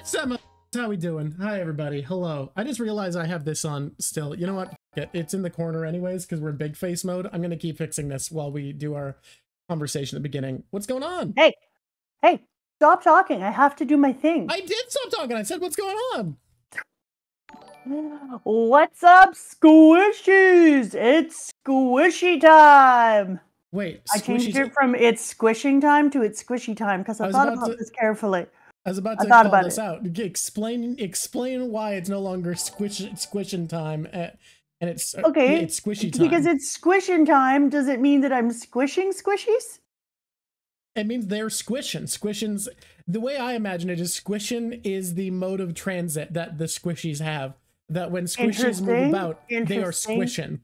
Sema, how we doing? Hi everybody. Hello. I just realized I have this on still. You know what? It's in the corner anyways because we're in big face mode. I'm gonna keep fixing this while we do our conversation at the beginning. What's going on? Hey, stop talking. I have to do my thing. I did stop talking. I said what's going on? What's up, squishies? It's squishy time. Wait, I changed it from it's squishing time to it's squishy time because I thought about this carefully. I was about to call this out. Explain why it's no longer squishing time and it's okay. It's squishy time. Because it's squishing time. Does it mean that I'm squishing squishies? It means they're squishing. Squishing's the way I imagine it is squishing is the mode of transit that the squishies have. That when squishies move about, they are squishing.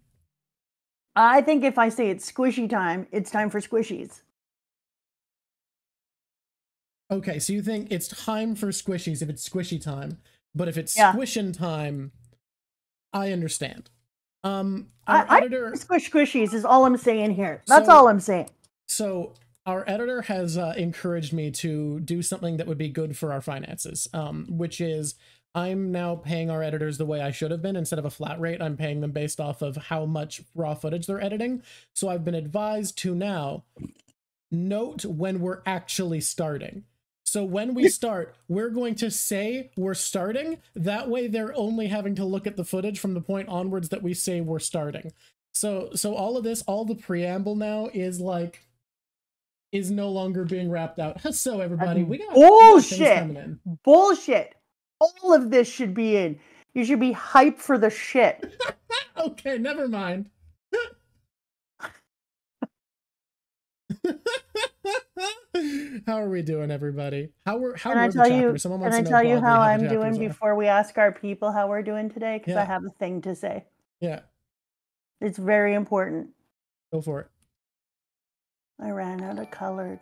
I think if I say it's squishy time, it's time for squishies. Okay, so you think it's time for squishies if it's squishy time, but if it's squishing time, I understand. Editor squish squishies is all I'm saying here. That's all I'm saying. So our editor has encouraged me to do something that would be good for our finances, which is I'm now paying our editors the way I should have been. Instead of a flat rate, I'm paying them based off of how much raw footage they're editing. So I've been advised to now note when we're actually starting. So when we start, we're going to say we're starting. That way they're only having to look at the footage from the point onwards that we say we're starting. So all of this, all the preamble now is no longer being wrapped out. So everybody, we got bullshit coming in. Bullshit. All of this should be in. You should be hyped for the shit. Okay, never mind. How are we doing, everybody? Can I tell you how I'm doing before we ask our people how we're doing today? Because I have a thing to say. Yeah. It's very important. Go for it. I ran out of colored.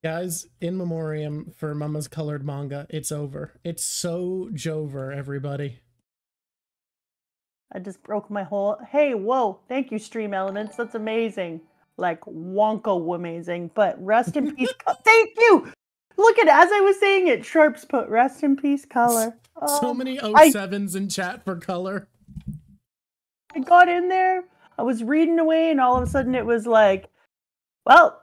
Guys, in memoriam for Mama's colored manga, it's over. It's so jover, everybody. I just broke my whole... Hey, whoa, thank you, Stream Elements. That's amazing. Like, wonko amazing. But rest in peace... Thank you! Look at it. As I was saying it, Sharps put rest in peace color. So many 07s in chat for color. I got in there. I was reading away, and all of a sudden it was like, well...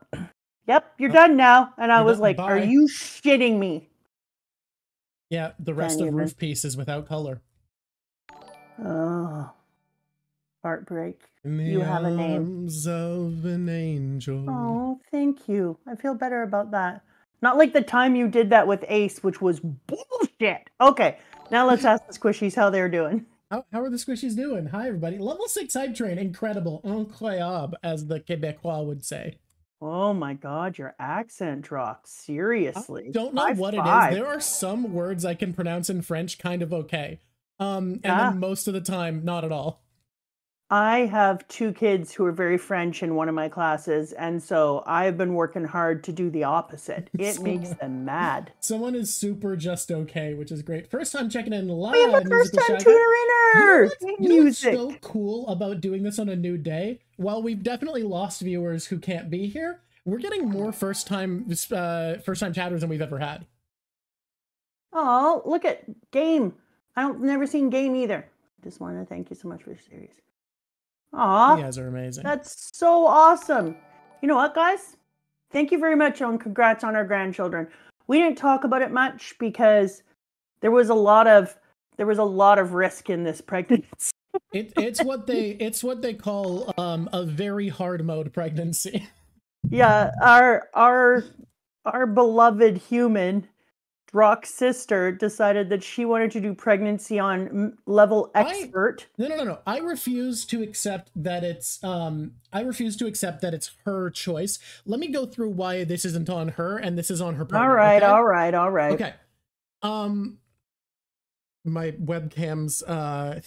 Yep, you're done now. And I was like, are you shitting me? Yeah, the rest of Roof Piece is without color. Oh. Heartbreak. You have a name. Arms of an angel. Oh, thank you. I feel better about that. Not like the time you did that with Ace, which was bullshit. Okay, now let's ask the squishies how they're doing. How are the squishies doing? Hi, everybody. Level 6 hype train. Incredible. Incroyable, as the Quebecois would say. Oh my god, your accent, Drawk. Seriously. I don't know what it is. There are some words I can pronounce in French kind of okay. And then most of the time, not at all. I have 2 kids who are very French in one of my classes, and so I've been working hard to do the opposite. It makes them mad. Someone is super just okay, which is great. First time checking in live. We have a first-time tuner-inner! You know what's so cool about doing this on a new day? While we've definitely lost viewers who can't be here, we're getting more first-time chatters than we've ever had. Oh, look at Game. I've never seen Game either. Just want to thank you so much for your series. Aw, you guys are amazing. That's so awesome. You know what, guys? Thank you very much, and congrats on our grandchildren. We didn't talk about it much because there was a lot of risk in this pregnancy. It's what they call a very hard mode pregnancy. Yeah, our beloved human Drawk's sister decided that she wanted to do pregnancy on level expert. No. I refuse to accept that it's her choice. Let me go through why this isn't on her and this is on her partner. All right. Okay. My webcam's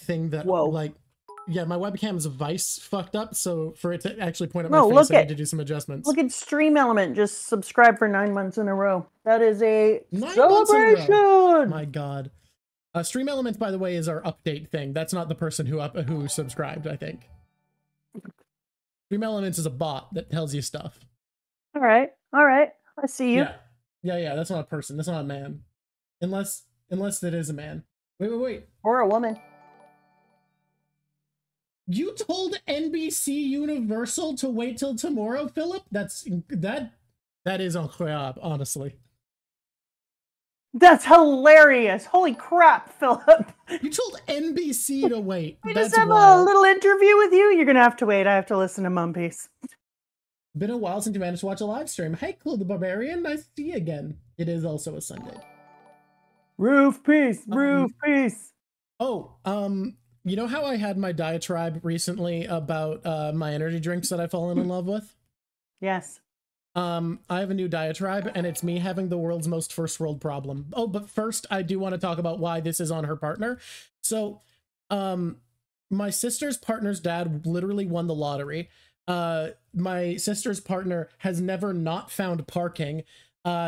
thing that my webcam's Vice fucked up, so for it to actually point at my face, I need to do some adjustments. Look at Stream Element just subscribed for 9 months in a row. That is a celebration! My god. Stream Element, by the way, is our update thing. That's not the person who subscribed, I think. Stream Elements is a bot that tells you stuff. All right. I see you. Yeah, that's not a person. That's not a man. Unless it is a man. Wait. Or a woman. You told NBC Universal to wait till tomorrow, Philip? That is incredible, honestly. That's hilarious. Holy crap, Philip. You told NBC to wait. We just have a little interview with you. You're going to have to wait. I have to listen to Mum Piece. Been a while since you managed to watch a live stream. Hey, Clue the Barbarian. Nice to see you again. It is also a Sunday. Roof Piece. Oh, you know how I had my diatribe recently about my energy drinks that I've fallen in love with? Yes. I have a new diatribe, and it's me having the world's most first world problem. Oh, but first, I do want to talk about why this is on her partner. So, my sister's partner's dad literally won the lottery. My sister's partner has never not found parking.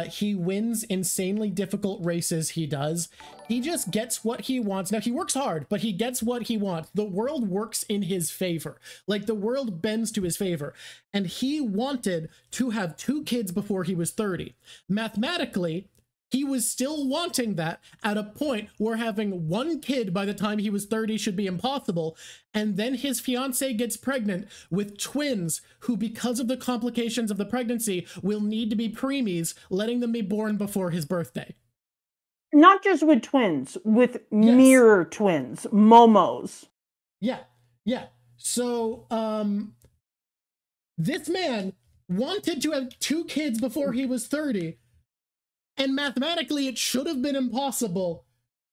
He wins insanely difficult races he does. He just gets what he wants. Now, he works hard, but he gets what he wants. The world works in his favor. Like, the world bends to his favor. And he wanted to have 2 kids before he was 30. Mathematically, he was still wanting that at a point where having 1 kid by the time he was 30 should be impossible. And then his fiance gets pregnant with twins who, because of the complications of the pregnancy, will need to be preemies, letting them be born before his birthday. Not just with twins, with mirror twins, momos. Yeah. So, this man wanted to have 2 kids before he was 30. And mathematically, it should have been impossible.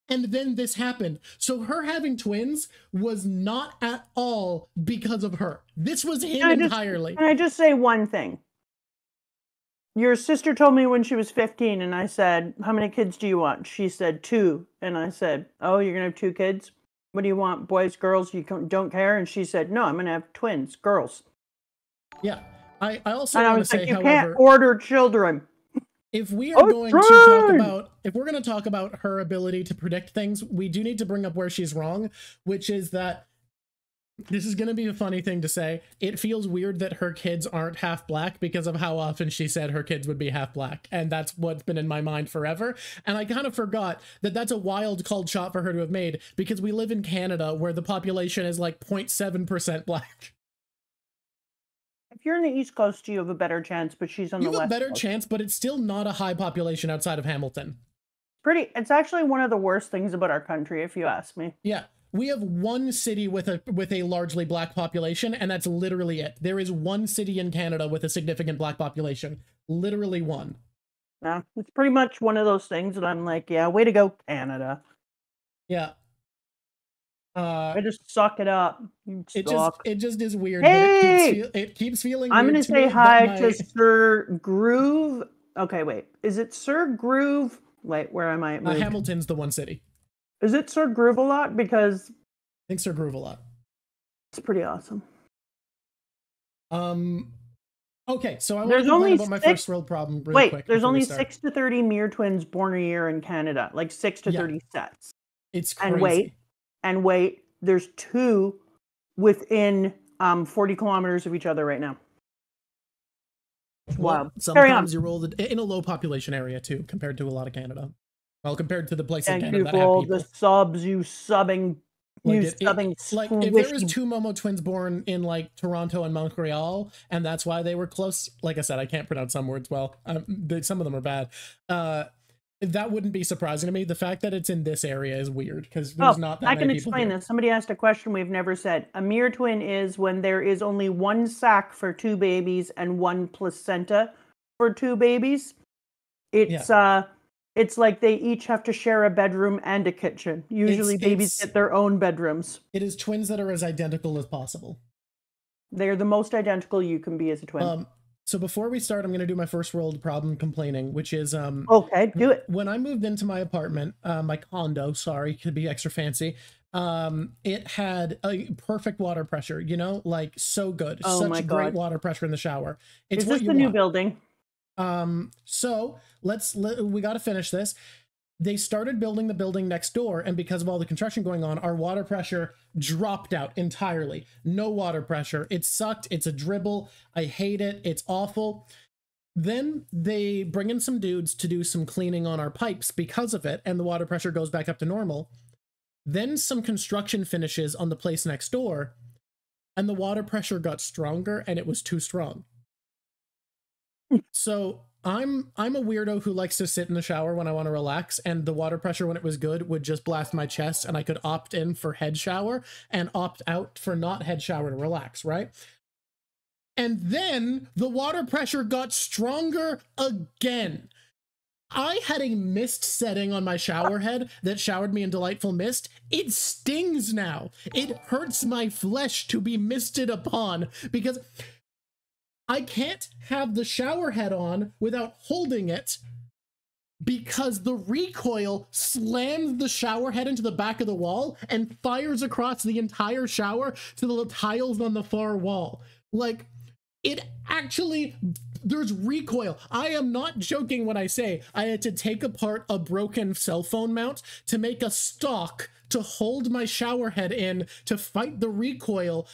And then this happened. So her having twins was not at all because of her. This was him entirely. Can I just say one thing? Your sister told me when she was 15, and I said, how many kids do you want? She said 2. And I said, oh, you're going to have 2 kids? What do you want? Boys, girls? You don't care? And she said, no, I'm going to have twins, girls. Yeah. I also want to say, you can't order children. If we are going to talk about her ability to predict things, we do need to bring up where she's wrong, which is that this is going to be a funny thing to say. It feels weird that her kids aren't half black because of how often she said her kids would be half black. And that's what's been in my mind forever. And I kind of forgot that that's a wild called shot for her to have made because we live in Canada where the population is like 0.7% black. If you're in the East Coast, you have a better chance, but she's on the West Coast. You have a better chance, but it's still not a high population outside of Hamilton. It's actually one of the worst things about our country, if you ask me. Yeah. We have 1 city with a largely black population, and that's literally it. There is 1 city in Canada with a significant black population. Literally 1. Yeah, it's pretty much one of those things that I'm like, yeah, way to go, Canada. Yeah. I just suck it up. It just is weird. Hey! It keeps feeling I'm weird. going to say hi to Sir Groove. Okay, wait. Is it Sir Groove? Wait, where am I? Hamilton's the 1 city. Is it Sir Groove a lot? Because I think Sir Groove a lot. It's pretty awesome. Okay, so I want to complain about my first world problem really quick. There's only 6 to 30 mirror twins born a year in Canada. Like 6 to 30 sets. It's crazy. And wait, there's 2 within 40 kilometers of each other right now. It's wild. Sometimes you roll in a low population area too, compared to a lot of Canada. Well, compared to the places in Canada that have people. The subs, you subbing. If there was 2 Momo twins born in like Toronto and Montreal, and that's why they were close. Like I said, I can't pronounce some words well. Some of them are bad. That wouldn't be surprising to me. The fact that it's in this area is weird because there's not that many people. I can explain this. Somebody asked a question we've never said. A mirror twin is when there is only 1 sac for 2 babies and 1 placenta for 2 babies. It's like they each have to share a bedroom and a kitchen. Usually babies get their own bedrooms. It is twins that are as identical as possible. They're the most identical you can be as a twin. So before we start, I'm going to do my first world problem complaining, which is... okay, do it. When I moved into my apartment, my condo, sorry, could be extra fancy, it had a perfect water pressure, you know, like so good. Such great water pressure in the shower. It's is this the new building? So we got to finish this. They started building the building next door, and because of all the construction going on, our water pressure dropped out entirely. No water pressure. It sucked. It's a dribble. I hate it. It's awful. Then they bring in some dudes to do some cleaning on our pipes because of it, and the water pressure goes back up to normal. Then some construction finishes on the place next door, and the water pressure got stronger, and it was too strong. So I'm a weirdo who likes to sit in the shower when I want to relax, and the water pressure when it was good would just blast my chest, and I could opt in for head shower and opt out for not head shower to relax, right? And then the water pressure got stronger again. I had a mist setting on my shower head that showered me in delightful mist. It stings now. It hurts my flesh to be misted upon because I can't have the shower head on without holding it because the recoil slams the shower head into the back of the wall and fires across the entire shower to the tiles on the far wall. Like, it actually, there's recoil. I am not joking when I say I had to take apart a broken cell phone mount to make a stock to hold my shower head in to fight the recoil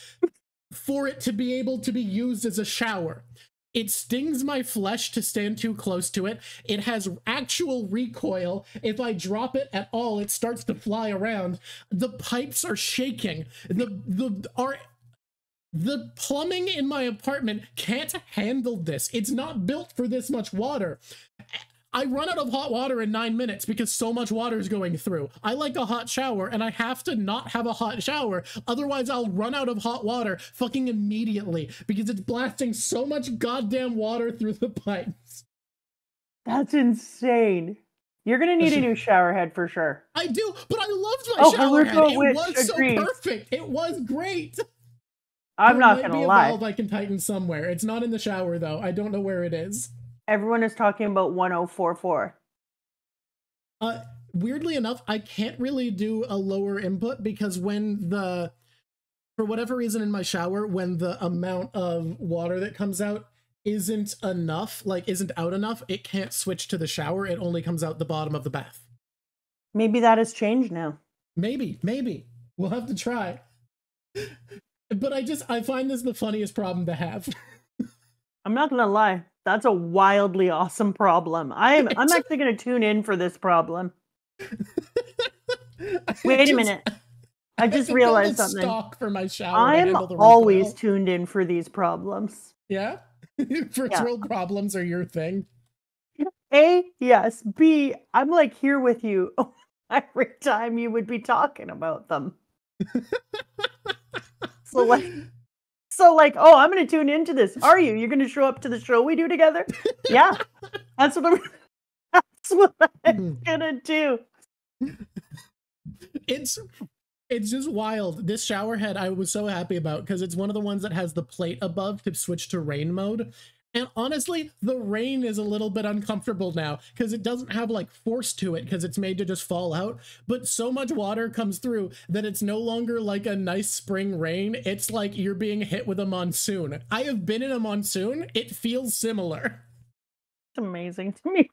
for it to be able to be used as a shower. It stings my flesh to stand too close to it. It has actual recoil. If I drop it at all, it starts to fly around. The pipes are shaking. The plumbing in my apartment can't handle this. It's not built for this much water. I run out of hot water in 9 minutes because so much water is going through. I like a hot shower, and I have to not have a hot shower. Otherwise, I'll run out of hot water fucking immediately because it's blasting so much goddamn water through the pipes. That's insane. You're going to need a new shower head for sure. I do, but I loved my shower head. It was agreed. So perfect. It was great. I'm not going to lie. Valve I can tighten somewhere. It's not in the shower, though. I don't know where it is. Everyone is talking about 1044. Weirdly enough, I can't really do a lower input because for whatever reason in my shower, when the amount of water that comes out isn't enough, like isn't out enough, it can't switch to the shower. It only comes out the bottom of the bath. Maybe that has changed now. Maybe. We'll have to try. But I find this the funniest problem to have. I'm not gonna lie, that's a wildly awesome problem. I'm actually gonna tune in for this problem. Wait a minute. I just realized something. Stock for my shower. I'm always tuned in for these problems. Yeah? First world problems are your thing. A, yes. B, I'm like here with you every time you would be talking about them. So like, oh, I'm going to tune into this. Are you? You're going to show up to the show we do together? Yeah. That's what I'm going to do. It's just wild. This shower head I was so happy about because it's one of the ones that has the plate above to switch to rain mode. And honestly, the rain is a little bit uncomfortable now because it doesn't have like force to it because it's made to just fall out. But so much water comes through that it's no longer like a nice spring rain. It's like you're being hit with a monsoon. I have been in a monsoon. It feels similar. It's amazing to me.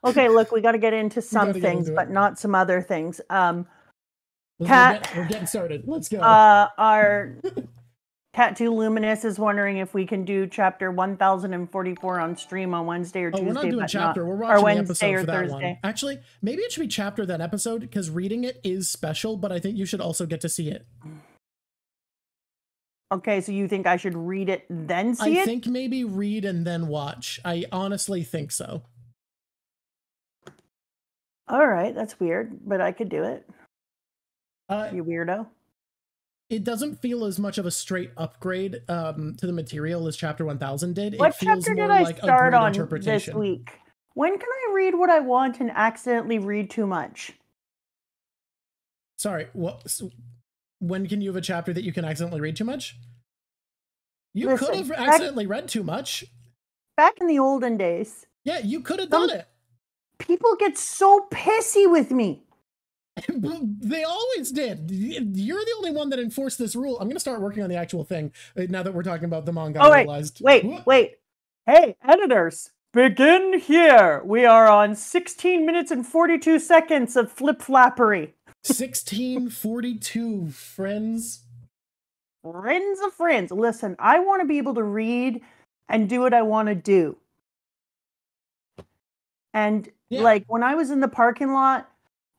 Okay, look, we got to get into some things, but not some other things. Cat, we're getting started. Let's go. Our Tattoo Luminous is wondering if we can do chapter 1044 on stream on Wednesday or Tuesday. We're not doing chapter. We're watching the episode for that one. Actually, maybe it should be chapter then episode because reading it is special, but I think you should also get to see it. Okay, so you think I should read it then see it? I think maybe read and then watch. I honestly think so. All right, that's weird, but I could do it. You weirdo. It doesn't feel as much of a straight upgrade to the material as chapter 1000 did. What it feels chapter more did I like start a on interpretation. this week? When can I read what I want and accidentally read too much? Sorry, when can you have a chapter that you can accidentally read too much? You could have accidentally read too much. Back in the olden days. Yeah, you could have done it. People get so pissy with me. They always did. You're the only one that enforced this rule. I'm going to start working on the actual thing now that we're talking about the manga. Oh, wait. Hey, editors, begin here. We are on 16 minutes and 42 seconds of flip-flappery. 16:42, friends. Friends of friends. Listen, I want to be able to read and do what I want to do. And Yeah. like when I was in the parking lot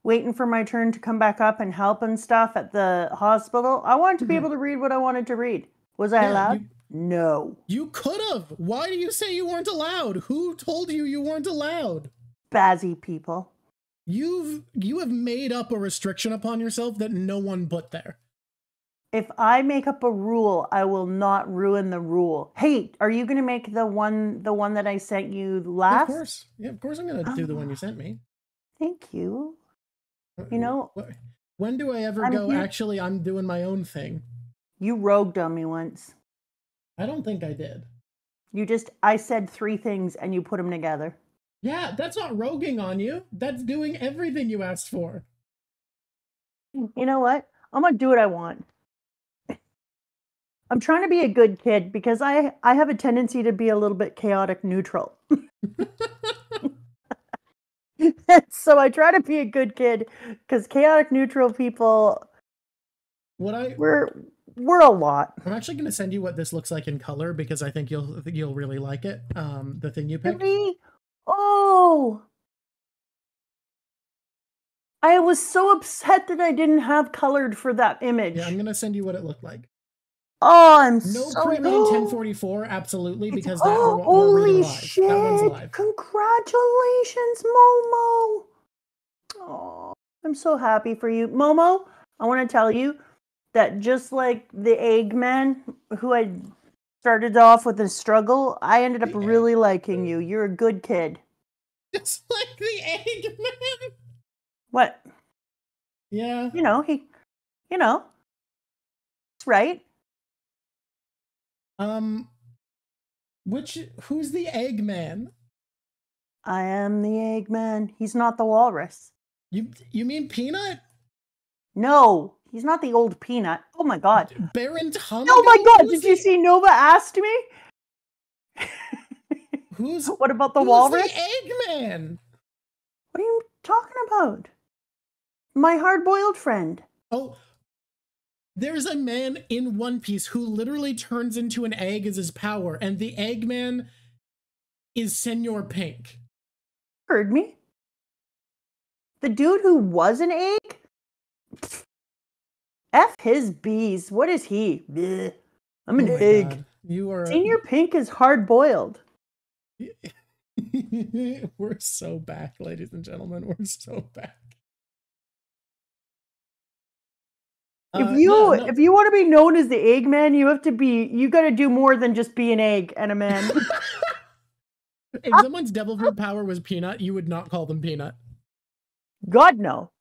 waiting for my turn to come back up and help and stuff at the hospital, I wanted to be able to read what I wanted to read. Was I allowed? No. You could have. Why do you say you weren't allowed? Who told you you weren't allowed? Spazzy people. You have made up a restriction upon yourself that no one put there. If I make up a rule, I will not ruin the rule. Hey, are you going to make the one that I sent you last? Of course. Yeah, of course I'm going to do the one you sent me. Thank you. You know, when do I ever go, actually, I'm doing my own thing? You rogued on me once. I don't think I did. I said 3 things and you put them together. Yeah, that's not roguing on you. That's doing everything you asked for. You know what? I'm going to do what I want. I'm trying to be a good kid because I have a tendency to be a little bit chaotic neutral. So I try to be a good kid because chaotic neutral people, we're a lot. I'm actually going to send you what this looks like in color because I think you'll really like it. The thing you picked. Oh, I was so upset that I didn't have colored for that image. Yeah, I'm going to send you what it looked like. Oh, I'm no so print in 1044, absolutely, because that holy shit! That one's live. Congratulations, Momo. Oh, I'm so happy for you, Momo. I want to tell you that just like the Eggman, who I started off with a struggle, I ended up really liking you. You're a good kid. Just like the Eggman. What? Yeah. That's right. Who's the Eggman? I am the Eggman. He's not the walrus. You mean Peanut? No, he's not the old Peanut. Oh my god. Baron Tom. Oh my god, did you see Nova asked me? What about the walrus? Who's the Eggman? What are you talking about? My hard-boiled friend. Oh, there's a man in One Piece who literally turns into an egg as his power, and the Eggman is Senor Pink. Heard me? The dude who was an egg? F his bees. What is he? Blech. I'm an egg. God. You are Senior Pink is hard-boiled. We're so back, ladies and gentlemen. We're so back. If you want to be known as the Eggman, you got to do more than just be an egg and a man. If someone's devil fruit power was Peanut, you would not call them Peanut. God, no.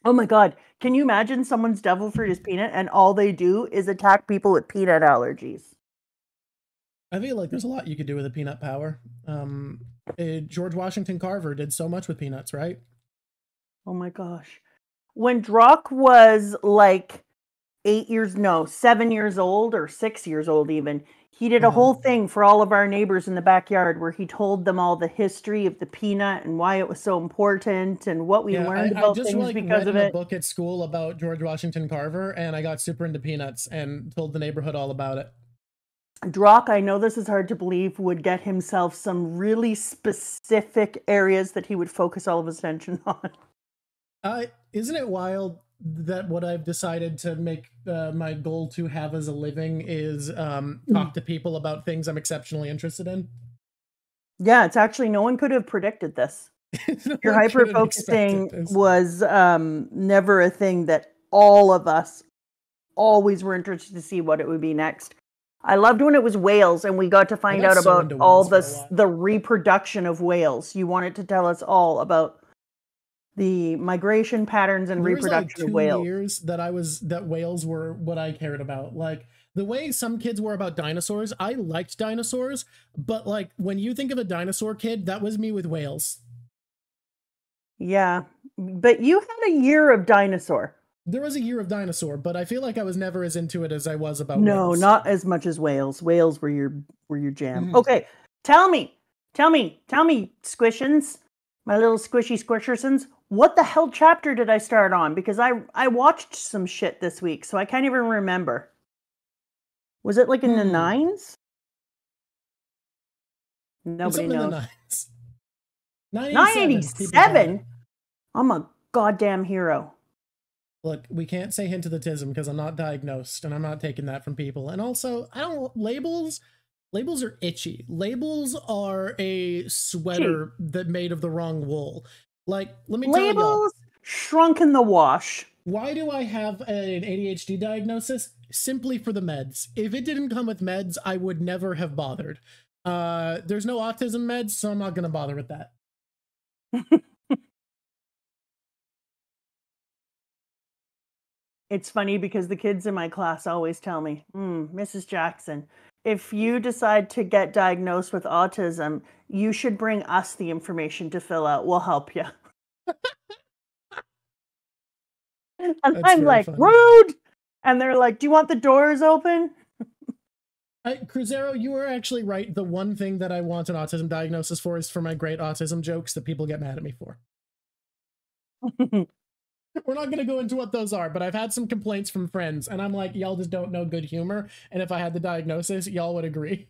Oh my god. Can you imagine someone's devil fruit is peanut and all they do is attack people with peanut allergies? I feel like there's a lot you could do with a peanut power. George Washington Carver did so much with peanuts, right? Oh my gosh. When Drawk was like 7 years old or 6 years old even, he did a whole thing for all of our neighbors in the backyard where he told them all the history of the peanut and why it was so important and what we learned about things because of it. I read a book at school about George Washington Carver and I got super into peanuts and told the neighborhood all about it. Drawk, I know this is hard to believe, would get himself some really specific areas that he would focus all of his attention on. Isn't it wild that what I've decided to make my goal to have as a living is talk to people about things I'm exceptionally interested in? Yeah, it's actually, no one could have predicted this. Your hyper-focusing was never a thing that all of us always were interested to see what it would be next. I loved when it was whales and we got to find out about all the reproduction of whales. You wanted to tell us all about the migration patterns and reproduction of whales. Years that whales were what I cared about. Like the way some kids were about dinosaurs, I liked dinosaurs, but like when you think of a dinosaur kid, that was me with whales. Yeah, but you had a year of dinosaur. There was a year of dinosaur, but I feel like I was never as into it as I was about whales. No, not as much as whales. Whales were your jam. Okay, tell me, squishins, my little squishy squishersons, what the hell chapter did I start on? Because I watched some shit this week, so I can't even remember. Was it like in the 9s? Nobody knows. 987? I'm a goddamn hero. Look, we can't say hint to the tism because I'm not diagnosed and I'm not taking that from people. And also, I don't labels are itchy. Labels are a sweater that made of the wrong wool. Like, let me tell you. Labels shrunk in the wash. Why do I have an ADHD diagnosis? Simply for the meds. If it didn't come with meds, I would never have bothered. There's no autism meds, so I'm not going to bother with that. It's funny because the kids in my class always tell me, Mrs. Jackson, if you decide to get diagnosed with autism, you should bring us the information to fill out. We'll help you. And I'm like, funny. Rude! And they're like, do you want the doors open? Cruzeiro, you were actually right. The one thing that I want an autism diagnosis for is for my great autism jokes that people get mad at me for. We're not going to go into what those are, but I've had some complaints from friends, and I'm like, y'all just don't know good humor, and if I had the diagnosis, y'all would agree.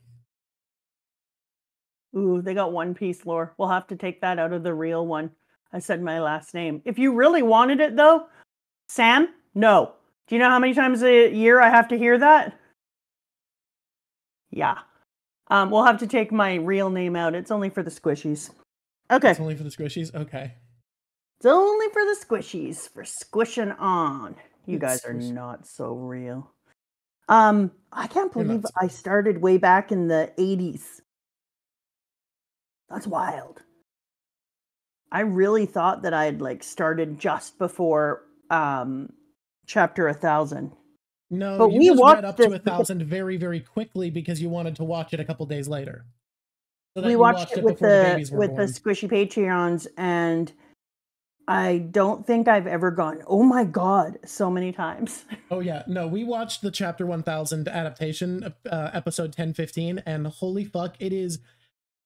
Ooh, they got One Piece lore. We'll have to take that out of the real one. I said my last name. If you really wanted it, though, Sam, no. Do you know how many times a year I have to hear that? Yeah. We'll have to take my real name out. It's only for the squishies. Okay. It's only for the squishies? Okay. It's only for the squishies, for squishing on. You guys are not so real. I can't believe I started way back in the 80s. That's wild. I really thought that I had like started just before chapter 1000. No, but you just read up to 1000 very, very quickly because you wanted to watch it a couple days later. So we watched it with the squishy Patreons, and I don't think I've ever gone, oh my god, so many times. Oh yeah, no, we watched the chapter 1000 adaptation, episode 1015, and holy fuck, it is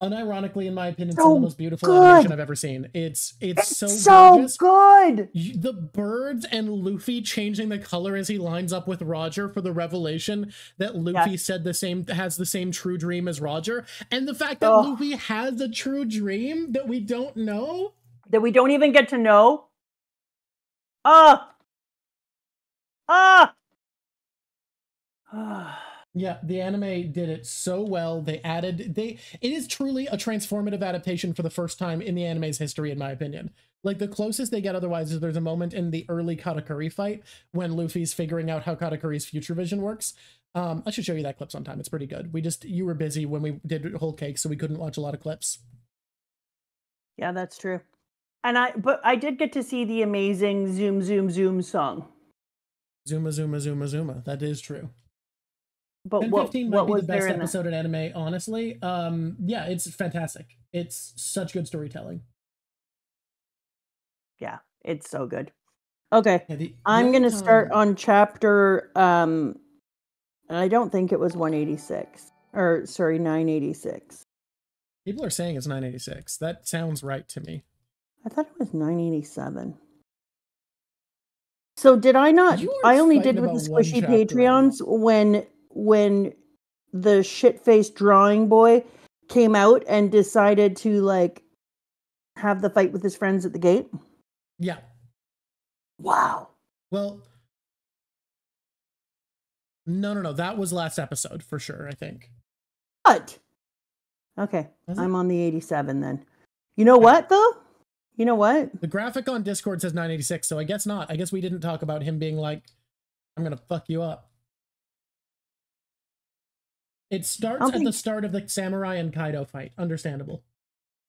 unironically, in my opinion, some of the most beautiful animation I've ever seen. It's so gorgeous. Good. The birds and Luffy changing the color as he lines up with Roger for the revelation that Luffy said has the same true dream as Roger, and the fact that Luffy has a true dream that we don't know, that we don't even get to know. Yeah, the anime did it so well. It is truly a transformative adaptation for the first time in the anime's history, in my opinion. Like, the closest they get otherwise is there's a moment in the early Katakuri fight when Luffy's figuring out how Katakuri's future vision works. I should show you that clip sometime. It's pretty good. You were busy when we did Whole Cake, so we couldn't watch a lot of clips. Yeah, that's true. But I did get to see the amazing Zoom Zoom Zoom song. Zuma Zuma Zuma Zuma. That is true. But what was the best episode in anime, honestly. Yeah, it's fantastic. It's such good storytelling. Yeah, it's so good. Okay, yeah, I'm gonna start on chapter. I don't think it was 186, or sorry, 986. People are saying it's 986. That sounds right to me. I thought it was 987. So did I not? I only did with the squishy Patreons when the shit-faced drawing boy came out and decided to like have the fight with his friends at the gate. Yeah. Wow. Well, no. That was last episode for sure, I think. What? Okay. I'm on the 87 then. You know what though? You know what? The graphic on Discord says 986, so I guess not. I guess we didn't talk about him being like, I'm gonna fuck you up. It starts at the start of the Samurai and Kaido fight. Understandable.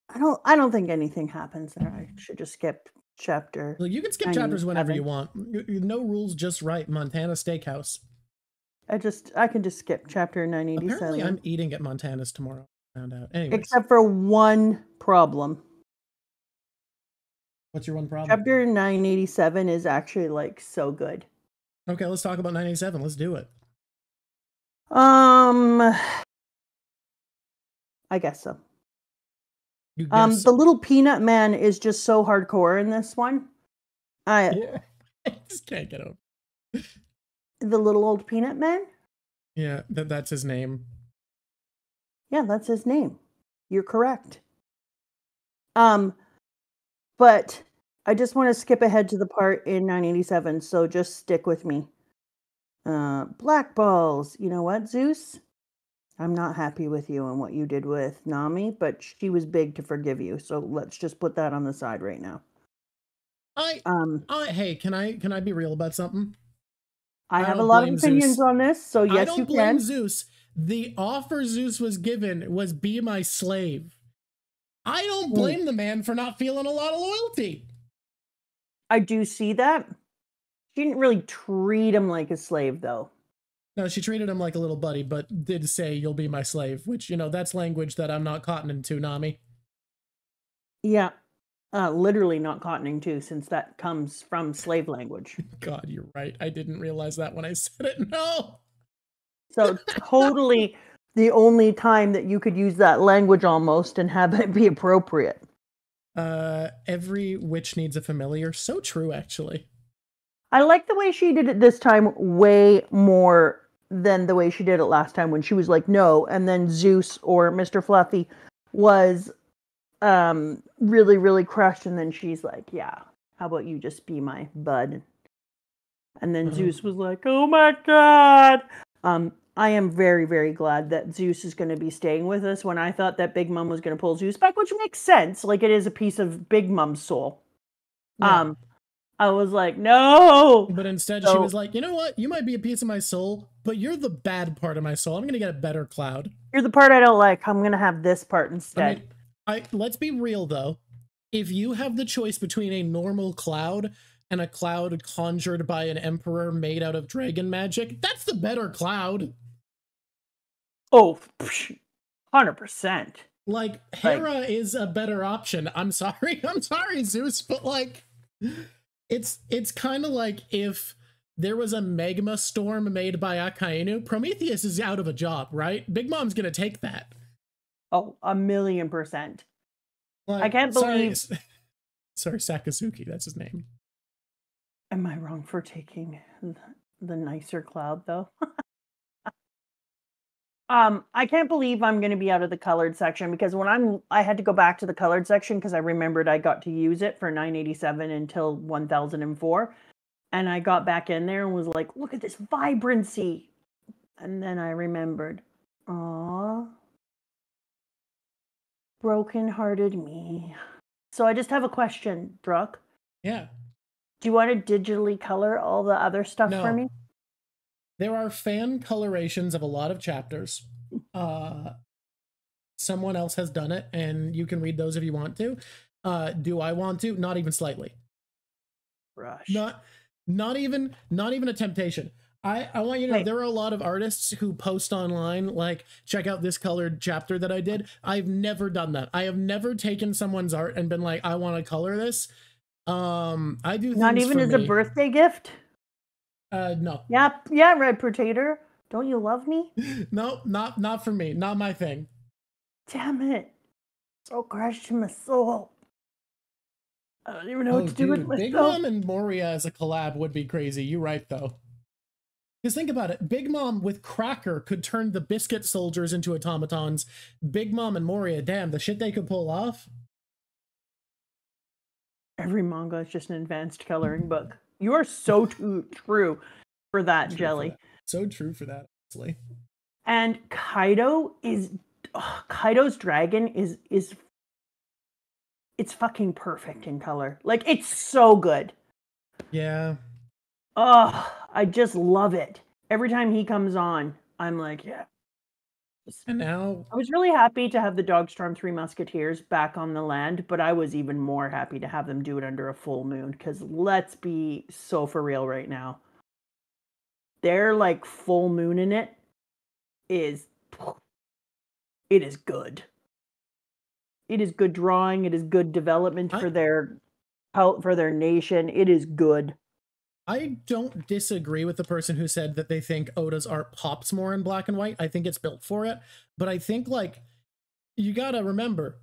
I don't think anything happens there. I should just skip chapter. Well, you can skip chapters whenever you want. No rules, just right. Montana Steakhouse. I can just skip chapter 987. Apparently I'm eating at Montana's tomorrow. Found out. Anyways. Except for one problem. What's your one problem? Chapter 987 is actually like so good. Okay, let's talk about 987. Let's do it. I guess so. The little peanut man is just so hardcore in this one. I just can't get over the little old peanut man. Yeah, that's his name. Yeah, that's his name. You're correct. But I just want to skip ahead to the part in 987, so just stick with me. Black balls. You know what, Zeus? I'm not happy with you and what you did with Nami, but she was big to forgive you. So let's just put that on the side right now. Hey, can I be real about something? I have a lot of opinions on this, so yes, I don't blame Zeus. The offer Zeus was given was be my slave. I don't blame the man for not feeling a lot of loyalty. I do see that. She didn't really treat him like a slave, though. No, she treated him like a little buddy, but did say, you'll be my slave, which, you know, that's language that I'm not cottoning to, Nami. Yeah. Literally not cottoning to, since that comes from slave language. God, you're right. I didn't realize that when I said it. No. So totally the only time that you could use that language almost and have it be appropriate. Every witch needs a familiar. So true, actually. I like the way she did it this time way more than the way she did it last time when she was like, no. And then Zeus or Mr. Fluffy was really, really crushed. And then she's like, yeah, how about you just be my bud? And then Zeus was like, oh my God. I am very, very glad that Zeus is going to be staying with us when I thought that Big Mom was going to pull Zeus back, which makes sense. Like, it is a piece of Big Mom's soul. Yeah. I was like, no. But instead she was like, you know what? You might be a piece of my soul, but you're the bad part of my soul. I'm going to get a better Cloud. You're the part I don't like. I'm going to have this part instead. Let's be real, though. If you have the choice between a normal Cloud and a Cloud conjured by an emperor made out of dragon magic, that's the better Cloud. Oh, 100%. Like, Hera is a better option. I'm sorry, Zeus, but like, it's kind of like if there was a magma storm made by Akainu, Prometheus is out of a job, right? Big Mom's gonna take that. Oh, 1,000,000%. Like, I can't believe... Sorry, Sakazuki, that's his name. Am I wrong for taking the nicer Cloud, though? I can't believe I'm going to be out of the colored section, because when I had to go back to the colored section because I remembered I got to use it for 987 until 1004. And I got back in there and was like, look at this vibrancy. And then I remembered, aw, broken-hearted me. So I just have a question, Drawk. Yeah. Do you want to digitally color all the other stuff for me? There are fan colorations of a lot of chapters. Someone else has done it, and you can read those if you want to. Do I want to? Not even slightly. Rush. Not even a temptation. I want you to know there are a lot of artists who post online, like, check out this colored chapter that I did. I've never done that. I have never taken someone's art and been like, I want to color this. I do not even as a birthday gift. No. Yeah, Red Potato. Don't you love me? No, not for me. Not my thing. Damn it! So crushed in my soul. I don't even know what to do with myself. Big Mom and Moria as a collab would be crazy. You're right, though. Because think about it. Big Mom with Cracker could turn the Biscuit Soldiers into automatons. Big Mom and Moria, damn, the shit they could pull off. Every manga is just an advanced coloring book. You are so true for that, Jelly. So true for that, honestly. And Kaido's dragon is it's fucking perfect in color. Like, it's so good. Yeah. Oh, I just love it. Every time he comes on, I'm like, yeah. And now I was really happy to have the Dogstorm Three Musketeers back on the land, but I was even more happy to have them do it under a full moon, because let's be so for real right now. Their like full moon in it is good. It is good drawing. It is good development for their nation. It is good. I don't disagree with the person who said that they think Oda's art pops more in black and white. I think it's built for it. But I think, like, you gotta remember,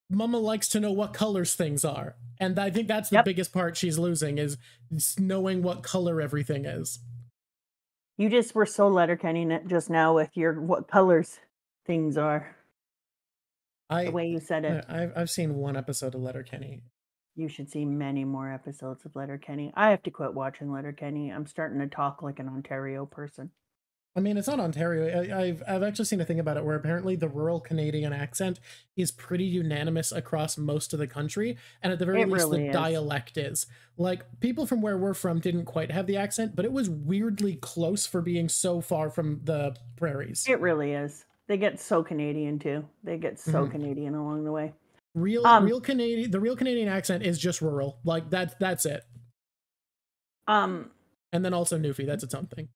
Mama likes to know what colors things are. And I think that's the biggest part she's losing, is knowing what color everything is. You just were so letterkenning it just now with your what colors things are. the way you said it. I've seen one episode of Letterkenny. You should see many more episodes of Letterkenny. I have to quit watching Letterkenny. I'm starting to talk like an Ontario person. I mean, it's not Ontario. I've actually seen a thing about it where apparently the rural Canadian accent is pretty unanimous across most of the country, and at the very least, the dialect is. Like, people from where we're from didn't quite have the accent, but it was weirdly close for being so far from the prairies. It really is. They get so Canadian too. They get so Canadian along the way. Real Canadian. The real Canadian accent is just rural. Like that's it. And then also Newfie. That's its own thing.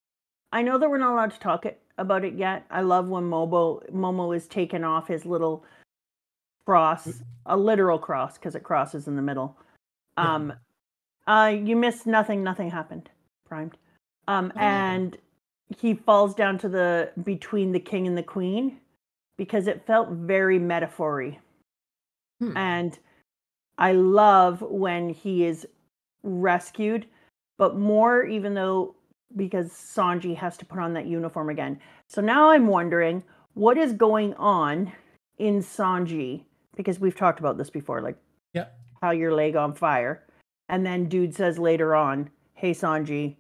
I know that we're not allowed to talk about it yet. I love when Momo is taking off his little cross, a literal cross, because it crosses in the middle. You missed nothing. Nothing happened. Primed. And he falls down to between the king and the queen, because it felt very metaphor-y. And I love when he is rescued, but more even though because Sanji has to put on that uniform again. So now I'm wondering what is going on in Sanji, because we've talked about this before, like how your leg on fire. And then dude says later on, hey Sanji,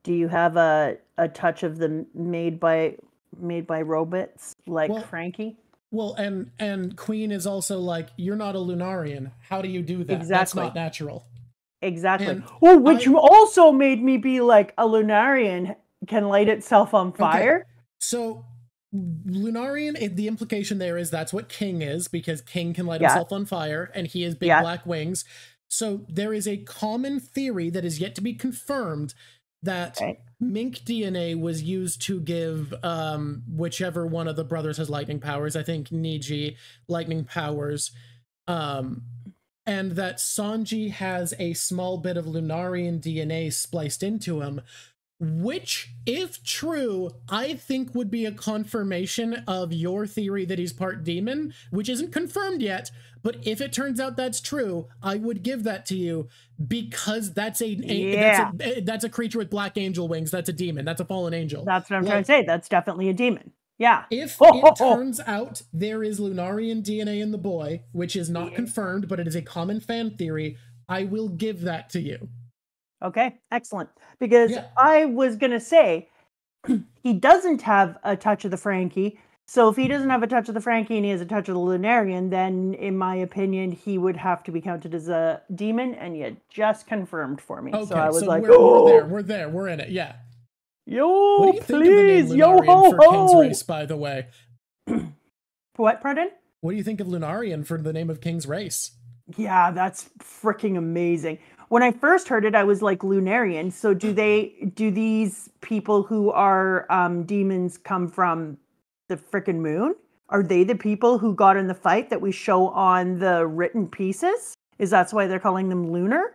do you have a touch of the made by robots like Frankie? Well, and Queen is also like, you're not a Lunarian. How do you do that? Exactly. That's not natural. Exactly. Which also made me be like, a Lunarian can light itself on fire. Okay. So Lunarian, the implication there is that's what King is, because King can light himself on fire, and he has big black wings. So there is a common theory that is yet to be confirmed that mink DNA was used to give whichever one of the brothers has lightning powers. I think Niji lightning powers. And that Sanji has a small bit of Lunarian DNA spliced into him, which, if true, I think would be a confirmation of your theory that he's part demon, which isn't confirmed yet. But if it turns out that's true, I would give that to you, because that's a creature with black angel wings. That's a demon. That's a fallen angel. That's what I'm trying to say. That's definitely a demon. Yeah. If it turns out there is Lunarian DNA in the boy, which is not confirmed, but it is a common fan theory, I will give that to you. Okay, excellent. Because I was going to say, he doesn't have a touch of the Frankie. So if he doesn't have a touch of the Frankie and he has a touch of the Lunarian, then in my opinion, he would have to be counted as a demon, and you just confirmed for me. Okay, so I was like, we're there, we're in it, yeah. Yo, what do you please, think of the name Lunarian for King's Race, by the way? What, pardon? What do you think of Lunarian for the name of King's Race? Yeah, that's freaking amazing. When I first heard it, I was like, Lunarian. So do these people who are demons come from the frickin' moon? Are they the people who got in the fight that we show on the written pieces? Is that's why they're calling them lunar?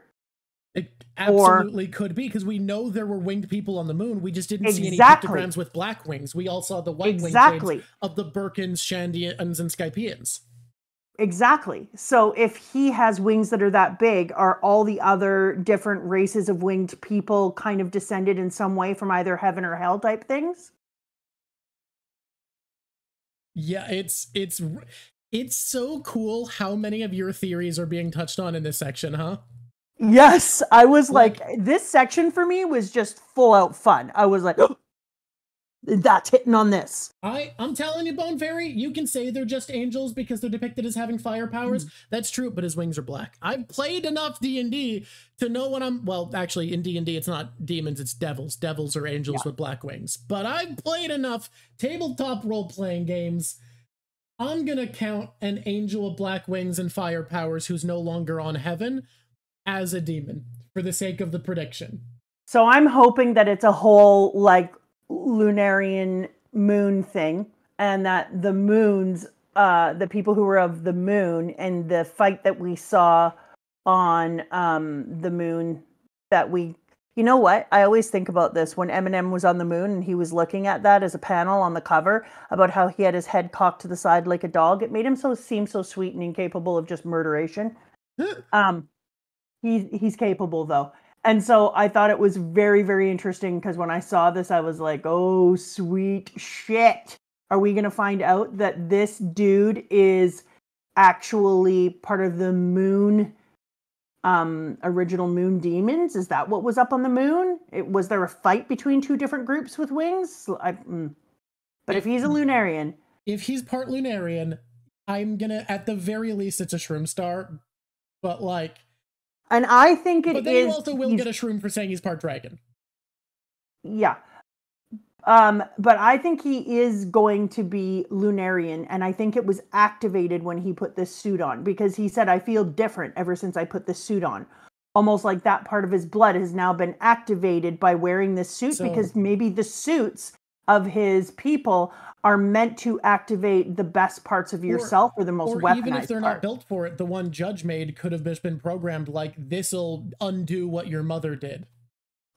It absolutely could be, because we know there were winged people on the moon. We just didn't see any pictograms with black wings. We all saw the white wing shades of the Birkins, Shandians, and Skypians. Exactly. So if he has wings that are that big, are all the other different races of winged people kind of descended in some way from either heaven or hell type things? Yeah, it's so cool how many of your theories are being touched on in this section, huh? Yes, I was like, this section for me was just full out fun. I was like, oh, that's hitting on this. I'm telling you, Bone Fairy, you can say they're just angels because they're depicted as having fire powers. That's true, but his wings are black. I've played enough D&D to know when well, actually, in D&D, it's not demons, it's devils. Devils are angels with black wings. But I've played enough tabletop role-playing games. I'm gonna count an angel with black wings and fire powers who's no longer on heaven as a demon, for the sake of the prediction. So I'm hoping that it's a whole, like, Lunarian moon thing, and that the moons, the people who were of the moon, and the fight that we saw on the moon, that we... You know what? I always think about this when Eminem was on the moon and he was looking at that as a panel on the cover about how he had his head cocked to the side like a dog. It made him seem so sweet and incapable of just murderation. He's capable though. And so I thought it was very, very interesting, because when I saw this, I was like, oh, sweet shit. Are we going to find out that this dude is actually part of the moon, original moon demons? Is that what was up on the moon? Was there a fight between two different groups with wings? But if he's a Lunarian. If he's part Lunarian, I'm gonna, at the very least, it's a shroom star. But like... And I think it is... But then you also will get a shroom for saying he's part dragon. Yeah. But I think he is going to be Lunarian, and I think it was activated when he put this suit on, because he said, I feel different ever since I put this suit on. Almost like that part of his blood has now been activated by wearing this suit, because maybe the suits of his people are meant to activate the best parts of yourself, or the most weaponized even if they're part. not built for it, the one Judge made could have just been programmed like, this'll undo what your mother did.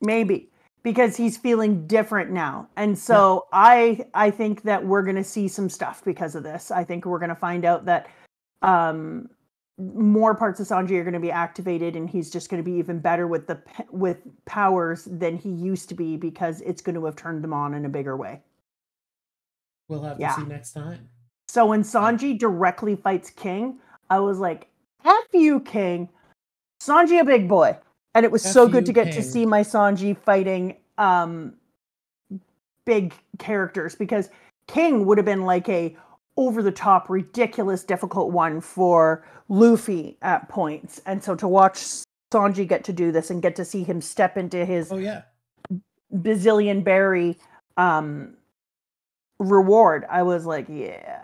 Maybe. Because he's feeling different now. And so I think that we're going to see some stuff because of this. I think we're going to find out that more parts of Sanji are going to be activated, and he's just going to be even better with powers than he used to be, because it's going to have turned them on in a bigger way. We'll have to see next time. So when Sanji directly fights King, I was like, F you, King. Sanji a big boy. And it was so good to get to see my Sanji fighting big characters, because King would have been like a over-the-top, ridiculous, difficult one for Luffy at points. And so to watch Sanji get to do this and get to see him step into his bazillion berry reward, I was like, yeah.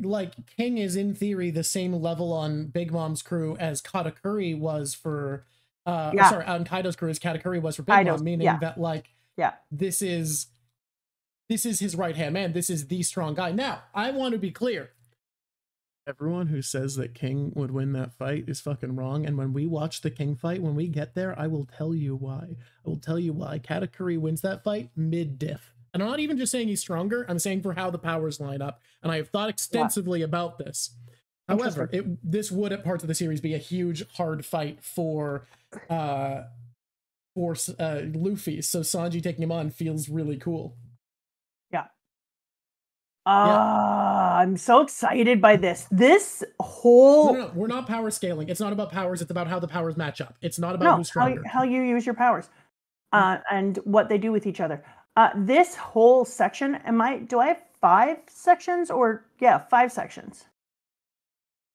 Like, King is in theory the same level on Big Mom's crew as Katakuri was for... sorry, on Kaido's crew as Katakuri was for Big Mom, meaning that, like, this is his right-hand man. This is the strong guy. Now, I want to be clear. Everyone who says that King would win that fight is fucking wrong. And when we watch the King fight, when we get there, I will tell you why. I will tell you why. Katakuri wins that fight mid-diff. And I'm not even just saying he's stronger. I'm saying for how the powers line up. And I have thought extensively about this. However, this would at parts of the series be a huge, hard fight for Luffy. So Sanji taking him on feels really cool. I'm so excited by this. This whole... No, we're not power scaling. It's not about powers. It's about how the powers match up. It's not about who's stronger. How you use your powers and what they do with each other. This whole section, do I have 5 sections or... Yeah, 5 sections.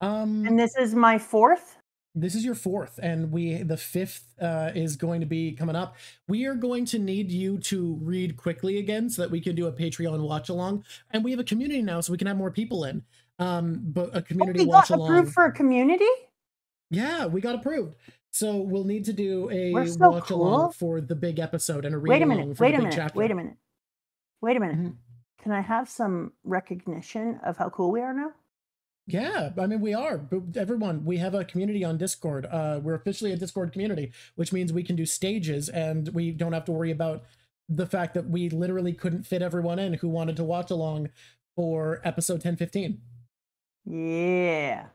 And this is my 4th? This is your 4th, and the 5th is going to be coming up. We are going to need you to read quickly again so that we can do a Patreon watch along. And we have a community now, so we can have more people in. But a community watch along. We got approved for a community? Yeah, we got approved. So we'll need to do a watch along for the big episode and a read along for the big chapter. Wait a minute. Mm-hmm. Can I have some recognition of how cool we are now? Yeah, I mean, we are. But everyone, we have a community on Discord. We're officially a Discord community, which means we can do stages, and we don't have to worry about the fact that we literally couldn't fit everyone in who wanted to watch along for episode 1015. Yeah,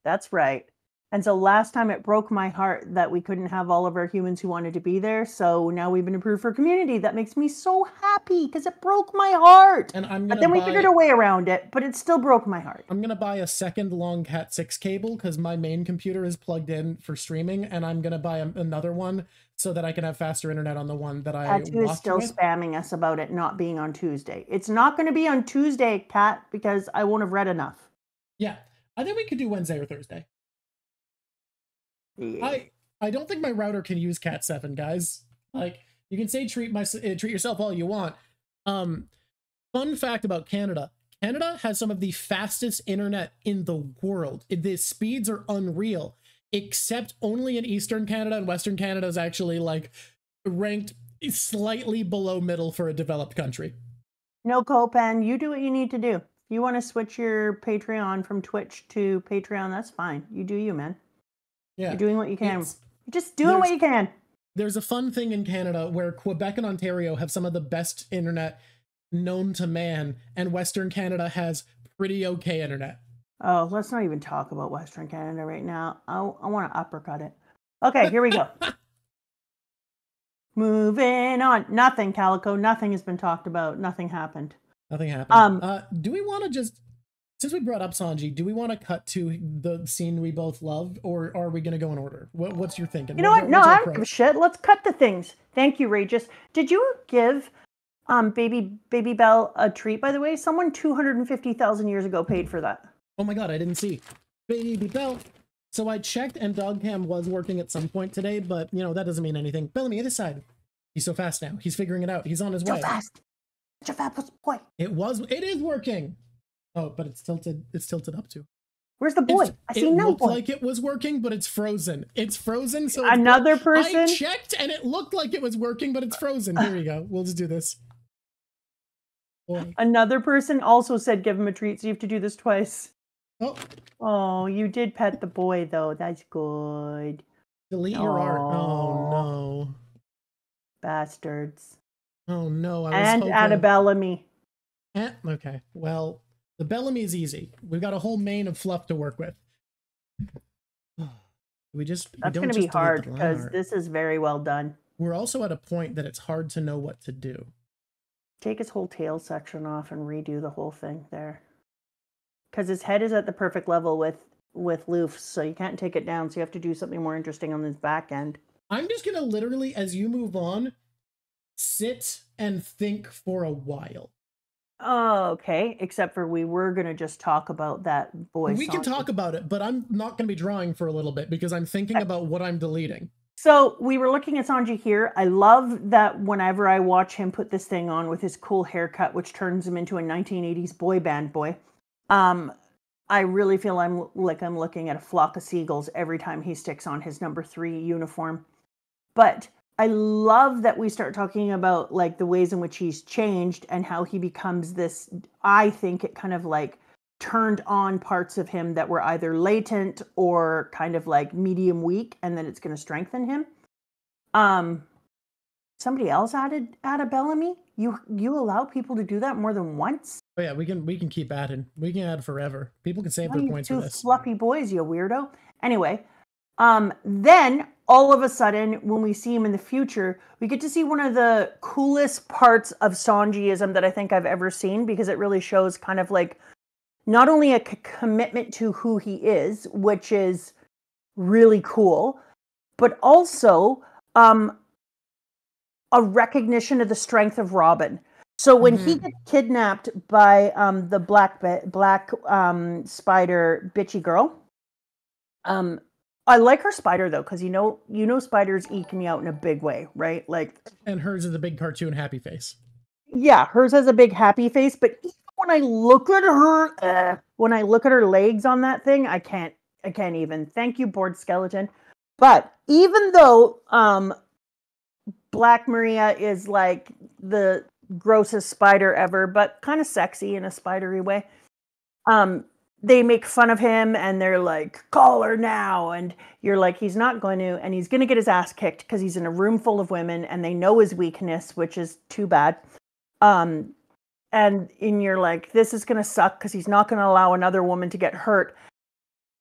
that's right. And so last time it broke my heart that we couldn't have all of our humans who wanted to be there. So now we've been approved for community. That makes me so happy because it broke my heart. And but then we figured a way around it, but it still broke my heart. I'm going to buy a second long Cat 6 cable because my main computer is plugged in for streaming. And I'm going to buy another one so that I can have faster internet on the one that I Cat 2 is still spamming us about it not being on Tuesday. It's not going to be on Tuesday, Cat, because I won't have read enough. Yeah, I think we could do Wednesday or Thursday. Yeah. I don't think my router can use Cat 7, guys. Like, you can say treat yourself all you want. Fun fact about Canada. Canada has some of the fastest internet in the world. The speeds are unreal, except only in Eastern Canada, and Western Canada is actually like ranked slightly below middle for a developed country. No, Copan, you do what you need to do. If you want to switch your Patreon from Twitch to Patreon, that's fine. You do you, man. Yeah. You're doing what you can. You're just doing what you can. There's a fun thing in Canada where Quebec and Ontario have some of the best internet known to man, and Western Canada has pretty okay internet. Oh, let's not even talk about Western Canada right now. I want to uppercut it. Okay, here we go. Moving on. Nothing, Calico. Nothing has been talked about. Nothing happened. Nothing happened. Do we want to just Since we brought up Sanji, do we want to cut to the scene we both loved, or are we going to go in order? What's your thinking? You know what? No, I don't give a shit. Let's cut to things. Thank you, Regis. Did you give Baby Bell a treat, by the way? Someone 250,000 years ago paid for that. Oh my god, I didn't see. Baby Bell. So I checked, and Dogcam was working at some point today, but, you know, that doesn't mean anything. Bellamy, this side. He's so fast now. He's figuring it out. He's on his way. So fast. Such a fast boy. It is working. Oh, but it's tilted up too. Where's the boy? I see no boy. It looked like it was working, but it's frozen. It's frozen, so another person? I checked, and it looked like it was working, but it's frozen. Here we go. We'll just do this. Boy. Another person also said give him a treat, so you have to do this twice. Oh. Oh, you did pet the boy, though. That's good. Delete your art. Oh, no. Bastards. Oh, no. And add a Bellamy. Okay, well... The Bellamy's easy. We've got a whole main of fluff to work with. That's going to be hard because this is very well done. We're also at a point that it's hard to know what to do. Take his whole tail section off and redo the whole thing there. Because his head is at the perfect level with Luffy, so you can't take it down, so you have to do something more interesting on his back end. I'm just going to literally, as you move on, sit and think for a while. Oh, okay. Except for we were going to just talk about that boy. We can talk about it, but I'm not going to be drawing for a little bit because I'm thinking about what I'm deleting. So we were looking at Sanji here. I love that whenever I watch him put this thing on with his cool haircut, which turns him into a 1980s boy band boy. I really feel I'm looking at a flock of seagulls every time he sticks on his number 3 uniform. But I love that we start talking about like the ways in which he's changed and how he becomes this. I think it kind of like turned on parts of him that were either latent or kind of like medium weak, and then it's going to strengthen him. Somebody else added a Bellamy. You allow people to do that more than once? Oh yeah, we can keep adding. We can add forever. People can save their points for this. 2 fluffy boys, you weirdo. Anyway, then all of a sudden, when we see him in the future, we get to see one of the coolest parts of Sanjiism that I think I've ever seen, because it really shows kind of like not only a commitment to who he is, which is really cool, but also a recognition of the strength of Robin. So when he gets kidnapped by the black spider bitchy girl, I like her spider though, because you know spiders eke me out in a big way, right? Like, and hers is a big cartoon happy face. Yeah, hers has a big happy face, but even when I look at her, legs on that thing, I can't even. Thank you, board skeleton. But even though Black Maria is like the grossest spider ever, but kind of sexy in a spidery way, they make fun of him and they're like, call her now. And you're like, he's not going to, and he's going to get his ass kicked because he's in a room full of women and they know his weakness, which is too bad. And you're like, this is going to suck because he's not going to allow another woman to get hurt.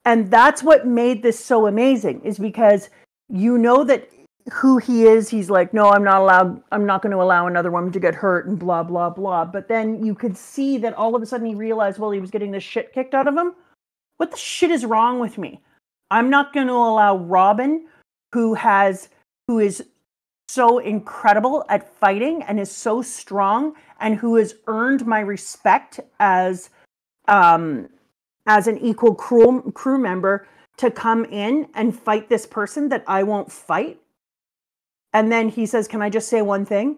And that's what made this so amazing, is because you know that who he is. He's like, no, I'm not going to allow another woman to get hurt and blah, blah, blah. But then you could see that all of a sudden he realized, well, he was getting this shit kicked out of him. What the shit is wrong with me? I'm not going to allow Robin, who is so incredible at fighting and is so strong and who has earned my respect as an equal crew member, to come in and fight this person that I won't fight. And then he says, can I just say one thing?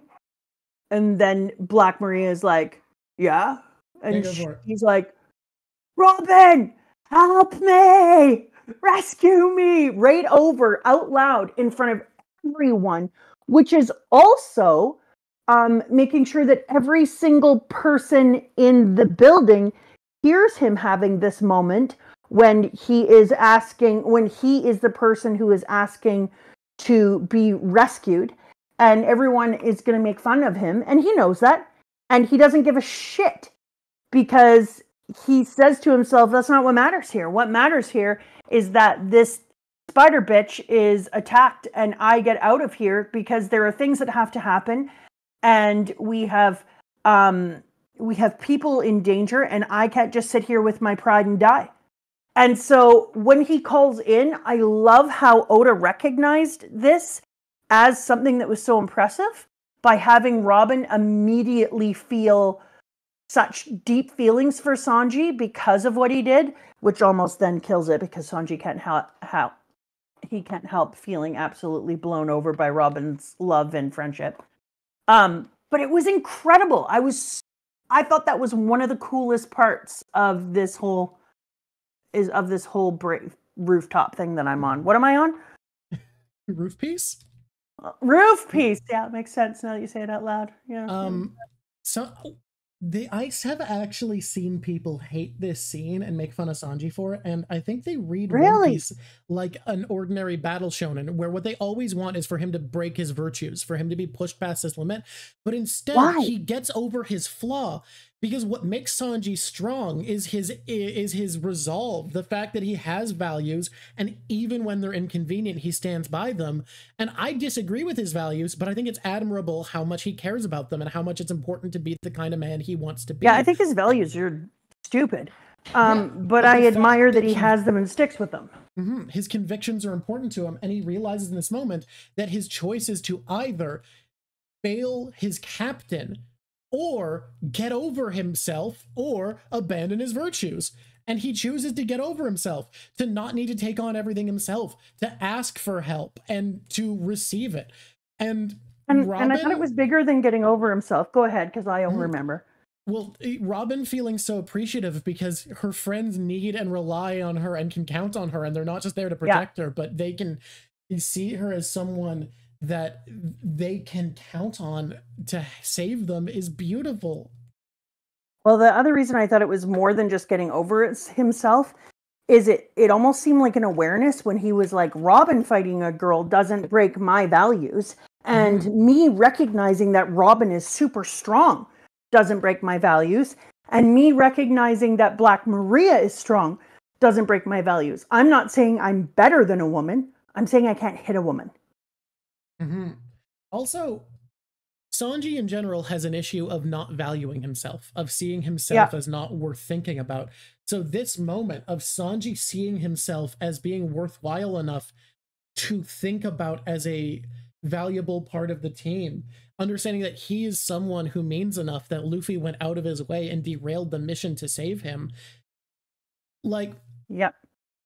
And then Black Maria is like, yeah. And he's like, Robin, help me, rescue me, right over out loud in front of everyone, which is also making sure that every single person in the building hears him having this moment when he is the person who is asking to be rescued, and everyone is going to make fun of him, and he knows that, and he doesn't give a shit, because he says to himself, that's not what matters here. What matters here is that this spider bitch is attacked and I get out of here, because there are things that have to happen, and we have we have people in danger, and I can't just sit here with my pride and die. And so when he calls in, I love how Oda recognized this as something that was so impressive by having Robin immediately feel such deep feelings for Sanji because of what he did, which almost then kills it because Sanji can't help feeling absolutely blown over by Robin's love and friendship. But it was incredible. I thought that was one of the coolest parts of this whole rooftop thing that I'm on. What am I on? Roof piece? Roof piece. Yeah, it makes sense now that you say it out loud. Yeah. So I have actually seen people hate this scene and make fun of Sanji for it, and I think they read One Piece like an ordinary battle shonen, where what they always want is for him to break his virtues, for him to be pushed past his limit, but instead he gets over his flaw. Because what makes Sanji strong is his resolve, the fact that he has values, and even when they're inconvenient, he stands by them. And I disagree with his values, but I think it's admirable how much he cares about them and how much it's important to be the kind of man he wants to be. Yeah, I think his values are stupid, but I admire that he has them and sticks with them. His convictions are important to him, and he realizes in this moment that his choice is to either fail his captain or get over himself, or abandon his virtues. And he chooses to get over himself, to not need to take on everything himself, to ask for help, and to receive it. And Robin, I thought it was bigger than getting over himself. Go ahead, because I don't remember. Well, Robin feeling so appreciative because her friends need and rely on her and can count on her, and they're not just there to protect her, but they can see her as someone that they can count on to save them is beautiful. Well, the other reason I thought it was more than just getting over himself is it almost seemed like an awareness when he was like, Robin fighting a girl doesn't break my values. And me recognizing that Robin is super strong doesn't break my values. And me recognizing that Black Maria is strong doesn't break my values. I'm not saying I'm better than a woman. I'm saying I can't hit a woman. Also, Sanji in general has an issue of not valuing himself, of seeing himself as not worth thinking about. So this moment of Sanji seeing himself as being worthwhile enough to think about as a valuable part of the team, understanding that he is someone who means enough that Luffy went out of his way and derailed the mission to save him. Like,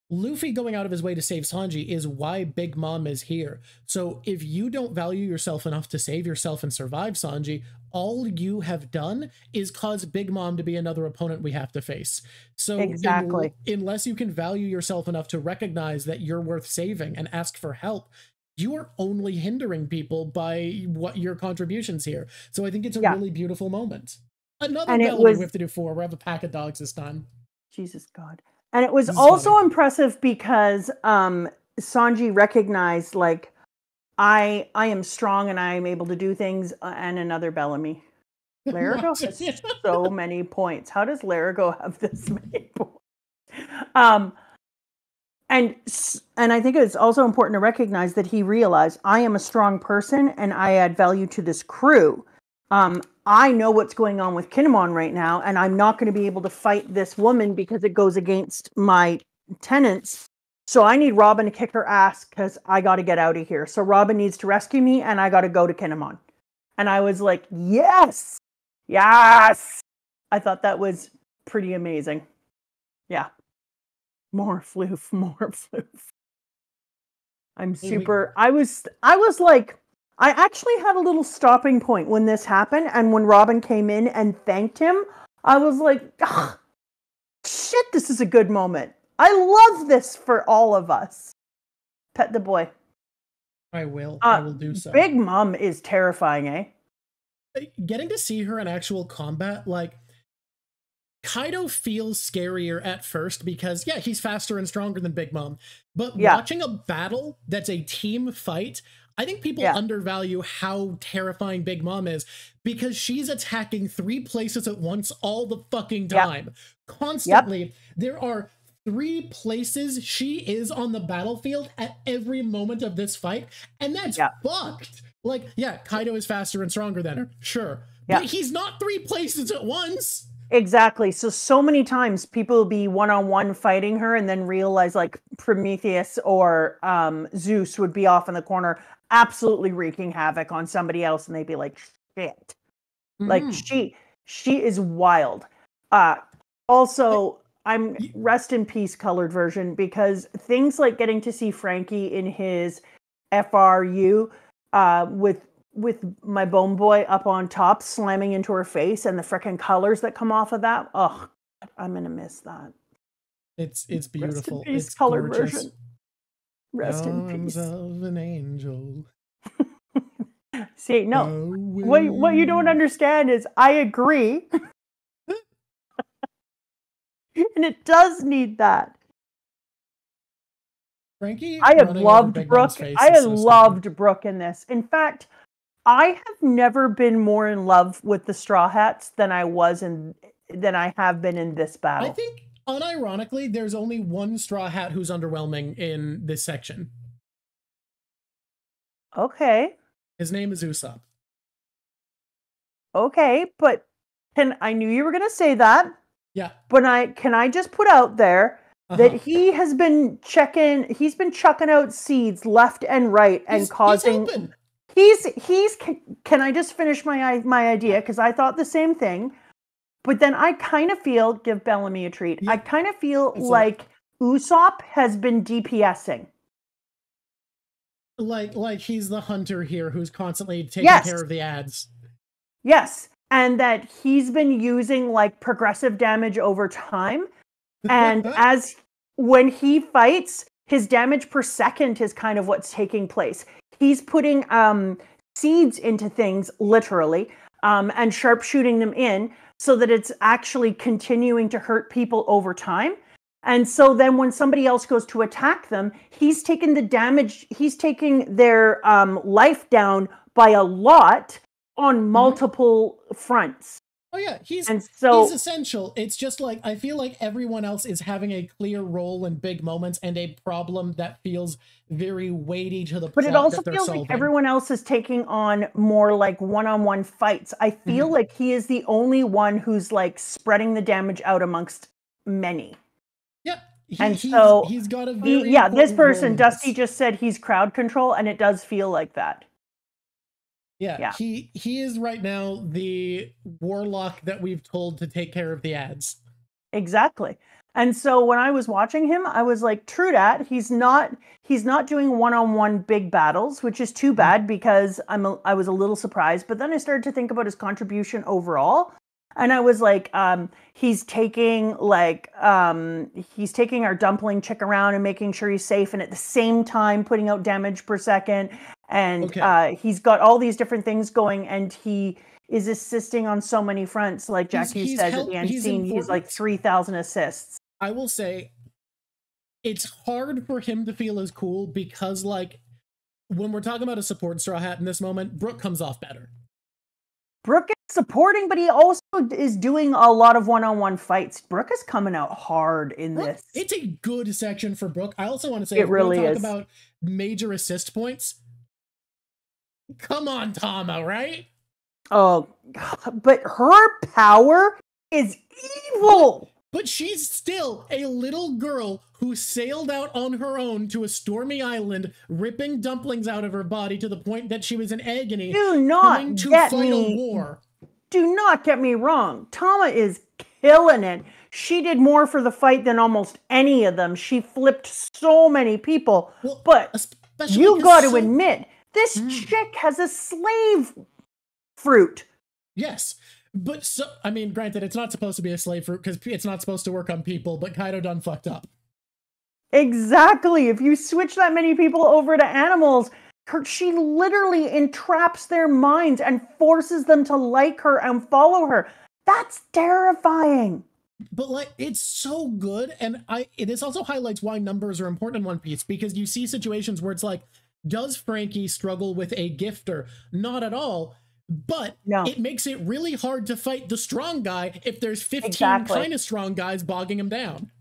Luffy going out of his way to save Sanji is why Big Mom is here. So if you don't value yourself enough to save yourself and survive Sanji, all you have done is cause Big Mom to be another opponent we have to face. So unless you can value yourself enough to recognize that you're worth saving and ask for help, you are only hindering people by what your contributions here. So I think it's a really beautiful moment. Another bellowing we have to do 4. We have a pack of dogs this time. Jesus God. And it was also impressive because Sanji recognized, like, I am strong and I am able to do things, and another Bellamy. Larigo has so many points. How does Larigo have this many points? And I think it's also important to recognize that he realized, I am a strong person and I add value to this crew. I know what's going on with Kinemon right now, and I'm not going to be able to fight this woman because it goes against my tenets. So I need Robin to kick her ass because I got to get out of here. So Robin needs to rescue me, and I got to go to Kinemon. And I was like, yes! Yes! I thought that was pretty amazing. Yeah. More floof, more floof. I'm super... I was like... I actually had a little stopping point when this happened, and when Robin came in and thanked him, I was like, shit, this is a good moment. I love this for all of us. Pet the boy. I will do so. Big Mom is terrifying, eh? Getting to see her in actual combat, like, Kaido feels scarier at first because, he's faster and stronger than Big Mom. But watching a battle that's a team fight, I think people undervalue how terrifying Big Mom is because she's attacking 3 places at once all the fucking time. Constantly. There are 3 places she is on the battlefield at every moment of this fight, and that's fucked. Like, Kaido is faster and stronger than her, sure. But he's not 3 places at once. Exactly. So many times people will be one-on-one fighting her and then realize like Prometheus or Zeus would be off in the corner absolutely wreaking havoc on somebody else, and they'd be like, shit. Like she is wild. Also, I'm rest in peace colored version, because things like getting to see Frankie in his FRU with my bone boy up on top slamming into her face and the frickin' colors that come off of that. Oh, I'm gonna miss that. It's beautiful. Rest in peace, it's colored gorgeous. version. Rest in peace. Of an angel. See, no. What you don't understand is I agree. And it does need that. Frankie, I have loved Brooke. I have loved Brooke in this. In fact, I have never been more in love with the Straw Hats than I have been in this battle. I think, unironically, there's only one Straw Hat who's underwhelming in this section. Okay. His name is Usopp. Okay, but I knew you were going to say that. Yeah. But can I just put out there that he has been he's been chucking out seeds left and right and causing. Can I just finish my idea? Because I thought the same thing. But then I kind of feel, give Bellamy a treat, I kind of feel like Usopp has been DPSing. Like he's the hunter here who's constantly taking care of the ads. Yes, and that he's been using like progressive damage over time. And when he fights, his damage per second is kind of what's taking place. He's putting seeds into things, literally, and sharpshooting them in so that it's actually continuing to hurt people over time. And so then when somebody else goes to attack them, he's taking the damage, he's taking their life down by a lot on multiple fronts. Oh yeah, he's essential. It's just like, I feel like everyone else is having a clear role in big moments and a problem that feels very weighty to the plot. But it also feels like everyone else is taking on more like one-on-one fights. I feel like he is the only one who's like spreading the damage out amongst many. Yeah. He's got a very this person, Dusty, just said he's crowd control, and it does feel like that. Yeah, he is right now the warlock that we've told to take care of the ads. Exactly. And so when I was watching him, I was like, true dat, he's not doing one-on-one big battles, which is too bad because I was a little surprised. But then I started to think about his contribution overall. And I was like, he's taking our dumpling chick around and making sure he's safe, and at the same time putting out damage per second. And he's got all these different things going, and he is assisting on so many fronts. Like Jack Hughes says at the end scene, he's like 3,000 assists. I will say, it's hard for him to feel as cool because, like, when we're talking about a support Straw Hat in this moment, Brooke comes off better. Brooke is supporting, but he also is doing a lot of one-on-one fights. Brooke is coming out hard in this. It's a good section for Brooke. I also want to say, it really is. Talk about major assist points. Come on, Tama, right? Oh, God. But her power is evil. But she's still a little girl who sailed out on her own to a stormy island, ripping dumplings out of her body to the point that she was in agony. Do not get me. Do not get me wrong. Tama is killing it. She did more for the fight than almost any of them. She flipped so many people. Well, but you got to admit, this chick has a slave fruit. Yes. But I mean, granted, it's not supposed to be a slave fruit because it's not supposed to work on people, but Kaido done fucked up. Exactly. If you switch that many people over to animals, she literally entraps their minds and forces them to like her and follow her. That's terrifying. But like, it's so good. And this also highlights why numbers are important in One Piece, because you see situations where it's like, does Frankie struggle with a gifter? Not at all. But it makes it really hard to fight the strong guy if there's 15 kind of strong guys bogging him down.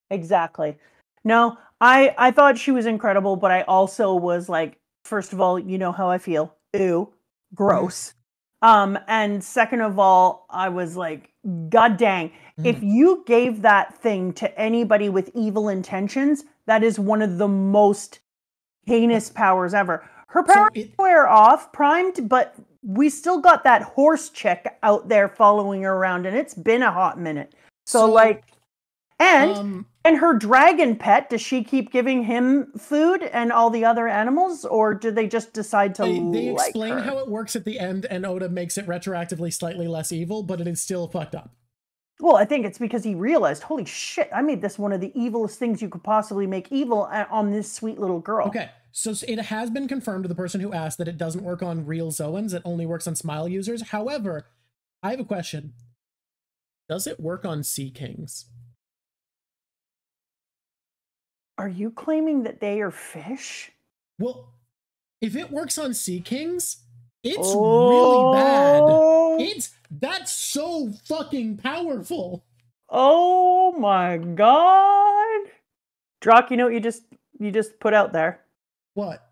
Exactly. No, I thought she was incredible, but I also was like, first of all, you know how I feel. Ew, gross. And second of all, I was like, God dang, if you gave that thing to anybody with evil intentions, that is one of the most heinous powers ever. Her power wear off, primed, but we still got that horse chick out there following her around, and it's been a hot minute. So like, and her dragon pet, does she keep giving him food and all the other animals, or do they just decide to they like explain her? how it works at the end, and Oda makes it retroactively slightly less evil, but it is still fucked up. Well, I think it's because he realized, holy shit, I made this one of the evilest things you could possibly make evil on this sweet little girl. Okay, so it has been confirmed to the person who asked that it doesn't work on real Zoans, it only works on Smile users. However, I have a question. Does it work on Sea Kings? Are you claiming that they are fish? Well, if it works on Sea Kings, it's really bad. That's so fucking powerful. Oh my god. Drawk, you know what you just put out there? What?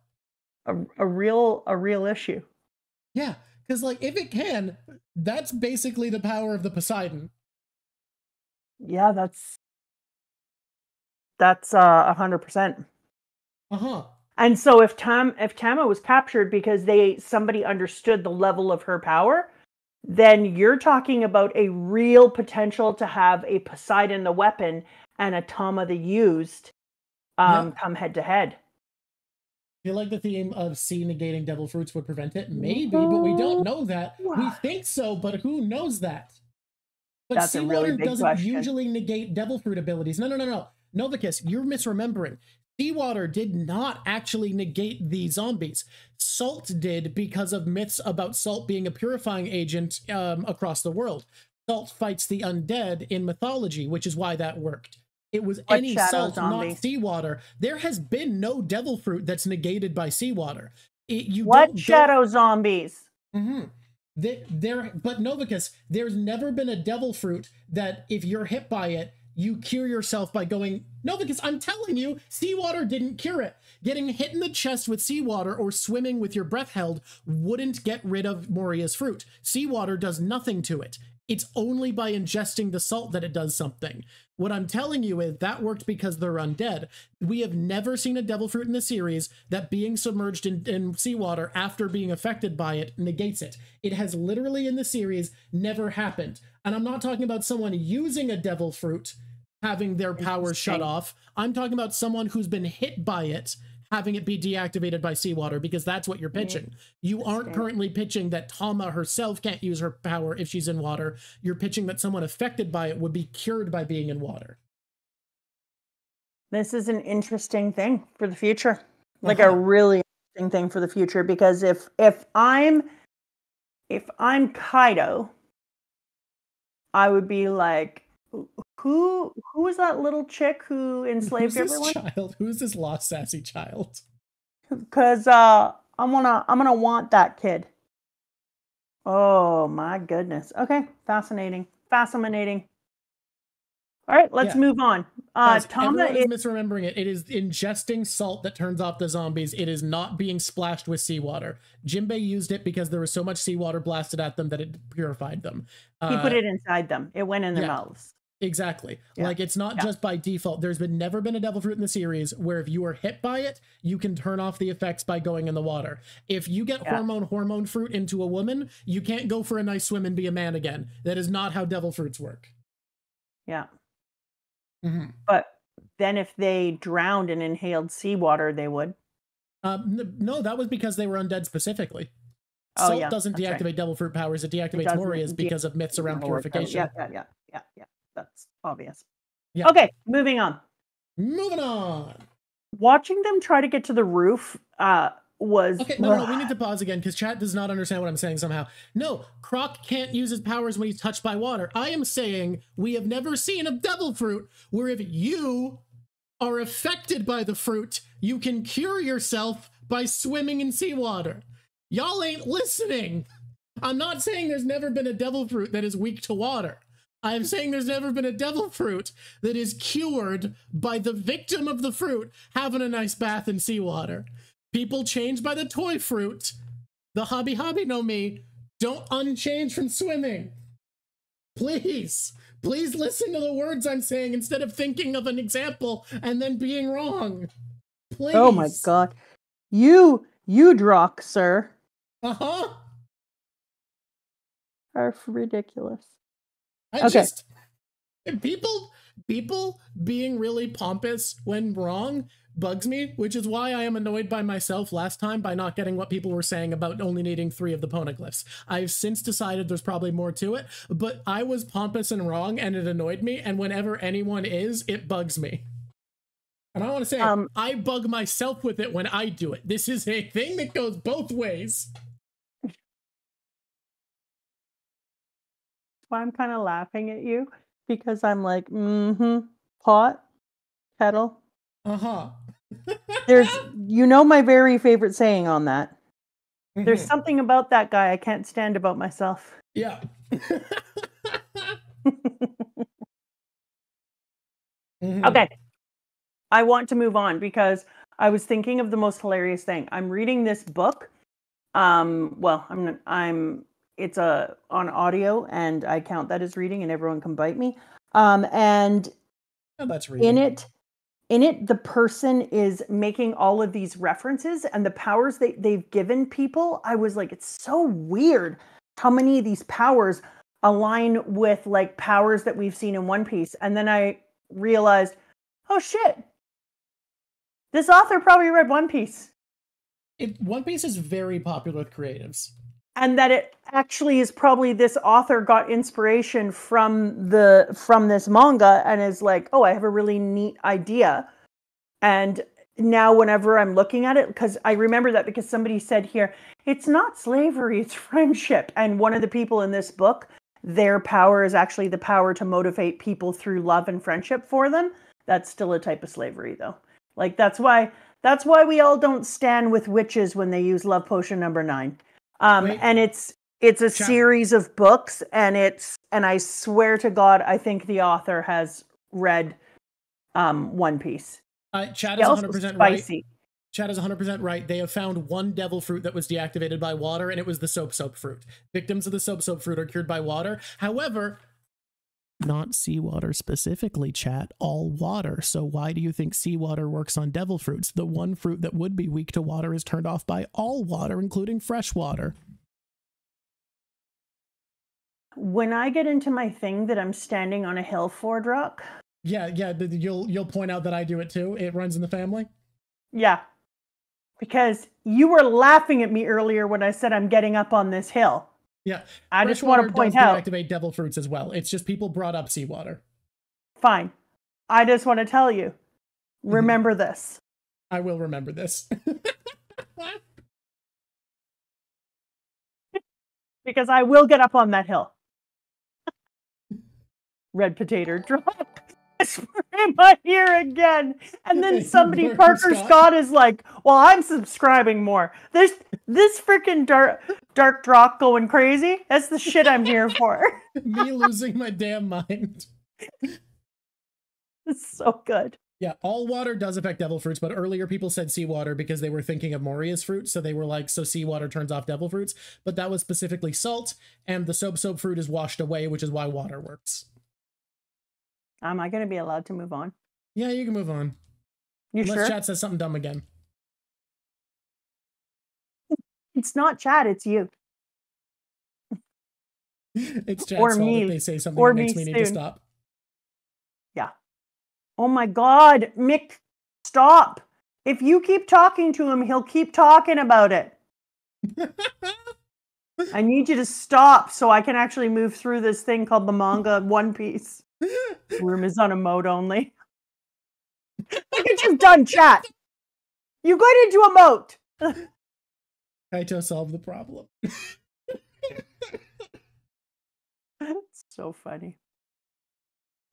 A real issue. Yeah, because like if it can, that's basically the power of the Poseidon. Yeah, that's 100%. And so if Tama was captured because somebody understood the level of her power, then you're talking about a real potential to have a Poseidon the weapon and a Tama the used come head to head. I feel like the theme of sea negating devil fruits would prevent it. Maybe, but we don't know that. We think so, but who knows that? But That's seawater really doesn't usually negate devil fruit abilities. No. Novicus, you're misremembering. Seawater did not actually negate the zombies. Salt did because of myths about salt being a purifying agent across the world. Salt fights the undead in mythology, which is why that worked. It was any salt, not seawater. There has been no devil fruit that's negated by seawater. What shadow zombies? But Novicus, there's never been a devil fruit that if you're hit by it, you cure yourself by going, Novicus, I'm telling you, seawater didn't cure it. Getting hit in the chest with seawater or swimming with your breath held wouldn't get rid of Moria's fruit. Seawater does nothing to it. It's only by ingesting the salt that it does something. What I'm telling you is that worked because they're undead. We have never seen a devil fruit in the series that being submerged in seawater after being affected by it negates it. It has literally in the series never happened. And I'm not talking about someone using a devil fruit having their powers shut off. I'm talking about someone who's been hit by it having it be deactivated by seawater, because that's what you're pitching. You aren't currently pitching that Tama herself can't use her power if she's in water. You're pitching that someone affected by it would be cured by being in water. This is an interesting thing for the future. Like a really interesting thing for the future, because if I'm Kaido, I would be like, who was that little chick who enslaved everyone? Who's this lost sassy child? Because I'm gonna want that kid. Oh my goodness. Okay, fascinating. All right, let's move on. Tama is misremembering it. It is ingesting salt that turns off the zombies. It is not being splashed with seawater. Jinbei used it because there was so much seawater blasted at them that it purified them. He put it inside them. It went in their mouths. Exactly. Yeah. Like, it's not just by default. There's never been a devil fruit in the series where if you are hit by it, you can turn off the effects by going in the water. If you get hormone fruit into a woman, you can't go for a nice swim and be a man again. That is not how devil fruits work. Yeah. But then if they drowned and inhaled seawater, they would. No, that was because they were undead specifically. Salt doesn't deactivate devil fruit powers. It deactivates Moria's because of myths around purification. Yeah. That's obvious. Yeah. Okay, moving on. Watching them try to get to the roof was... Okay, no, we need to pause again because chat does not understand what I'm saying somehow. No, Croc can't use his powers when he's touched by water. I am saying we have never seen a devil fruit where if you are affected by the fruit, you can cure yourself by swimming in seawater. Y'all ain't listening. I'm not saying there's never been a devil fruit that is weak to water. I'm saying there's never been a devil fruit that is cured by the victim of the fruit having a nice bath in seawater. People change by the toy fruit. The hobby no me Don't unchange from swimming. Please. Please listen to the words I'm saying instead of thinking of an example and then being wrong. Please. Oh my god. You Drawk, sir. Uh-huh. Are ridiculous. People being really pompous when wrong bugs me, which is why I am annoyed by myself last time by not getting what people were saying about only needing 3 of the poneglyphs. I've since decided there's probably more to it, but I was pompous and wrong and it annoyed me, and whenever anyone is, it bugs me. And I want to say, I bug myself with it when I do it. This is a thing that goes both ways. Why I'm kind of laughing at you, because I'm like, pot, kettle. Uh-huh. There's, my very favorite saying on that. There's something about that guy I can't stand about myself. Yeah. Okay. I want to move on because I was thinking of the most hilarious thing. I'm reading this book. It's on audio, and I count that as reading, and everyone can bite me. And that's reading. In it, the person is making all of these references, and the powers they've given people. I was like, it's so weird how many of these powers align with like powers that we've seen in One Piece. And then I realized, oh shit, this author probably read One Piece. One Piece is very popular with creatives. And that it actually is probably this author got inspiration from this manga and is like, oh, I have a really neat idea. And now whenever I'm looking at it, because I remember that because somebody said here, it's not slavery, it's friendship. And one of the people in this book, their power is actually the power to motivate people through love and friendship for them. That's still a type of slavery, though. Like, that's why we all don't stand with witches when they use love potion number 9. And it's a series of books, and I swear to God, I think the author has read One Piece. Chad is 100% right. Chad is 100% right. They have found one devil fruit that was deactivated by water, and it was the soap fruit. Victims of the soap fruit are cured by water. However, not seawater specifically, chat, all water. So why do you think seawater works on devil fruits? The one fruit that would be weak to water is turned off by all water, including fresh water. When I get into my thing that I'm standing on a hill for, Drawk. Yeah, you'll point out that I do it too. It runs in the family. Yeah, because you were laughing at me earlier when I said I'm getting up on this hill. Yeah, I just want to point out, deactivate devil fruits as well. It's just people brought up seawater. Fine. I just want to tell you, remember this. I will remember this. Because I will get up on that hill. Red potato drop. Spray my ear again. And then somebody, Parker Scott is like, well, I'm subscribing more. This freaking dark Drawk going crazy. That's the shit I'm here for. Me losing my damn mind. It's so good. Yeah, all water does affect devil fruits, but earlier people said seawater because they were thinking of Moria's fruit, so they were like, so seawater turns off devil fruits, but that was specifically salt, and the soap fruit is washed away, which is why water works. Am I going to be allowed to move on? Yeah, you can move on. Unless sure? Chat says something dumb again. It's not chat, it's you. It's chat's fault if they say something that makes me need to stop. Yeah. Oh my God, Mick, stop. If you keep talking to him, he'll keep talking about it. I need you to stop so I can actually move through this thing called the manga One Piece. Room is on a mode only. Look what you've done, chat. You got into a moat. Kaito solved the problem. It's so funny.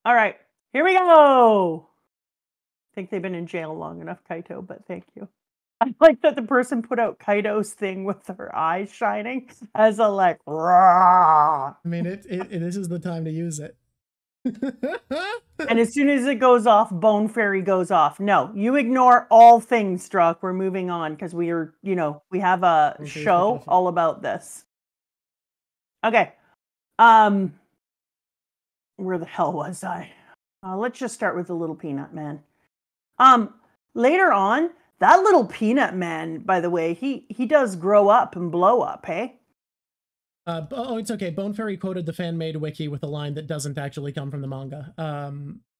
All right, here we go. I think they've been in jail long enough, Kaito, but thank you. I like that the person put out Kaito's thing with her eyes shining as a like, rah. I mean, this is the time to use it. And as soon as it goes off, Bone Fairy goes off. No, you ignore all things, Drawk. We're moving on because we have a show all about this. Okay. Where the hell was I? Let's just start with the little peanut man. Later on, that little peanut man, by the way, he does grow up and blow up, hey? It's okay. Bone Fairy quoted the fan-made wiki with a line that doesn't actually come from the manga.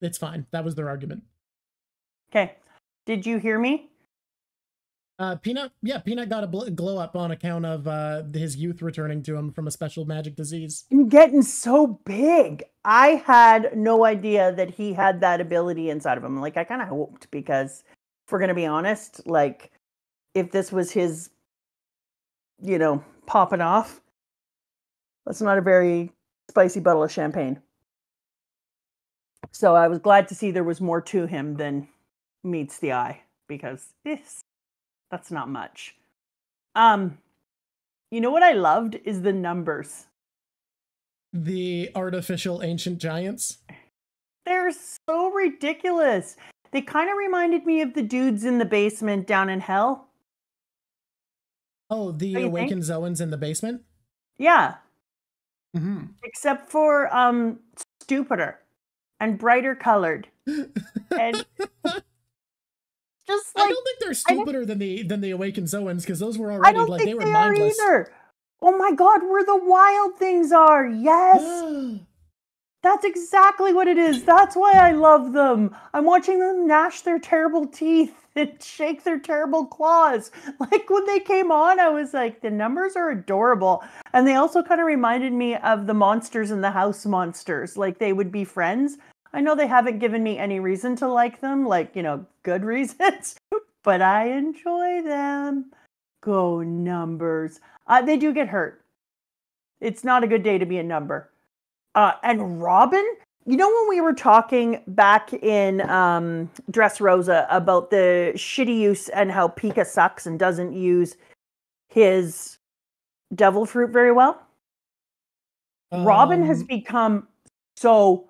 It's fine. That was their argument. Okay. Did you hear me? Peanut got a glow up on account of his youth returning to him from a special magic disease. I'm getting so big. I had no idea that he had that ability inside of him. Like, I kind of hoped, because if we're going to be honest, like, if this was his, popping off, that's not a very spicy bottle of champagne. So I was glad to see there was more to him than meets the eye, because that's not much. You know what I loved is the numbers. The artificial ancient giants. They're so ridiculous. They kind of reminded me of the dudes in the basement down in hell. Oh, the awakened Zoans in the basement? Yeah. Mm-hmm. Except for stupider and brighter colored. And just like, I don't think they're stupider than the awakened Zoans, because those were already like they were mindless. Either. Oh my god, where the wild things are. Yes. That's exactly what it is. That's why I love them. I'm watching them gnash their terrible teeth and shake their terrible claws. Like, when they came on, I was like, the numbers are adorable. And they also kind of reminded me of the monsters in the house monsters. Like, they would be friends. I know they haven't given me any reason to like them, like, good reasons, but I enjoy them. Go numbers. They do get hurt. It's not a good day to be a number. And Robin, when we were talking back in Dressrosa about the shitty use and how Pika sucks and doesn't use his devil fruit very well? Robin has become so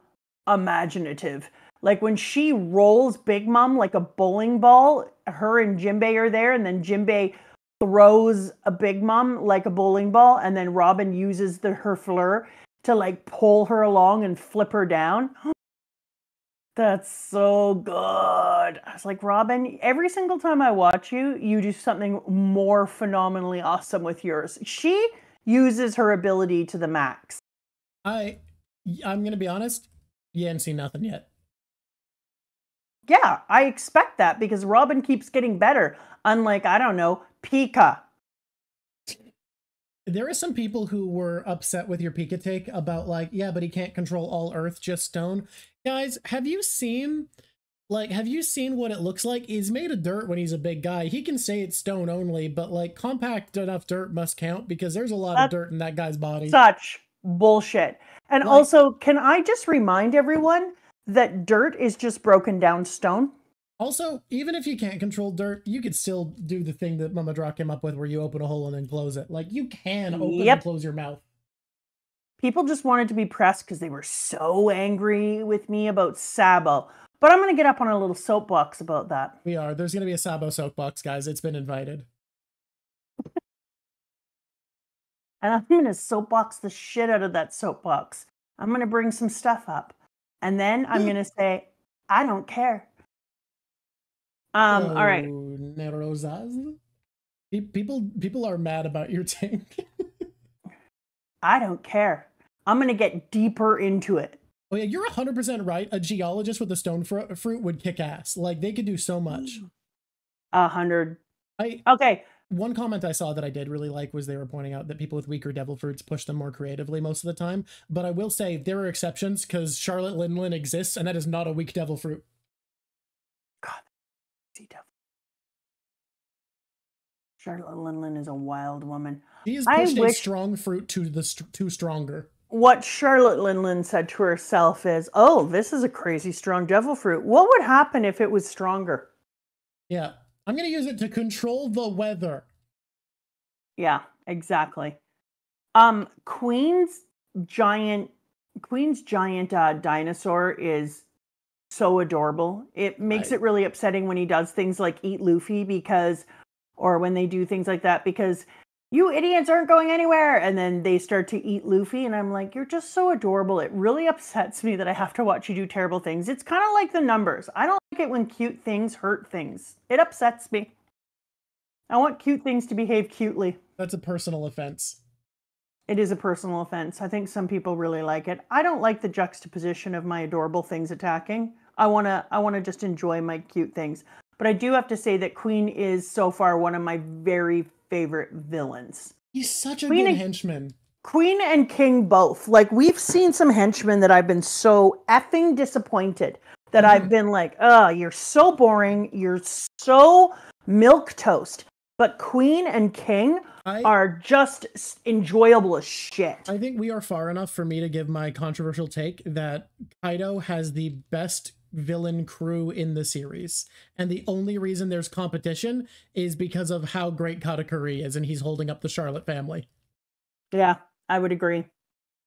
imaginative. Like, when she rolls Big Mom like a bowling ball, her and Jinbei are there, and then Jinbei throws a Big Mom like a bowling ball, and then Robin uses her fleur to like pull her along and flip her down. That's so good. I was like, Robin, every single time I watch you, you do something more phenomenally awesome with yours. She uses her ability to the max. I'm gonna be honest, you haven't seen nothing yet. Yeah, I expect that, because Robin keeps getting better. Unlike, I don't know, Pika. There are some people who were upset with your Pika take about, like, yeah, but he can't control all earth, just stone. Guys, have you seen what it looks like? He's made of dirt when he's a big guy. He can say it's stone only, but like, compact enough dirt must count, because there's a lot of dirt in that guy's body. Such bullshit. And also, can I just remind everyone that dirt is just broken down stone? Also, even if you can't control dirt, you could still do the thing that Mama Drawk came up with, where you open a hole and then close it. Like, you can open and close your mouth. People just wanted to be pressed because they were so angry with me about Sabo. But I'm going to get up on a little soapbox about that. We are. There's going to be a Sabo soapbox, guys. It's been invited. And I'm going to soapbox the shit out of that soapbox. I'm going to bring some stuff up. And then I'm going to say, I don't care. All right. Nerozaz? People are mad about your tank. I don't care. I'm going to get deeper into it. Oh yeah, you're 100% right. A geologist with a stone fruit would kick ass. Like, they could do so much. 100. Okay. One comment I saw that I did really like was they were pointing out that people with weaker devil fruits push them more creatively most of the time. But I will say there are exceptions, because Charlotte Linlin exists, and that is not a weak devil fruit. God, devil. Charlotte Linlin is a wild woman. She has pushed a strong fruit to stronger. What Charlotte Linlin said to herself is, oh, this is a crazy strong devil fruit. What would happen if it was stronger? Yeah. I'm going to use it to control the weather. Yeah, exactly. Queen's giant dinosaur is so adorable. It makes it really upsetting when he does things like eat Luffy, or when they do things like that, because you idiots aren't going anywhere. And then they start to eat Luffy. And I'm like, you're just so adorable. It really upsets me that I have to watch you do terrible things. It's kind of like the numbers. I don't like it when cute things hurt things. It upsets me. I want cute things to behave cutely. That's a personal offense. It is a personal offense. I think some people really like it. I don't like the juxtaposition of my adorable things attacking. I wanna just enjoy my cute things. But I do have to say that Queen is so far one of my very favorite villains. He's such a good henchman. Queen and King both. Like, we've seen some henchmen that I've been so effing disappointed that I've been like, you're so boring. You're so milquetoast. But Queen and King are just enjoyable as shit. I think we are far enough for me to give my controversial take that Kaido has the best villain crew in the series. And the only reason there's competition is because of how great Katakuri is, and he's holding up the Charlotte family. Yeah, I would agree.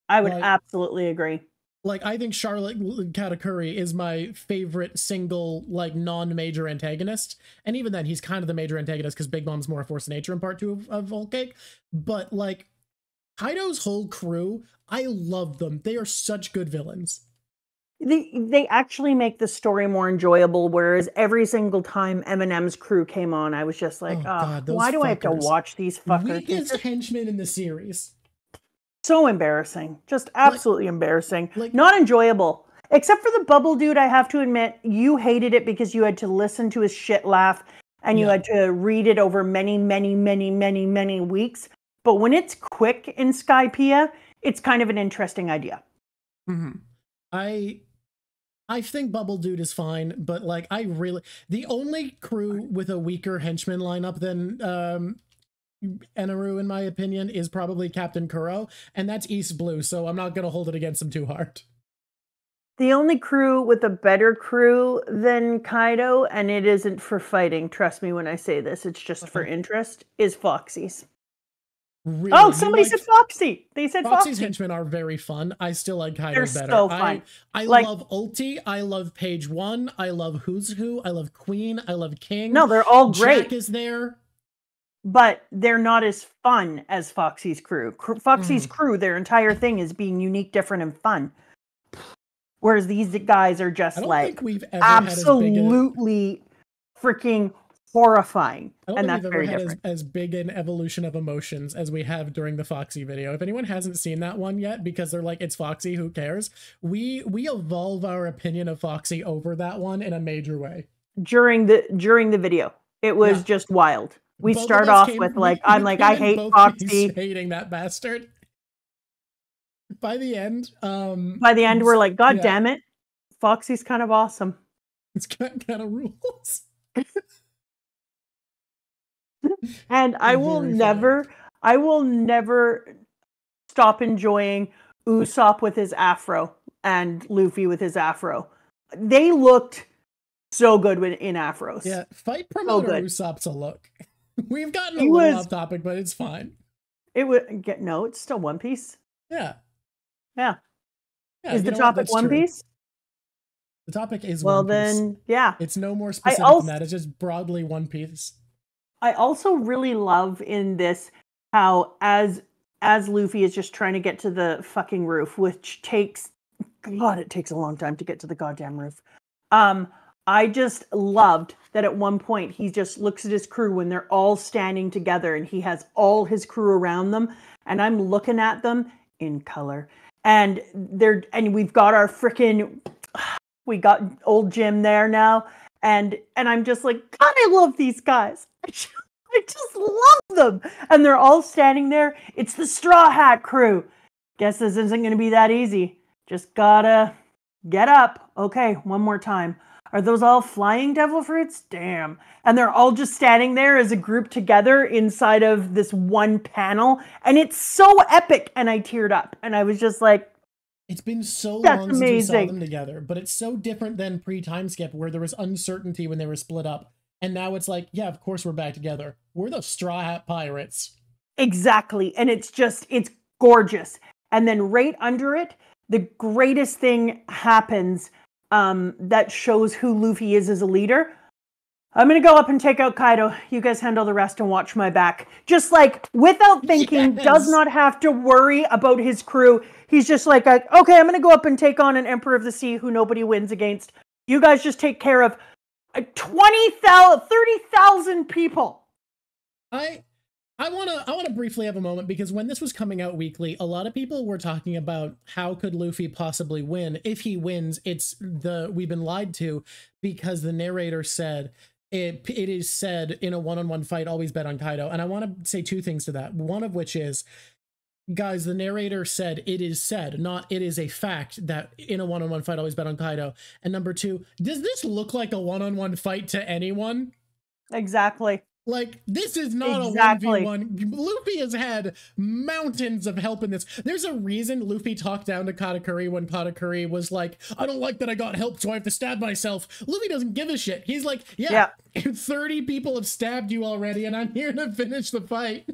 I would absolutely agree. Like, I think Charlotte Katakuri is my favorite single, like, non-major antagonist. And even then, he's kind of the major antagonist because Big Mom's more a force of nature in part 2 of Whole Cake. But, like, Kaido's whole crew, I love them. They are such good villains. They actually make the story more enjoyable, whereas every single time Eminem's crew came on, I was just like, why do I have to watch these fuckers? Weakest henchmen in the series. So embarrassing. Just absolutely embarrassing. Not enjoyable. Except for the bubble dude, I have to admit, you hated it because you had to listen to his shit laugh and you had to read it over many, many, many, many, many weeks. But when it's quick in Skypiea, it's kind of an interesting idea. Mm-hmm. I think Bubble Dude is fine, but like the only crew with a weaker henchman lineup than Eneru, in my opinion, is probably Captain Kuro, and that's East Blue, so I'm not gonna hold it against him too hard. The only crew with a better crew than Kaido, and it isn't for fighting, trust me when I say this, it's just for interest, is Foxy's. Really? Oh, somebody said Foxy. They said Foxy's Foxy. henchmen are very fun. I still like Kaido better. So fun. I love Ulti. I love Page 1. I love Who's Who. I love Queen. I love King. No, they're all great. Jack is there. But they're not as fun as Foxy's crew. Foxy's crew, their entire thing is being unique, different, and fun. Whereas these guys are just like absolutely freaking horrifying. And that's very different. As big an evolution of emotions as we have during the Foxy video. If anyone hasn't seen that one yet, because they're like, it's Foxy, who cares? We evolve our opinion of Foxy over that one in a major way. During the video. It was just wild. We start off with like, I hate Foxy. Hating that bastard. By the end, we're like, God damn it. Foxy's kind of awesome. It's kind of rules. And I will never stop enjoying Usopp with his afro and Luffy with his afro. They looked so good in afros. Yeah, fight promoter Usopp's a look. We've gotten a little off topic, but it's fine. It's still One Piece. Yeah. Is the topic One Piece? The topic is One Piece. Well, then, yeah. It's no more specific than that. It's just broadly One Piece. I also really love in this how as Luffy is just trying to get to the fucking roof, which takes a long time to get to the goddamn roof. I just loved that at one point he just looks at his crew when they're all standing together and he has all his crew around them and I'm looking at them in color. And we've got we got old Jim there now. And I'm just like, God, I love these guys. I just love them. And they're all standing there. It's the Straw Hat crew. Guess this isn't going to be that easy. Just gotta get up. Okay, one more time. Are those all flying devil fruits? Damn. And they're all just standing there as a group together inside of this one panel. And it's so epic. And I teared up. And I was just like, it's been so long since we saw them together, but it's so different than pre-time skip where there was uncertainty when they were split up. And now it's like, yeah, of course we're back together. We're the Straw Hat Pirates. Exactly. And it's gorgeous. And then right under it, the greatest thing happens that shows who Luffy is as a leader. I'm going to go up and take out Kaido. You guys handle the rest and watch my back. Just like, without thinking, does not have to worry about his crew. He's just like, okay, I'm going to go up and take on an Emperor of the Sea who nobody wins against. You guys just take care of 30,000 people. I want to briefly have a moment, because when this was coming out weekly, a lot of people were talking about how could Luffy possibly win. If he wins, we've been lied to, because the narrator said it is said in a one-on-one fight, always bet on Kaido. And I want to say two things to that. One of which is, guys, the narrator said it is said, not it is a fact, that in a one-on-one fight, always bet on Kaido. And number two, does this look like a one-on-one fight to anyone? Exactly. Like, this is not a 1v1. Luffy has had mountains of help in this. There's a reason Luffy talked down to Katakuri when Katakuri was like, I don't like that I got help, so I have to stab myself. Luffy doesn't give a shit. He's like, yeah. 30 people have stabbed you already, and I'm here to finish the fight.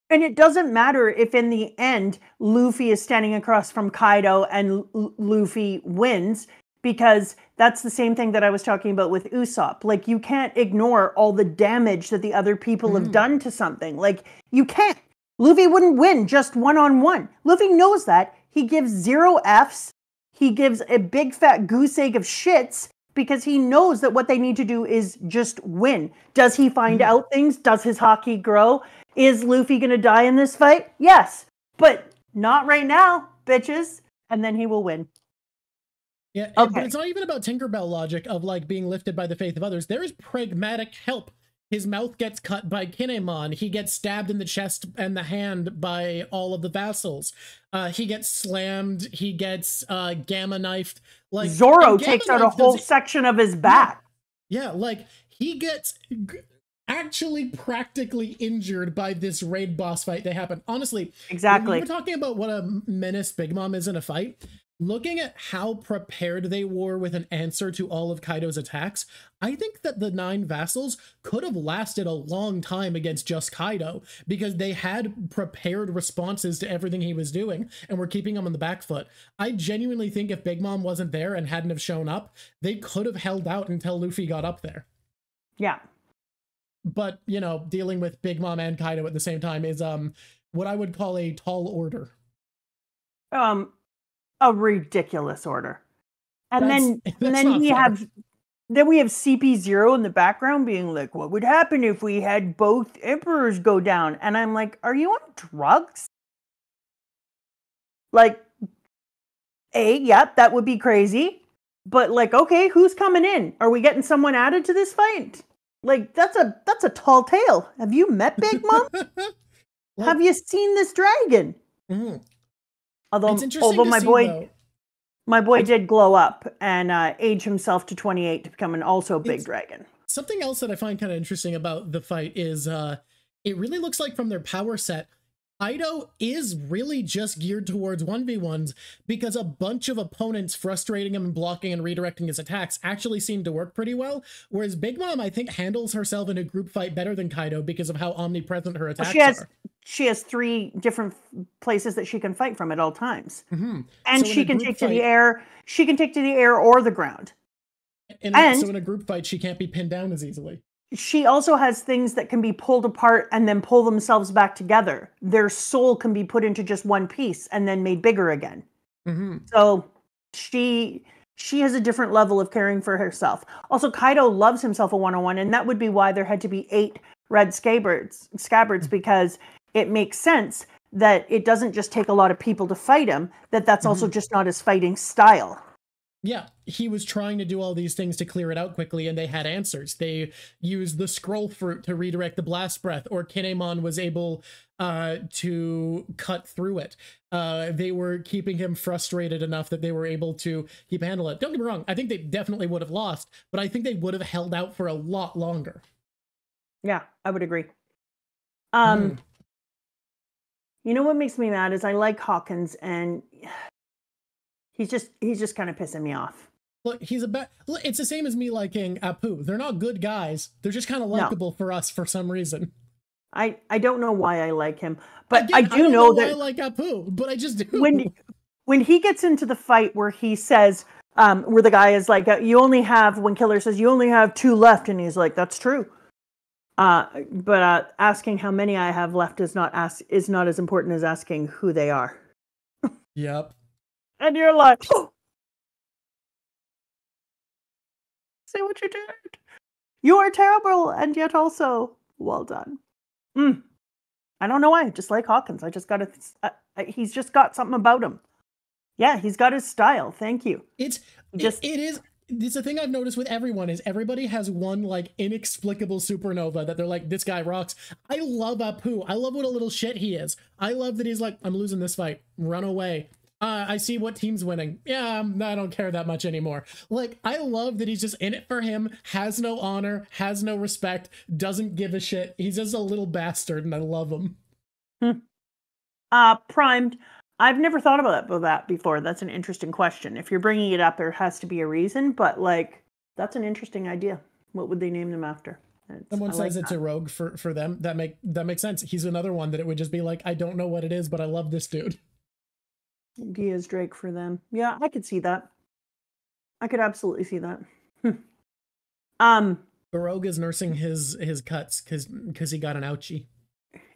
And it doesn't matter if in the end, Luffy is standing across from Kaido and Luffy wins, because that's the same thing that I was talking about with Usopp. Like, you can't ignore all the damage that the other people have done to something. Like, you can't. Luffy wouldn't win just one-on-one. Luffy knows that. He gives 0 Fs. He gives a big fat goose egg of shits, because he knows that what they need to do is just win. Does he find out things? Does his hockey grow? Is Luffy going to die in this fight? Yes. But not right now, bitches. And then he will win. Yeah, but it's not even about Tinkerbell logic of like being lifted by the faith of others. There is pragmatic help. His mouth gets cut by Kinemon. He gets stabbed in the chest and the hand by all of the vassals. He gets slammed. He gets gamma knifed. Like, Zoro takes out a whole section of his back. Yeah, like he gets actually practically injured by this raid boss fight that happened. Honestly, exactly. When we're talking about what a menace Big Mom is in a fight, looking at how prepared they were with an answer to all of Kaido's attacks, I think that the 9 vassals could have lasted a long time against just Kaido, because they had prepared responses to everything he was doing and were keeping him on the back foot. I genuinely think if Big Mom wasn't there and hadn't have shown up, they could have held out until Luffy got up there. Yeah. But, you know, dealing with Big Mom and Kaido at the same time is what I would call a tall order. A ridiculous order. And then we fair. have CP0 in the background being like, what would happen if we had both emperors go down? And I'm like, are you on drugs? Like, that would be crazy. But like, okay, who's coming in? Are we getting someone added to this fight? Like, that's a tall tale. Have you met Big Mom? Have you seen this dragon? Although my boy did glow up and age himself to 28 to become an also big dragon. Something else that I find kind of interesting about the fight is it really looks like from their power set, Kaido is really just geared towards 1v1s, because a bunch of opponents frustrating him and blocking and redirecting his attacks actually seem to work pretty well, whereas Big Mom, I think, handles herself in a group fight better than Kaido because of how omnipresent her attacks are. She has 3 different places that she can fight from at all times. And so she can take to the air. She can take to the air or the ground. So in a group fight, she can't be pinned down as easily. She also has things that can be pulled apart and then pull themselves back together. Their soul can be put into just one piece and then made bigger again. So she has a different level of caring for herself. Also, Kaido loves himself a one-on-one, and that would be why there had to be 8 red scabbards, because it makes sense that it doesn't just take a lot of people to fight him, that's also just not his fighting style. Yeah, he was trying to do all these things to clear it out quickly, and they had answers. They used the scroll fruit to redirect the blast breath, or Kinemon was able to cut through it. They were keeping him frustrated enough that they were able to keep handle it. Don't get me wrong, I think they definitely would have lost, but I think they would have held out for a lot longer. Yeah, I would agree. You know what makes me mad is I like Hawkins, and he's just kind of pissing me off. Look, it's the same as me liking Apu. They're not good guys. They're just kind of likable for us for some reason. I don't know why I like him, but Again, I do know that I like Apu, but I just do. When he gets into the fight where he says, where the guy is like, you only have, when Killer says, you only have 2 left. And he's like, that's true. But asking how many I have left is not as important as asking who they are. Yep. And you're like, oh, say what you did. You are terrible, and yet also well done. I don't know why. I just like Hawkins. I just got he's just got something about him. Yeah, he's got his style. Thank you. It's a thing I've noticed with everyone is everybody has one like inexplicable supernova that they're like, this guy rocks. I love Apu. I love what a little shit he is. I love that he's like, I'm losing this fight. Run away. I see what team's winning. Yeah, I don't care that much anymore. Like, I love that he's just in it for him, has no honor, has no respect, doesn't give a shit. He's just a little bastard, and I love him. Primed. I've never thought about that before. That's an interesting question. If you're bringing it up, there has to be a reason, but like, that's an interesting idea. What would they name them after? Someone says it's a rogue for them. That makes sense. He's another one that it would just be like, I don't know what it is, but I love this dude. He is Drake for them. Yeah, I could see that. I could absolutely see that. The rogue is nursing his cuts because he got an ouchie.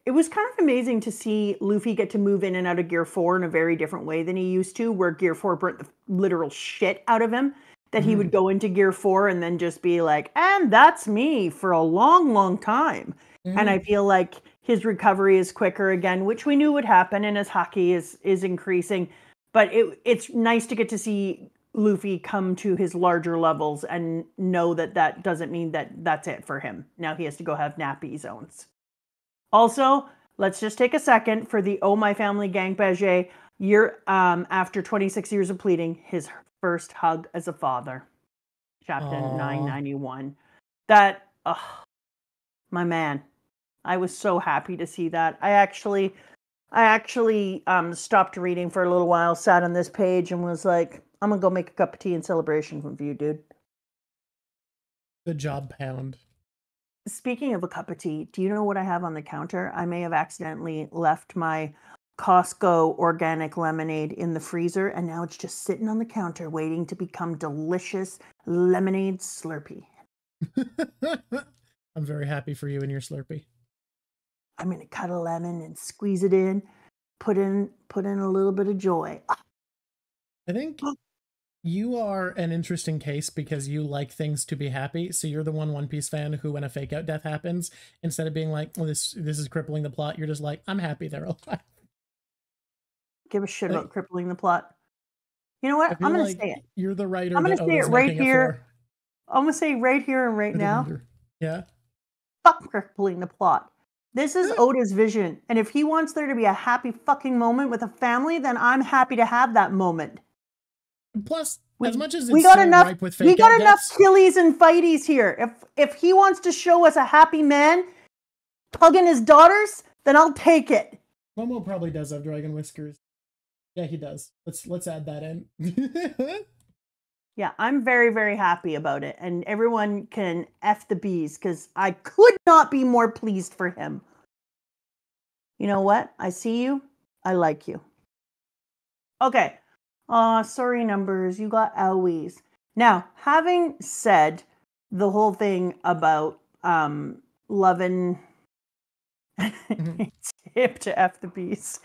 It was kind of amazing to see Luffy get to move in and out of Gear 4 in a very different way than he used to, where Gear 4 burnt the literal shit out of him, that he would go into Gear 4 and then just be like, and that's me for a long, long time. And I feel like his recovery is quicker again, which we knew would happen, and his haki is increasing. But it's nice to get to see Luffy come to his larger levels and know that doesn't mean that that's it for him. Now he has to go have nappy zones. Also, let's just take a second for the Oh My Family Gang Beige year after 26 years of pleading, his first hug as a father. Chapter 991. That, my man. I was so happy to see that. I actually stopped reading for a little while, sat on this page, and was like, I'm gonna go make a cup of tea in celebration with you, dude. Good job, Pound. Speaking of a cup of tea, do you know what I have on the counter? I may have accidentally left my Costco organic lemonade in the freezer, and now it's just sitting on the counter waiting to become delicious lemonade Slurpee. I'm very happy for you and your Slurpee. I'm going to cut a lemon and squeeze it in, put in a little bit of joy. I think you are an interesting case because you like things to be happy. So you're the One Piece fan who, when a fake out death happens, instead of being like, well, this is crippling the plot, you're just like, I'm happy they're alive. Give a shit about crippling the plot. You know what? I'm going to say it. You're the writer. I'm going to say it right here. I'm going to say right here and right now. Yeah. Fuck crippling the plot. This is Oda's vision. And if he wants there to be a happy fucking moment with a family, then I'm happy to have that moment. Plus, as much as we got enough killies and fighties here. If he wants to show us a happy man hugging his daughters, then I'll take it. Momo probably does have dragon whiskers. Yeah, he does. Let's add that in. Yeah, I'm very, very happy about it. And everyone can F the bees because I could not be more pleased for him. You know what? I see you. I like you. Okay. Sorry, numbers. You got owies. Now, having said the whole thing about loving it's hip to F the bees.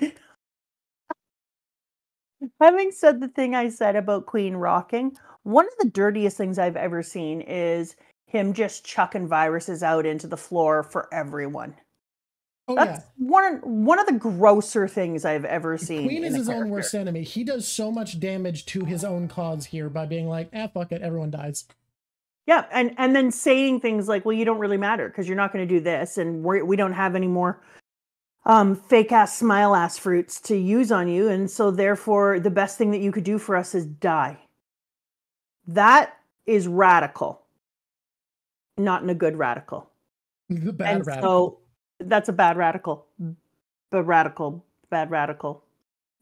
Having said the thing I said about Queen rocking, one of the dirtiest things I've ever seen is him just chucking viruses out into the floor for everyone. Oh, That's one of the grosser things I've ever seen. Queen is his own worst enemy. He does so much damage to his own cause here by being like, fuck it, everyone dies. Yeah, and then saying things like, well, you don't really matter because you're not going to do this, and we don't have any more fake ass smile ass fruits to use on you, and so therefore the best thing that you could do for us is die. That is radical. Not in a good radical. The bad radical. So that's a bad radical. Bad radical.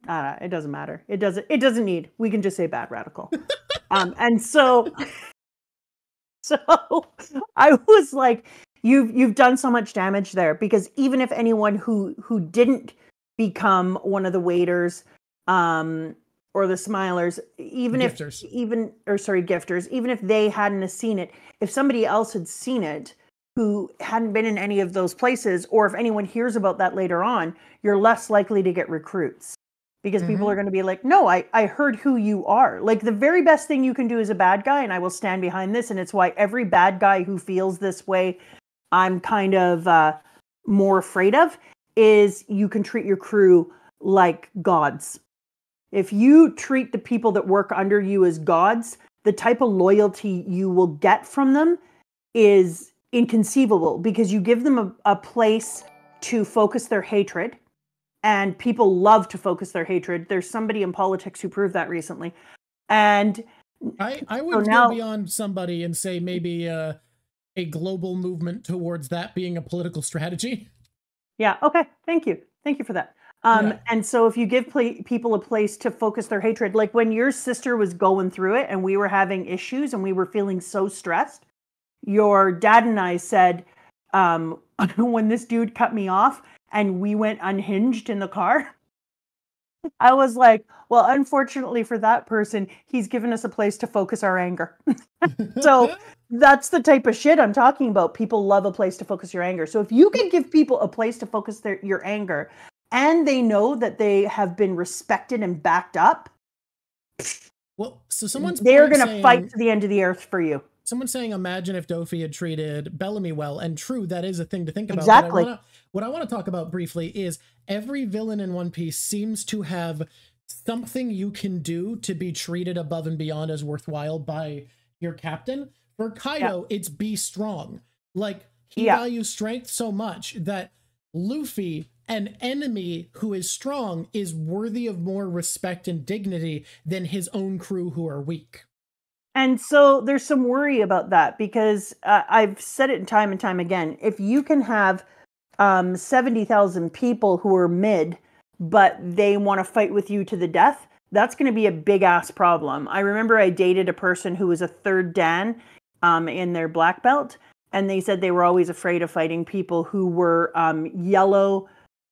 It doesn't matter. It doesn't need. We can just say bad radical. And so I was like, you've done so much damage there, because even if anyone who didn't become one of the waiters or the Smilers, Gifters. Gifters, even if they hadn't have seen it, if somebody else had seen it who hadn't been in any of those places, or if anyone hears about that later on, you're less likely to get recruits. Because people are going to be like, no, I heard who you are. Like, the very best thing you can do as a bad guy, and I will stand behind this, and it's why every bad guy who feels this way, I'm kind of more afraid of, is you can treat your crew like gods. If you treat the people that work under you as gods, the type of loyalty you will get from them is inconceivable, because you give them a place to focus their hatred. And people love to focus their hatred. There's somebody in politics who proved that recently. And I would go beyond somebody and say maybe a global movement towards that being a political strategy. Yeah, okay. Thank you. Thank you for that. And so if you give people a place to focus their hatred, like when your sister was going through it and we were having issues and we were feeling so stressed, your dad and I said, when this dude cut me off, and we went unhinged in the car, I was like, well, unfortunately for that person, he's given us a place to focus our anger. So that's the type of shit I'm talking about. People love a place to focus your anger. So if you can give people a place to focus your anger, and they know that they have been respected and backed up, well, so they're going to fight to the end of the earth for you. Someone's saying, imagine if Dofi had treated Bellamy well. And true, that is a thing to think about. Exactly. What I want to talk about briefly is every villain in One Piece seems to have something you can do to be treated above and beyond as worthwhile by your captain. For Kaido, it's be strong. Like, he values strength so much that Luffy, an enemy who is strong, is worthy of more respect and dignity than his own crew who are weak. And so there's some worry about that, because I've said it time and time again. If you can have 70,000 people who are mid, but they want to fight with you to the death, that's going to be a big ass problem. I remember I dated a person who was a third Dan in their black belt, and they said they were always afraid of fighting people who were yellow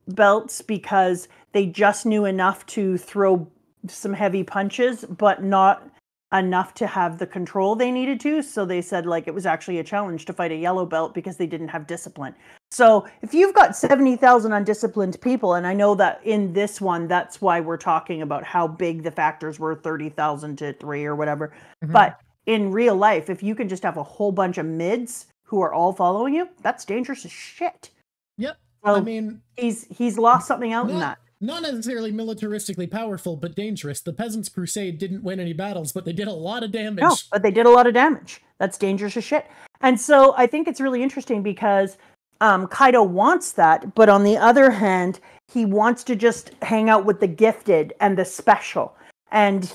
belts, because they just knew enough to throw some heavy punches, but not enough to have the control they needed to. So they said, like, it was actually a challenge to fight a yellow belt because they didn't have discipline. So if you've got 70,000 undisciplined people, and I know that in this one, that's why we're talking about how big the factors were, 30,000 to 3 or whatever. But in real life, if you can just have a whole bunch of mids who are all following you, that's dangerous as shit. Yep. So I mean, he's lost something out in that. Not necessarily militaristically powerful, but dangerous. The Peasants' Crusade didn't win any battles, but they did a lot of damage. No, but they did a lot of damage. That's dangerous as shit. And so I think it's really interesting, because Kaido wants that, but on the other hand, he wants to just hang out with the gifted and the special. And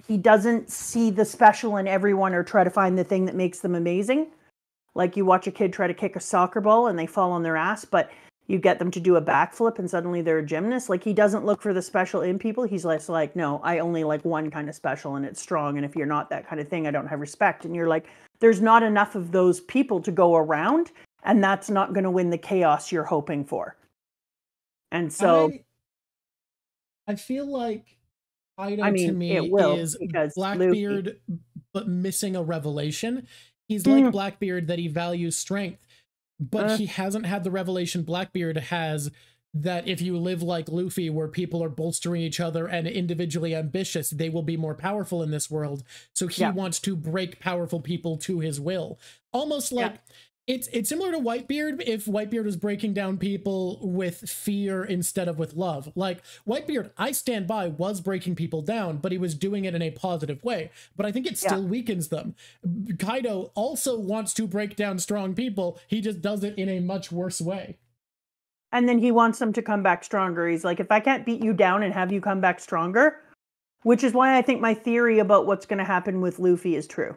he doesn't see the special in everyone or try to find the thing that makes them amazing. Like, you watch a kid try to kick a soccer ball and they fall on their ass, but you get them to do a backflip and suddenly they're a gymnast. Like, he doesn't look for the special in people. He's less like, no, I only like one kind of special and it's strong. And if you're not that kind of thing, I don't have respect. And you're like, there's not enough of those people to go around, and that's not going to win the chaos you're hoping for. And so I feel like Kaido to me is Blackbeard, but missing a revelation. He's like Blackbeard, that he values strength, but he hasn't had the revelation Blackbeard has, that if you live like Luffy, where people are bolstering each other and individually ambitious, they will be more powerful in this world. So he wants to break powerful people to his will. Almost like it's similar to Whitebeard, if Whitebeard was breaking down people with fear instead of with love. Like, Whitebeard, I stand by, was breaking people down, but he was doing it in a positive way. But I think it still weakens them. Kaido also wants to break down strong people. He just does it in a much worse way. And then he wants them to come back stronger. He's like, if I can't beat you down and have you come back stronger, which is why I think my theory about what's going to happen with Luffy is true.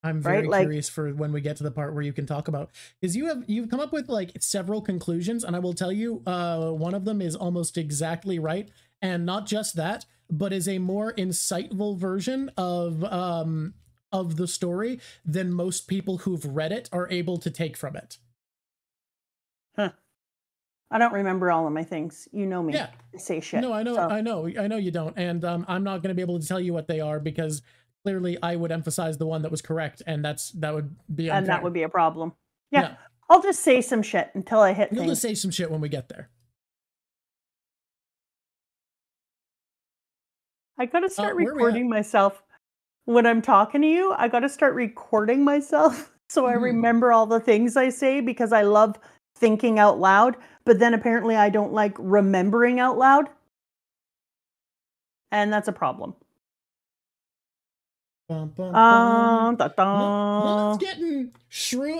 I'm very curious for when we get to the part where you can talk about, because you've come up with like several conclusions, and I will tell you, one of them is almost exactly right, and not just that, but is a more insightful version of the story than most people who've read it are able to take from it. I don't remember all of my things. You know me. Yeah. I say shit. No, I know, so. I know you don't. And I'm not going to be able to tell you what they are because clearly I would emphasize the one that was correct, and that would be unfair. And that would be a problem. Yeah. I'll just say some shit until I hit You'll things. just say some shit when we get there. I gotta start recording myself when I'm talking to you. I gotta start recording myself so I remember all the things I say, because I love thinking out loud, but then apparently I don't like remembering out loud. And that's a problem. Mama's getting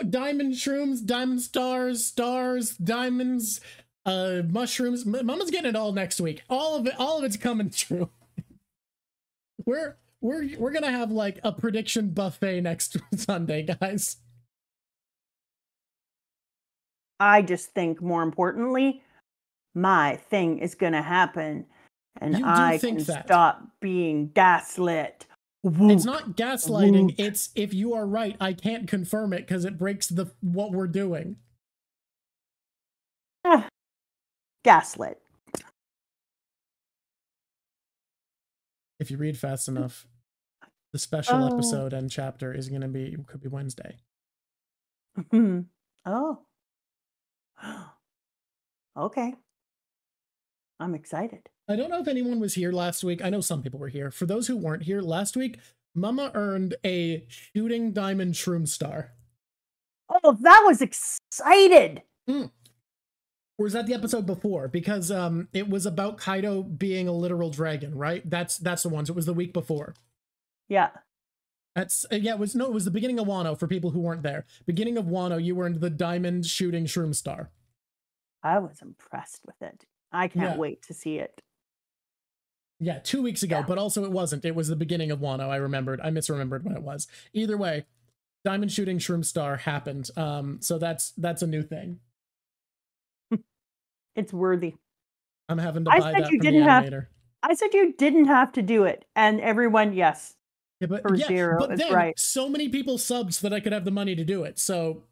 diamond shrooms, diamond stars, diamonds, mushrooms. Mama's getting it all next week. All of it's coming true. We're gonna have like a prediction buffet next Sunday, guys. I just think more importantly, my thing is gonna happen, and I can stop being gaslit. Whoop, it's not gaslighting. Whoop. It's if you are right, I can't confirm it because it breaks what we're doing. Gaslit. If you read fast enough, the special episode and chapter is going to be, could be Wednesday. Oh. Okay. I'm excited. I don't know if anyone was here last week. I know some people were here. For those who weren't here last week, Mama earned a shooting diamond shroom star. Oh, that was excited. Or was that the episode before? Because it was about Kaido being a literal dragon, right? That's the ones. It was the week before. Yeah. That's it was the beginning of Wano for people who weren't there. Beginning of Wano, you earned the diamond shooting shroom star. I was impressed with it. I can't wait to see it. Yeah, 2 weeks ago, but also it wasn't. It was the beginning of Wano. I misremembered when it was. Either way, diamond shooting shroom star happened. So that's a new thing. It's worthy. I'm having to buy that from the animator. I said you didn't have to do it, and everyone, yes. Yeah, but, for zero, but is then right. So many people subbed so that I could have the money to do it. So,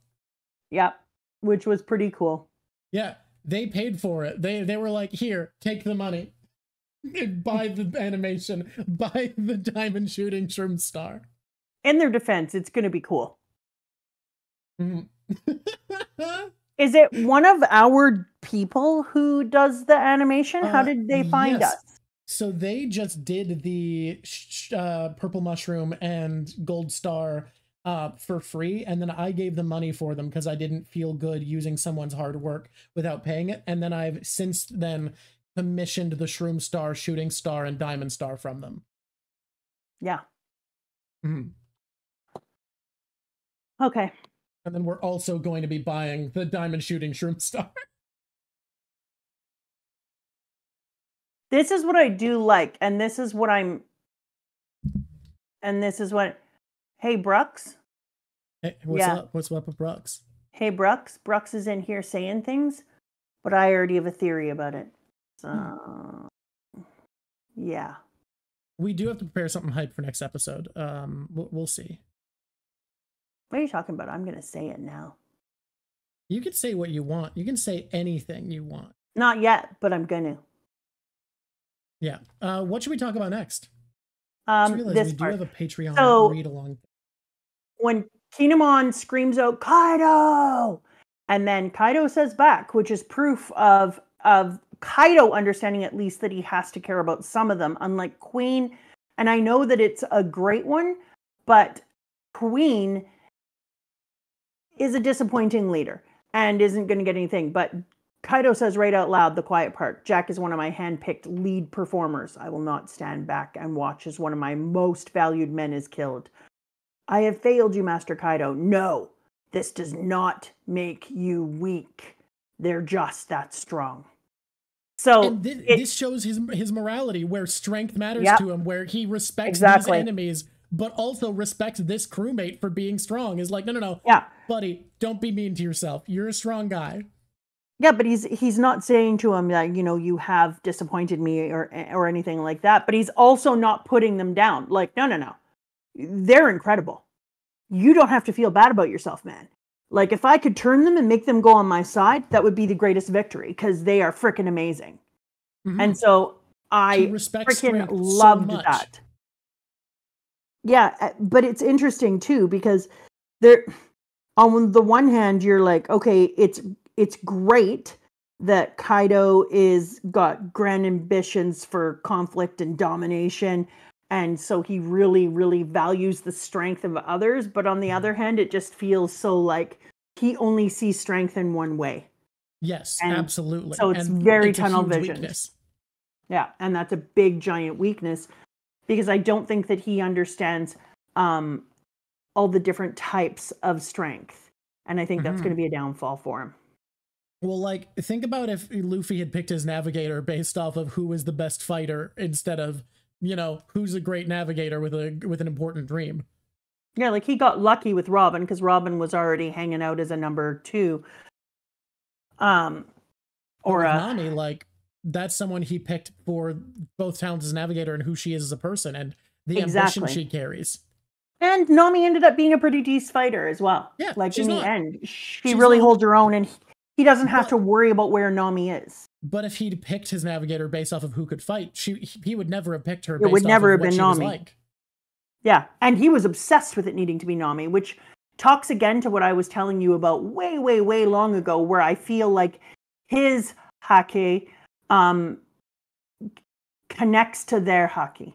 yeah, which was pretty cool. Yeah, they paid for it. They were like, "Here, take the money, buy the animation, buy the diamond shooting shroom star." In their defense, it's going to be cool. Is it one of our people who does the animation? How did they find us? So they just did the purple mushroom and gold star for free, and then I gave them money for them because I didn't feel good using someone's hard work without paying it. And then I've since then commissioned the shroom star, shooting star, and diamond star from them. Yeah. Okay. And then we're also going to be buying the diamond shooting shroom star. This is what I do like, and this is what hey, Brooks. Hey, what's up? What's up with Brooks? Hey, Brooks. Brooks is in here saying things, but I already have a theory about it. So, yeah. We do have to prepare something hype for next episode. We'll see. What are you talking about? I'm going to say it now. You can say what you want. You can say anything you want. Not yet, but I'm going to. Yeah. What should we talk about next? This we do have a Patreon read along. When Kinemon screams out Kaido, and then Kaido says back, which is proof of Kaido understanding at least that he has to care about some of them, unlike Queen. And I know that it's a great one, but Queen is a disappointing leader and isn't going to get anything. But Kaido says right out loud, the quiet part, Jack is one of my hand-picked lead performers. I will not stand back and watch as one of my most valued men is killed. I have failed you, Master Kaido. No, this does not make you weak. They're just that strong. So this shows his morality, where strength matters to him, where he respects these enemies, but also respects this crewmate for being strong. Is like, no. Yeah. Buddy, don't be mean to yourself. You're a strong guy. Yeah, but he's not saying to him that, you have disappointed me or anything like that. But he's also not putting them down. Like, no. They're incredible. You don't have to feel bad about yourself, man. Like, if I could turn them and make them go on my side, that would be the greatest victory, because they are freaking amazing. And so I freaking loved that. Yeah, but it's interesting too, because there, on the one hand, you're like, okay, it's great that Kaido is got grand ambitions for conflict and domination, and so he really, really values the strength of others. But on the other hand, it just feels so like he only sees strength in one way. Yes, absolutely. So it's very tunnel vision. Yeah, and that's a big, giant weakness, because I don't think that he understands all the different types of strength. And I think that's going to be a downfall for him. Well, like, think about if Luffy had picked his navigator based off of who is the best fighter instead of, you know, who's a great navigator with an important dream. Yeah, like he got lucky with Robin, because Robin was already hanging out as a number 2. Or Nami, like, that's someone he picked for both talents as a navigator and who she is as a person and the ambition she carries. And Nami ended up being a pretty decent fighter as well. Yeah, like in the end, she really holds her own, and he doesn't have to worry about where Nami is. But if he'd picked his navigator based off of who could fight, he would never have picked her. It would never have been Nami. Yeah, and he was obsessed with it needing to be Nami, which talks again to what I was telling you about way, way, way long ago, where I feel like his haki connects to their haki.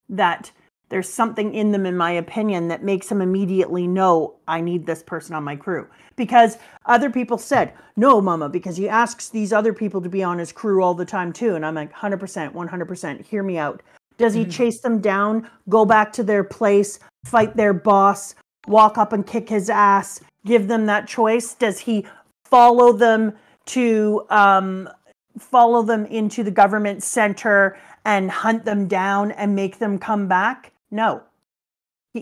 That there's something in them, in my opinion, that makes him immediately know, I need this person on my crew. Because other people said, no, Mama, because he asks these other people to be on his crew all the time too. And I'm like, 100%, 100%, hear me out. Does he chase them down, go back to their place, fight their boss, walk up and kick his ass, give them that choice? Does he follow them into the government center and hunt them down and make them come back? No.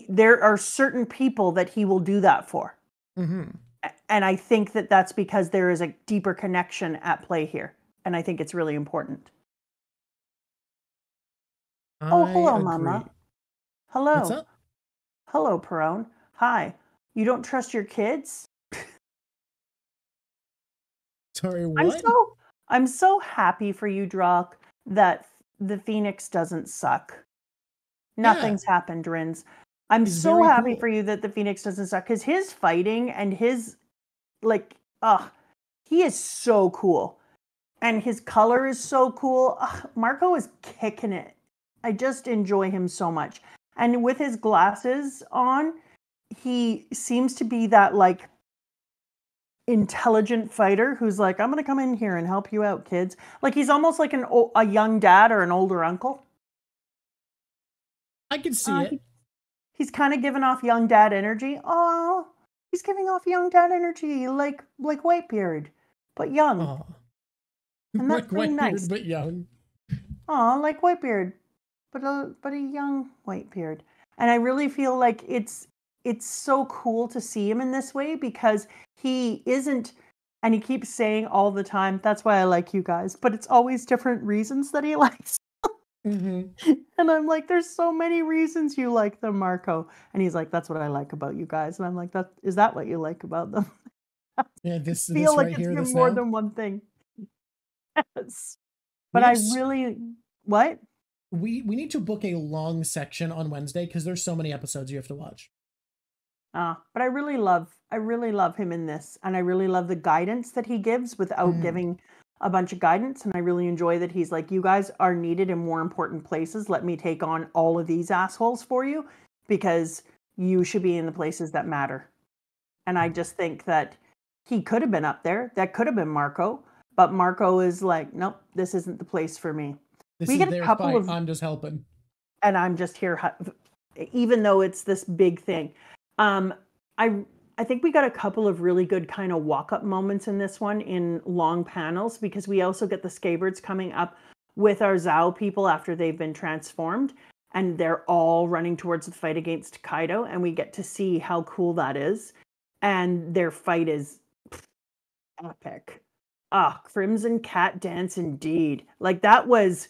There are certain people that he will do that for. And I think that that's because there is a deeper connection at play here. And I think it's really important. Hello, Mama. Hello. What's up? Hello, Perone. Hi. You don't trust your kids? Sorry, what? I'm so happy for you, Drawk, that the Phoenix doesn't suck. Nothing's happened, Rins. I'm so happy for you that the Phoenix doesn't suck, because his fighting and his, like, he is so cool. And his color is so cool. Marco is kicking it. I just enjoy him so much. And with his glasses on, he seems to be that, like, intelligent fighter who's like, I'm going to come in here and help you out, kids. Like, he's almost like a young dad or an older uncle. I can see it. He's kind of giving off young dad energy. Oh, he's giving off young dad energy, like Whitebeard, but young. Oh. And that's like Whitebeard, nice. But young. Oh, like Whitebeard, but a young Whitebeard. And I really feel like it's so cool to see him in this way, because he isn't, and he keeps saying all the time, that's why I like you guys, but it's always different reasons that he likes. And I'm like, there's so many reasons you like them, Marco. And he's like, that's what I like about you guys. And I'm like, is that what you like about them? Yeah, this feel this like right it's here, more than one thing. Yes. But I really, what? We need to book a long section on Wednesday, because there's so many episodes you have to watch. But I really love him in this, and I really love the guidance that he gives without giving a bunch of guidance. And I really enjoy that he's like, you guys are needed in more important places. Let me take on all of these assholes for you, because you should be in the places that matter. And I just think that he could have been up there. That could have been Marco, but Marco is like, nope, this isn't the place for me. We get a couple of, I'm just helping. And I'm just here, even though it's this big thing. I think we got a couple of really good kind of walk-up moments in this one in long panels, because we also get the Skatebirds coming up with our Zao people after they've been transformed, and they're all running towards the fight against Kaido, and we get to see how cool that is. And their fight is epic. Crimson Cat dance indeed. Like, that was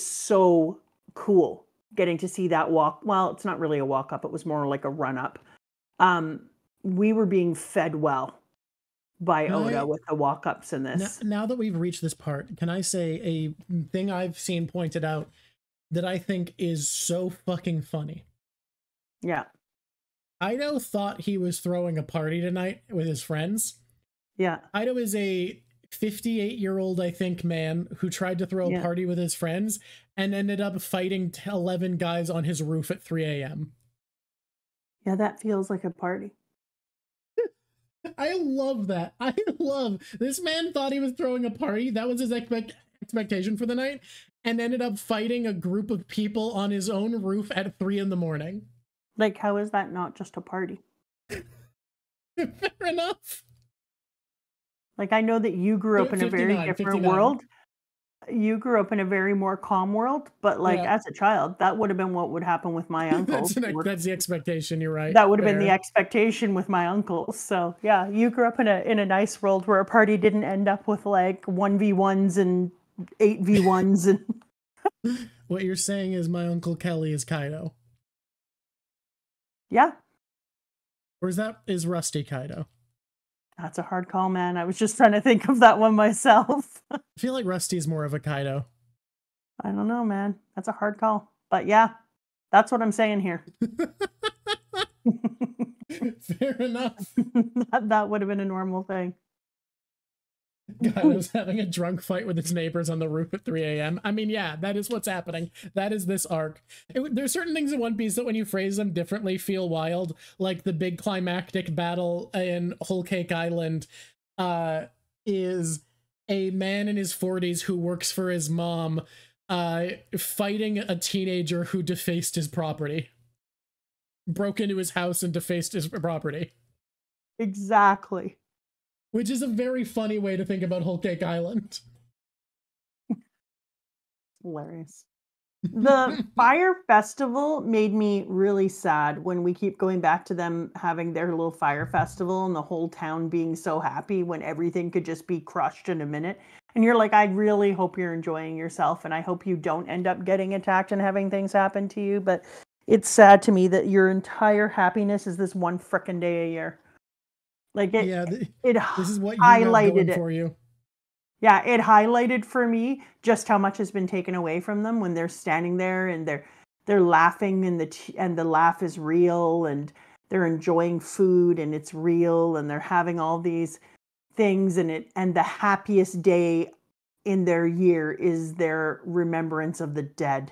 so cool, getting to see that walk. Well, it's not really a walk up, it was more like a run up. we were being fed well by Can Oda I- with the walk-ups in this. Now that we've reached this part, can I say a thing I've seen pointed out that I think is so fucking funny? Yeah. Ido thought he was throwing a party tonight with his friends. Yeah. Ido is a 58-year-old, I think, man who tried to throw a party with his friends and ended up fighting 11 guys on his roof at 3 a.m. Yeah, that feels like a party. I love that. I love this man thought he was throwing a party. That was his expectation for the night, and ended up fighting a group of people on his own roof at 3 in the morning. Like, how is that not just a party? Fair enough. Like, I know that you grew up in a very different world. You grew up in a very more calm world, but like as a child, that would have been what would happen with my uncle. That's the expectation. You're right. That would have been the expectation with my uncle. So yeah, you grew up in a nice world where a party didn't end up with like 1v1s and 8v1s and. What you're saying is my Uncle Kelly is Kaido. Yeah. Or is Rusty Kaido? That's a hard call, man. I was just trying to think of that one myself. I feel like Rusty's more of a Kaido. I don't know, man. That's a hard call. But yeah, that's what I'm saying here. Fair enough. that would have been a normal thing. Kaido's having a drunk fight with his neighbors on the roof at 3 a.m. I mean, yeah, that is what's happening. That is this arc. There's certain things in One Piece that when you phrase them differently feel wild, like the big climactic battle in Whole Cake Island is a man in his 40s who works for his mom fighting a teenager who defaced his property. Broke into his house and defaced his property. Exactly. Which is a very funny way to think about Whole Cake Island. Hilarious. The Fire Festival made me really sad when we keep going back to them having their little fire festival and the whole town being so happy when everything could just be crushed in a minute. And you're like, I really hope you're enjoying yourself and I hope you don't end up getting attacked and having things happen to you. But it's sad to me that your entire happiness is this one frickin' day a year. Like this is what you highlighted it for you. Yeah, it highlighted for me just how much has been taken away from them when they're standing there and they're laughing and the laugh is real and they're enjoying food and it's real and they're having all these things and the happiest day in their year is their remembrance of the dead.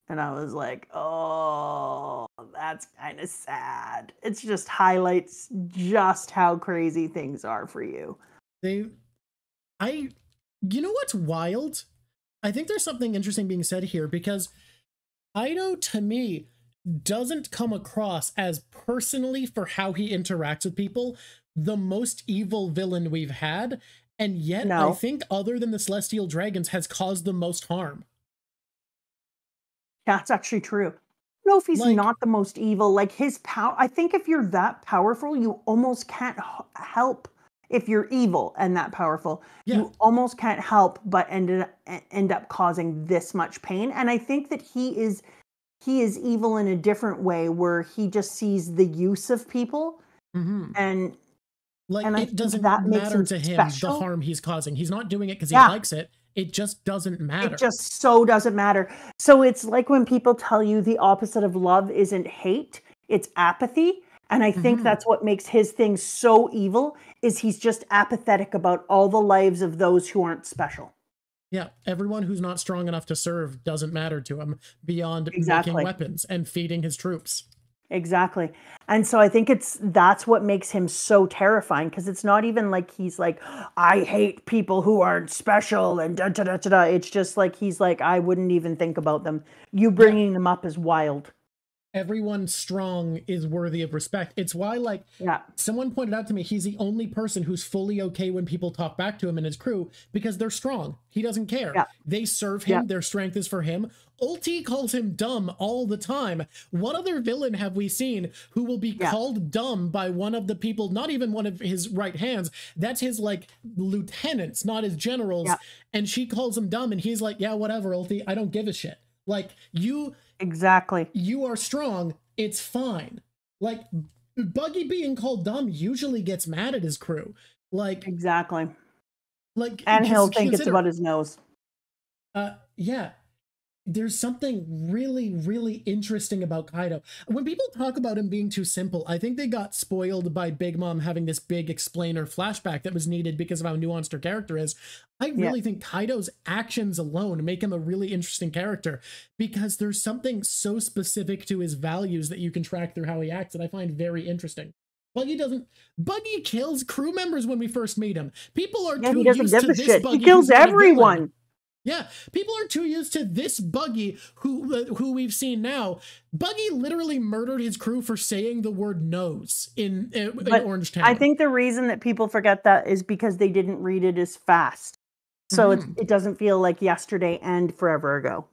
And I was like, oh, that's kind of sad. It's just highlights just how crazy things are for you. You know what's wild? I think there's something interesting being said here because Ido, to me, doesn't come across as personally for how he interacts with people, the most evil villain we've had. And yet, I think other than the Celestial Dragons has caused the most harm. That's actually true. I don't know if he's not the most evil. Like his power, I think if you're that powerful, you almost can't help. If you're evil and that powerful, you almost can't help but end up causing this much pain. And I think that he is evil in a different way, where he just sees the use of people, and it doesn't matter to him the harm he's causing. He's not doing it because he likes it. It just doesn't matter. It just so doesn't matter. So it's like when people tell you the opposite of love isn't hate, it's apathy. And I think that's what makes his thing so evil, is he's just apathetic about all the lives of those who aren't special. Yeah, everyone who's not strong enough to serve doesn't matter to him beyond making weapons and feeding his troops. Exactly. And so I think that's what makes him so terrifying, because it's not even like he's like, I hate people who aren't special and da da da da da. It's just like he's like, I wouldn't even think about them. You bringing them up is wild. Everyone strong is worthy of respect. It's why, someone pointed out to me, he's the only person who's fully okay when people talk back to him and his crew because they're strong. He doesn't care. Yeah. They serve him. Their strength is for him. Ulti calls him dumb all the time. What other villain have we seen who will be called dumb by one of the people, not even one of his right hands? That's his, lieutenants, not his generals. Yeah. And she calls him dumb and he's like, yeah, whatever, Ulti. I don't give a shit. Exactly. You are strong. It's fine. Buggy being called dumb usually gets mad at his crew. Like, Exactly. like, And he'll think it's consider, about his nose. yeah, there's something really, really interesting about Kaido. When people talk about him being too simple, I think they got spoiled by Big Mom having this big explainer flashback that was needed because of how nuanced her character is. I really think Kaido's actions alone make him a really interesting character because there's something so specific to his values that you can track through how he acts that I find very interesting. Buggy kills crew members when we first meet him. People are too used to this shit. Buggy. He kills everyone. Yeah, people are too used to this Buggy who we've seen now. Buggy literally murdered his crew for saying the word nose in Orange Town. I think the reason that people forget that is because they didn't read it as fast. So it doesn't feel like yesterday and forever ago.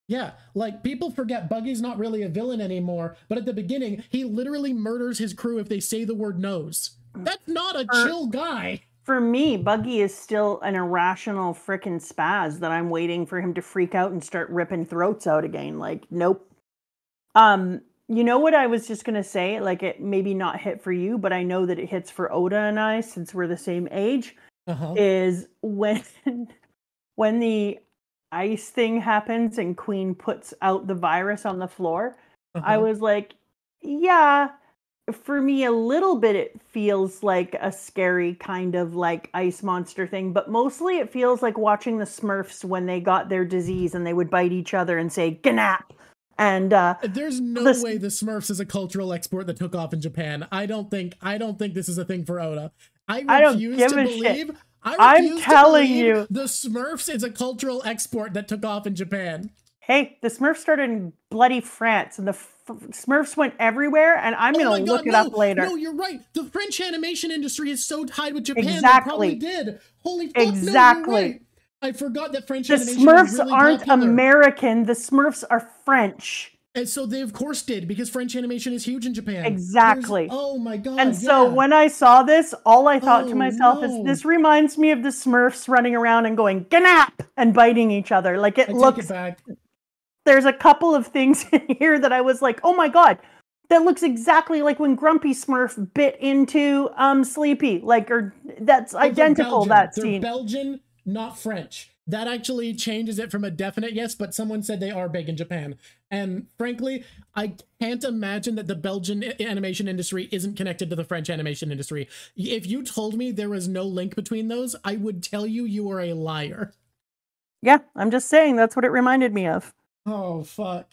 Yeah, like people forget Buggy's not really a villain anymore, but at the beginning, he literally murders his crew if they say the word nose. That's not a chill guy. For me, Buggy is still an irrational frickin' spaz that I'm waiting for him to freak out and start ripping throats out again. Like, nope. You know what I was just gonna say? Like, it maybe not hit for you, but I know that it hits for Oda and I since we're the same age. Is when the ice thing happens and Queen puts out the virus on the floor. I was like, yeah. For me, a little bit, it feels like a scary kind of like ice monster thing, but mostly it feels like watching the Smurfs when they got their disease and they would bite each other and say, "Gnap." And there's no way the Smurfs is a cultural export that took off in Japan. I don't think this is a thing for Oda. I refuse to believe. I'm telling you, the Smurfs is a cultural export that took off in Japan. Hey, the Smurfs started in bloody France, and the Smurfs went everywhere, and I'm going to look it up later. No, you're right. The French animation industry is so tied with Japan. Exactly. They probably did. Holy fuck, exactly. No, you're right. I forgot that French animation was really popular. The Smurfs aren't American. The Smurfs are French. And so they, of course, did, because French animation is huge in Japan. Exactly. Oh, my God. And so when I saw this, all I thought to myself is, this reminds me of the Smurfs running around and going, "Gnap!" and biting each other. Like, it looks... Take it back. There's a couple of things in here that I was like, oh my God, that looks exactly like when Grumpy Smurf bit into Sleepy. Like, or that's identical, that scene. They're Belgian, not French. That actually changes it from a definite yes, but someone said they are big in Japan. And frankly, I can't imagine that the Belgian animation industry isn't connected to the French animation industry. If you told me there was no link between those, I would tell you you are a liar. Yeah, I'm just saying that's what it reminded me of. Oh, fuck.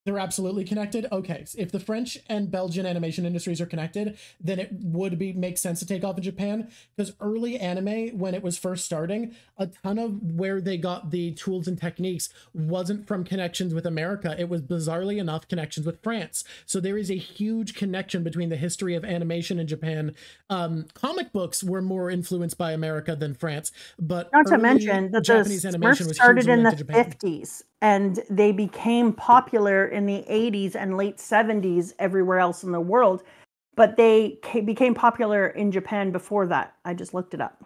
They're absolutely connected? Okay, so if the French and Belgian animation industries are connected, then it would make sense to take off in Japan, because early anime, when it was first starting, a ton of where they got the tools and techniques wasn't from connections with America. It was, bizarrely enough, connections with France. So there is a huge connection between the history of animation in Japan. Comic books were more influenced by America than France, but not to mention that Japanese the animation was started in the 50s. And they became popular in the 80s and late 70s everywhere else in the world. But they became popular in Japan before that. I just looked it up.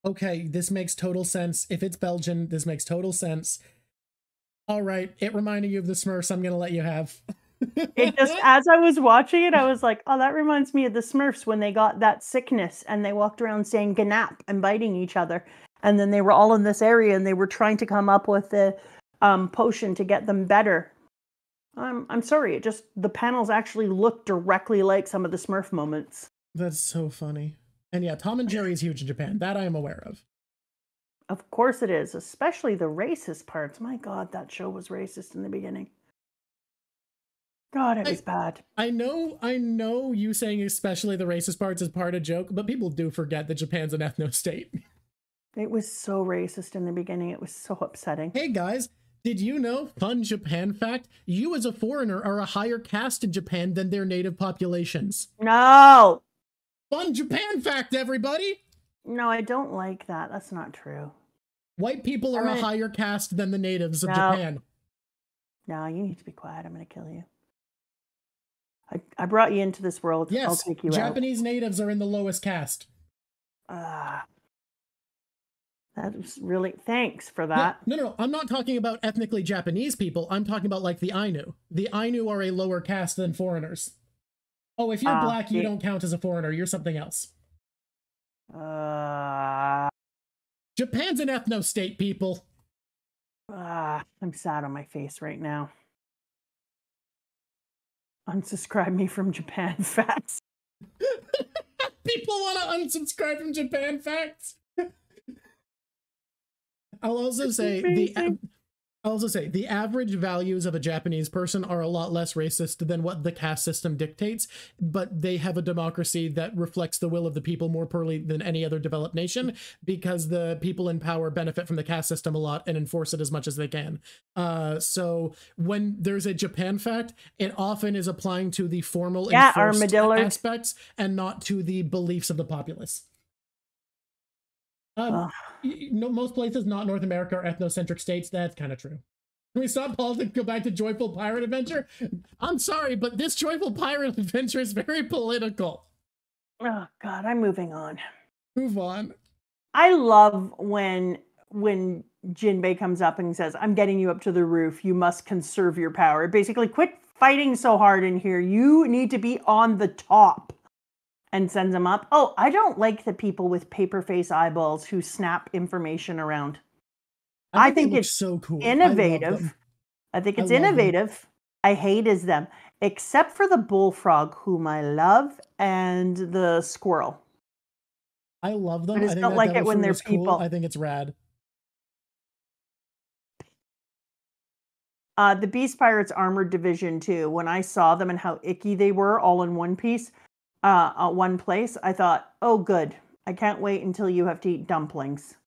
Okay, this makes total sense. If it's Belgian, this makes total sense. All right, it reminded you of the Smurfs. I'm going to let you have. It just, as I was watching it, I was like, oh, that reminds me of the Smurfs when they got that sickness and they walked around saying "gnap" and biting each other. And then they were all in this area and they were trying to come up with the potion to get them better. I'm sorry, it just, the panels actually look directly like some of the Smurf moments. That's so funny. And yeah, Tom and Jerry is huge in Japan. That I am aware of. Of course it is, especially the racist parts. My God, that show was racist in the beginning. God, it was bad. I know you saying especially the racist parts is part of joke, but people do forget that Japan's an ethno state. It was so racist in the beginning. It was so upsetting. Hey guys, did you know, fun Japan fact, you as a foreigner are a higher caste in Japan than their native populations? No! Fun Japan fact, everybody! No, I don't like that. That's not true. White people are a higher caste than the natives of Japan. No, you need to be quiet. I'm going to kill you. I brought you into this world. Yes, I'll take you Japanese natives are in the lowest caste. That was really, thanks for that. No, I'm not talking about ethnically Japanese people. I'm talking about like the Ainu. The Ainu are a lower caste than foreigners. Oh, if you're black, you don't count as a foreigner. You're something else. Japan's an ethno-state, people. I'm sad on my face right now. Unsubscribe me from Japan facts. People want to unsubscribe from Japan facts. I'll also say the average values of a Japanese person are a lot less racist than what the caste system dictates, but they have a democracy that reflects the will of the people more poorly than any other developed nation, because the people in power benefit from the caste system a lot and enforce it as much as they can. So when there's a Japan fact, it often is applying to the formal enforced aspects and not to the beliefs of the populace. Most places, not North America, are ethnocentric states. That's kind of true. Can we stop politics, go back to Joyful Pirate Adventure? I'm sorry, but this Joyful Pirate Adventure is very political. Oh, God, I'm moving on. Move on. I love when Jinbei comes up and says, I'm getting you up to the roof. You must conserve your power. Basically, quit fighting so hard in here. You need to be on the top. And sends him up. Oh, I don't like the people with paper face eyeballs who snap information around. I think it's so cool. Innovative. I think it's innovative. I hate is them, except for the bullfrog, whom I love, and the squirrel. I love them. I just don't like it when they're people. Cool. I think it's rad. The Beast Pirates Armored Division too. When I saw them and how icky they were, all in one piece. One place, I thought, oh, good. I can't wait until you have to eat dumplings.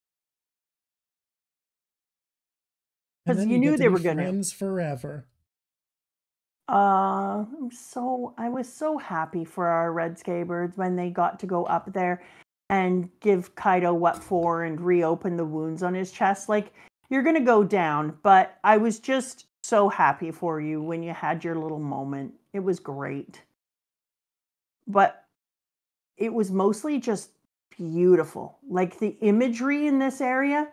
Because you knew they were going to. Friends forever. I was so happy for our Red Scabbirds when they got to go up there and give Kaido what for and reopen the wounds on his chest. Like, you're going to go down, but I was just so happy for you when you had your little moment. It was great. But it was mostly just beautiful. Like the imagery in this area,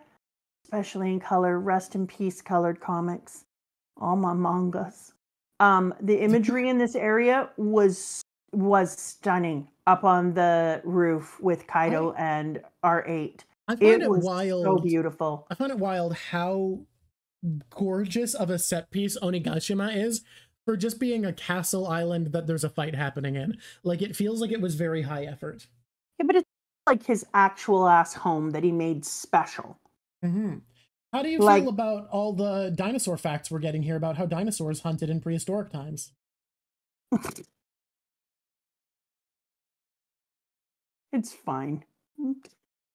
especially in color, rest in peace colored comics, all my mangas. The imagery in this area was stunning up on the roof with Kaido and R8. I find it wild. So beautiful. I find it wild how gorgeous of a set piece Onigashima is. For just being a castle island that there's a fight happening in. Like, it feels like it was very high effort. Yeah, but it's like his actual ass home that he made special. Mm-hmm. How do you feel about all the dinosaur facts we're getting here about how dinosaurs hunted in prehistoric times? It's fine.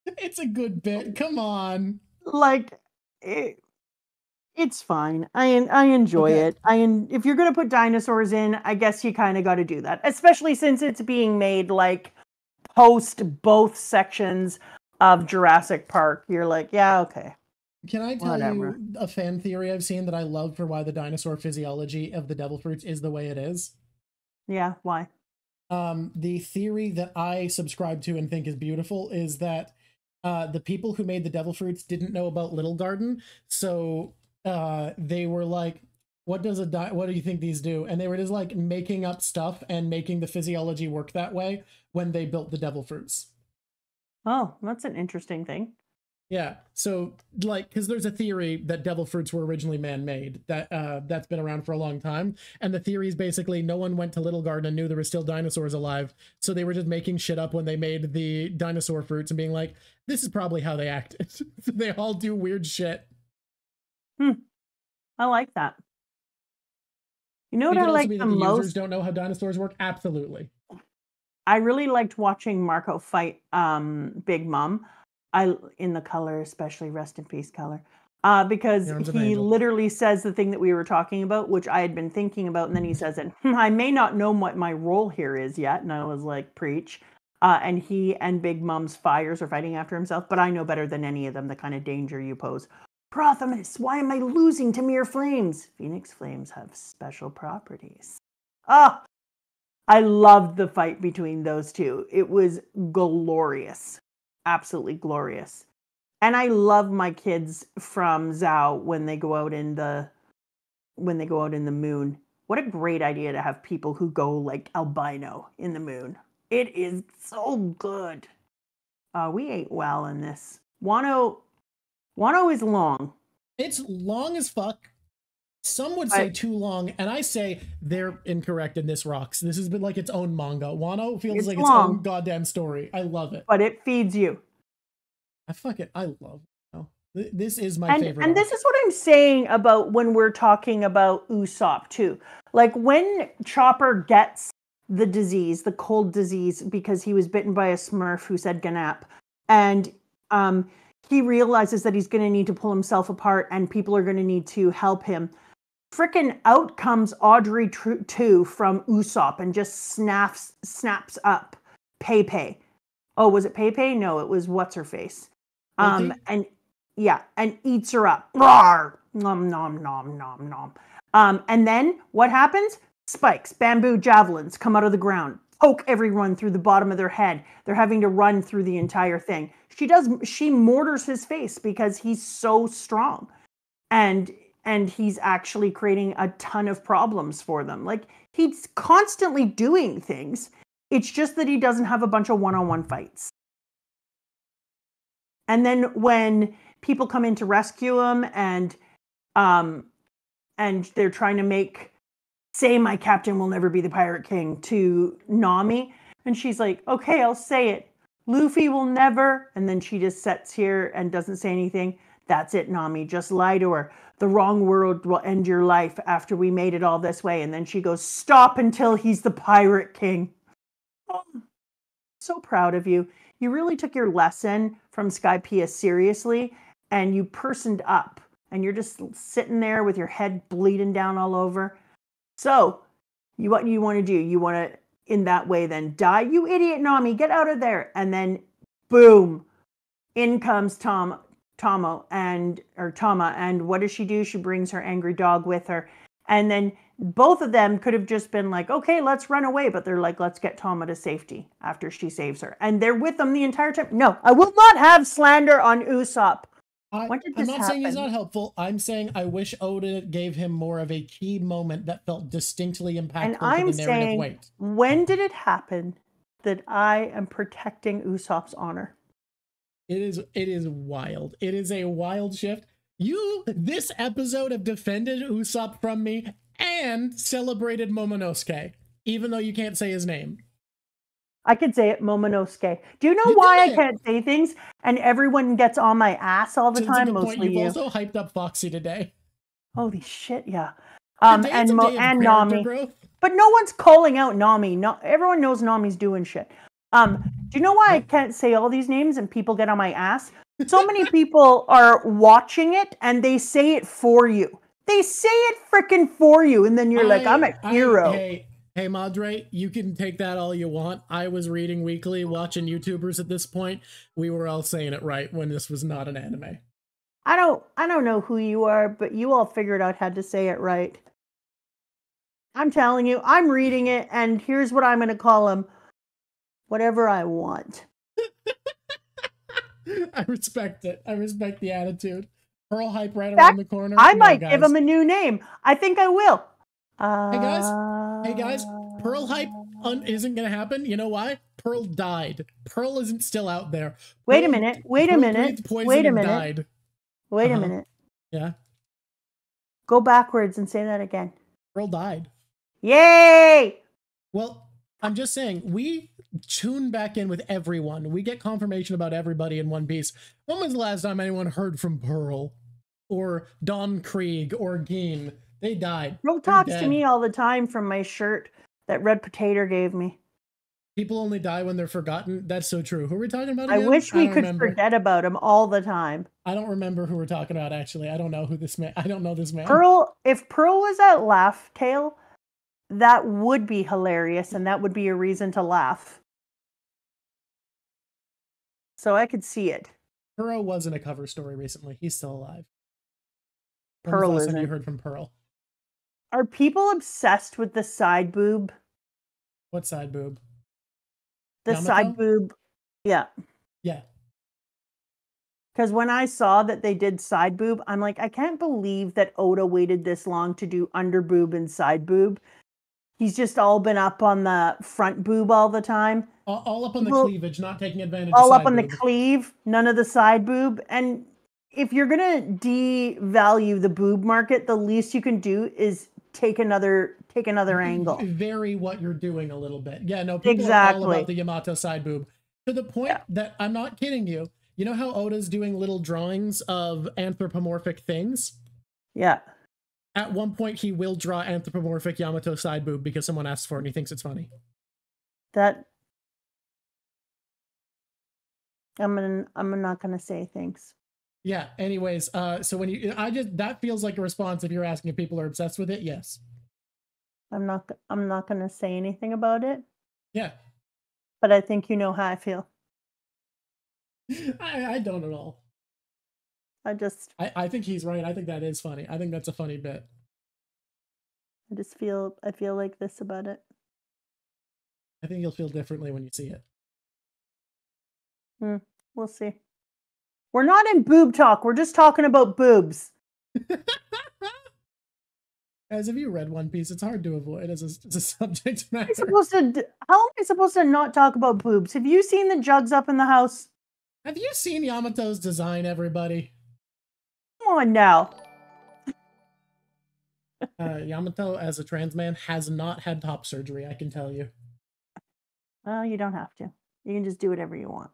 It's a good bit. Come on. Like, it's fine. I enjoy it. If you're going to put dinosaurs in, I guess you kind of got to do that. Especially since it's being made like post both sections of Jurassic Park. You're like, yeah, okay. Can I tell you a fan theory I've seen that I love for why the dinosaur physiology of the devil fruits is the way it is? Yeah, why? The theory that I subscribe to and think is beautiful is that the people who made the devil fruits didn't know about Little Garden, so they were like, what do you think these do? And they were just like making up stuff and making the physiology work that way when they built the devil fruits. Oh, that's an interesting thing. Yeah, so like, because there's a theory that devil fruits were originally man-made, that's been around for a long time, and the theory is basically no one went to Little Garden and knew there were still dinosaurs alive, so they were just making shit up when they made the dinosaur fruits and being like, this is probably how they acted. So they all do weird shit. I like that. You know what I like the most? Users don't know how dinosaurs work? Absolutely. I really liked watching Marco fight Big Mom. In the color, especially rest in peace color, because he literally says the thing that we were talking about, which I had been thinking about, and then he says it. I may not know what my role here is yet, and I was like, preach. And he and Big Mom's fires are fighting after himself, but I know better than any of them the kind of danger you pose. Prothemus, why am I losing to mere flames? Phoenix flames have special properties. I loved the fight between those two. It was glorious. Absolutely glorious. And I love my kids from Zhao when they go out in the moon. What a great idea to have people who go like albino in the moon. It is so good. We ate well in this. Wano is long. It's long as fuck. Some would say too long, and I say they're incorrect and this rocks. This has been like its own manga. Wano feels like its own goddamn story. I love it. But it feeds you. I love it. This is my favorite. And this is what I'm saying about when we're talking about Usopp too. Like when Chopper gets the disease, the cold disease, because he was bitten by a Smurf who said Ganap, and he realizes that he's going to need to pull himself apart and people are going to need to help him. Frickin' out comes Audrey 2 from Usopp and just snaps up Pepe. Oh, was it Pepe? No, it was what's her face. And eats her up. Roar! Nom nom nom nom nom. And then what happens? Spikes, bamboo javelins come out of the ground, poke everyone through the bottom of their head. They're having to run through the entire thing. She mortars his face because he's so strong. And he's actually creating a ton of problems for them. Like, he's constantly doing things. It's just that he doesn't have a bunch of one-on-one fights. And then when people come in to rescue him and they're trying to say my captain will never be the Pirate King to Nami, and she's like, okay, I'll say it. Luffy will never, and then she just sits here and doesn't say anything. That's it, Nami. Just lie to her. The wrong world will end your life after we made it all this way. And then she goes, stop until he's the Pirate King. Oh, so proud of you. You really took your lesson from Skypiea seriously, and you personed up. And you're just sitting there with your head bleeding down all over. So, what do you want to do? You want to, in that way, then die? You idiot, Nami, get out of there. And then, boom, in comes Tama, and what does she do? She brings her angry dog with her. And then both of them could have just been like, okay, let's run away. But they're like, let's get Tama to safety after she saves her. And they're with them the entire time. No, I will not have slander on Usopp. When did this I'm not saying he's not helpful. I'm saying I wish Oda gave him more of a key moment that felt distinctly impactful to the narrative saying, weight. When did it happen that I am protecting Usopp's honor? It is wild. It is a wild shift. This episode have defended Usopp from me and celebrated Momonosuke, even though you can't say his name. I can say it, Momonosuke. Do you know why I can't say things and everyone gets on my ass all the time? Mostly you. You've also hyped up Foxy today. Holy shit, yeah. And Nami. Growth. But no one's calling out Nami. No, everyone knows Nami's doing shit. Do you know why I can't say all these names and people get on my ass? So many people are watching it and they say it for you. They say it freaking for you, and then you're like, I'm a hero. Hey, Madre, you can take that all you want. I was reading weekly, watching YouTubers at this point. We were all saying it right when this was not an anime. I don't know who you are, but you all figured out how to say it right. I'm telling you, I'm reading it, and here's what I'm going to call him. Whatever I want. I respect it. I respect the attitude. Pearl hype right around the corner. I might give him a new name. I think I will. Hey guys, Pearl hype isn't gonna happen. You know why? Pearl died. Pearl isn't still out there. Wait a minute. Yeah. Go backwards and say that again. Pearl died. Yay! Well, I'm just saying, we tune back in with everyone. We get confirmation about everybody in One Piece. When was the last time anyone heard from Pearl? Or Don Krieg or Geen? They died. Pearl talks to me all the time from my shirt that Red Potato gave me. People only die when they're forgotten. That's so true. Who are we talking about again? I wish we could forget about him all the time. I don't remember who we're talking about, actually. I don't know who this man. I don't know this man. If Pearl was at Laugh Tale, that would be hilarious, and that would be a reason to laugh. So I could see it. Pearl was in a cover story recently. He's still alive. Pearl isn't. You heard from Pearl. Are people obsessed with the side boob? What side boob? The Yamato? side boob. Yeah. Yeah. Because when I saw that they did side boob, I'm like, I can't believe that Oda waited this long to do under boob and side boob. He's just all been up on the front boob all the time. All up on the cleavage, not taking advantage all of up on boob. the cleave, none of the side boob. And if you're gonna devalue the boob market, the least you can do is take another angle. Vary what you're doing a little bit. Yeah, no, people are all about the Yamato side boob. To the point that I'm not kidding you. You know how Oda's doing little drawings of anthropomorphic things? Yeah. At one point, he will draw anthropomorphic Yamato side boob because someone asks for it and he thinks it's funny. That I'm not gonna say thanks. Yeah. Anyways, so when that feels like a response if you're asking if people are obsessed with it. Yes. I'm not gonna say anything about it. Yeah. But I think you know how I feel. I don't at all. I think he's right. I think that is funny. I think that's a funny bit. I feel like this about it. I think you'll feel differently when you see it. We'll see. We're not in boob talk. We're just talking about boobs. Guys, have you read One Piece? It's hard to avoid as a subject matter. How am I supposed to not talk about boobs? Have you seen the jugs up in the house? Have you seen Yamato's design, everybody? Come on now. Yamato, as a trans man, has not had top surgery, I can tell you. Well, you don't have to. You can just do whatever you want.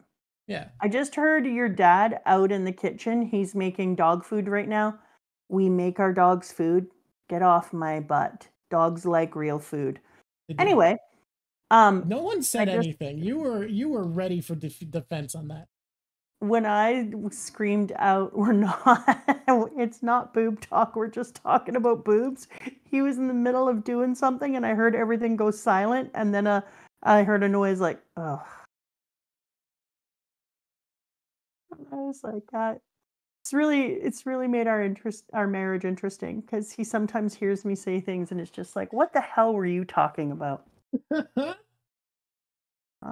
Yeah. I just heard your dad out in the kitchen. He's making dog food right now. We make our dogs food. Get off my butt. Dogs like real food. Anyway, no one said anything. You were ready for defense on that. When I screamed out, "We're not. It's not boob talk. We're just talking about boobs." He was in the middle of doing something, and I heard everything go silent, and then I heard a noise like, "Oh." I was like, it's really made our marriage interesting because he sometimes hears me say things and it's just like, what the hell were you talking about? I'm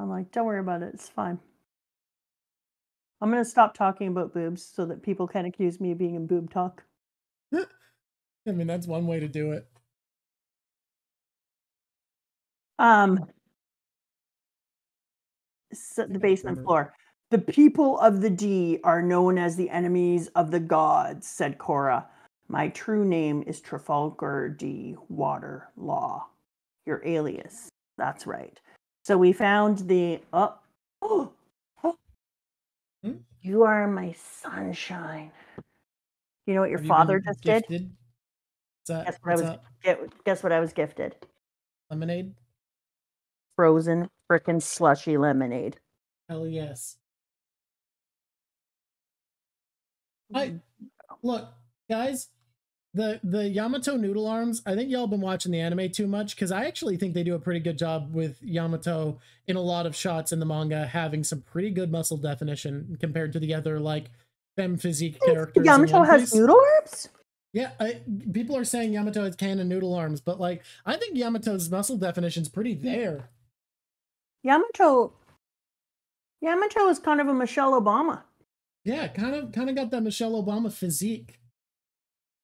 like, don't worry about it. It's fine. I'm going to stop talking about boobs so that people can't accuse me of being in boob talk. I mean, that's one way to do it. So the basement floor. The people of the D are known as the enemies of the gods, said Korra. My true name is Trafalgar D. Water Law. Your alias. That's right. So we found the... You are my sunshine. You know what your father just did? Guess what I was gifted? Lemonade? Frozen frickin' slushy lemonade. Hell yes. Look, guys, the Yamato noodle arms, I think y'all been watching the anime too much because I actually think they do a pretty good job with Yamato in a lot of shots in the manga having some pretty good muscle definition compared to the other like femme physique characters. Yamato has noodle arms? Yeah, people are saying Yamato has canon noodle arms, but like I think Yamato's muscle definition's pretty there. Yamato is kind of a Michelle Obama. Yeah, kind of got that Michelle Obama physique.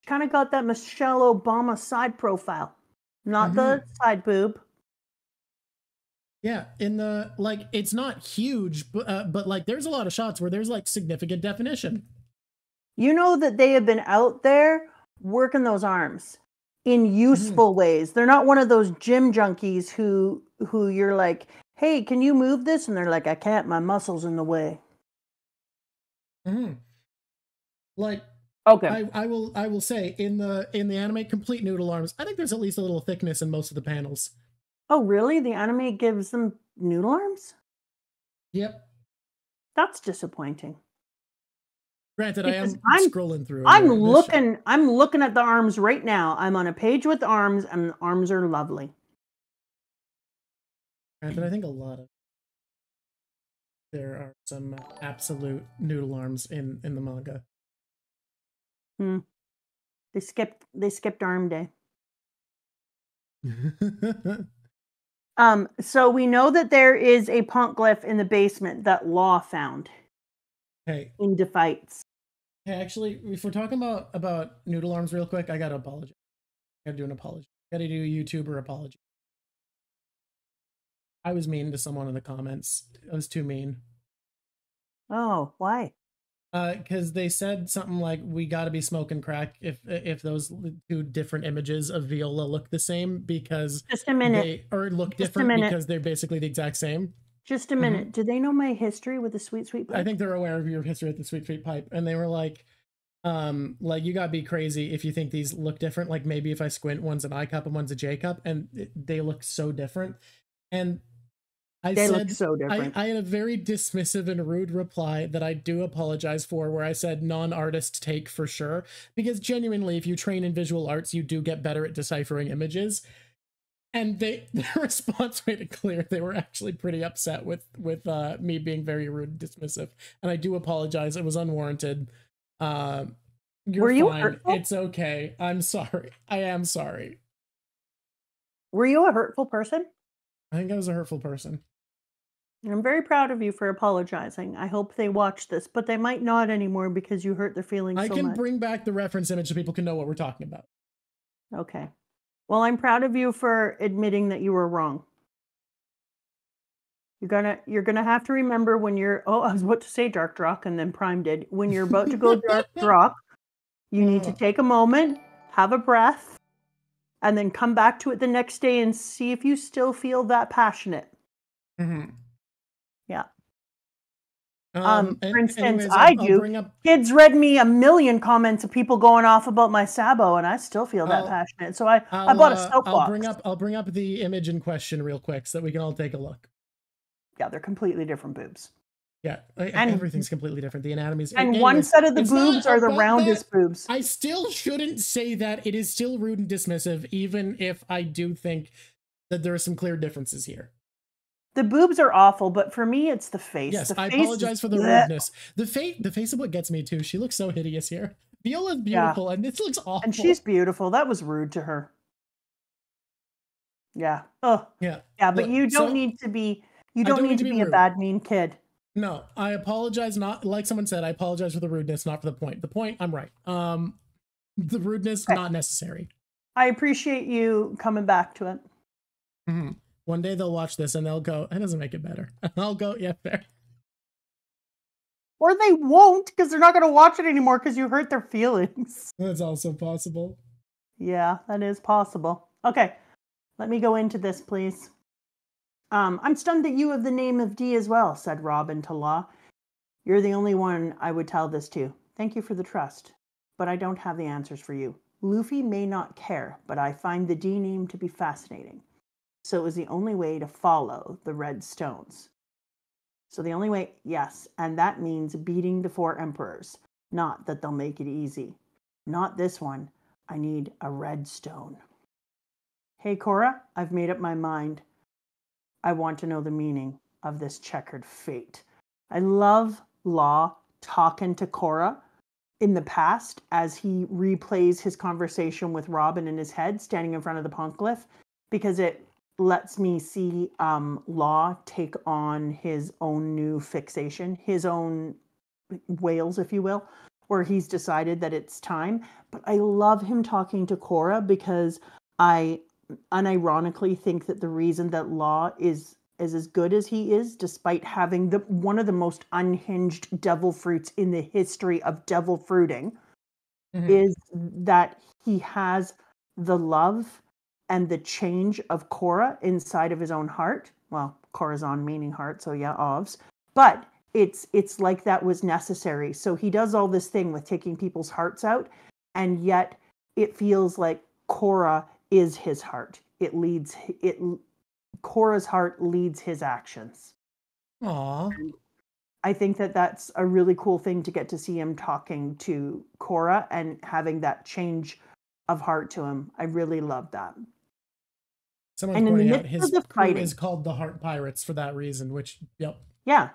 Kind of got that Michelle Obama side profile, not the side boob. Yeah, in the like, it's not huge, but like, there's a lot of shots where there's like significant definition. You know that they have been out there working those arms in useful ways. They're not one of those gym junkies who you're like, hey, can you move this? And they're like, I can't. My muscle's in the way. Like, okay, I will say in the anime complete noodle arms, I think there's at least a little thickness in most of the panels. Oh, really? The anime gives them noodle arms? Yep. That's disappointing. Granted, because I'm scrolling through. I'm looking at the arms right now. I'm on a page with arms, and the arms are lovely. Granted, I think there are some absolute noodle arms in the manga. They skipped arm day. So we know that there is a poneglyph in the basement that Law found. Hey, into fights. hey, actually, if we're talking about noodle arms real quick, I gotta apologize. I gotta do an apology. I gotta do a YouTuber apology. I was mean to someone in the comments. I was too mean. Oh, why? Because they said something like, "We got to be smoking crack if those two different images of Viola look the same because Just a minute. they look Just a different minute. because they're basically the exact same." Just a minute. Do they know my history with the sweet, sweet I pipe? think they're aware of your history with the sweet sweet pipe, and they were like, you gotta be crazy if you think these look different. Like maybe if I squint, one's an I cup and one's a J cup, and they look so different. And They look so different. I had a very dismissive and rude reply that I do apologize for, where I said non-artist take for sure, because genuinely, if you train in visual arts, you do get better at deciphering images. And their response made it clear they were actually pretty upset with me being very rude and dismissive, and I do apologize. It was unwarranted. You're Were you fine. hurtful? It's okay. I'm sorry. I am sorry. Were you a hurtful person? I think I was a hurtful person. I'm very proud of you for apologizing. I hope they watch this, but they might not anymore because you hurt their feelings I so can much. bring back the reference image so people can know what we're talking about. Okay. Well, I'm proud of you for admitting that you were wrong. You're gonna have to remember when you're I was about to say dark Drawk and then Prime did. When you're about to go dark Drawk, you need to take a moment, have a breath, and then come back to it the next day and see if you still feel that passionate. Mm-hmm. Yeah. And For instance, anyways, I I'll do. bring up, Kids read me a million comments of people going off about my Sabo, and I still feel that passionate. So I bought a soapbox. I'll bring up the image in question real quick so that we can all take a look. Yeah, they're completely different boobs. Yeah, everything's completely different. The anatomy's and one set of the boobs are the roundest boobs. I still shouldn't say that. It is still rude and dismissive, even if I do think that there are some clear differences here. The boobs are awful, but for me, it's the face. Yes, the I face apologize for the rudeness. The face is what gets me too. She looks so hideous here. Viola's beautiful, and this looks awful. And she's beautiful. That was rude to her. Yeah. Oh. Yeah. Yeah, but you don't need to be. You don't need to be a bad, mean kid. No, I apologize. Not like someone said. I apologize for the rudeness, not for the point. The point, I'm right. The rudeness, not necessary. I appreciate you coming back to it. Mm-hmm. One day they'll watch this and they'll go, "It doesn't make it better." And I'll go, "Yeah, fair." Or they won't, because they're not going to watch it anymore because you hurt their feelings. That's also possible. Yeah, that is possible. Okay, let me go into this, please. I'm stunned that you have the name of D as well, said Robin to Law. You're the only one I would tell this to. Thank you for the trust, but I don't have the answers for you. Luffy may not care, but I find the D name to be fascinating. So it was the only way to follow the red stones. So the only way, yes, and that means beating the 4 emperors. Not that they'll make it easy. Not this one. I need a red stone. Hey, Korra, I've made up my mind. I want to know the meaning of this checkered fate. I love Law talking to Korra in the past as he replays his conversation with Robin in his head, standing in front of the Poneglyph, because it lets me see Law take on his own new fixation, his own whales, if you will, where he's decided that it's time. But I love him talking to Korra because I unironically think that the reason that Law is as good as he is, despite having one of the most unhinged devil fruits in the history of devil fruiting, is that he has the love and the change of Korra inside of his own heart. Well, Korra's on meaning heart, so yeah, ovs. But it's like that was necessary. So he does all this thing with taking people's hearts out, and yet it feels like Korra is his heart. Korra's heart leads his actions. Aww. And I think that that's a really cool thing to get to see him talking to Korra and having that change of heart to him. I really love that. Someone's pointing out his crew is called the Heart Pirates for that reason, which, yep. Yeah.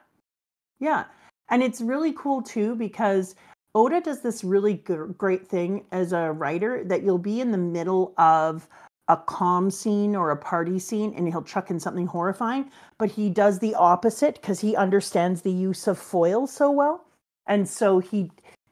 Yeah. And it's really cool too, because Oda does this really great thing as a writer that you'll be in the middle of a calm scene or a party scene and he'll chuck in something horrifying, but he does the opposite because he understands the use of foil so well. And so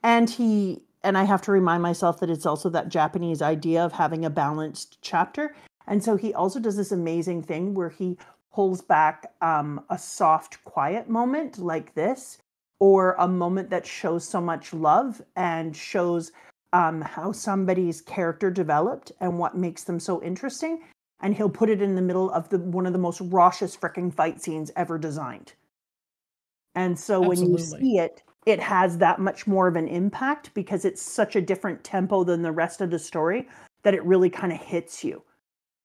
and I have to remind myself that it's also that Japanese idea of having a balanced chapter. And so he also does this amazing thing where he pulls back a soft, quiet moment like this, or a moment that shows so much love and shows how somebody's character developed and what makes them so interesting. And he'll put it in the middle of one of the most raucous freaking fight scenes ever designed. And so when you see it, it has that much more of an impact because it's such a different tempo than the rest of the story that it really kind of hits you.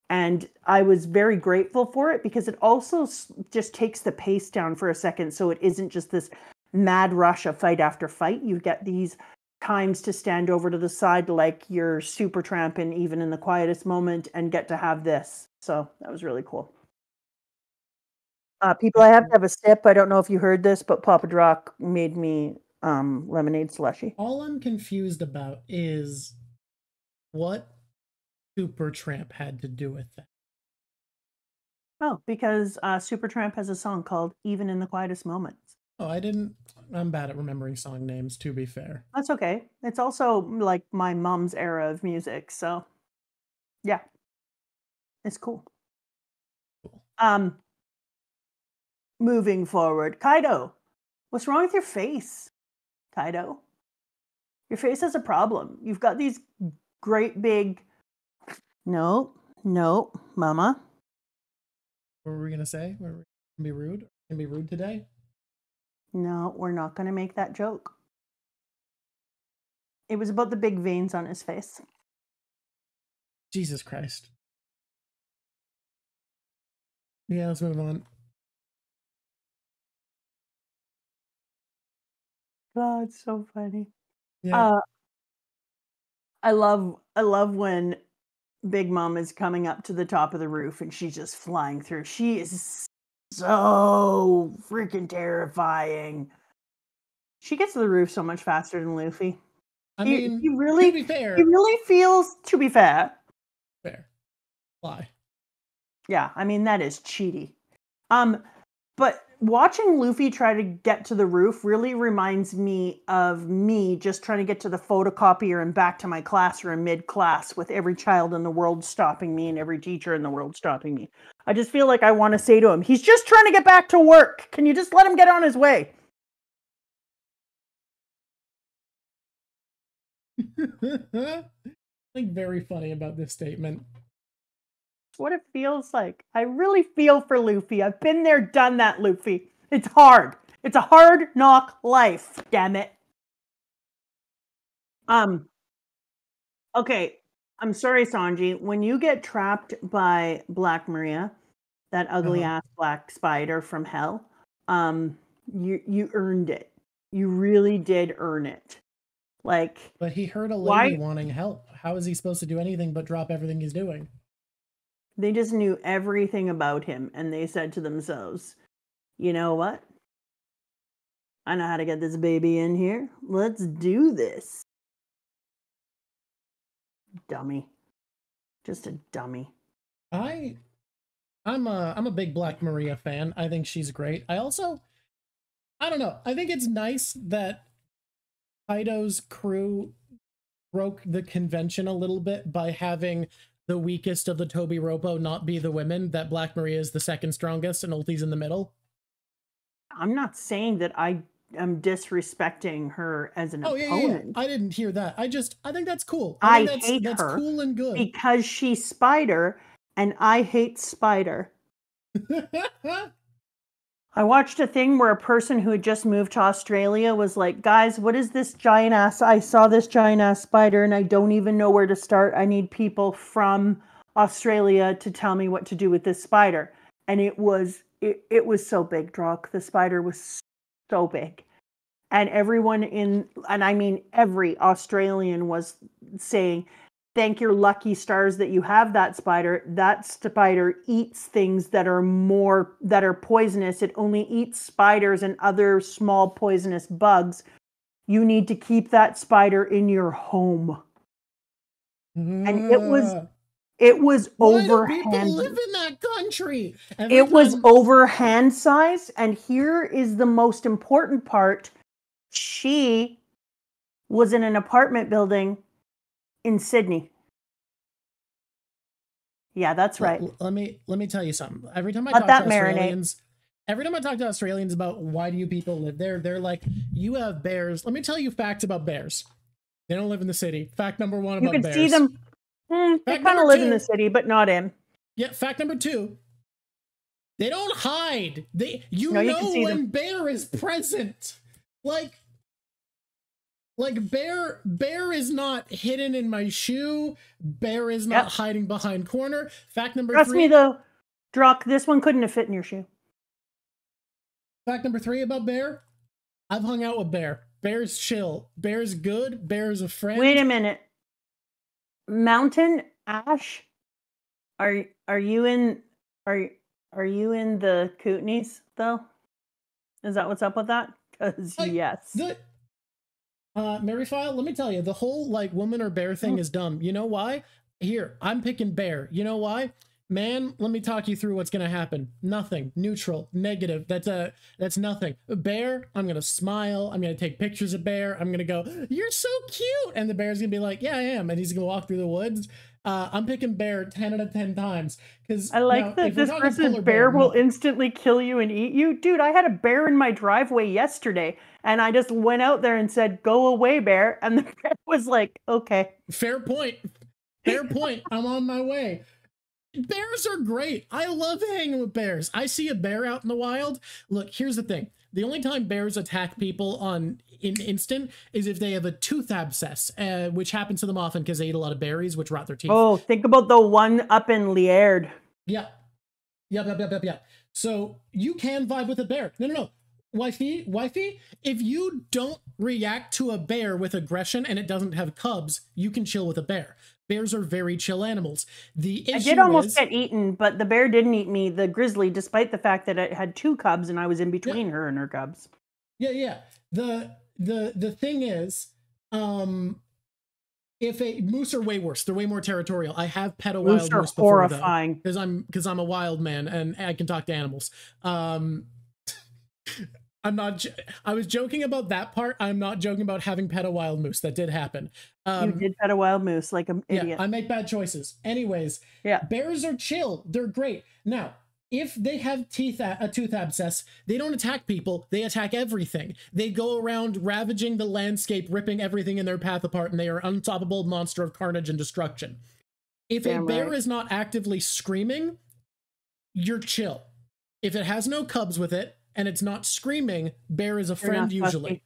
And I was very grateful for it because it also just takes the pace down for a second. So it isn't just this mad rush of fight after fight. You get these times to stand over to the side like you're super tramping even in the quietest moment and get to have this. So that was really cool. People, I have to have a sip. I don't know if you heard this, but Papa Drawk made me lemonade slushy. All I'm confused about is what Supertramp had to do with that. Oh, because Supertramp has a song called Even in the Quietest Moments. Oh, I'm bad at remembering song names, to be fair. That's okay. It's also like my mom's era of music, so yeah. It's cool. Moving forward, Kaido, what's wrong with your face? Kaido, your face has a problem. You've got these great big... No, mama. What were we going to say? Were we going to be rude? Can be rude today? No, we're not going to make that joke. It was about the big veins on his face. Jesus Christ. Yeah, let's move on. God, it's so funny. Yeah. I love when Big Mom is coming up to the top of the roof and she's just flying through. She is so freaking terrifying. She gets to the roof so much faster than Luffy. I mean, he really, to be fair, he really feels, to be fair. Why? Yeah, I mean, that is cheaty. But watching Luffy try to get to the roof really reminds me of me just trying to get to the photocopier and back to my classroom mid-class with every child in the world stopping me and every teacher in the world stopping me. I just feel like I want to say to him, he's just trying to get back to work. Can you just let him get on his way? Like, very funny about this statement. What it feels like. I really feel for Luffy. I've been there, done that, Luffy. It's hard. It's a hard knock life, damn it. Okay, I'm sorry, Sanji. When you get trapped by Black Maria, that ugly ass black spider from hell, you earned it. You really did earn it. Like, but he heard a lady wanting help. How is he supposed to do anything but drop everything he's doing? They just knew everything about him, and they said to themselves, you know what? I know how to get this baby in here. Let's do this. Dummy. Just a dummy. I'm a big Black Maria fan. I think she's great. I don't know. I think it's nice that Kaido's crew broke the convention a little bit by having the weakest of the Toby Roppo not be the women, that Black Maria is the second strongest and Ulti's in the middle. I'm not saying that I am disrespecting her as an opponent. Yeah. I didn't hear that. I think that's cool. I hate her. That's cool and good. Because she's Spider, and I hate Spider. I watched a thing where a person who had just moved to Australia was like, guys, what is this giant ass? I saw this giant ass spider and I don't even know where to start. I need people from Australia to tell me what to do with this spider. And it was so big, Drawk. The spider was so big. And every Australian was saying, thank your lucky stars that you have that spider. That spider eats things that are poisonous. It only eats spiders and other small poisonous bugs. You need to keep that spider in your home. And it was overhand. Why do people live in that country? It was overhand size. And here is the most important part. She was in an apartment building in Sydney. Yeah, that's right. Let me tell you something. Every time I Let talk that to marinate. Australians, every time I talk to Australians about why do you people live there, they're like, you have bears. Let me tell you facts about bears. They don't live in the city. Fact number one You about can bears. see them. They Fact kind of number live two. in the city, but not in. Yeah, fact number two. They don't hide. You No, you know can see when them. bear is present. Like bear is not hidden in my shoe. Bear is not hiding behind corner. Fact number Trust 3. me though, Drawk, this one couldn't have fit in your shoe. Fact number 3 about bear. I've hung out with bear. Bear's chill. Bear's good. Bear's a friend. Wait a minute. Mountain Ash? Are you in the Kootenays though? Is that what's up with that? Because yes. Maryfile, let me tell you, the whole like woman or bear thing is dumb. You know why? Here, I'm picking bear. You know why? Man, let me talk you through what's gonna happen. Nothing. Neutral. Negative. That's nothing. Bear, I'm gonna smile. I'm gonna take pictures of bear. I'm gonna go, you're so cute. And the bear's gonna be like, yeah, I am. And he's gonna walk through the woods. I'm picking bear 10 out of 10 times. Because I like that this person's bear will instantly kill you and eat you. Dude, I had a bear in my driveway yesterday, and I just went out there and said, go away, bear. And the bear was like, okay. Fair point. Fair point. I'm on my way. Bears are great. I love hanging with bears. I see a bear out in the wild. Look, here's the thing. The only time bears attack people in instant is if they have a tooth abscess, which happens to them often because they eat a lot of berries, which rot their teeth. Oh, think about the one up in Liard. Yeah. Yep. So you can vibe with a bear. No. Wifey, if you don't react to a bear with aggression and it doesn't have cubs, you can chill with a bear. Bears are very chill animals. I did almost get eaten, but the bear didn't eat me, the grizzly, despite the fact that it had 2 cubs and I was in between her and her cubs. Yeah. The thing is, if a moose are way worse, they're way more territorial. I have pet a wild moose before, horrifying. Because I'm a wild man and I can talk to animals. I was joking about that part. I'm not joking about having pet a wild moose. That did happen. You did pet a wild moose like an idiot. Yeah, I make bad choices. Anyways, bears are chill. They're great. Now, if they have a tooth abscess, they don't attack people. They attack everything. They go around ravaging the landscape, ripping everything in their path apart, and they are an unstoppable monster of carnage and destruction. If a bear is not actively screaming, you're chill. If it has no cubs with it, and it's not screaming, bear is a friend usually.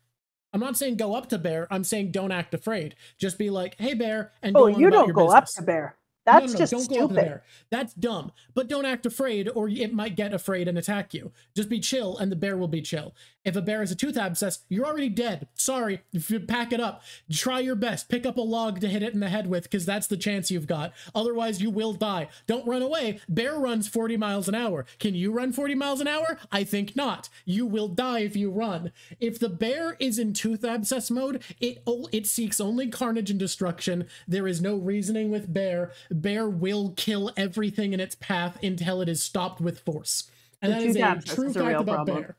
I'm not saying go up to bear. I'm saying don't act afraid. Just be like, hey, bear, and go on about your business. You don't go up to bear. That's just don't stupid. Go up to the bear. That's dumb. But don't act afraid, or it might get afraid and attack you. Just be chill, and the bear will be chill. If a bear has a tooth abscess, you're already dead. Sorry. If you pack it up, try your best. Pick up a log to hit it in the head with, because that's the chance you've got. Otherwise, you will die. Don't run away. Bear runs 40 miles an hour. Can you run 40 miles an hour? I think not. You will die if you run. If the bear is in tooth abscess mode, it seeks only carnage and destruction. There is no reasoning with bear. Bear will kill everything in its path until it is stopped with force. And that is a true fact about bear.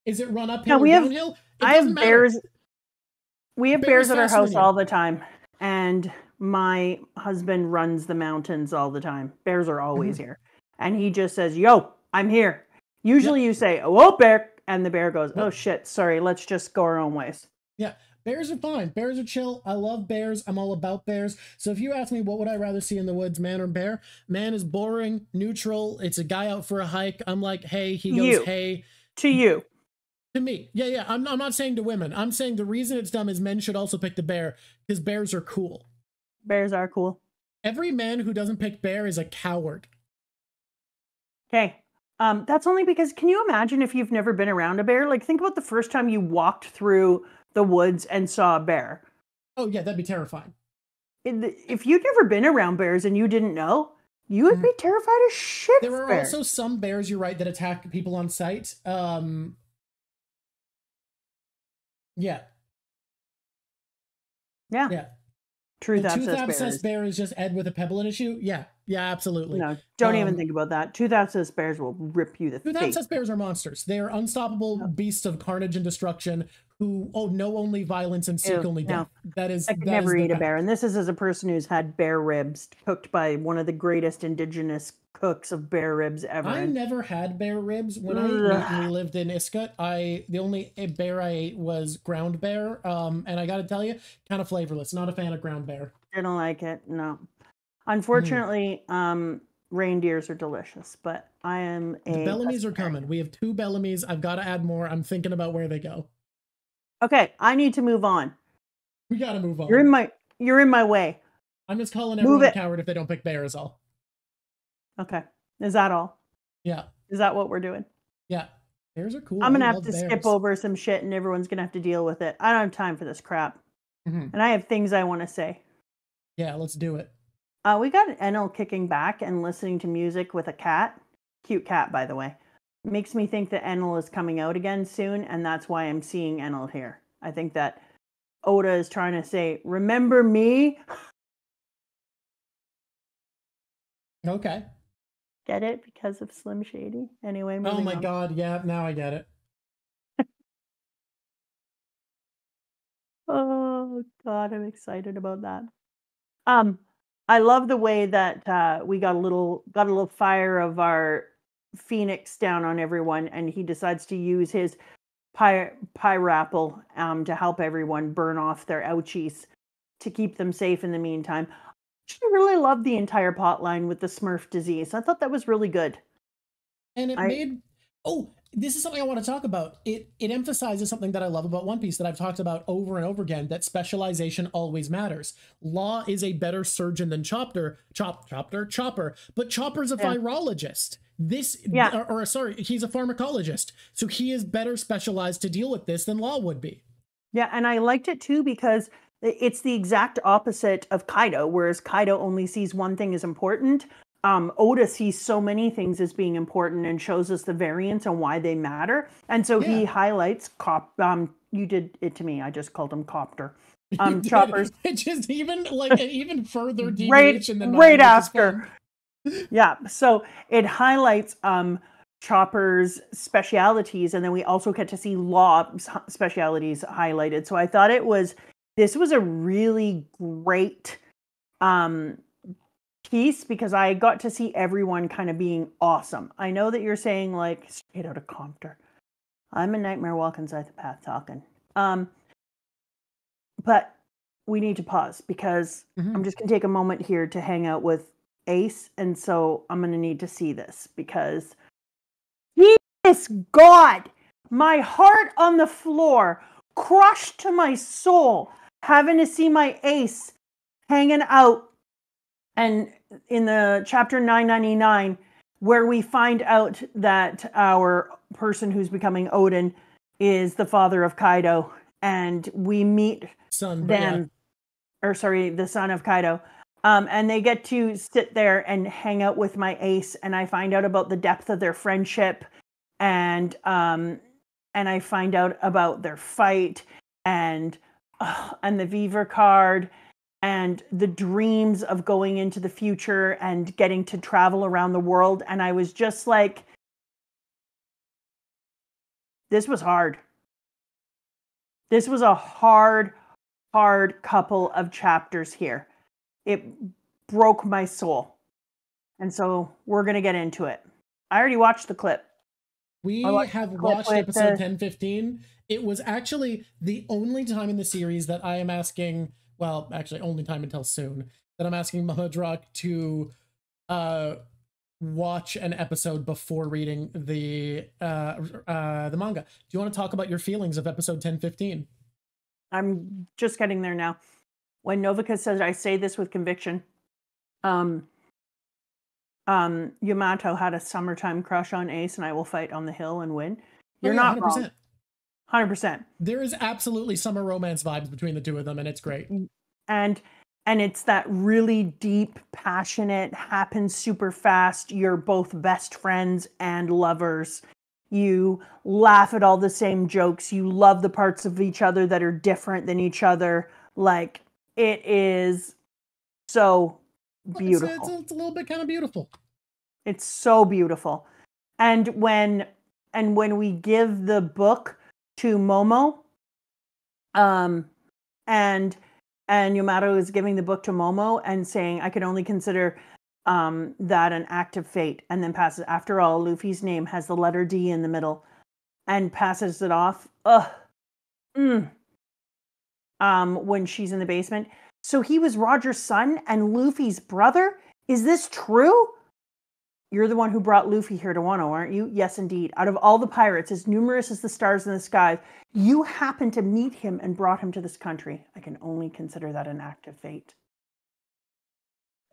Is it run uphill or downhill? I have bears. We have bears at our house all the time. And my husband runs the mountains all the time. Bears are always here. And he just says, yo, I'm here. Usually you say, oh, bear. And the bear goes, oh, shit, sorry, let's just go our own ways. Yeah. Bears are fine. Bears are chill. I love bears. I'm all about bears. So if you ask me what would I rather see in the woods, man or bear? Man is boring, neutral. It's a guy out for a hike. I'm like, hey. He goes, hey. To you. To me. Yeah. I'm not saying to women. I'm saying the reason it's dumb is men should also pick the bear because bears are cool. Bears are cool. Every man who doesn't pick bear is a coward. Okay. That's only because, can you imagine if you've never been around a bear? Like, think about the first time you walked through the woods and saw a bear. Oh yeah, that'd be terrifying. If you'd never been around bears and you didn't know, you would be terrified as shit. There are also some bears, you're right, that attack people on sight. Yeah. True. Tooth abscess bear is just Ed with a pebble in his shoe. Yeah. Yeah, absolutely. No, don't even think about that. Tooth bears will rip you the face. Tooth bears are monsters. They are unstoppable beasts of carnage and destruction who know only violence and seek only death. That is, I could never eat a bear. And this is as a person who's had bear ribs cooked by one of the greatest indigenous cooks of bear ribs ever. I never had bear ribs. When I ate meat and we lived in Iskut, the only bear I ate was ground bear. And I gotta tell you, kind of flavorless. Not a fan of ground bear. I don't like it. No. Unfortunately, reindeers are delicious, but I am The Bellamy's are coming. We have 2 Bellamy's. I've got to add more. I'm thinking about where they go. Okay, I need to move on. We gotta move on. You're in my way. I'm just calling everyone a coward if they don't pick bear is all. Okay. Is that all? Yeah. Is that what we're doing? Yeah. Bears are cool. I'm gonna have to skip over some shit and everyone's gonna have to deal with it. I don't have time for this crap. And I have things I want to say. Yeah, let's do it. We got Enel kicking back and listening to music with a cat. Cute cat, by the way. Makes me think that Enel is coming out again soon, and that's why I'm seeing Enel here. I think that Oda is trying to say, remember me? Okay. Get it? Because of Slim Shady? Anyway, oh my god, yeah, now I get it. Oh god, I'm excited about that. I love the way that we got a little fire of our Phoenix down on everyone, and he decides to use his Pyrapple to help everyone burn off their ouchies to keep them safe in the meantime. I really loved the entire plot line with the Smurf disease. I thought that was really good. And it made... Oh, this is something I want to talk about. It emphasizes something that I love about One Piece that I've talked about over and over again, that specialization always matters. Law is a better surgeon than Chopper, but Chopper's a virologist. Sorry, he's a pharmacologist. So he is better specialized to deal with this than Law would be. Yeah, and I liked it too because it's the exact opposite of Kaido, whereas Kaido only sees one thing as important. Oda sees so many things as being important and shows us the variance and why they matter. And so he highlights you did it to me. I just called him Copter. Choppers. It's just even like an even further deviation than right after. Yeah. So it highlights Chopper's specialities, and then we also get to see Law's specialities highlighted. So I thought this was a really great piece because I got to see everyone kind of being awesome. I know that you're saying like straight out of Compton. I'm a nightmare walking psychopath talking. But we need to pause because I'm just gonna take a moment here to hang out with Ace, and so I'm gonna need to see this because Jesus God, my heart on the floor, crushed to my soul, having to see my Ace hanging out. And in the chapter 999, where we find out that our person who's becoming Odin is the father of Kaido, and we meet the son of Kaido, and they get to sit there and hang out with my Ace, and I find out about the depth of their friendship, and I find out about their fight, and the Viver card. And the dreams of going into the future and getting to travel around the world. And I was just like, this was hard. This was a hard couple of chapters here. It broke my soul. And so we're going to get into it. I already watched the clip. We have watched episode 1015. It was actually the only time in the series that I am asking... Well, actually, only time until soon that I'm asking Mama Drawk to watch an episode before reading the manga. Do you want to talk about your feelings of episode 1015? I'm just getting there now. When Novika says, I say this with conviction, Yamato had a summertime crush on Ace, and I will fight on the hill and win. You're not 100%. Wrong. 100%. There is absolutely summer romance vibes between the two of them, and it's great. And it's that really deep, passionate, happens super fast. You're both best friends and lovers. You laugh at all the same jokes. You love the parts of each other that are different than each other. Like, it is so beautiful. It's a little bit kind of beautiful. It's so beautiful. And when we give the book to Momo, and Yamato is giving the book to Momo and saying, I can only consider that an act of fate, and then passes, after all, Luffy's name has the letter D in the middle, and passes it off. When she's in the basement. So he was Roger's son and Luffy's brother? Is this true? You're the one who brought Luffy here to Wano, aren't you? Yes, indeed. Out of all the pirates, as numerous as the stars in the sky, you happened to meet him and brought him to this country. I can only consider that an act of fate.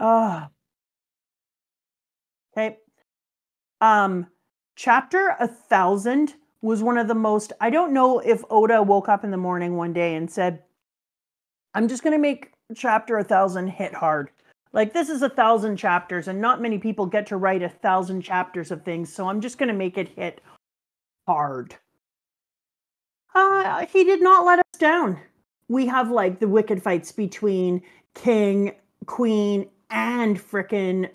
Okay. Chapter 1000 was one of the most, I don't know if Oda woke up in the morning one day and said, I'm just going to make chapter 1000 hit hard. Like, this is 1,000 chapters, and not many people get to write 1,000 chapters of things, so I'm just going to make it hit hard. He did not let us down. We have, like, the wicked fights between King, Queen, and frickin'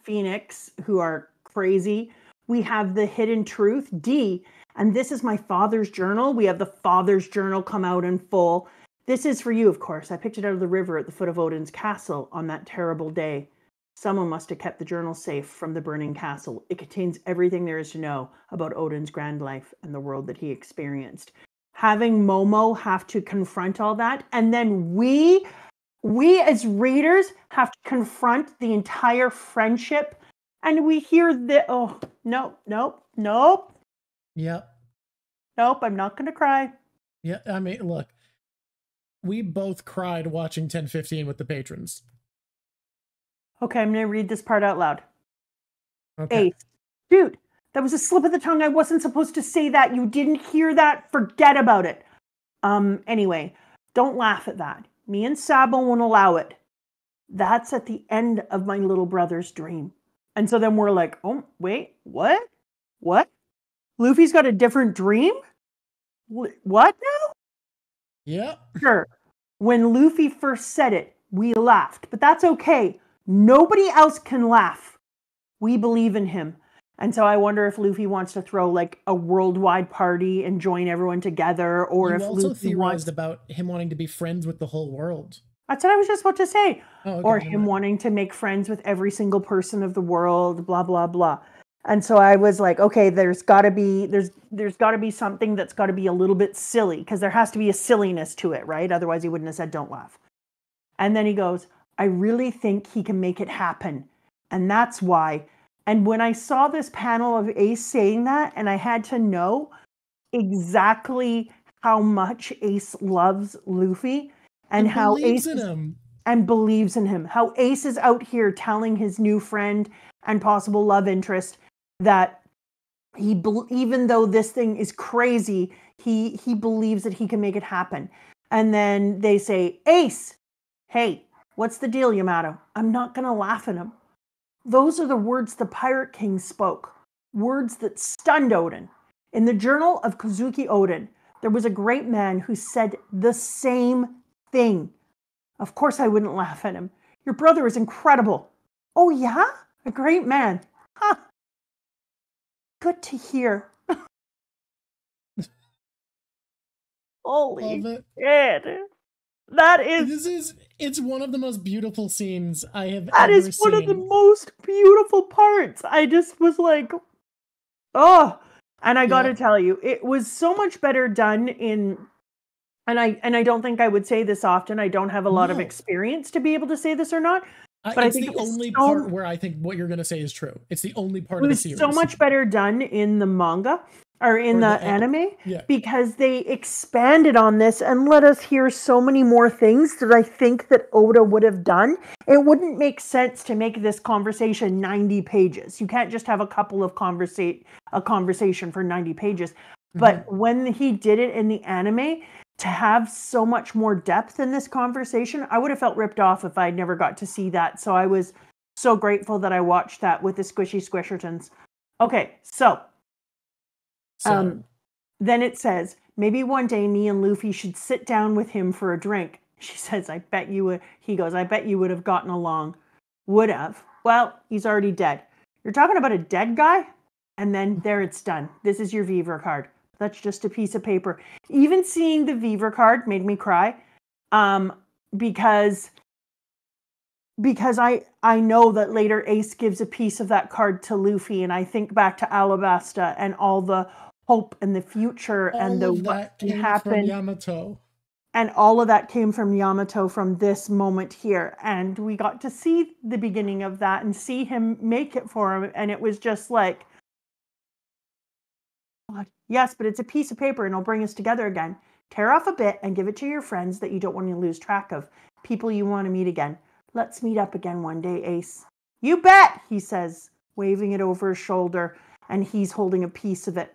Phoenix, who are crazy. We have the hidden truth, D, and this is my father's journal. We have the father's journal come out in full. This is for you, of course. I picked it out of the river at the foot of Odin's castle on that terrible day. Someone must have kept the journal safe from the burning castle. It contains everything there is to know about Odin's grand life and the world that he experienced. Having Momo have to confront all that, and then we as readers have to confront the entire friendship, and we hear the, nope. Yep. Nope, I'm not going to cry. Yeah, I mean, look. We both cried watching 1015 with the patrons. Okay, I'm going to read this part out loud. Okay. Ace. Dude, that was a slip of the tongue. I wasn't supposed to say that. You didn't hear that. Forget about it. Anyway, don't laugh at that. Me and Sabo won't allow it. That's at the end of my little brother's dream. And so then we're like, oh, wait, what? What? Luffy's got a different dream? What now? Yeah. Sure. When Luffy first said it, we laughed, but that's okay. Nobody else can laugh. We believe in him. And so I wonder if Luffy wants to throw like a worldwide party and join everyone together, or if also Luffy theorized about him wanting to be friends with the whole world. That's what I was just about to say. Oh, okay, or him wanting to make friends with every single person of the world, blah, blah, blah. And so I was like, okay, there's got to be something that's got to be a little bit silly, because there has to be a silliness to it, right? Otherwise he wouldn't have said, don't laugh. And then he goes, I really think he can make it happen. And that's why. And when I saw this panel of Ace saying that, and I had to know exactly how much Ace loves Luffy and how Ace believes in him. How Ace is out here telling his new friend and possible love interest that even though this thing is crazy, he believes that he can make it happen. And then they say, Ace, hey, what's the deal, Yamato? I'm not going to laugh at him. Those are the words the Pirate King spoke. Words that stunned Odin. In the journal of Kozuki Odin, there was a great man who said the same thing. Of course I wouldn't laugh at him. Your brother is incredible. Oh yeah? A great man. Huh. Good to hear. Holy shit. That is... It's one of the most beautiful scenes I have ever seen. That is one of the most beautiful parts. I just was like, oh. And I got to tell you, it was so much better done in... And I don't think I would say this often. I don't have a lot of experience to be able to say this or not. But I think it's the only part where I think what you're going to say is true. It's the only part of the series. It was so much better done in the manga or in the anime, because they expanded on this and let us hear so many more things that I think that Oda would have done. It wouldn't make sense to make this conversation 90 pages. You can't just have a couple of conversation for 90 pages. But when he did it in the anime, to have so much more depth in this conversation, I would have felt ripped off if I never got to see that. So I was so grateful that I watched that with the Squishy Squishertons. Okay, so then it says, maybe one day me and Luffy should sit down with him for a drink. She says, I bet you would. He goes, I bet you would have gotten along. Would have. Well, he's already dead. You're talking about a dead guy? And then there it's done. This is your Viva card. That's just a piece of paper. Even seeing the Viva card made me cry. Because I know that later Ace gives a piece of that card to Luffy, and I think back to Alabasta and all the hope and the future and the what can happen. From Yamato. And all of that came from Yamato from this moment here. And we got to see the beginning of that and see him make it for him. And it was just like, yes, but it's a piece of paper and it'll bring us together again. Tear off a bit and give it to your friends that you don't want to lose track of. People you want to meet again. Let's meet up again one day, Ace. You bet, he says, waving it over his shoulder. And he's holding a piece of it.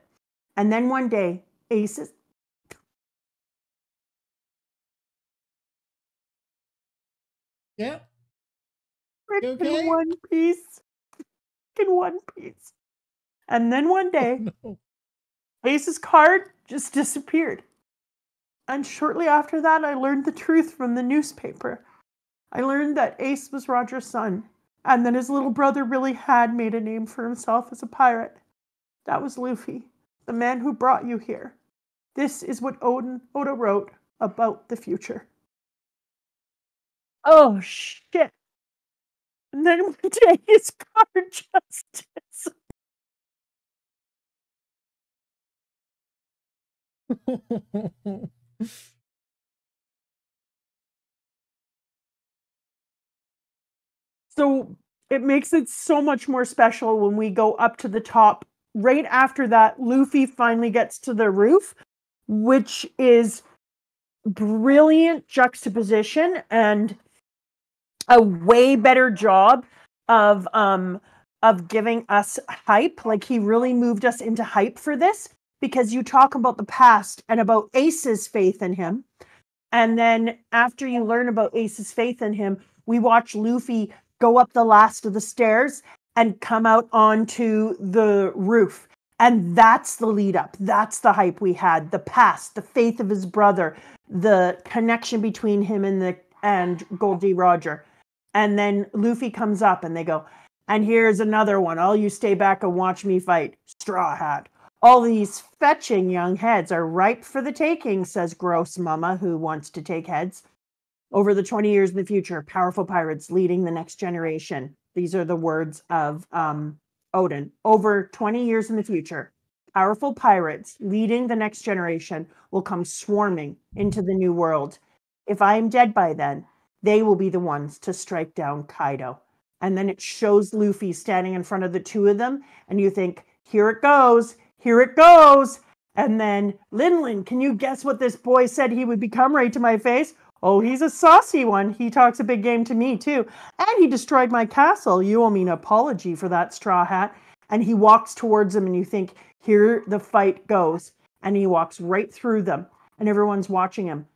And then one day, Ace is... Yeah. Okay? In one piece. In one piece. And then one day, Ace's card just disappeared. And shortly after that, I learned the truth from the newspaper. I learned that Ace was Roger's son, and that his little brother really had made a name for himself as a pirate. That was Luffy, the man who brought you here. This is what Oda wrote about the future. Oh, shit. And then one day his card just So it makes it so much more special when we go up to the top. Right after that, Luffy finally gets to the roof, which is brilliant juxtaposition and a way better job of giving us hype. Like, he really moved us into hype for this, because you talk about the past and about Ace's faith in him. And then after you learn about Ace's faith in him, we watch Luffy go up the last of the stairs and come out onto the roof. And that's the lead up. That's the hype we had. The past, the faith of his brother, the connection between him and Goldie Roger. And then Luffy comes up and they go, and here's another one. All you stay back and watch me fight. Straw Hat. All these fetching young heads are ripe for the taking, says Gross Mama, who wants to take heads. Over the 20 years in the future, powerful pirates leading the next generation. These are the words of Odin. Over 20 years in the future, powerful pirates leading the next generation will come swarming into the new world. If I am dead by then, they will be the ones to strike down Kaido. And then it shows Luffy standing in front of the two of them, and you think, here it goes, here it goes. And then, Linlin, can you guess what this boy said he would become right to my face? Oh, he's a saucy one. He talks a big game to me, too. And he destroyed my castle. You owe me an apology for that, Straw Hat. And he walks towards him, and you think, here the fight goes. And he walks right through them, and everyone's watching him.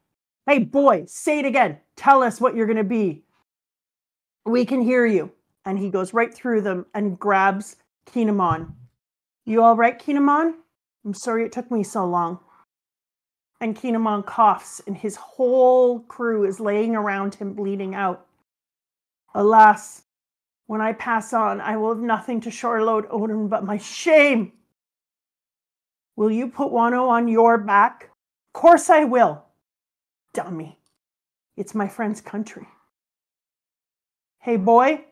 Hey, boy, say it again. Tell us what you're going to be. We can hear you. And he goes right through them and grabs Kinemon. You all right, Kinemon? I'm sorry it took me so long. And Kinemon coughs, and his whole crew is laying around him, bleeding out. Alas, when I pass on, I will have nothing to shoreload Odin but my shame. Will you put Wano on your back? Of course I will. Dummy. It's my friend's country. Hey, boy,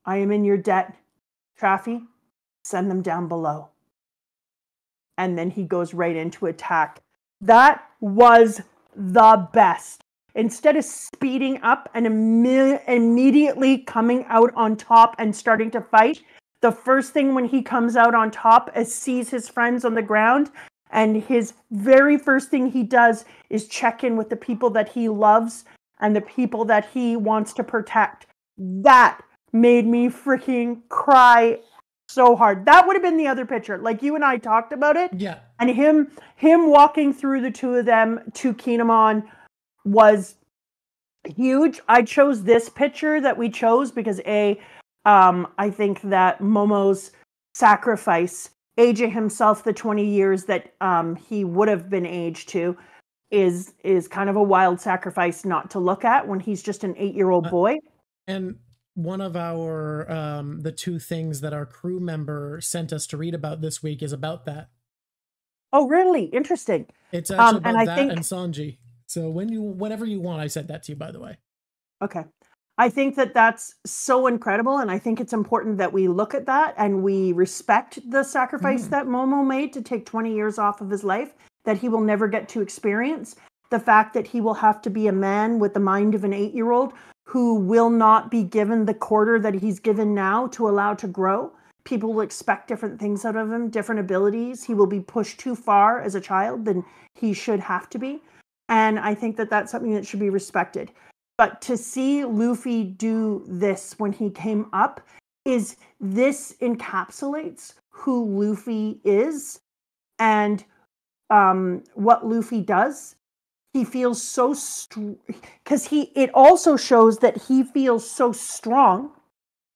I am in your debt. Traffy, send them down below. And then he goes right into attack. That was the best. Instead of speeding up and immediately coming out on top and starting to fight, the first thing when he comes out on top is sees his friends on the ground, and his very first thing he does is check in with the people that he loves and the people that he wants to protect. That made me freaking cry so hard. That would have been the other picture. Like, you and I talked about it. Yeah. And him walking through the two of them to Kinemon was huge. I chose this picture that we chose because I think that Momo's sacrifice, aging himself the 20 years that he would have been aged to, is kind of a wild sacrifice not to look at when he's just an 8-year-old boy. And one of our the 2 things that our crew member sent us to read about this week is about that. Oh, really? Interesting. It's actually about and I that think, and Sanji. So whenever you want, I said that to you, by the way. okay. I think that that's so incredible, and I think it's important that we look at that and we respect the sacrifice that Momo made to take 20 years off of his life that he will never get to experience. The fact that he will have to be a man with the mind of an 8-year-old who will not be given the quarter that he's given now to allow to grow. People will expect different things out of him, different abilities. He will be pushed too far as a child than he should have to be. And I think that that's something that should be respected. But to see Luffy do this when he came up this encapsulates who Luffy is and what Luffy does. He feels so because it also shows that he feels so strong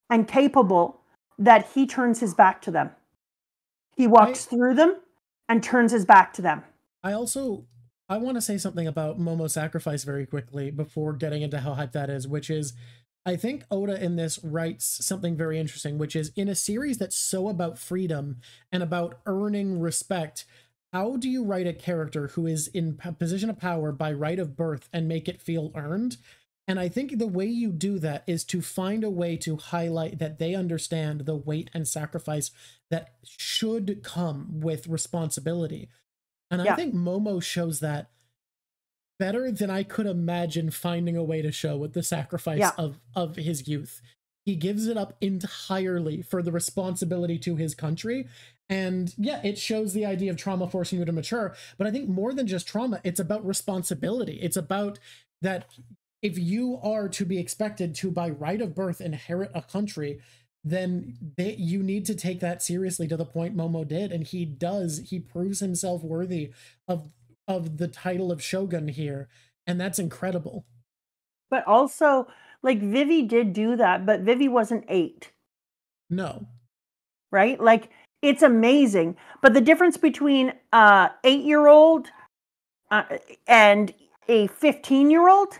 and capable that he turns his back to them. He walks through them and turns his back to them. I want to say something about Momo's sacrifice very quickly before getting into how hype that is, which is, I think Oda in this writes something very interesting, which is in a series that's so about freedom and about earning respect, how do you write a character who is in a position of power by right of birth and make it feel earned? And I think the way you do that is to find a way to highlight that they understand the weight and sacrifice that should come with responsibility. And I think Momo shows that better than I could imagine finding a way to show with the sacrifice of his youth. He gives it up entirely for the responsibility to his country. And yeah, it shows the idea of trauma forcing you to mature. But I think more than just trauma, it's about responsibility. It's about that if you are to be expected to, by right of birth, inherit a country, then you need to take that seriously to the point Momo did. And he does. He proves himself worthy of the title of Shogun here. And that's incredible. But also, like, Vivi did do that, but Vivi wasn't 8. No. Right? Like, it's amazing. But the difference between a 8-year-old and a 15-year-old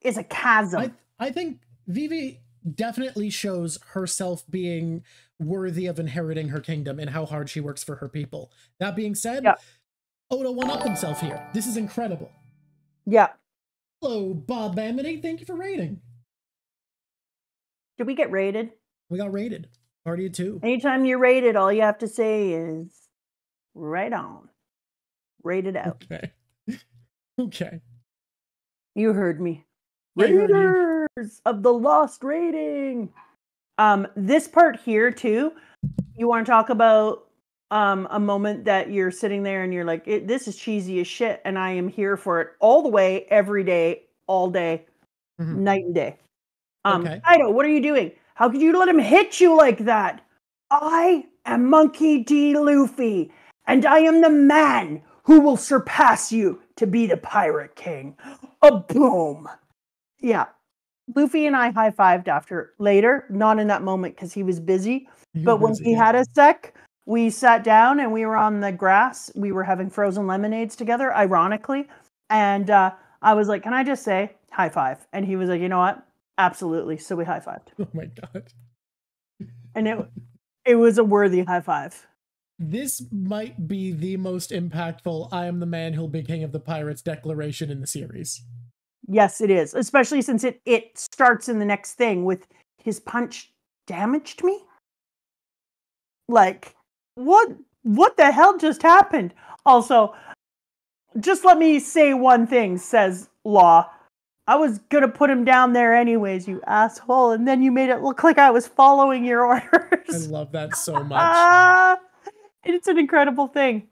is a chasm. I think Vivi definitely shows herself being worthy of inheriting her kingdom and how hard she works for her people. That being said, Oda one-upped himself here. This is incredible. Yeah. Hello, Bob Amity. Thank you for rating. Did we get rated? We got rated. Party of 2. Anytime you're rated, all you have to say is right on. Rated out. Okay. Okay. You heard me. Raiders of the Lost Rating. This part here too, you want to talk about a moment that you're sitting there and you're like, this is cheesy as shit, and I am here for it all the way, every day, all day, night and day. Kaido, what are you doing? How could you let him hit you like that? I am Monkey D. Luffy, and I am the man who will surpass you to be the Pirate King. A boom. Yeah. Luffy and I high-fived after later, not in that moment because he was busy, but when he had a sec, we sat down and we were on the grass. We were having frozen lemonades together, ironically. And I was like, can I just say high five? And he was like, you know what? Absolutely. So we high-fived. Oh my God. And it was a worthy high five. This might be the most impactful I am the man who'll be king of the pirates declaration in the series. Yes, it is. Especially since it starts in the next thing with his punch damaged me. Like, what the hell just happened? Also, just let me say one thing, says Law. I was gonna put him down there anyways, you asshole, and then you made it look like I was following your orders. I love that so much. It's an incredible thing.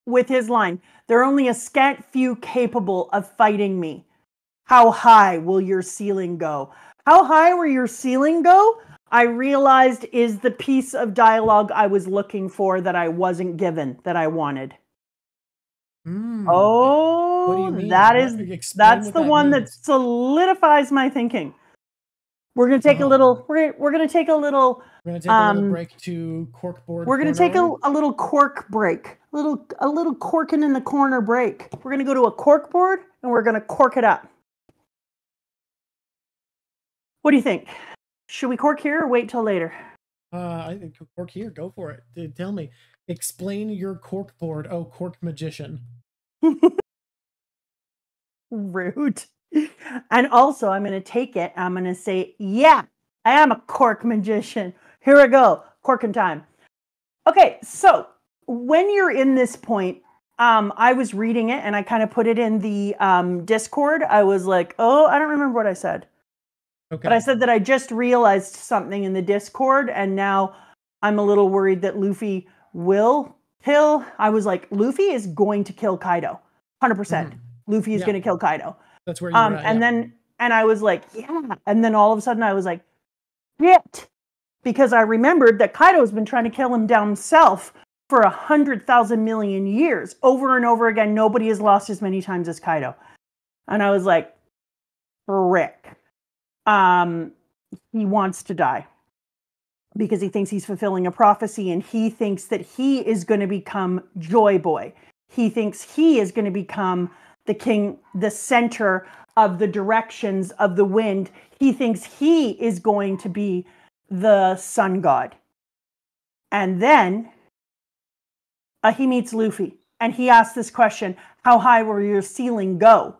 With his line, there are only a scant few capable of fighting me. How high will your ceiling go? How high will your ceiling go? I realized is the piece of dialogue I was looking for that I wasn't given, that I wanted. Oh, what do you mean? That's the one that solidifies my thinking. We're gonna take a little. We're gonna take a little We're gonna take a little break to corkboard. We're gonna take a little cork break, a little corking in the corner break. We're gonna go to a corkboard and we're gonna cork it up. What do you think? Should we cork here or wait till later? I think cork here. Go for it. Tell me. Explain your corkboard. Oh, cork magician. Rude. And also, I'm going to take it. I'm going to say, yeah, I am a cork magician. Here we go. Corking time. Okay, so when you're in this point, I was reading it and I kind of put it in the Discord. I was like, oh, I don't remember what I said. Okay. But I said that I just realized something in the Discord and now I'm a little worried that Luffy will kill. I was like, Luffy is going to kill Kaido. 100%. Mm-hmm. Luffy is going to kill Kaido. That's where you're at. And I was like, yeah. And then all of a sudden I was like, shit. Because I remembered that Kaido's been trying to kill him down south for 100,000 million years. Over and over again, nobody has lost as many times as Kaido. And I was like, frick. He wants to die. Because he thinks he's fulfilling a prophecy and he thinks that he is going to become Joy Boy. He thinks he is going to become the king, the center of the directions of the wind. He thinks he is going to be the sun god. And then he meets Luffy and he asks this question, how high will your ceiling go?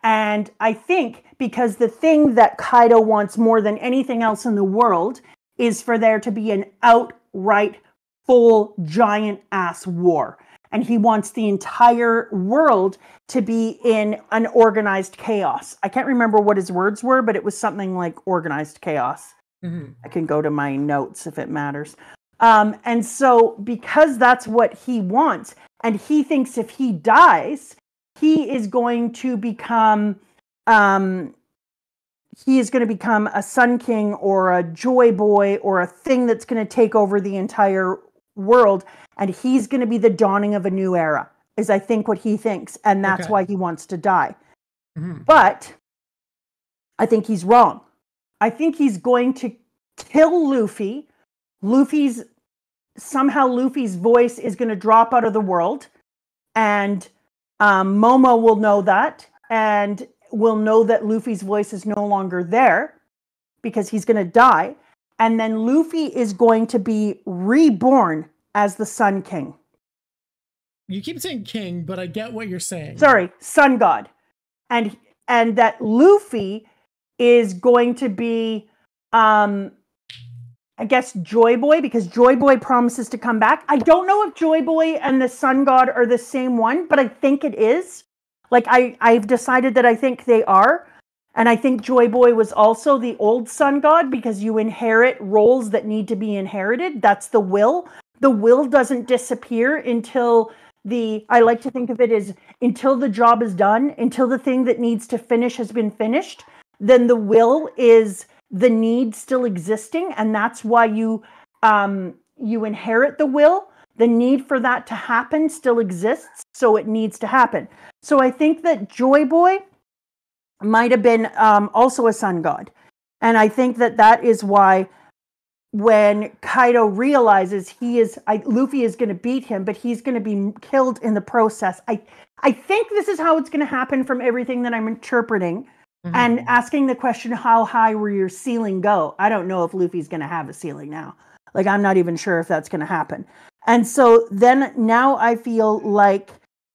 And I think because the thing that Kaido wants more than anything else in the world is for there to be an outright full giant ass war. And he wants the entire world to be in an organized chaos. I can't remember what his words were, but it was something like organized chaos. Mm-hmm. I can go to my notes if it matters. And so because that's what he wants, and he thinks if he dies, he is going to become a Sun King or a Joy Boy or a thing that's going to take over the entire world. And he's going to be the dawning of a new era, is I think what he thinks. And that's why he wants to die. Mm-hmm. But I think he's wrong. I think he's going to kill Luffy. Luffy's voice is going to drop out of the world. And Momo will know that. And will know that Luffy's voice is no longer there because he's going to die. And then Luffy is going to be reborn as the Sun King. You keep saying king, but I get what you're saying. Sorry, Sun God. And that Luffy is going to be, I guess, Joy Boy, because Joy Boy promises to come back. I don't know if Joy Boy and the Sun God are the same one, but I think it is. Like, I've decided that I think they are. And I think Joy Boy was also the old sun god because you inherit roles that need to be inherited. That's the will. The will doesn't disappear until I like to think of it as until the job is done, until the thing that needs to finish has been finished. Then the will is the need still existing. And that's why you inherit the will. The need for that to happen still exists. So it needs to happen. So I think that Joy Boy might have been also a sun god. And I think that is why when Kaido realizes Luffy is going to beat him, but he's going to be killed in the process. I think this is how it's going to happen from everything that I'm interpreting. Mm-hmm. And asking the question, how high will your ceiling go? I don't know if Luffy's going to have a ceiling now. Like, I'm not even sure if that's going to happen. And so then now I feel like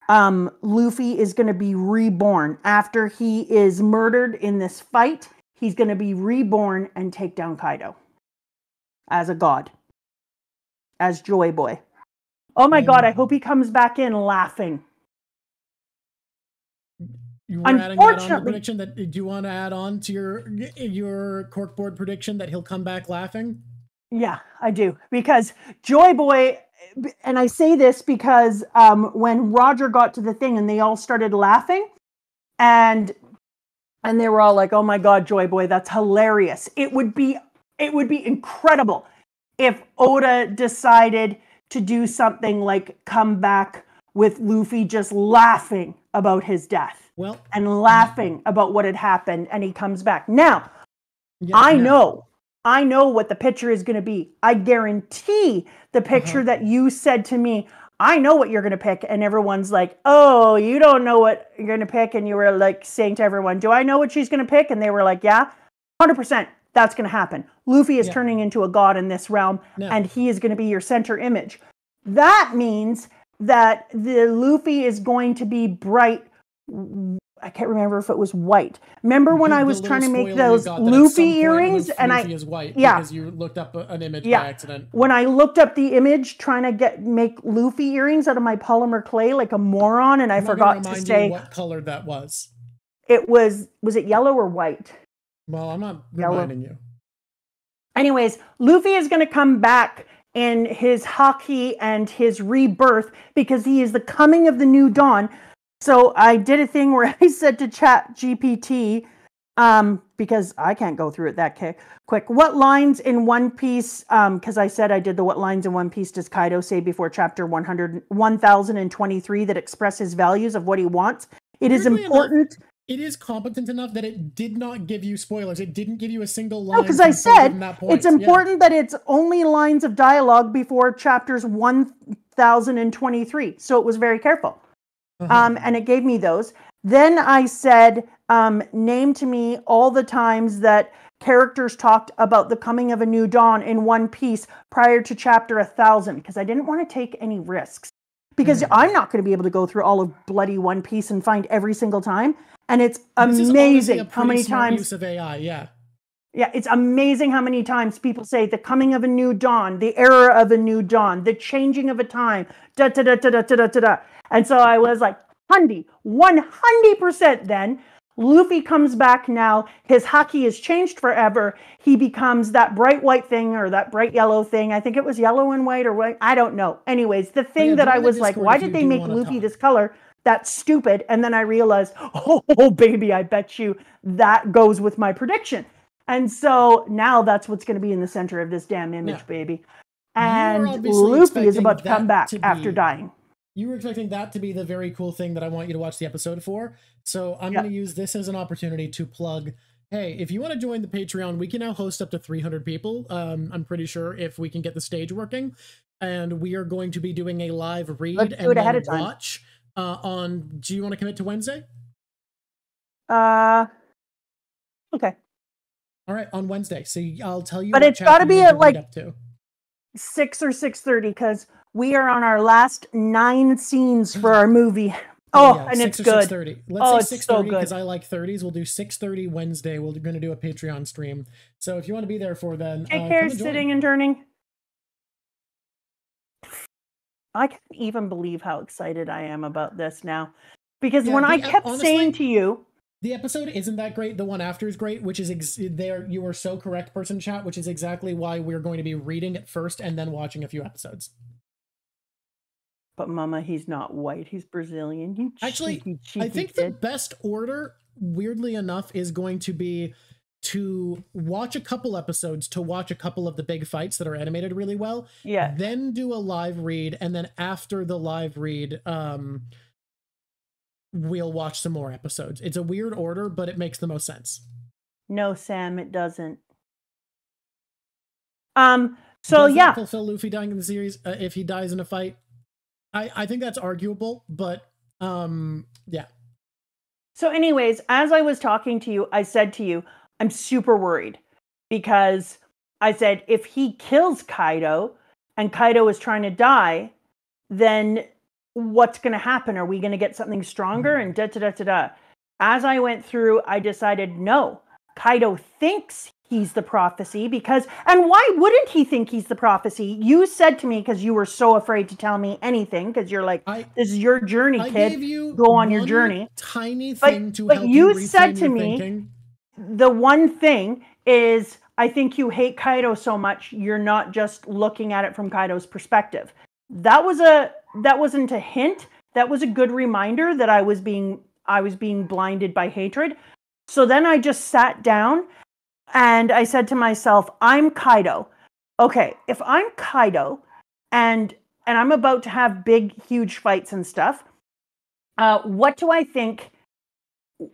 Luffy is going to be reborn. After he is murdered in this fight, he's going to be reborn and take down Kaido as a god, as Joy Boy. Oh my God, I hope he comes back in laughing. You were adding that on the prediction. Do you want to add on to your corkboard prediction that he'll come back laughing? Yeah, I do. Because Joy Boy, and I say this because when Roger got to the thing and they all started laughing, and they were all like, "Oh my God, Joy Boy, that's hilarious!" It would be incredible if Oda decided to do something like come back with Luffy just laughing about his death, and laughing about what had happened, and he comes back. Now, I know I know what the picture is going to be. I guarantee the picture that you said to me, I know what you're going to pick. And everyone's like, oh, you don't know what you're going to pick. And you were like saying to everyone, do I know what she's going to pick? And they were like, yeah, 100%. That's going to happen. Luffy is turning into a god in this realm, and he is going to be your center image. That means that the Luffy is going to be bright. I can't remember if it was white. Remember when I was trying to make those Luffy earrings, and Luffy is white because you looked up an image by accident. When I looked up the image trying to make Luffy earrings out of my polymer clay like a moron, and I forgot to say what color that was. It was it yellow or white? Well, I'm not reminding you. Anyways, Luffy is going to come back in his haki and his rebirth because he is the coming of the new dawn. So I did a thing where I said to Chat GPT, because I can't go through it that quick, what lines in One Piece, because I said I did the what lines in One Piece does Kaido say before chapter 1023 that express his values of what he wants. It is important. It is competent enough that it did not give you spoilers. It didn't give you a single line. Because I said it's important that it's only lines of dialogue before chapters 1023. So it was very careful. And it gave me those. Then I said, name to me all the times that characters talked about the coming of a new dawn in One Piece prior to chapter 1000, because I didn't want to take any risks. Because I'm not going to be able to go through all of bloody One Piece and find every single time. And it's amazing how many times use of AI, yeah, it's amazing how many times people say the coming of a new dawn, the era of a new dawn, the changing of a time, da da da da da da da da. And so I was like, 100% then. Luffy comes back now. His haki is changed forever. He becomes that bright white thing or that bright yellow thing. I think it was yellow and white or white. I don't know. Anyways, the thing that I was like, why did they make Luffy this color? That's stupid. And then I realized, oh, baby, I bet you that goes with my prediction. And so now that's what's going to be in the center of this damn image, baby. And Luffy is about to come back after dying. You were expecting that to be the very cool thing that I want you to watch the episode for. So I'm going to use this as an opportunity to plug, hey, if you want to join the Patreon, we can now host up to 300 people. I'm pretty sure if we can get the stage working. And we are going to be doing a live read and then watch on, do you want to commit to Wednesday? Okay. All right, on Wednesday. So I'll tell you. But it's got to be at like 6 or 6:30 because we are on our last 9 scenes for our movie. Oh, yeah, and it's good. 6:30. Let's say 6:30 because I like 30s. We'll do 6:30 Wednesday. We're going to do a Patreon stream. So if you want to be there for then, take care, sitting and turning. I can't even believe how excited I am about this now. Because when I kept saying to you, the episode isn't that great. The one after is great, which is there. You are so correct, person chat, which is exactly why we're going to be reading it first and then watching a few episodes. But Mama, he's not white. He's Brazilian. You cheeky I think the best order, weirdly enough, is going to be to watch a couple episodes, to watch a couple of the big fights that are animated really well. Yeah. Then do a live read, and then after the live read, we'll watch some more episodes. It's a weird order, but it makes the most sense. No, Sam, it doesn't. So yeah. Fulfill Luffy dying in the series if he dies in a fight. I think that's arguable, but yeah. So anyways, as I was talking to you, I said to you, I'm super worried because I said, if he kills Kaido and Kaido is trying to die, then what's going to happen? Are we going to get something stronger? And da-da-da-da-da. As I went through, I decided, no, Kaido thinks he's the prophecy because, and why wouldn't he think he's the prophecy? You said to me, because you were so afraid to tell me anything, because you're like, this is your journey, kid. Go on your journey. Tiny thing to help you said to me, thinking. The one thing is, I think you hate Kaido so much, you're not just looking at it from Kaido's perspective. That wasn't a hint. That was a good reminder that I was being blinded by hatred. So then I just sat down and I said to myself, I'm Kaido. Okay, if I'm Kaido and I'm about to have big, huge fights and stuff, what do I think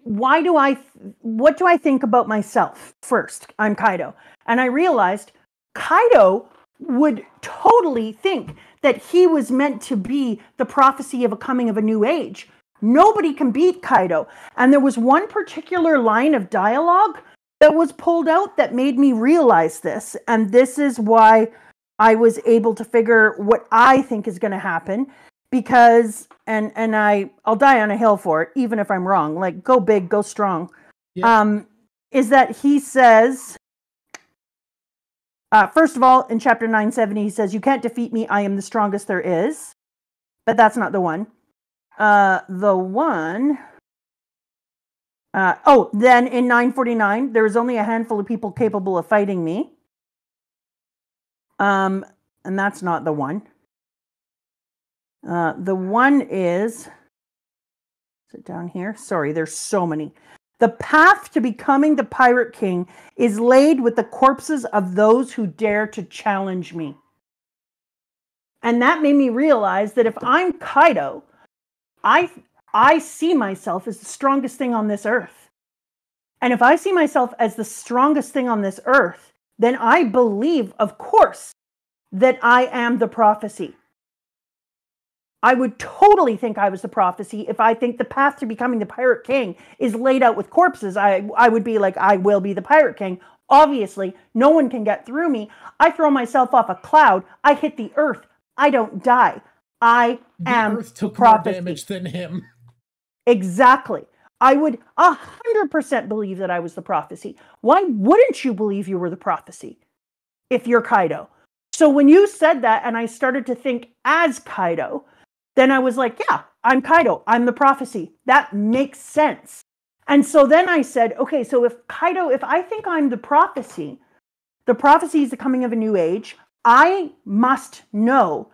what do I think about myself first? I'm Kaido. And I realized Kaido would totally think that he was meant to be the prophecy of a coming of a new age. Nobody can beat Kaido. And there was one particular line of dialogue that was pulled out that made me realize this. And this is why I was able to figure what I think is going to happen. Because, and I'll die on a hill for it, even if I'm wrong. Like, go big, go strong. Yeah. Is that he says, first of all, in chapter 970, he says, "You can't defeat me. I am the strongest there is." But that's not the one. Then in 949, there is only a handful of people capable of fighting me. And that's not the one. The one is it down here? Sorry, there's so many. "The path to becoming the Pirate King is laid with the corpses of those who dare to challenge me." And that made me realize that if I'm Kaido, I see myself as the strongest thing on this earth. And if I see myself as the strongest thing on this earth, then I believe, of course, that I am the prophecy. I would totally think I was the prophecy if I think the path to becoming the Pirate King is laid out with corpses. I would be like, I will be the Pirate King. Obviously, no one can get through me. I throw myself off a cloud. I hit the earth. I don't die. I am the earth took the prophecy. More damage than him. Exactly. I would 100% believe that I was the prophecy. Why wouldn't you believe you were the prophecy if you're Kaido? So when you said that and I started to think as Kaido, then I was like, yeah, I'm Kaido. I'm the prophecy. That makes sense. And so then I said, okay, so if I think I'm the prophecy is the coming of a new age, I must know,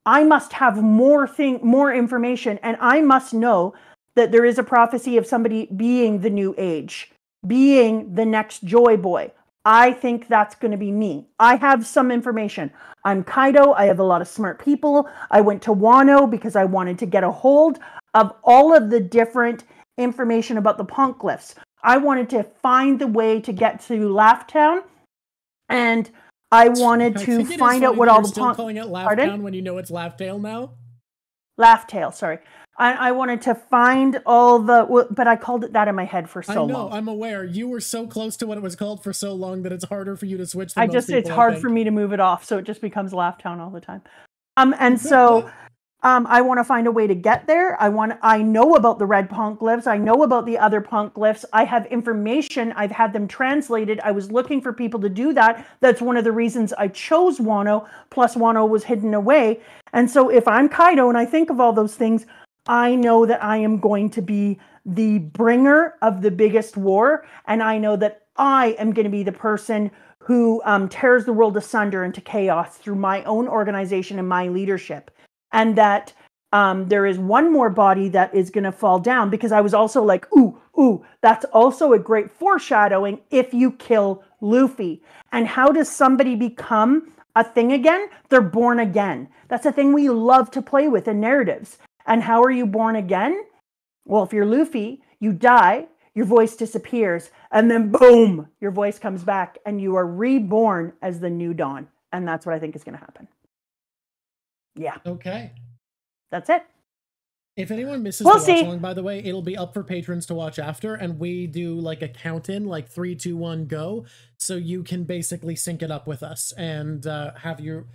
I must have more information, and I must know that there is a prophecy of somebody being the new age, being the next Joy Boy. I think that's going to be me. I have some information. I'm Kaido. I have a lot of smart people. I went to Wano because I wanted to get a hold of all of the different information about the poneglyphs. I wanted to find the way to get to Laugh Town, and I wanted to find out what all the still calling it Laugh Town when you know it's Laugh Tale now? Laugh Tale, sorry. I wanted to find all the, but I called it that in my head for so long. I know, I'm aware. You were so close to what it was called for so long that it's harder for you to switch. It's hard for me to move it off, so it just becomes Laugh Town all the time. And so I want to find a way to get there. I know about the red poneglyphs. I know about the other poneglyphs. I have information. I've had them translated. I was looking for people to do that. That's one of the reasons I chose Wano. Plus, Wano was hidden away. And so if I'm Kaido and I think of all those things, I know that I am going to be the bringer of the biggest war. And I know that I am going to be the person who tears the world asunder into chaos through my own organization and my leadership. And that there is one more body that is going to fall down, because I was also like, ooh, that's also a great foreshadowing if you kill Luffy. And how does somebody become a thing again? They're born again. That's a thing we love to play with in narratives. And how are you born again? Well, if you're Luffy, you die, your voice disappears, and then boom, your voice comes back, and you are reborn as the new Dawn. And that's what I think is going to happen. Yeah. Okay. That's it. If anyone misses the watch along, by the way, it'll be up for patrons to watch after, and we do like a count-in, like 3, 2, 1, go, so you can basically sync it up with us and have your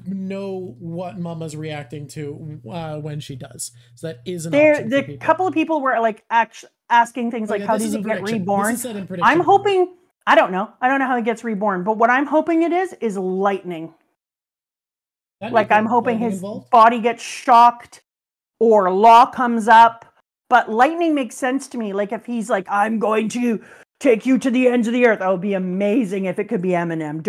know what Mama's reacting to when she does. So that is an option. The couple of people were like asking things like, how does he get reborn? I'm hoping, I don't know how he gets reborn, but what I'm hoping it is lightning. Like I'm hoping his body gets shocked or Law comes up, but lightning makes sense to me. Like if he's like, I'm going to take you to the ends of the earth. That would be amazing if it could be Eminem.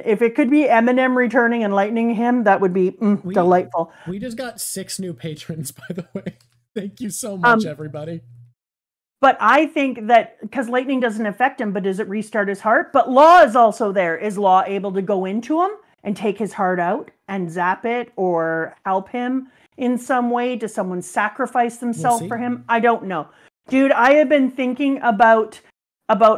If it could be Eminem returning and lightning him, that would be delightful. We just got 6 new patrons, by the way. Thank you so much, everybody. But I think that because lightning doesn't affect him, but does it restart his heart? But Law is also there. Is Law able to go into him and take his heart out and zap it or help him in some way? Does someone sacrifice themselves for him? I don't know. Dude, I have been thinking about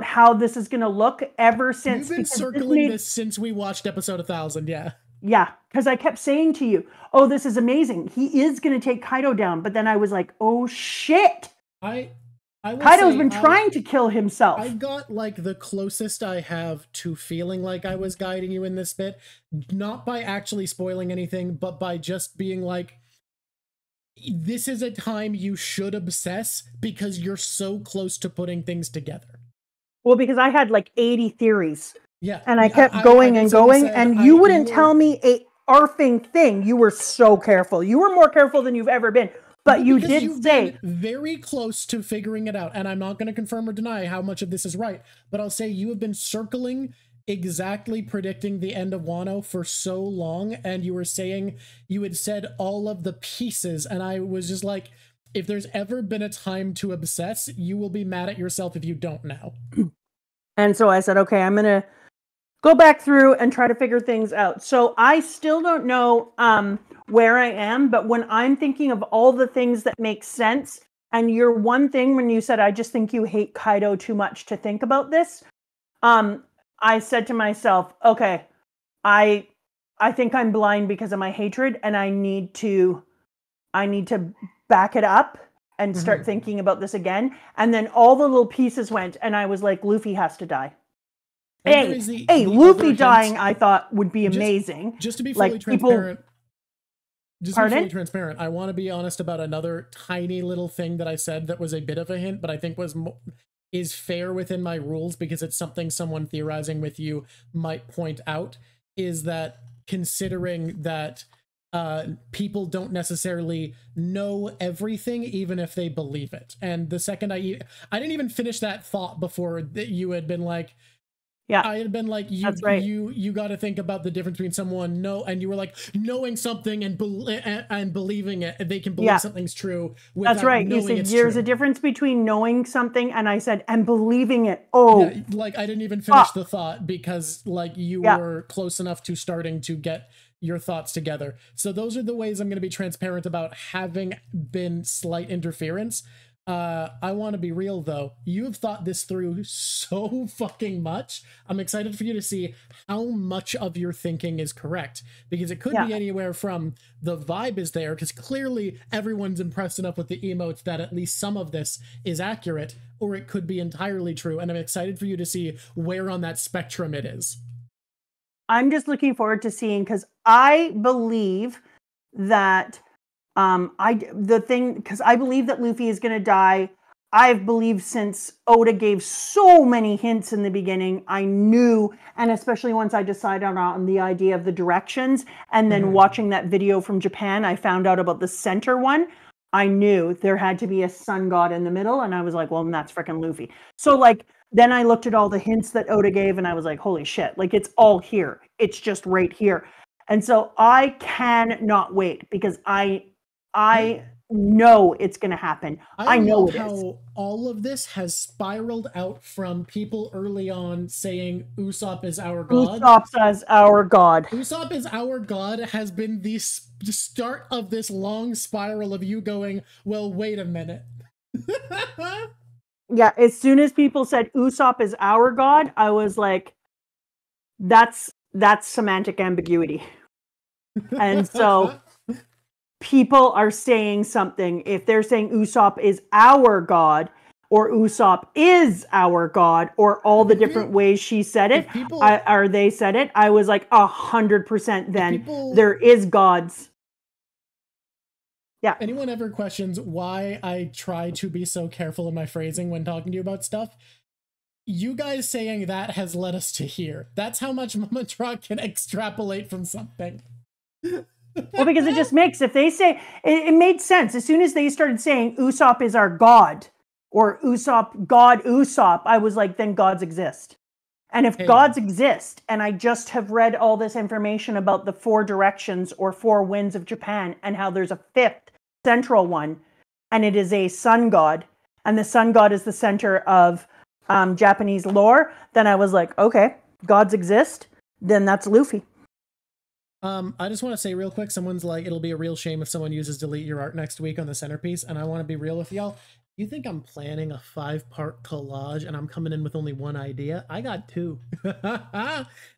how this is going to look ever since. You've been circling this since we watched episode 1000, yeah. Yeah, because I kept saying to you, oh, this is amazing. He is going to take Kaido down. But then I was like, oh, shit. Kaido's been trying to kill himself. I got like the closest I have to feeling like I was guiding you in this bit, not by actually spoiling anything, but by just being like, this is a time you should obsess because you're so close to putting things together. Well, because I had like 80 theories. Yeah. And I kept going and going, and you wouldn't tell me a arfing thing. You were so careful. You were more careful than you've ever been. But you did say very close to figuring it out. And I'm not going to confirm or deny how much of this is right, but I'll say you have been circling exactly predicting the end of Wano for so long, and you were saying you had said all of the pieces, and I was just like, if there's ever been a time to obsess, you will be mad at yourself if you don't now. And so I said, okay, I'm gonna go back through and try to figure things out. So I still don't know where I am, but when I'm thinking of all the things that make sense, and your one thing when you said, I just think you hate Kaido too much to think about this, I said to myself, okay, I think I'm blind because of my hatred, and I need to back it up and start thinking about this again. And then all the little pieces went, and I was like, Luffy has to die. Hey, Luffy dying, I thought would be amazing. Just to be fully transparent. Just to be fully transparent, I want to be honest about another tiny little thing that I said that was a bit of a hint, but I think is fair within my rules because it's something someone theorizing with you might point out, is that considering that people don't necessarily know everything, even if they believe it. And the second I didn't even finish that thought before that you had been like, yeah, I had been like, that's right. You got to think about the difference between someone and you were like knowing something and believing it. They can believe something's true. That's right. You said there's a difference between knowing something, and I said and believing it. Oh, yeah, like I didn't even finish the thought because like you were close enough to starting to get your thoughts together. So those are the ways I'm going to be transparent about having been slight interference. I want to be real though. You have thought this through so fucking much. I'm excited for you to see how much of your thinking is correct, because it could be anywhere from the vibe is there, because clearly everyone's impressed enough with the emotes that at least some of this is accurate, or it could be entirely true. And I'm excited for you to see where on that spectrum it is. I'm just looking forward to seeing, because I believe that because I believe that Luffy is going to die. I've believed since Oda gave so many hints in the beginning. I knew, and especially once I decided on the idea of the directions, and then watching that video from Japan, I found out about the center one. I knew there had to be a sun god in the middle, and I was like, well, that's freaking Luffy. So like, then I looked at all the hints that Oda gave, and I was like, holy shit, like it's all here. It's just right here. And so I cannot wait, because I know it's going to happen. I know it how all of this has spiraled out from people early on saying Usopp is our god. Usopp is our god. Usopp is our god has been the start of this long spiral of you going, well, wait a minute. Yeah, as soon as people said Usopp is our god, I was like, that's semantic ambiguity. And so people are saying something. If they're saying Usopp is our god, or Usopp is our god, or all the different ways she said it, or they said it, I was like 100% then. There is gods. Yeah. Anyone ever questions why I try to be so careful in my phrasing when talking to you about stuff? You guys saying that has led us to here. That's how much Mama Drawk can extrapolate from something. Well, because it just makes, if they say, it made sense. As soon as they started saying Usopp is our god, or Usopp, God Usopp, I was like, then gods exist. And if gods exist, and I just have read all this information about the 4 directions or 4 winds of Japan, and how there's a 5th central one, and it is a sun god, and the sun god is the center of Japanese lore, then I was like, okay, gods exist, then that's Luffy. I just want to say real quick, someone's like, it'll be a real shame if someone uses delete your art next week on the centerpiece, and I want to be real with y'all. You think I'm planning a 5-part collage and I'm coming in with only one idea? I got 2.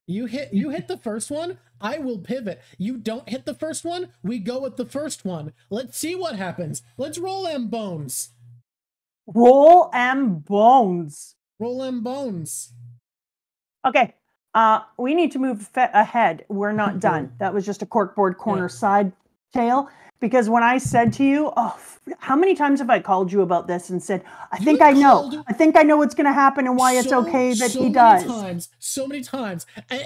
You hit the first one, I will pivot. You don't hit the first one, we go with the first one. Let's see what happens. Let's roll them bones. Roll M bones. Roll them bones. Okay. We need to move ahead. We're not done. That was just a corkboard corner side tale. Because when I said to you, oh, how many times have I called you about this and said, I think I know what's going to happen and why it's okay that he does. So many times.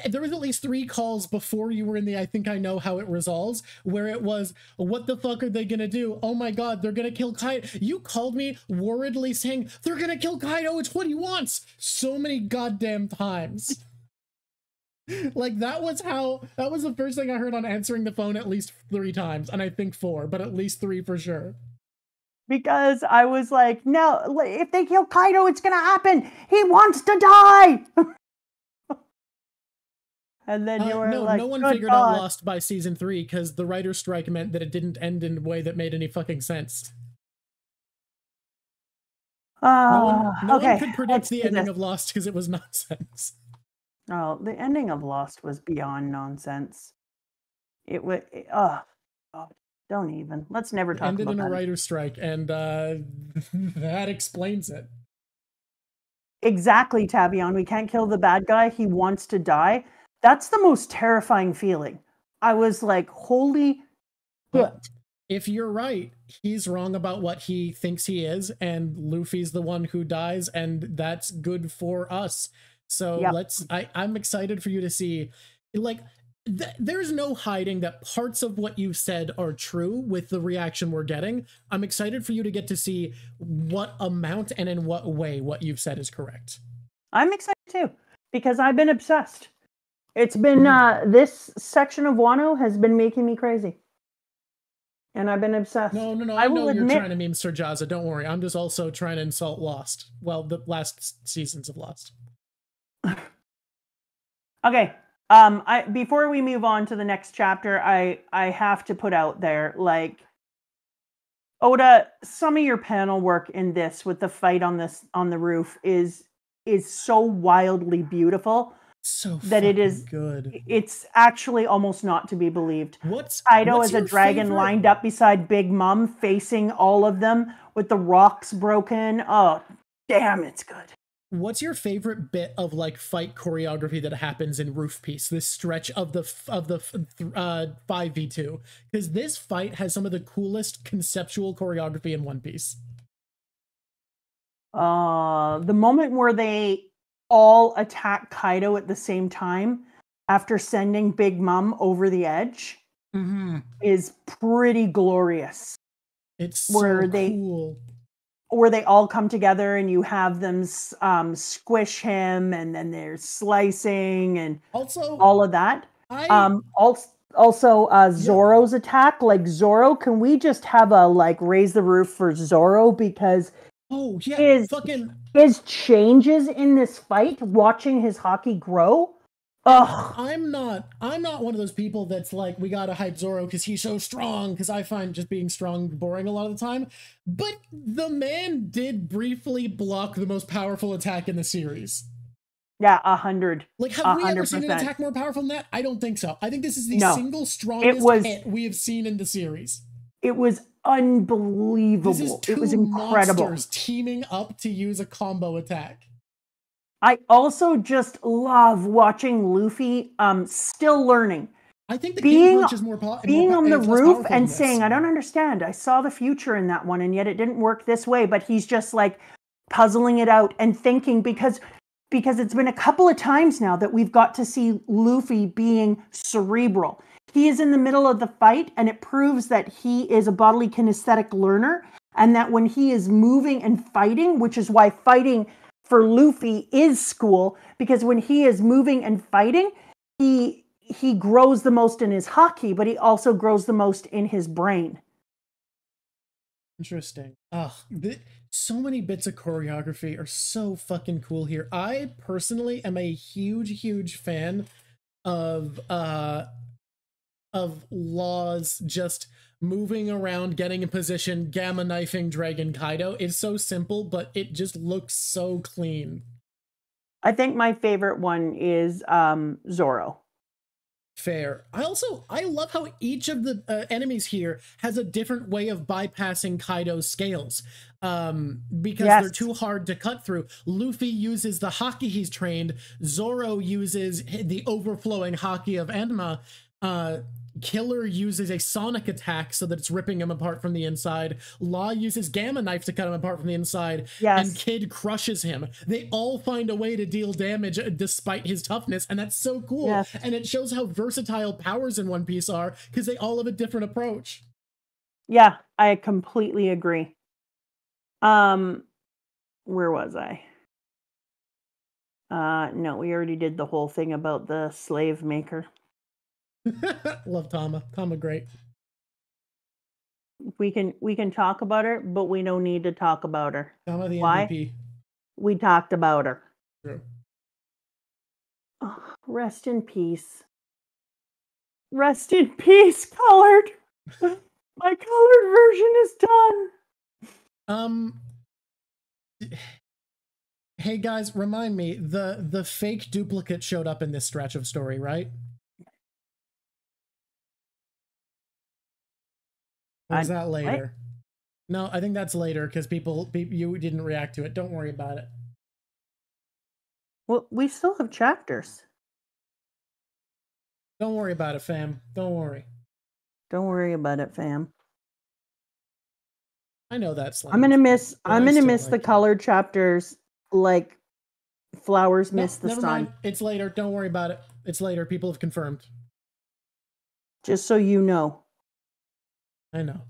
There was at least 3 calls before you were in the I think I know how it resolves, where it was, what the fuck are they going to do? Oh my God, they're going to kill Kaido. You called me worriedly saying, they're going to kill Kaido. It's what he wants. So many goddamn times. Like, that was the first thing I heard on answering the phone at least 3 times, and I think 4, but at least 3 for sure. Because I was like, no, if they kill Kaido, it's gonna happen. He wants to die. And then you were like, no one figured out Lost by season 3 because the writer's strike meant that it didn't end in a way that made any fucking sense. No one could predict the ending of Lost because it was nonsense. Oh, the ending of Lost was beyond nonsense. It was, don't even. Let's never talk about that. Ended in a writer's strike, and that explains it. Exactly, Tavion. We can't kill the bad guy. He wants to die. That's the most terrifying feeling. I was like, holy shit. If you're right, he's wrong about what he thinks he is, and Luffy's the one who dies, and that's good for us. So I'm excited for you to see, like, there's no hiding that parts of what you said are true with the reaction we're getting. I'm excited for you to get to see what amount and in what way what you've said is correct. I'm excited too, because I've been obsessed. It's been, this section of Wano has been making me crazy. And I've been obsessed. No, I know you're trying to meme Sir Jazza, don't worry. I'm just also trying to insult Lost. Well, the last seasons of Lost. Okay. Before we move on to the next chapter, I have to put out there, like, Oda, some of your panel work in this with the fight on the roof is so wildly beautiful. So that it is good. It's actually almost not to be believed. Kaido as a dragon lined up beside Big Mom, facing all of them with the rocks broken. Oh, damn, it's good. What's your favorite bit of, like, fight choreography that happens in Roof Piece? This stretch of the 5v2, because this fight has some of the coolest conceptual choreography in One Piece. The moment where they all attack Kaido at the same time after sending Big Mom over the edge is pretty glorious. It's so cool. Where they all come together and you have them squish him, and then there's slicing and also all of that. Zoro's attack, like, Zoro, can we just have a, like, raise the roof for Zoro, because his changes in this fight, watching his hockey grow. Ugh. I'm not one of those people that's like, we gotta hype Zoro because he's so strong, because I find just being strong boring a lot of the time. But the man did briefly block the most powerful attack in the series. Yeah, 100. Like, have we ever seen an attack more powerful than that? I don't think so. I think this is the single strongest hit we have seen in the series. It was unbelievable. It was incredible. Monsters teaming up to use a combo attack. I also just love watching Luffy still learning. I think the King Punch is being on the roof and saying, I don't understand. I saw the future in that one, and yet it didn't work this way. But he's just, like, puzzling it out and thinking, because it's been a couple of times now that we've got to see Luffy being cerebral. He is in the middle of the fight, and it proves that he is a bodily kinesthetic learner, and that when he is moving and fighting, which is why fighting for Luffy is school, because when he is moving and fighting, he grows the most in his haki, but he also grows the most in his brain. Interesting. So many bits of choreography are so fucking cool here. I personally am a huge fan of Law's just moving around, getting in position, gamma knifing Dragon Kaido. It's so simple, but it just looks so clean. I think my favorite one is Zoro. Fair. I love how each of the enemies here has a different way of bypassing Kaido's scales. Because they're too hard to cut through. Luffy uses the haki he's trained. Zoro uses the overflowing haki of Enma. Killer uses a sonic attack so that it's ripping him apart from the inside. Law uses gamma knife to cut him apart from the inside. And Kid crushes him. They all find a way to deal damage despite his toughness, and that's so cool. And it shows how versatile powers in One Piece are, because they all have a different approach. Yeah, I completely agree. Where was I? No, we already did the whole thing about the slave maker. Love Tama. Tama great. We can talk about her, but we don't need to talk about her. Tama the Why? MVP. We talked about her. True. Oh, rest in peace. Rest in peace, Colored. My colored version is done. Hey guys, remind me, the fake duplicate showed up in this stretch of story, right? Or is that later? What? No, I think that's later because people you didn't react to it. Don't worry about it. Well, we still have chapters. Don't worry about it, fam. Don't worry. Don't worry about it, fam. I know that's. I'm gonna miss the colored chapters like flowers miss the sun. Mind. It's later. Don't worry about it. It's later. People have confirmed. Just so you know. I know.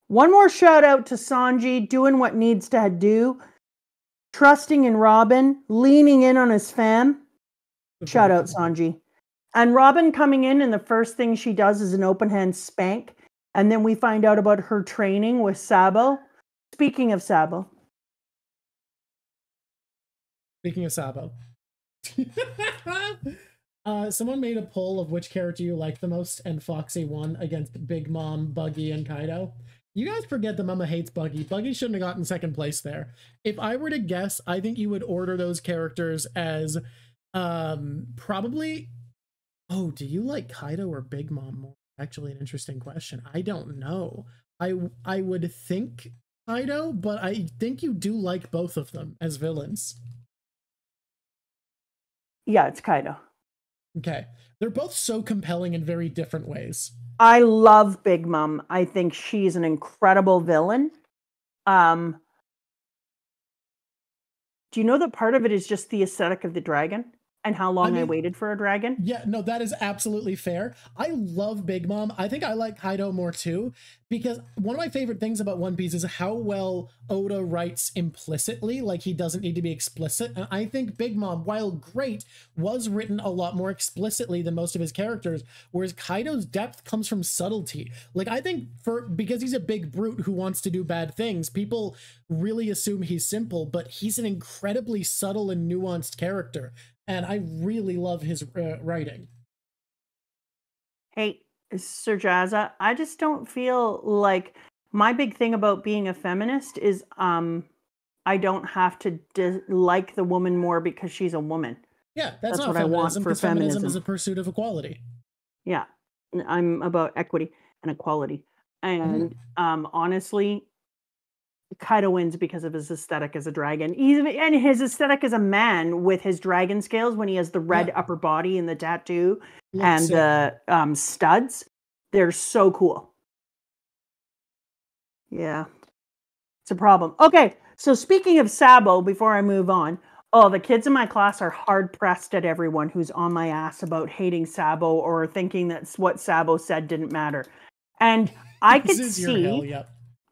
One more shout out to Sanji doing what needs to do, trusting in Robin, leaning in on his fam. Shout out Sanji. And Robin coming in, and the first thing she does is an open hand spank, and then we find out about her training with Sabo. Speaking of Sabo. Someone made a poll of which character you like the most, and Foxy won against Big Mom, Buggy, and Kaido. You guys forget that Mama hates Buggy. Buggy shouldn't have gotten second place there. If I were to guess, I think you would order those characters as probably... Oh, do you like Kaido or Big Mom more? Actually, an interesting question. I don't know. I would think Kaido, but I think you do like both of them as villains. Yeah, it's Kaido. Okay. They're both so compelling in very different ways. I love Big Mom. I think she's an incredible villain. Do you know that part of it is just the aesthetic of the dragon? And how long I waited for a dragon? Yeah, no, that is absolutely fair. I love Big Mom. I think I like Kaido more too, because one of my favorite things about One Piece is how well Oda writes implicitly, like he doesn't need to be explicit. And I think Big Mom, while great, was written a lot more explicitly than most of his characters, whereas Kaido's depth comes from subtlety. Like, I think because he's a big brute who wants to do bad things, people really assume he's simple, but he's an incredibly subtle and nuanced character. And I really love his writing. Hey, Sir Jazza, I just don't feel like my big thing about being a feminist is I don't have to like the woman more because she's a woman. Yeah, that's not what feminism, I want for feminism is a pursuit of equality. Yeah, I'm about equity and equality. And honestly, Kaido wins because of his aesthetic as a dragon. And his aesthetic as a man with his dragon scales when he has the red upper body and the tattoo and the studs. They're so cool. Yeah. It's a problem. Okay, so speaking of Sabo, before I move on, the kids in my class are hard-pressed at everyone who's on my ass about hating Sabo or thinking that what Sabo said didn't matter. And I could see...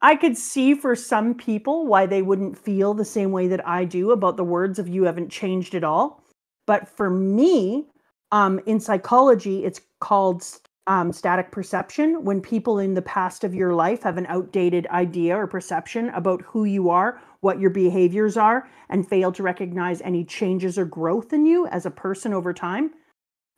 I could see for some people why they wouldn't feel the same way that I do about the words of "you haven't changed at all." But for me, in psychology, it's called static perception. When people in the past of your life have an outdated idea or perception about who you are, what your behaviors are, and fail to recognize any changes or growth in you as a person over time.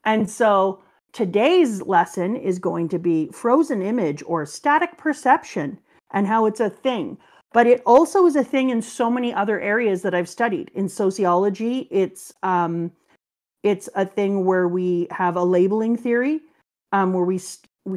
And so today's lesson is going to be frozen image or static perception and how it's a thing. But it also is a thing in so many other areas that I've studied. In sociology, it's a thing where we have a labeling theory, where we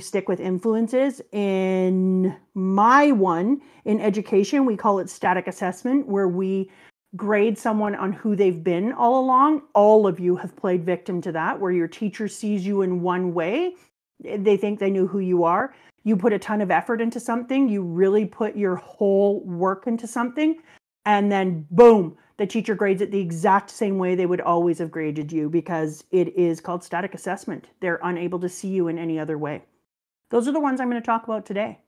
stick with influences. In my one, in education, we call it static assessment, where we grade someone on who they've been all along. All of you have played victim to that, where your teacher sees you in one way. They think they knew who you are. You put a ton of effort into something. You really put your whole work into something. And then boom, the teacher grades it the exact same way they would always have graded you, because it is called static assessment. They're unable to see you in any other way. Those are the ones I'm going to talk about today.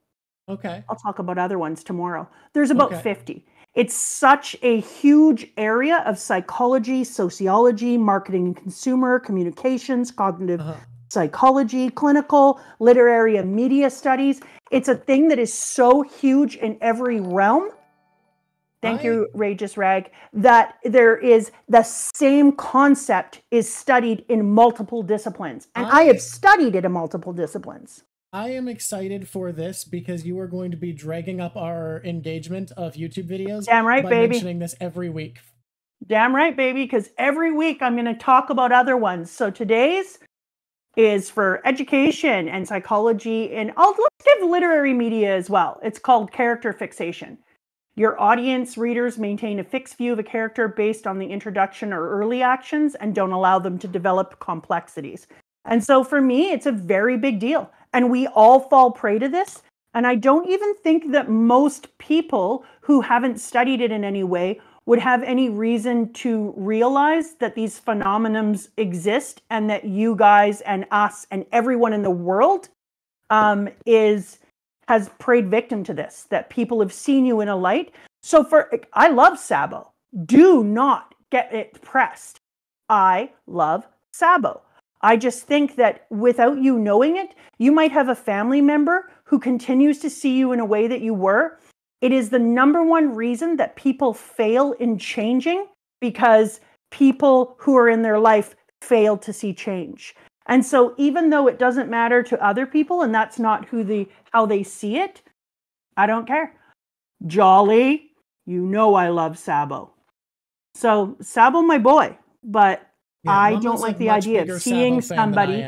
Okay. I'll talk about other ones tomorrow. There's about Okay. 50. It's such a huge area of psychology, sociology, marketing and consumer, communications, cognitive psychology, clinical, literary and media studies. It's a thing that is so huge in every realm. Thank you, Rageous Rag, that there is the same concept is studied in multiple disciplines. And I have studied it in multiple disciplines. I am excited for this because you are going to be dragging up our engagement of YouTube videos. Damn right, by baby. mentioning this every week. Damn right, baby, because every week I'm going to talk about other ones. So today's is for education and psychology, and let's give literary media as well. It's called character fixation. Your audience, readers, maintain a fixed view of a character based on the introduction or early actions and don't allow them to develop complexities. And so for me, it's a very big deal. And we all fall prey to this. And I don't even think that most people who haven't studied it in any way would have any reason to realize that these phenomenons exist, and that you guys and us and everyone in the world has preyed victim to this, that people have seen you in a light. So I love Sabo. Do not get it pressed. I love Sabo. I just think that without you knowing it, you might have a family member who continues to see you in a way that you were. It is the number one reason that people fail in changing, because people who are in their life fail to see change. And so even though it doesn't matter to other people, and that's not how they see it, I don't care. Jolly, you know I love Sabo. So Sabo, my boy, but yeah, I don't like the idea of seeing somebody.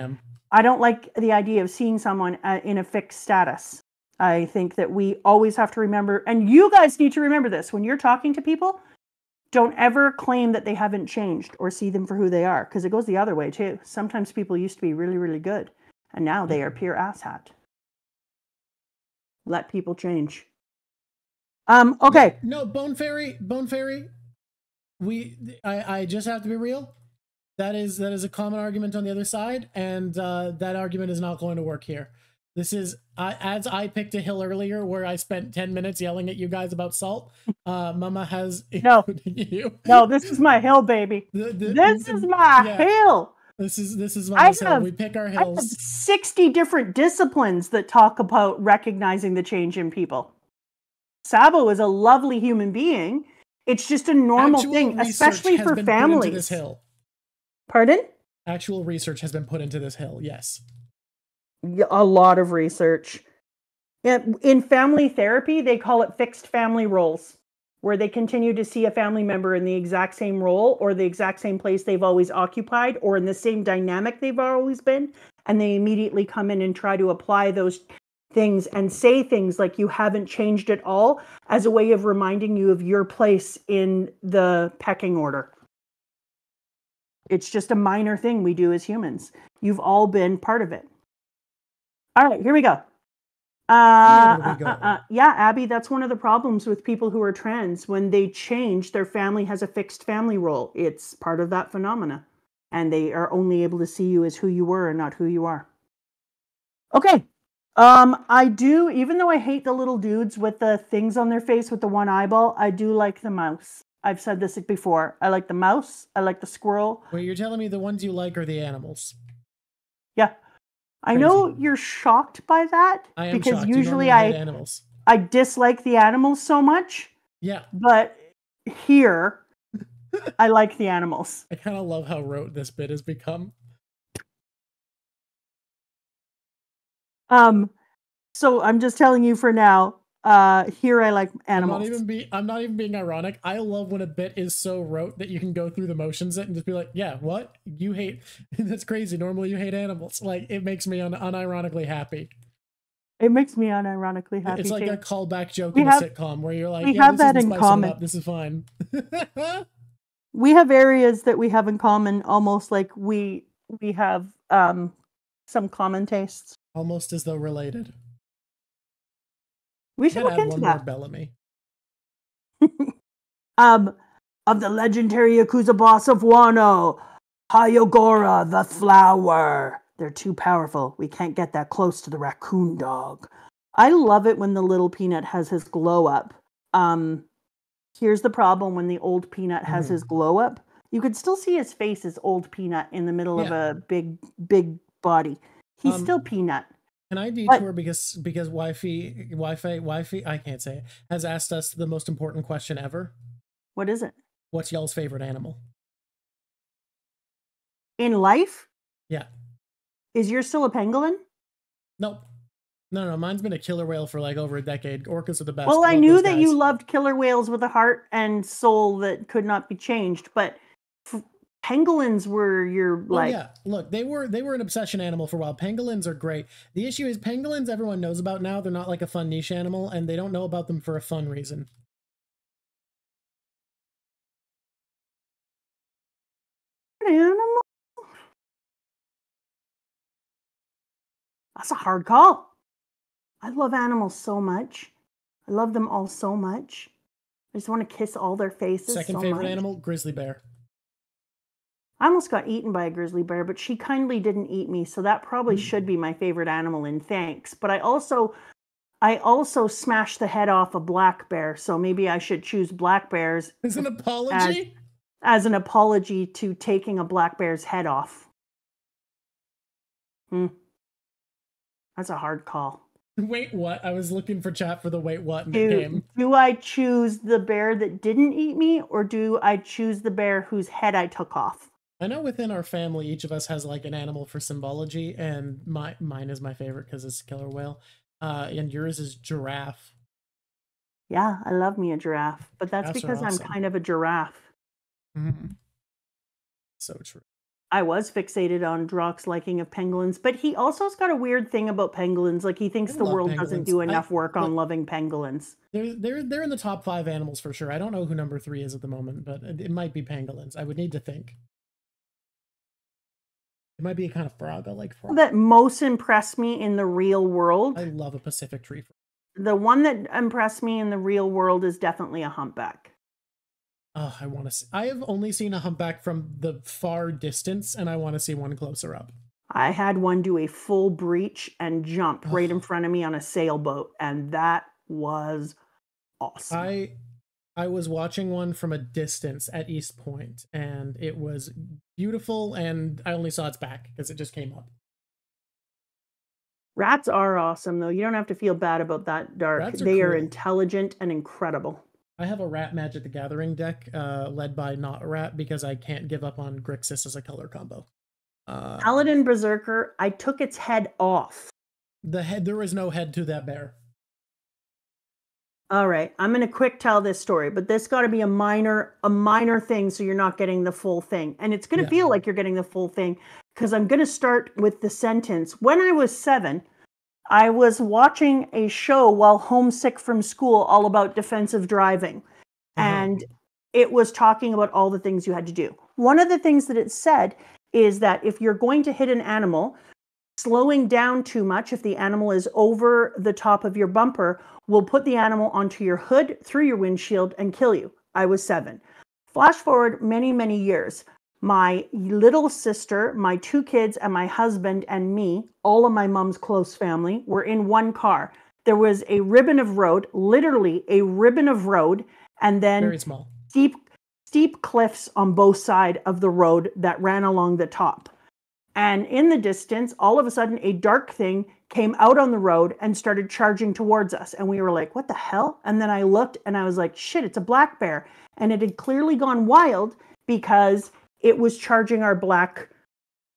I don't like the idea of seeing someone in a fixed status. I think that we always have to remember, and you guys need to remember this, when you're talking to people, don't ever claim that they haven't changed or see them for who they are, because it goes the other way too. Sometimes people used to be really, really good, and now they are pure asshat. Let people change. Okay. No, Bone Fairy. I just have to be real. That is a common argument on the other side, and that argument is not going to work here. This is, as I picked a hill earlier where I spent 10 minutes yelling at you guys about salt, Mama has including you. No, this is my hill, baby. This is my hill. This is my hill. We pick our hills. I have 60 different disciplines that talk about recognizing the change in people. Sabo is a lovely human being. It's just a normal thing, especially for families. This hill. Pardon? Actual research has been put into this hill, yes. A lot of research. In family therapy, they call it fixed family roles, where they continue to see a family member in the exact same role or the exact same place they've always occupied or in the same dynamic they've always been, and they immediately come in and try to apply those things and say things like you haven't changed at all as a way of reminding you of your place in the pecking order. It's just a minor thing we do as humans. You've all been part of it. All right, here we go. Yeah, Abby, that's one of the problems with people who are trans. When they change, their family has a fixed family role. It's part of that phenomena. And they are only able to see you as who you were and not who you are. Okay. I do, even though I hate the little dudes with the things on their face with the one eyeball, I do like the mouse. I've said this before. I like the mouse. I like the squirrel. Wait, you're telling me the ones you like are the animals? Yeah. I know you're shocked by that. I am because shocked. Usually animals. I dislike the animals so much. Yeah. But here, I like the animals. I kind of love how rote this bit has become. So I'm just telling you for now. Here I like animals. I'm not even being ironic. I love when a bit is so rote that you can go through the motions and just be like, yeah, what? You hate that's crazy. Normally you hate animals. Like it makes me unironically happy. It makes me unironically happy. It's like too. a callback joke in a sitcom where you're like, we yeah, have this that isn't in spicing common. up. This is fine. We have areas that we have in common, almost like we have some common tastes. Almost as though related. We should look add into one that. more Bellamy. Of the legendary Yakuza boss of Wano, Hyogora the Flower. They're too powerful. We can't get that close to the raccoon dog. I love it when the little peanut has his glow up. Here's the problem when the old peanut has his glow up. You could still see his face as old peanut in the middle of a big body. He's still peanut. Can I detour because Wi-Fi, I can't say it, has asked us the most important question ever. What is it? What's y'all's favorite animal? In life? Yeah. Is yours still a pangolin? Nope. No. Mine's been a killer whale for like over a decade. Orcas are the best. Well, I knew that you loved killer whales with a heart and soul that could not be changed, but pangolins were your like. Yeah, look, they were an obsession animal for a while. Pangolins are great. The issue is pangolins everyone knows about now. They're not like a fun niche animal, and they don't know about them for a fun reason. Animal? That's a hard call. I love animals so much. I love them all so much. I just want to kiss all their faces. Second favorite animal, grizzly bear. I almost got eaten by a grizzly bear, but she kindly didn't eat me, so that probably should be my favorite animal in thanks. But I also smashed the head off a black bear, so maybe I should choose black bears as an apology? As an apology to taking a black bear's head off. That's a hard call. Wait, what? I was looking for chat for the wait, what, and it came. Do I choose the bear that didn't eat me, or do I choose the bear whose head I took off? I know within our family, each of us has like an animal for symbology, and mine is my favorite because it's killer whale. And yours is giraffe. Yeah, I love me a giraffe, but that's because I'm kind of a giraffe. So true. I was fixated on Drawk's liking of pangolins, but he also's got a weird thing about pangolins. Like he thinks the world doesn't do enough work on loving pangolins. They're in the top 5 animals for sure. I don't know who number 3 is at the moment, but it might be pangolins. I would need to think. It might be a kind of frog. I like frog. That most impressed me in the real world. I love a Pacific tree frog. The one that impressed me in the real world is definitely a humpback. Oh, I want to see. I have only seen a humpback from the far distance, and I want to see one closer up. I had one do a full breach and jump right in front of me on a sailboat, and that was awesome. I was watching one from a distance at East Point, and it was beautiful, and I only saw its back because it just came up. Rats are awesome, though. You don't have to feel bad about that, Dark. They are intelligent and incredible. I have a Rat Magic the Gathering deck led by Not a Rat because I can't give up on Grixis as a color combo. Paladin Berserker, I took its head off. There was no head to that bear. All right, I'm going to quick tell this story, but this got to be a minor thing so you're not getting the full thing. And it's going to feel like you're getting the full thing because I'm going to start with the sentence. When I was 7, I was watching a show while homesick from school all about defensive driving. And it was talking about all the things you had to do. One of the things that it said is that if you're going to hit an animal, slowing down too much, if the animal is over the top of your bumper, will put the animal onto your hood, through your windshield, and kill you. I was 7. Flash forward many, many years. My little sister, my 2 kids, and my husband and me, all of my mom's close family, were in one car. There was a ribbon of road, literally a ribbon of road, and then very small, steep cliffs on both sides of the road that ran along the top. And in the distance, all of a sudden, a dark thing came out on the road and started charging towards us. And we were like, what the hell? And then I looked and I was like, shit, it's a black bear. And it had clearly gone wild because it was charging our black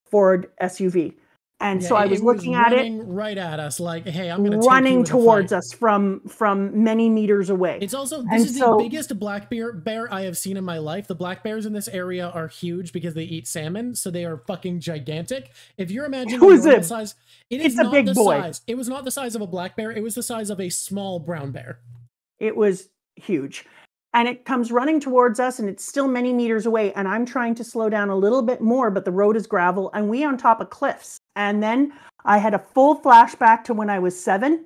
Ford SUV. And Yeah, so I was looking at it, running right at us, like, hey, I'm gonna take you running in a towards fight. us from many meters away. It's also, this And is the so biggest black bear I have seen in my life. The black bears in this area are huge because they eat salmon, so they are fucking gigantic. If you're imagining a normal size, it's a big boy. size. It was not the size of a black bear. It was the size of a small brown bear. It was huge. And it comes running towards us, and it's still many meters away. And I'm trying to slow down a little bit more, but the road is gravel, and we on top of cliffs. And then I had a full flashback to when I was 7.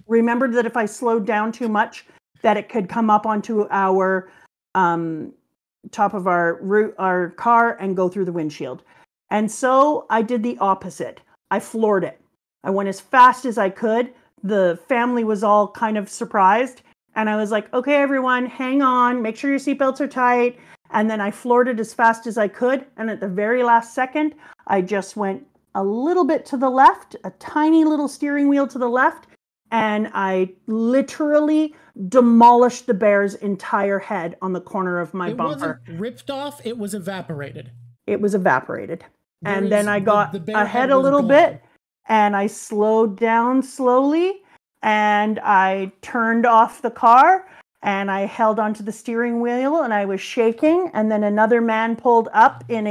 Remembered that if I slowed down too much, that it could come up onto our top of our car and go through the windshield. And so I did the opposite. I floored it. I went as fast as I could. The family was all kind of surprised. And I was like, okay, everyone, hang on. Make sure your seatbelts are tight. And then I floored it as fast as I could. And at the very last second, I just went a little bit to the left, a tiny little steering wheel to the left. And I literally demolished the bear's entire head on the corner of my bumper. It wasn't ripped off. It was evaporated. It was evaporated. And then I got ahead a little bit, and I slowed down slowly, and I turned off the car, and I held onto the steering wheel, and I was shaking. And then another man pulled up in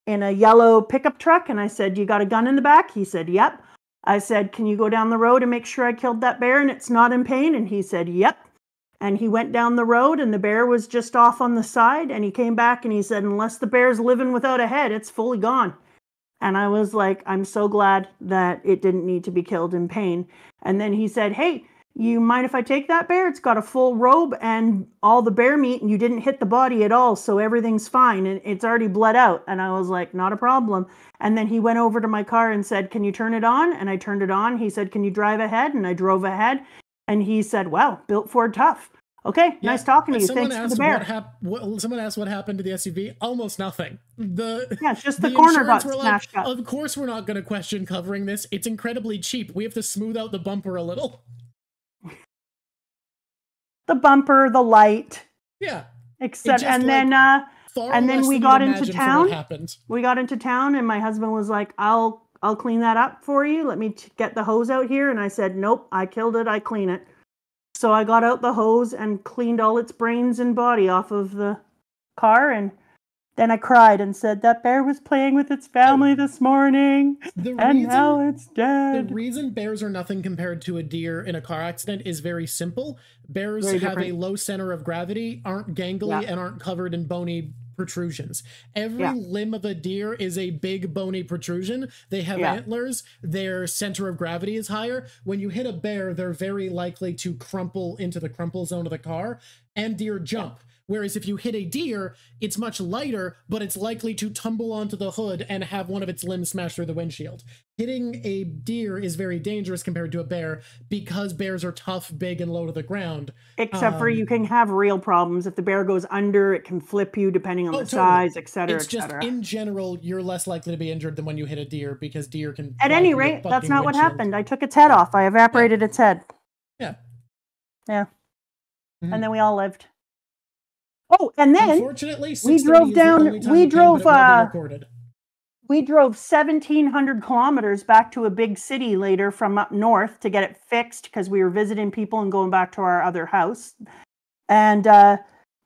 a yellow pickup truck, and I said, "You got a gun in the back?" He said, "Yep." I said, "Can you go down the road and make sure I killed that bear and it's not in pain?" And he said, "Yep." And he went down the road, and the bear was just off on the side. And he came back and he said, "Unless the bear's living without a head, it's fully gone." And I was like, I'm so glad that it didn't need to be killed in pain. And then he said, "Hey, you mind if I take that bear? It's got a full robe and all the bear meat, and you didn't hit the body at all, so everything's fine, and it's already bled out." And I was like, not a problem. And then he went over to my car and said, "Can you turn it on?" And I turned it on. He said, "Can you drive ahead?" And I drove ahead. And he said, "Wow, built Ford tough. Okay, yeah, nice talking to you. Thanks for the bear." Someone asked what happened to the SUV. Almost nothing. Just the corner got smashed up. Of course we're not going to question covering this. It's incredibly cheap. We have to smooth out the bumper a little. The bumper, the light. Yeah. Except, and then we got into town. We got into town, and my husband was like, I'll clean that up for you. Let me get the hose out here." And I said, "Nope, I killed it. I clean it." So I got out the hose and cleaned all its brains and body off of the car. And then I cried and said, "That bear was playing with its family this morning, and now it's dead." The reason bears are nothing compared to a deer in a car accident is very simple. Bears have a low center of gravity, aren't gangly, and aren't covered in bony protrusions. Every limb of a deer is a big bony protrusion. They have antlers. Their center of gravity is higher. When you hit a bear, they're very likely to crumple into the crumple zone of the car, and deer jump. Whereas if you hit a deer, it's much lighter, but it's likely to tumble onto the hood and have one of its limbs smash through the windshield. Hitting a deer is very dangerous compared to a bear because bears are tough, big, and low to the ground. Except for you can have real problems. If the bear goes under, it can flip you depending on the size, etc., It's just, in general, you're less likely to be injured than when you hit a deer because deer can... At any rate, that's not what happened. I took its head off. I evaporated its head. Yeah. Yeah. Mm-hmm. And then we all lived. Oh, and then unfortunately, we drove down. We drove 1,700 kilometers back to a big city later from up north to get it fixed because we were visiting people and going back to our other house. And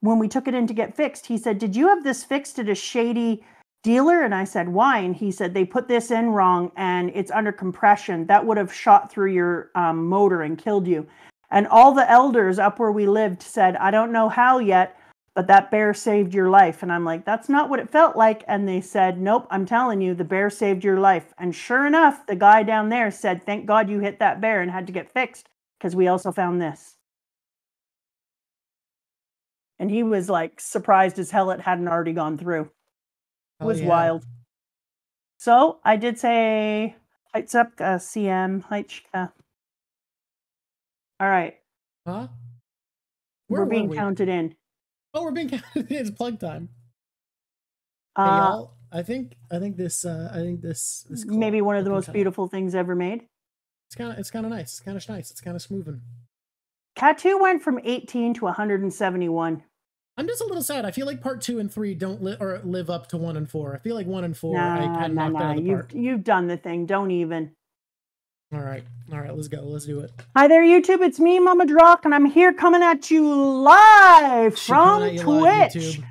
when we took it in to get fixed, he said, "Did you have this fixed at a shady dealer?" And I said, "Why?" And he said, "They put this in wrong and it's under compression. That would have shot through your motor and killed you." And all the elders up where we lived said, "I don't know how yet, but that bear saved your life." And I'm like, "That's not what it felt like." And they said, "Nope, I'm telling you, the bear saved your life." And sure enough, the guy down there said, "Thank God you hit that bear and had to get fixed because we also found this." And he was like surprised as hell it hadn't already gone through. It was wild. So I did say, heights up, CM, heights. All right. Huh? We're being counted in. Oh, we're being counted. It's plug time. Hey, y'all. I think this is maybe one of the most beautiful things ever made. It's kind of nice. It's kind of nice. It's kind of smoothing. Cat 2 went from 18 to 171. I'm just a little sad. I feel like part 2 and 3 don't live up to 1 and 4. I feel like 1 and 4 I kind of knocked out of the park. You've done the thing. Don't even. All right, let's go. Let's do it. Hi there, YouTube. It's me, Mama Drawk, and I'm here coming at you live from Twitch. Live,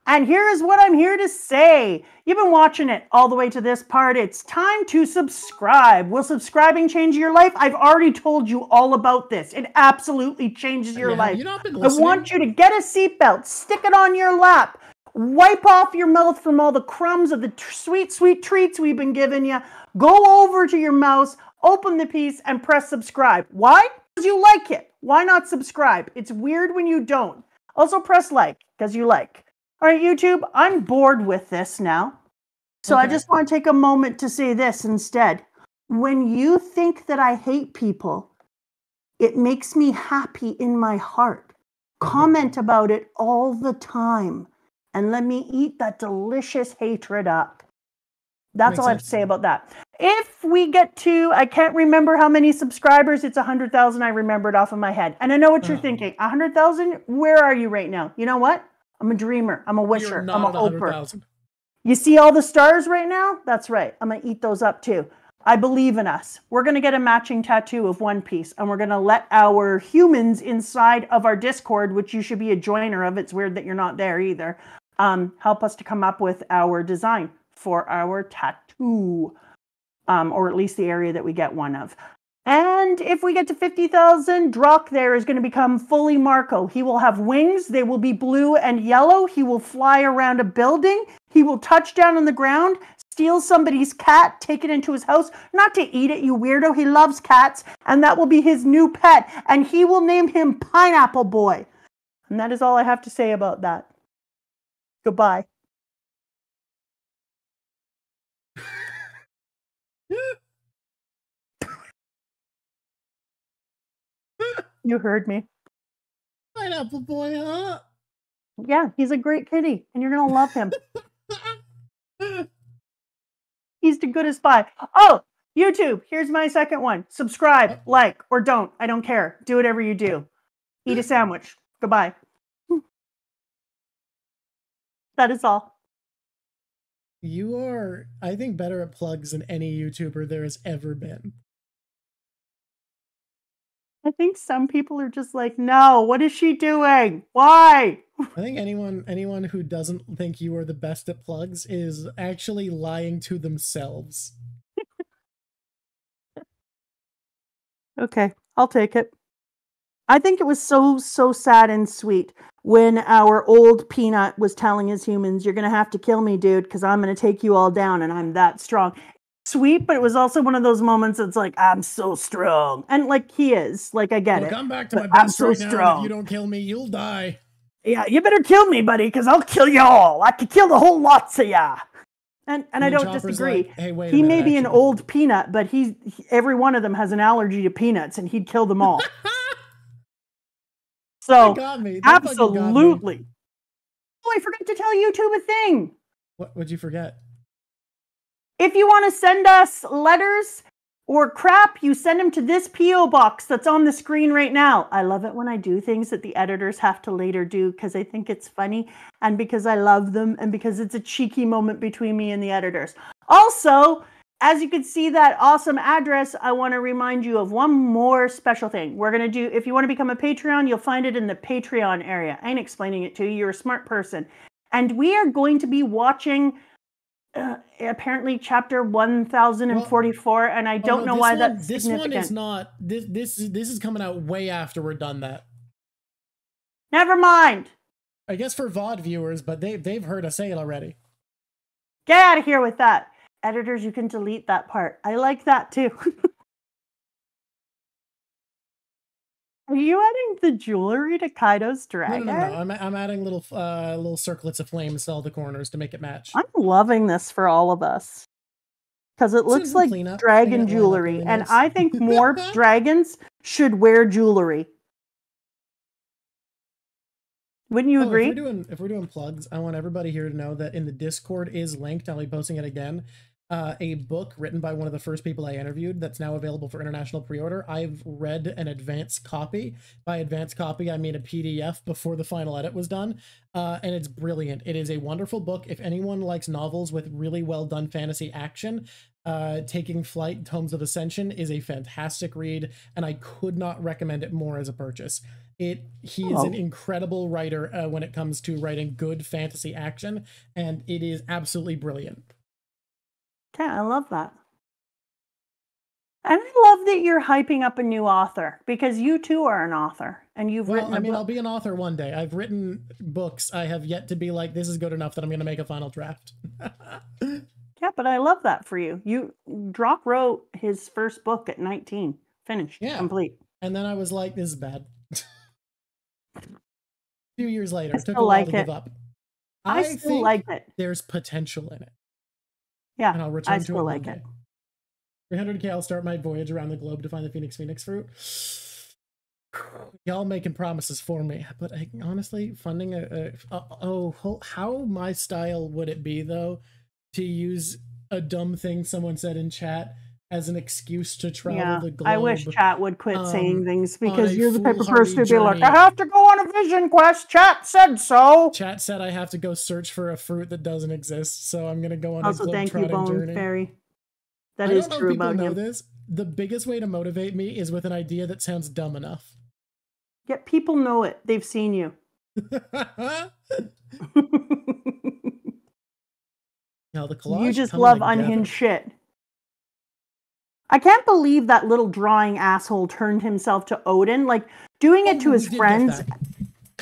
and here is what I'm here to say. You've been watching it all the way to this part. It's time to subscribe. Will subscribing change your life? I've already told you all about this. It absolutely changes your life. You not been listening? I want you to get a seatbelt, stick it on your lap, wipe off your mouth from all the crumbs of the sweet, sweet treats we've been giving you. Go over to your mouse, open the piece, and press subscribe. Why? Because you like it. Why not subscribe? It's weird when you don't. Also press like, because you like. All right, YouTube, I'm bored with this now. So I just want to take a moment to say this instead. When you think that I hate people, it makes me happy in my heart. Comment about it all the time and let me eat that delicious hatred up. That's all I have to say about that. If we get to, I can't remember how many subscribers, it's 100,000. I remembered off of my head. And I know what you're thinking. 100,000? Where are you right now? You know what? I'm a dreamer. I'm a wisher. I'm a hoper. You see all the stars right now? That's right. I'm going to eat those up too. I believe in us. We're going to get a matching tattoo of One Piece, and we're going to let our humans inside of our Discord, which you should be a joiner of. It's weird that you're not there either. Help us to come up with our design for our tattoo, or at least the area that we get one of. And if we get to 50,000, Drawk there is going to become fully Marco. He will have wings. They will be blue and yellow. He will fly around a building. He will touch down on the ground, steal somebody's cat, take it into his house. Not to eat it, you weirdo. He loves cats. And that will be his new pet. And he will name him Pineapple Boy. And that is all I have to say about that. Goodbye. You heard me. Pineapple Boy, huh? Yeah, he's a great kitty, and you're going to love him. He's the goodest spy. Oh, YouTube, here's my second one. Subscribe, like, or don't. I don't care. Do whatever you do. Eat a sandwich. Goodbye. That is all. You are, I think, better at plugs than any YouTuber there has ever been. I think some people are just like, no, what is she doing? Why? I think anyone who doesn't think you are the best at plugs is actually lying to themselves. Okay, I'll take it. I think it was so sad and sweet when our old Peanut was telling his humans, you're going to have to kill me, dude, because I'm going to take you all down, and I'm that strong. Sweet, but it was also one of those moments that's like, I'm so strong. And like he is. Like, I get it. Come back to my best right now. If you don't kill me, you'll die. Yeah, you better kill me, buddy, because I'll kill you all. I could kill the whole lots of ya. And I don't disagree. Like, hey, wait he a may minute, be an old peanut, but every one of them has an allergy to peanuts, and he'd kill them all. So, absolutely. Oh, I forgot to tell YouTube a thing. What'd you forget? If you want to send us letters or crap, you send them to this P.O. box that's on the screen right now. I love it when I do things that the editors have to later do because I think it's funny and because I love them and because it's a cheeky moment between me and the editors. Also, as you can see that awesome address, I want to remind you of one more special thing. We're going to do, if you want to become a Patreon, you'll find it in the Patreon area. I ain't explaining it to you. You're a smart person. And we are going to be watching apparently chapter 1044, and I don't know why that's significant. This one is not. This is coming out way after we're done that. Never mind. I guess for VOD viewers, but they've heard us say it already. Get out of here with that. Editors, you can delete that part. I like that too. Are you adding the jewelry to Kaido's dragon? No. I'm adding little circlets of flames to all the corners to make it match. I'm loving this for all of us. Because it looks like dragon jewelry. Really nice. And I think more dragons should wear jewelry. Wouldn't you agree? If we're doing plugs, I want everybody here to know that in the Discord is linked. I'll be posting it again. a book written by one of the first people I interviewed that's now available for international pre-order. I've read an advanced copy. By advanced copy, I mean a PDF before the final edit was done, and it's brilliant. It is a wonderful book. If anyone likes novels with really well done fantasy action, Taking Flight, Tomes of Ascension is a fantastic read, and I could not recommend it more as a purchase. He is an incredible writer when it comes to writing good fantasy action, and it is absolutely brilliant. Okay, I love that. And I love that you're hyping up a new author, because you too are an author and you've written a book. I'll be an author one day. I've written books. I have yet to be like, this is good enough that I'm going to make a final draft. Yeah, but I love that for you. Drawk wrote his first book at 19, finished, complete. And then I was like, this is bad. A few years later, it took a while to give up. I still like it. There's potential in it. Yeah, and I'll return I to still it like one it. day. 300k, I'll start my voyage around the globe to find the Phoenix fruit. Y'all making promises for me, but honestly, funding how my style would it be though to use a dumb thing someone said in chat as an excuse to travel the globe? I wish chat would quit saying things, because you're the type of person to be like, I have to go on a vision quest. Chat said so. Chat said I have to go search for a fruit that doesn't exist, so I'm gonna go on a globe-trotting journey. Also, thank you, Bone Fairy. That is true about him. I don't know if people know this. The biggest way to motivate me is with an idea that sounds dumb enough. Yeah, people know it. They've seen you. Now the collage, you just love unhinged shit. I can't believe that little drawing asshole turned himself to Odin. Like, doing it to his friends.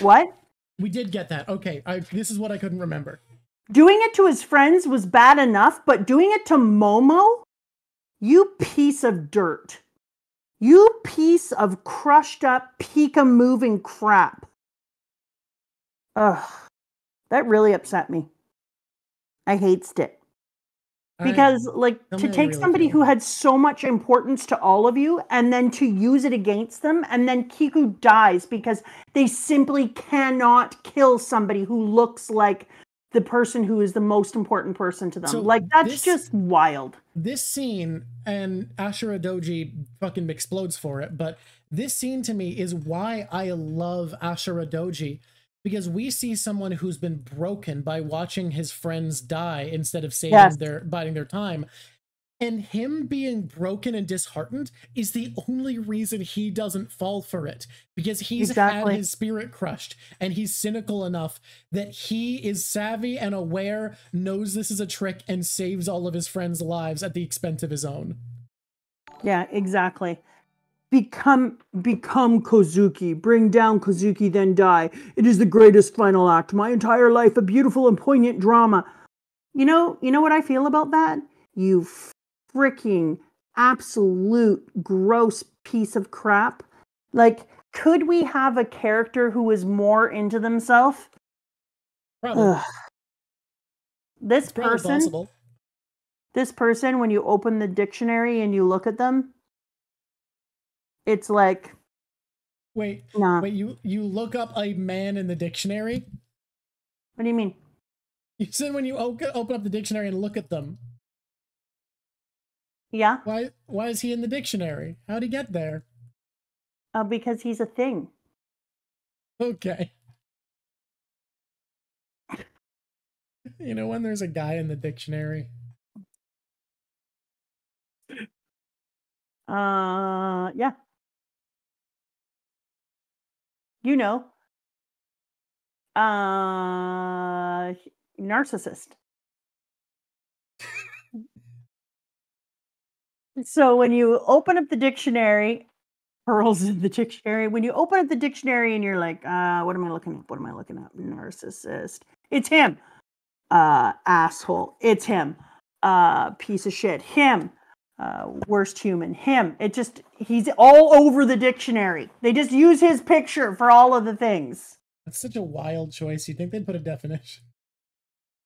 What? We did get that. Okay, this is what I couldn't remember. Doing it to his friends was bad enough, but doing it to Momo? You piece of dirt. You piece of crushed up, Pika moving crap. Ugh. That really upset me. I hates it. Because, to take somebody who had so much importance to all of you and then to use it against them, and then Kiku dies because they simply cannot kill somebody who looks like the person who is the most important person to them. So that's just wild. This scene, and Ashura Doji fucking explodes for it, but this scene to me is why I love Ashura Doji. Because we see someone who's been broken by watching his friends die instead of biding their time. And him being broken and disheartened is the only reason he doesn't fall for it. Because he's had his spirit crushed, and he's cynical enough that he is savvy and aware, knows this is a trick, and saves all of his friends' lives at the expense of his own. Yeah, exactly. Become Kozuki. Bring down Kozuki, then die. It is the greatest final act. My entire life, a beautiful and poignant drama. You know what I feel about that? You freaking absolute gross piece of crap. Like, could we have a character who is more into themselves? Probably. This person, when you open the dictionary and you look at them, it's like, wait, you look up a man in the dictionary? What do you mean? You said when you open up the dictionary and look at them. Yeah. Why is he in the dictionary? How'd he get there? Because he's a thing. Okay. You know when there's a guy in the dictionary? Yeah. You know. Narcissist. So when you open up the dictionary, pearls in the dictionary, when you open up the dictionary and you're like, what am I looking up? What am I looking up? Narcissist. It's him. Asshole. It's him. Piece of shit. Him. Worst human. Him. He's all over the dictionary. They just use his picture for all of the things. That's such a wild choice. You think they'd put a definition?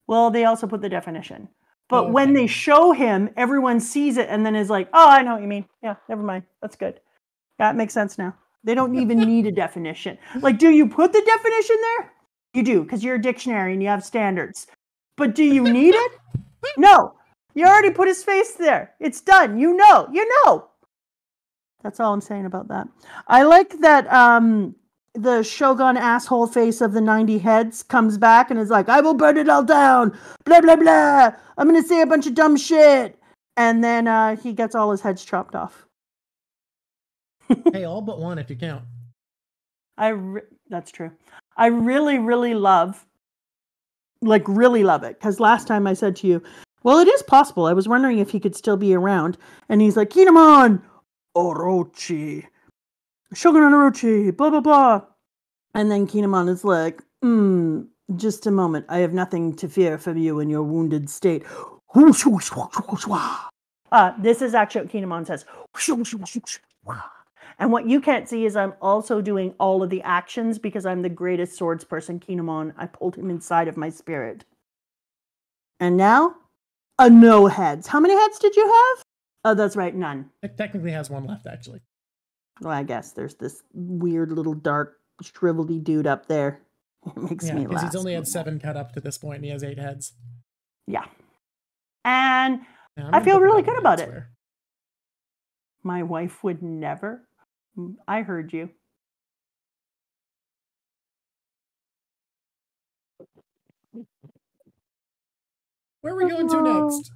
Well, they also put the definition. But when they show him, everyone sees it and then is like, oh, I know what you mean. Yeah, never mind. That's good. That makes sense now. They don't even need a definition. Like, do you put the definition there? You do, because you're a dictionary and you have standards. But do you need it? No. You already put his face there. It's done. You know. That's all I'm saying about that. I like that the Shogun asshole face of the 90 heads comes back and is like, I will burn it all down. Blah, blah, blah. I'm going to say a bunch of dumb shit. And then he gets all his heads chopped off. Hey, all but one if you count. That's true. I really, really love it. Because last time I said to you, well, it is possible. I was wondering if he could still be around. And he's like, Kinemon, Orochi, Shogun Orochi, blah, blah, blah. And then Kinemon is like, just a moment. I have nothing to fear from you in your wounded state. This is actually what Kinemon says. And what you can't see is I'm also doing all of the actions because I'm the greatest swords person, Kinemon. I pulled him inside of my spirit. And now, no heads. How many heads did you have? Oh, that's right, none. It technically has one left, actually. Well, I guess there's this weird little dark, shriveledy dude up there. It makes me laugh. Because he's only had 7 cut up to this point, and he has 8 heads. Yeah. And I feel really good about it. My wife would never. I heard you. Where are we going to next?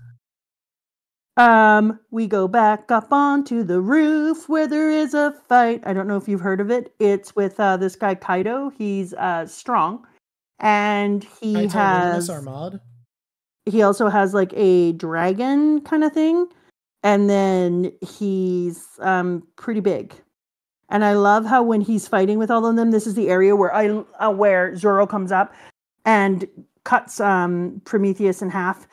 We go back up onto the roof where there is a fight. I don't know if you've heard of it. It's with this guy Kaido. He's strong, and he also has like a dragon kind of thing, and then he's pretty big. And I love how when he's fighting with all of them, this is the area where Zoro comes up and cuts Prometheus in half,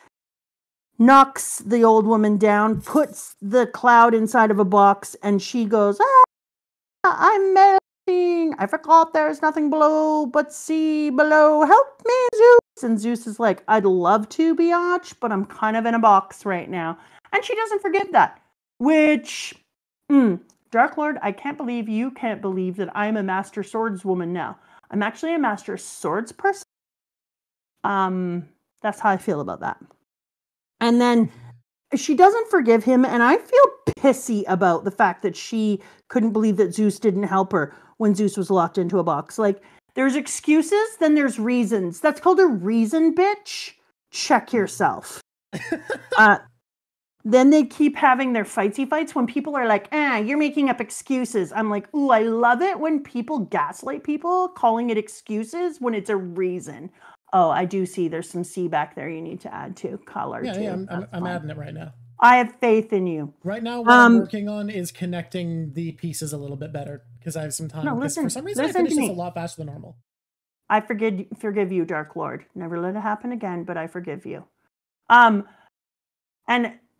knocks the old woman down, puts the cloud inside of a box, and she goes, I'm melting. I forgot there's nothing below but sea below. Help me, Zeus. And Zeus is like, I'd love to, biatch, but I'm kind of in a box right now. And she doesn't forget that, which... Dark Lord, I can't believe you can't believe that I'm a master swordswoman now. I'm actually a master swords person. That's how I feel about that. And then she doesn't forgive him, and I feel pissy about the fact that she couldn't believe that Zeus didn't help her when Zeus was locked into a box. Like, there's excuses, then there's reasons. That's called a reason, bitch. Check yourself. Then they keep having their fights when people are like, you're making up excuses. I'm like, ooh, I love it when people gaslight people, calling it excuses when it's a reason. Oh, I do see there's some C back there you need to add to color. Yeah, I'm adding it right now. I have faith in you. Right now, what I'm working on is connecting the pieces a little bit better because I have some time. No, listen, for some reason, I finished this a lot faster than normal. I forgive you, Dark Lord. Never let it happen again, but I forgive you. And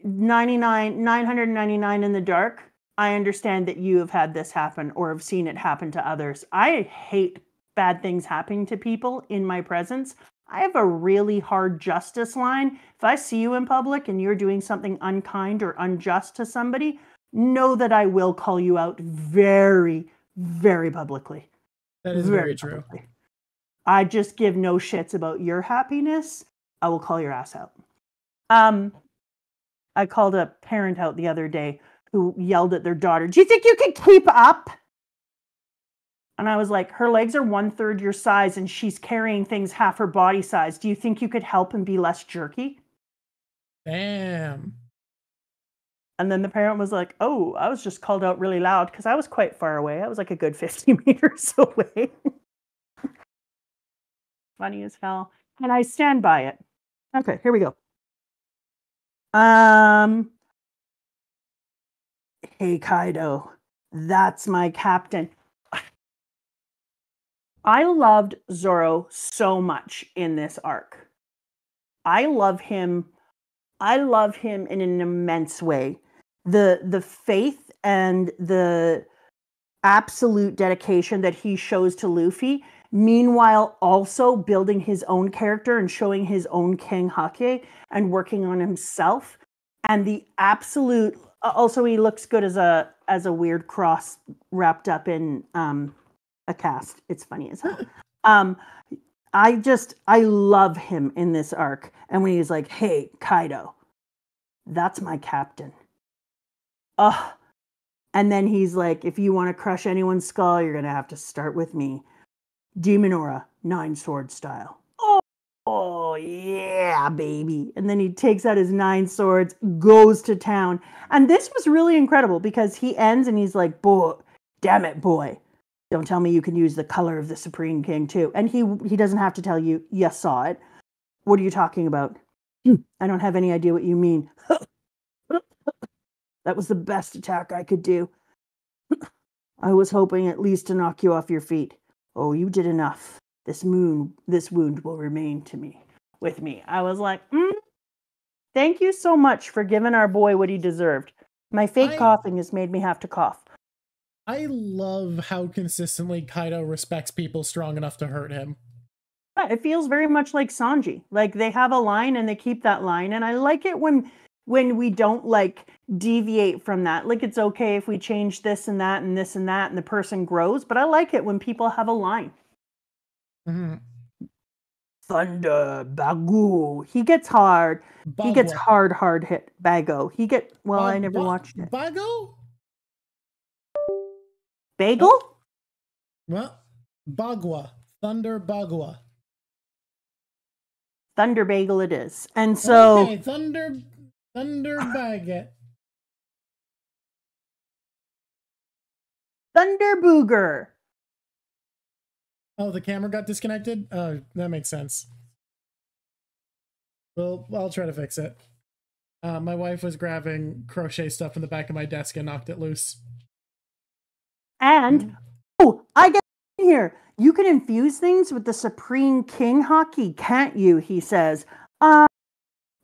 999 in the dark, I understand that you have had this happen or have seen it happen to others. I hate bad things happening to people in my presence. I have a really hard justice line. If I see you in public and you're doing something unkind or unjust to somebody, know that I will call you out very, very publicly. That is very true. I just give no shits about your happiness. I will call your ass out. I called a parent out the other day who yelled at their daughter, do you think you can keep up? And I was like, her legs are 1/3 your size and she's carrying things half her body size. Do you think you could help and be less jerky? Damn. And then the parent was like, oh, I was just called out really loud because I was quite far away. I was like a good 50 meters away. Funny as hell. And I stand by it. Okay, here we go. Hey, Kaido, that's my captain. I loved Zoro so much in this arc. I love him in an immense way. The faith and the absolute dedication that he shows to Luffy, meanwhile also building his own character and showing his own King Hake and working on himself, and the absolute also he looks good as a weird cross wrapped up in a cast. It's funny as hell. I love him in this arc, and when he's like, hey, Kaido, That's my captain. Ugh. And then he's like, if you want to crush anyone's skull, you're going to have to start with me. Demon Aura, 9-sword style. Oh, yeah, baby. And then he takes out his 9 swords, goes to town. And this was really incredible because he ends and he's like, boy, damn it, boy. Don't tell me you can use the color of the Supreme King too. And he doesn't have to tell you, you saw it. What are you talking about? I don't have any idea what you mean. That was the best attack I could do. I was hoping at least to knock you off your feet. Oh, you did enough. This wound will remain with me. I was like, thank you so much for giving our boy what he deserved. My fake coughing has made me have to cough. I love how consistently Kaido respects people strong enough to hurt him. Yeah, it feels very much like Sanji. Like they have a line and they keep that line. And I like it when we don't like deviate from that. Like it's okay if we change this and that and this and that and the person grows. But I like it when people have a line. Mm-hmm. Thunder, Bagu. He gets hard. Bagua. He gets hard hit. Bago. I never watched it. Bago? Bagel? Oh. Well, Bagua. Thunder Bagua. Thunder Bagel it is. And so... Okay, Thunder Baguette. Thunder Booger. Oh, the camera got disconnected? Oh, that makes sense. Well, I'll try to fix it. My wife was grabbing crochet stuff in the back of my desk and knocked it loose. And, I get here. You can infuse things with the Supreme King Haki, can't you? He says.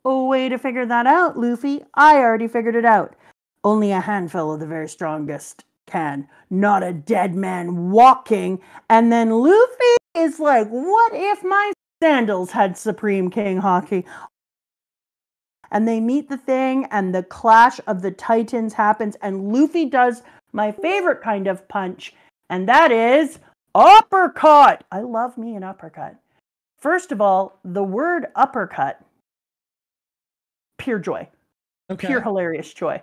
Way to figure that out, Luffy. I already figured it out. Only a handful of the very strongest can. Not a dead man walking. And then Luffy is like, what if my sandals had Supreme King Haki? And they meet the thing and the clash of the titans happens and Luffy does my favorite kind of punch, and that is uppercut. I love me an uppercut. First of all, the word uppercut, pure joy. Okay. Pure hilarious joy.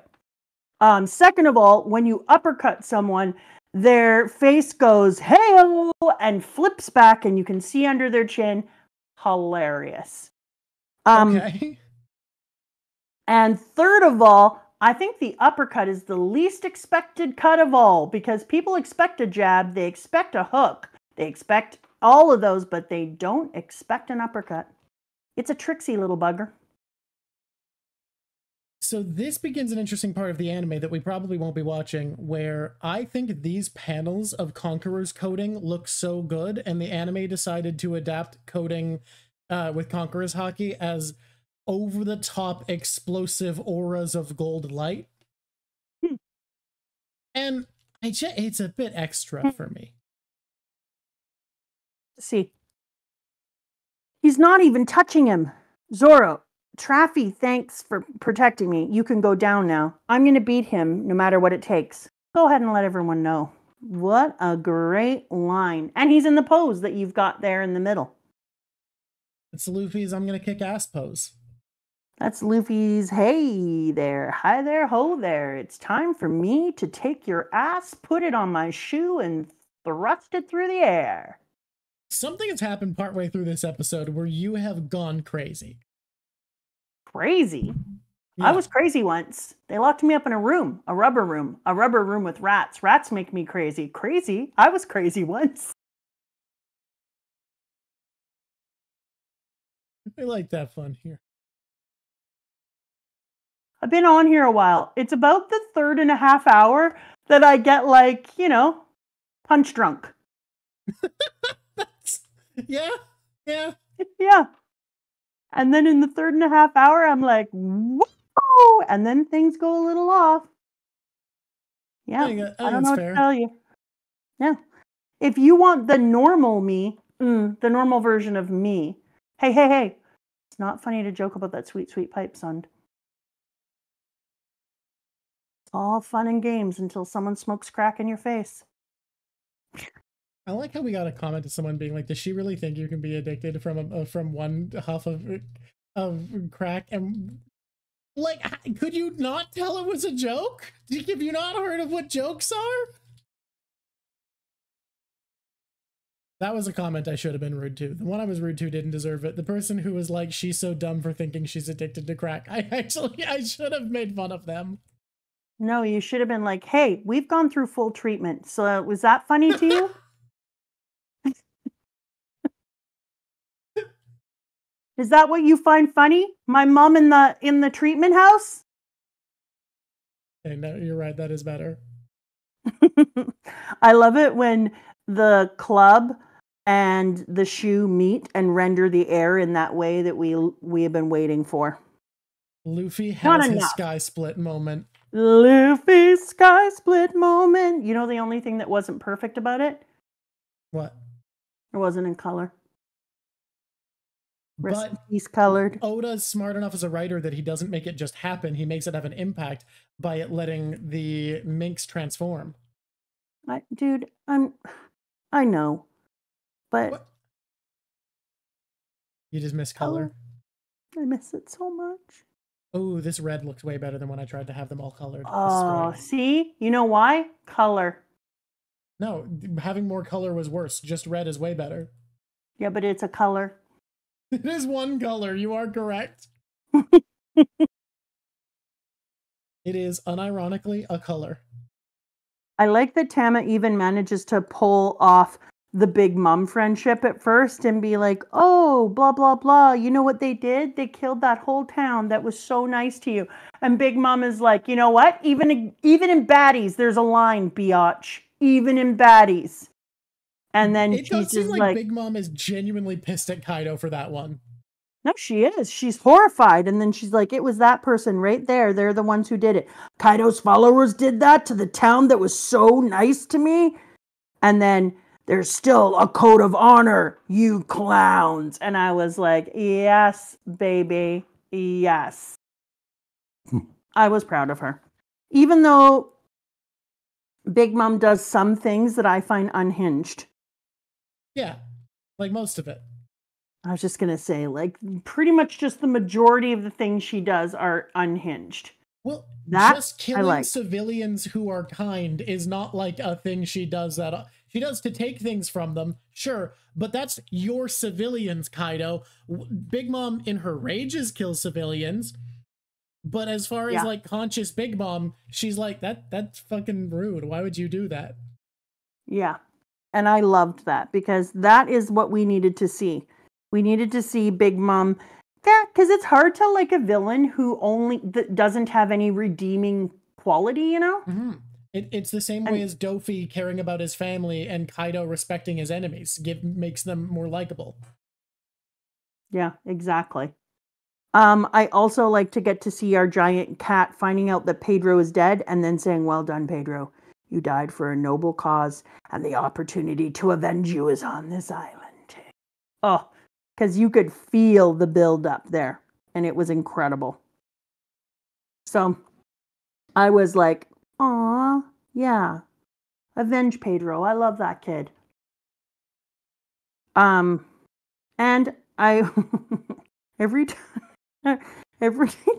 Second of all, when you uppercut someone, their face goes, hey-o, and flips back, and you can see under their chin. Hilarious. Okay. And third of all, I think the uppercut is the least expected cut of all, because people expect a jab, they expect a hook, they expect all of those, but they don't expect an uppercut. It's a tricksy little bugger. So this begins an interesting part of the anime that we probably won't be watching, where I think these panels of Conqueror's coding look so good, and the anime decided to adapt coding with Conqueror's Haki as over-the-top explosive auras of gold light. And it's a bit extra for me. See. He's not even touching him. Zoro, Traffy, thanks for protecting me. You can go down now. I'm going to beat him no matter what it takes. Go ahead and let everyone know. What a great line. And he's in the pose that you've got there in the middle. It's Luffy's I'm going to kick ass pose. That's Luffy's, hey there, hi there, ho there. It's time for me to take your ass, put it on my shoe, and thrust it through the air. Something has happened partway through this episode where you have gone crazy. Crazy? Yeah. I was crazy once. They locked me up in a rubber room with rats. Rats make me crazy. Crazy? I was crazy once. I like that fun here. I've been on here a while. It's about the 3.5 hour that I get like, punch drunk. Yeah. Yeah. And then in the 3.5 hour, I'm like, whoa! And then things go a little off. Yeah, I don't know what to tell you. Yeah. If you want the normal me, the normal version of me, hey. It's not funny to joke about that sweet, sweet pipe, son. All fun and games until someone smokes crack in your face. I like how we got a comment to someone being like, does she really think you can be addicted from one huff of crack? And Like, could you not tell it was a joke? Have you not heard of what jokes are? That was a comment I should have been rude to. The one I was rude to didn't deserve it. The person who was like, she's so dumb for thinking she's addicted to crack. I should have made fun of them. No, you should have been like, hey, we've gone through full treatment. So was that funny to you? Is that what you find funny? My mom in the treatment house? Okay, no, you're right. That is better. I love it when the club and the shoe meet and render the air in that way that we have been waiting for. Luffy has his sky split moment. Luffy's sky split moment. You know the only thing that wasn't perfect about it? What? It wasn't in color. But he's colored. Oda's smart enough as a writer that he doesn't make it just happen. He makes it have an impact by it letting the minks transform. Dude, I know, but what? You just miss color. I miss it so much. Oh, this red looks way better than when I tried to have them all colored. Oh, see? You know why? Color. No, having more color was worse. Just red is way better. Yeah, but it's a color. It is one color. You are correct. It is unironically a color. I like that Tama even manages to pull off the Big Mom friendship at first and be like, oh, blah, blah, blah. You know what they did? They killed that whole town that was so nice to you. And Big Mom is like, you know what? Even in baddies, there's a line, biatch. Even in baddies. And then it does seem like Big Mom is genuinely pissed at Kaido for that one. No, she is. She's horrified. And then she's like, it was that person right there. They're the ones who did it. Kaido's followers did that to the town that was so nice to me. And then there's still a code of honor, you clowns. And I was like, yes, baby. Yes. I was proud of her. Even though Big Mom does some things that I find unhinged. Yeah, like most of it. I was just going to say, like, pretty much just the majority of the things she does are unhinged. Well, just killing civilians who are kind is not like a thing she does that. She does to take things from them, sure, but that's your civilians, Kaido. Big Mom, in her rages, kills civilians. But as far as, like, conscious Big Mom, she's like, that's fucking rude. Why would you do that? Yeah. And I loved that because that is what we needed to see. We needed to see Big Mom. Yeah, because it's hard to like a villain who doesn't have any redeeming quality, you know? Mm-hmm. It's the same way as Dofi caring about his family and Kaido respecting his enemies. Makes them more likable. Yeah, exactly. I also like to get to see our giant cat finding out that Pedro is dead and then saying, well done, Pedro. You died for a noble cause, and the opportunity to avenge you is on this island. Oh, because you could feel the build up there, and it was incredible. So I was like, aw, yeah. Avenge Pedro. I love that kid. And I every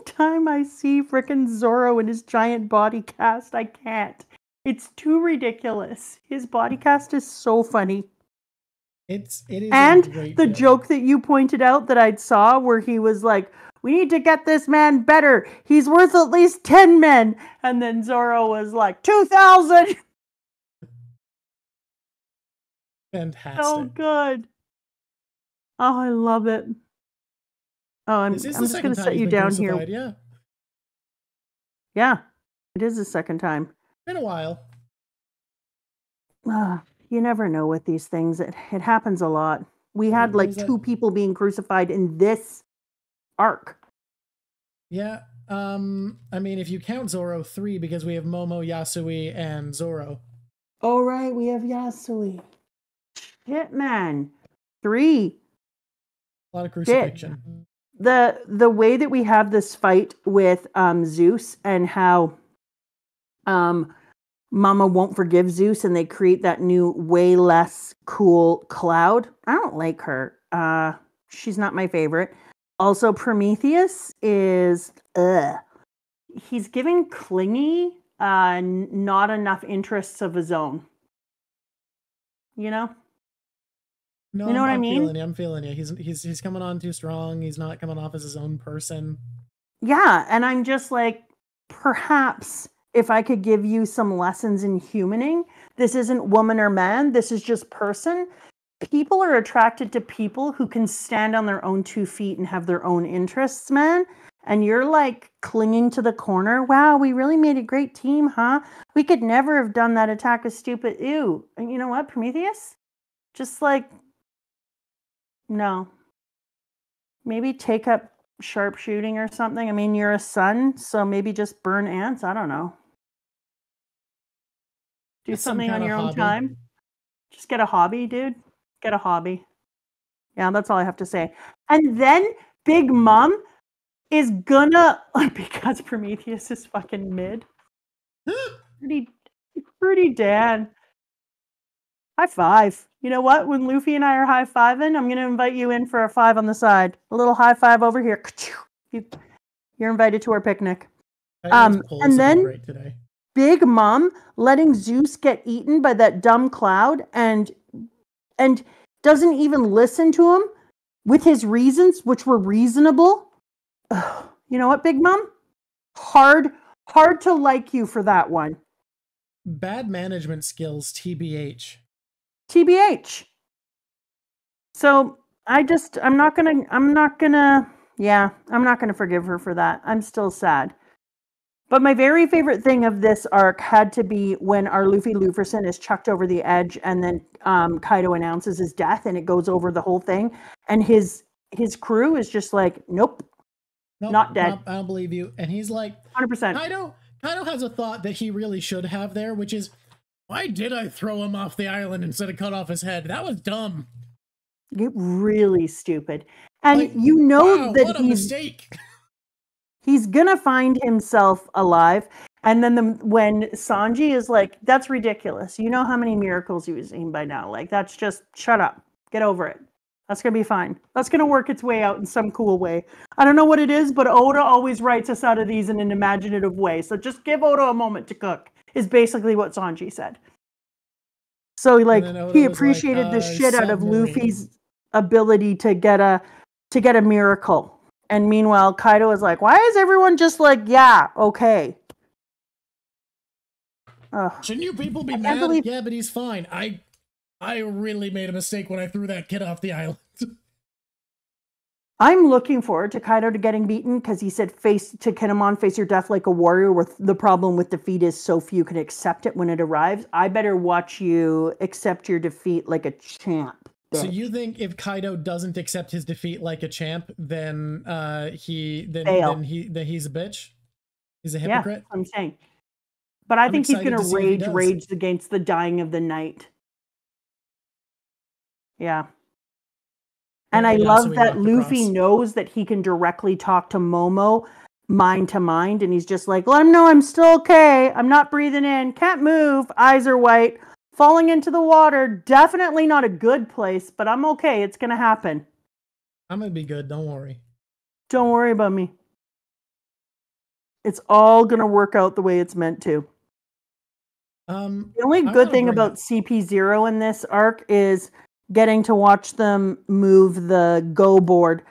time I see frickin' Zoro in his giant body cast, I can't. It's too ridiculous. His body cast is so funny. It is. And the joke that you pointed out that I saw where he was like, we need to get this man better. He's worth at least 10 men. And then Zoro was like, 2,000. Fantastic. So good. Oh, I love it. Oh, I'm just going to set you down here. Yeah. Yeah, it is the second time. Been a while. You never know with these things. It happens a lot. We had like 2 people being crucified in this arc. Yeah. I mean, if you count Zoro, 3 because we have Momo, Yasui, and Zoro. Oh, right. We have Yasui. Shit, man. 3. A lot of crucifixion. The way that we have this fight with Zeus and how Mama won't forgive Zeus and they create that new way less cool Cloud. I don't like her. She's not my favorite. Also, Prometheus is he's giving clingy, not enough interests of his own. You know? No, You know what I I'm mean? feeling you. I'm feeling you. He's coming on too strong. He's not coming off as his own person. Yeah, and I'm just like, perhaps if I could give you some lessons in humaning, this isn't woman or man, this is just person. People are attracted to people who can stand on their own 2 feet and have their own interests, man. And you're like clinging to the corner. Wow, we really made a great team, huh? We could never have done that attack of stupid. Ew. And you know what, Prometheus? Just like, no. Maybe take up sharpshooting or something. I mean, you're a son, so maybe just burn ants. I don't know. Do That's something on your own hobby. time. Just get a hobby, dude. Get a hobby. Yeah, that's all I have to say. And then Big Mom is gonna, because Prometheus is fucking mid. Pretty Dan. High five. You know what? When Luffy and I are high fiving, I'm gonna invite you in for a 5 on the side. A little high five over here. You're invited to our picnic. And then great today. Big Mom letting Zeus get eaten by that dumb cloud and doesn't even listen to him with his reasons, which were reasonable. Ugh. You know what, Big Mom? Hard to like you for that one. Bad management skills, TBH. TBH. So I'm not gonna forgive her for that. I'm still sad. But my very favorite thing of this arc had to be when our Luffy Luferson is chucked over the edge and then Kaido announces his death and it goes over the whole thing. And his crew is just like, nope, not dead. I don't believe you. And he's like, 100%. Kaido has a thought that he really should have there, which is, why did I throw him off the island instead of cut off his head? That was dumb. Really stupid. And like, you know, wow, that what a mistake. He's gonna find himself alive. And then when Sanji is like, that's ridiculous. You know how many miracles you've seen by now. Like, that's just, shut up. Get over it. That's gonna be fine. That's gonna work its way out in some cool way. I don't know what it is, but Oda always writes us out of these in an imaginative way. So just give Oda a moment to cook, is basically what Sanji said. So like, he appreciated the shit out of Luffy's ability to get a miracle. And meanwhile, Kaido is like, why is everyone just like, yeah, okay. Shouldn't you people be mad? Yeah, but he's fine. I really made a mistake when I threw that kid off the island. I'm looking forward to Kaido to getting beaten because he said face your death like a warrior, where the problem with defeat is so few can accept it when it arrives. I better watch you accept your defeat like a champ. Bitch. So you think if Kaido doesn't accept his defeat like a champ, then he's a bitch? He's a hypocrite? Yeah, that's what I'm saying. But I think he's gonna rage against the dying of the night. Yeah. And I love that Luffy knows that he can directly talk to Momo mind to mind, and he's just like, let him know I'm still okay. I'm not breathing in, can't move, eyes are white, falling into the water. Definitely not a good place, but I'm okay. It's going to happen. I'm going to be good. Don't worry. Don't worry about me. It's all going to work out the way it's meant to. The only good thing about CP0 in this arc is getting to watch them move the Go board.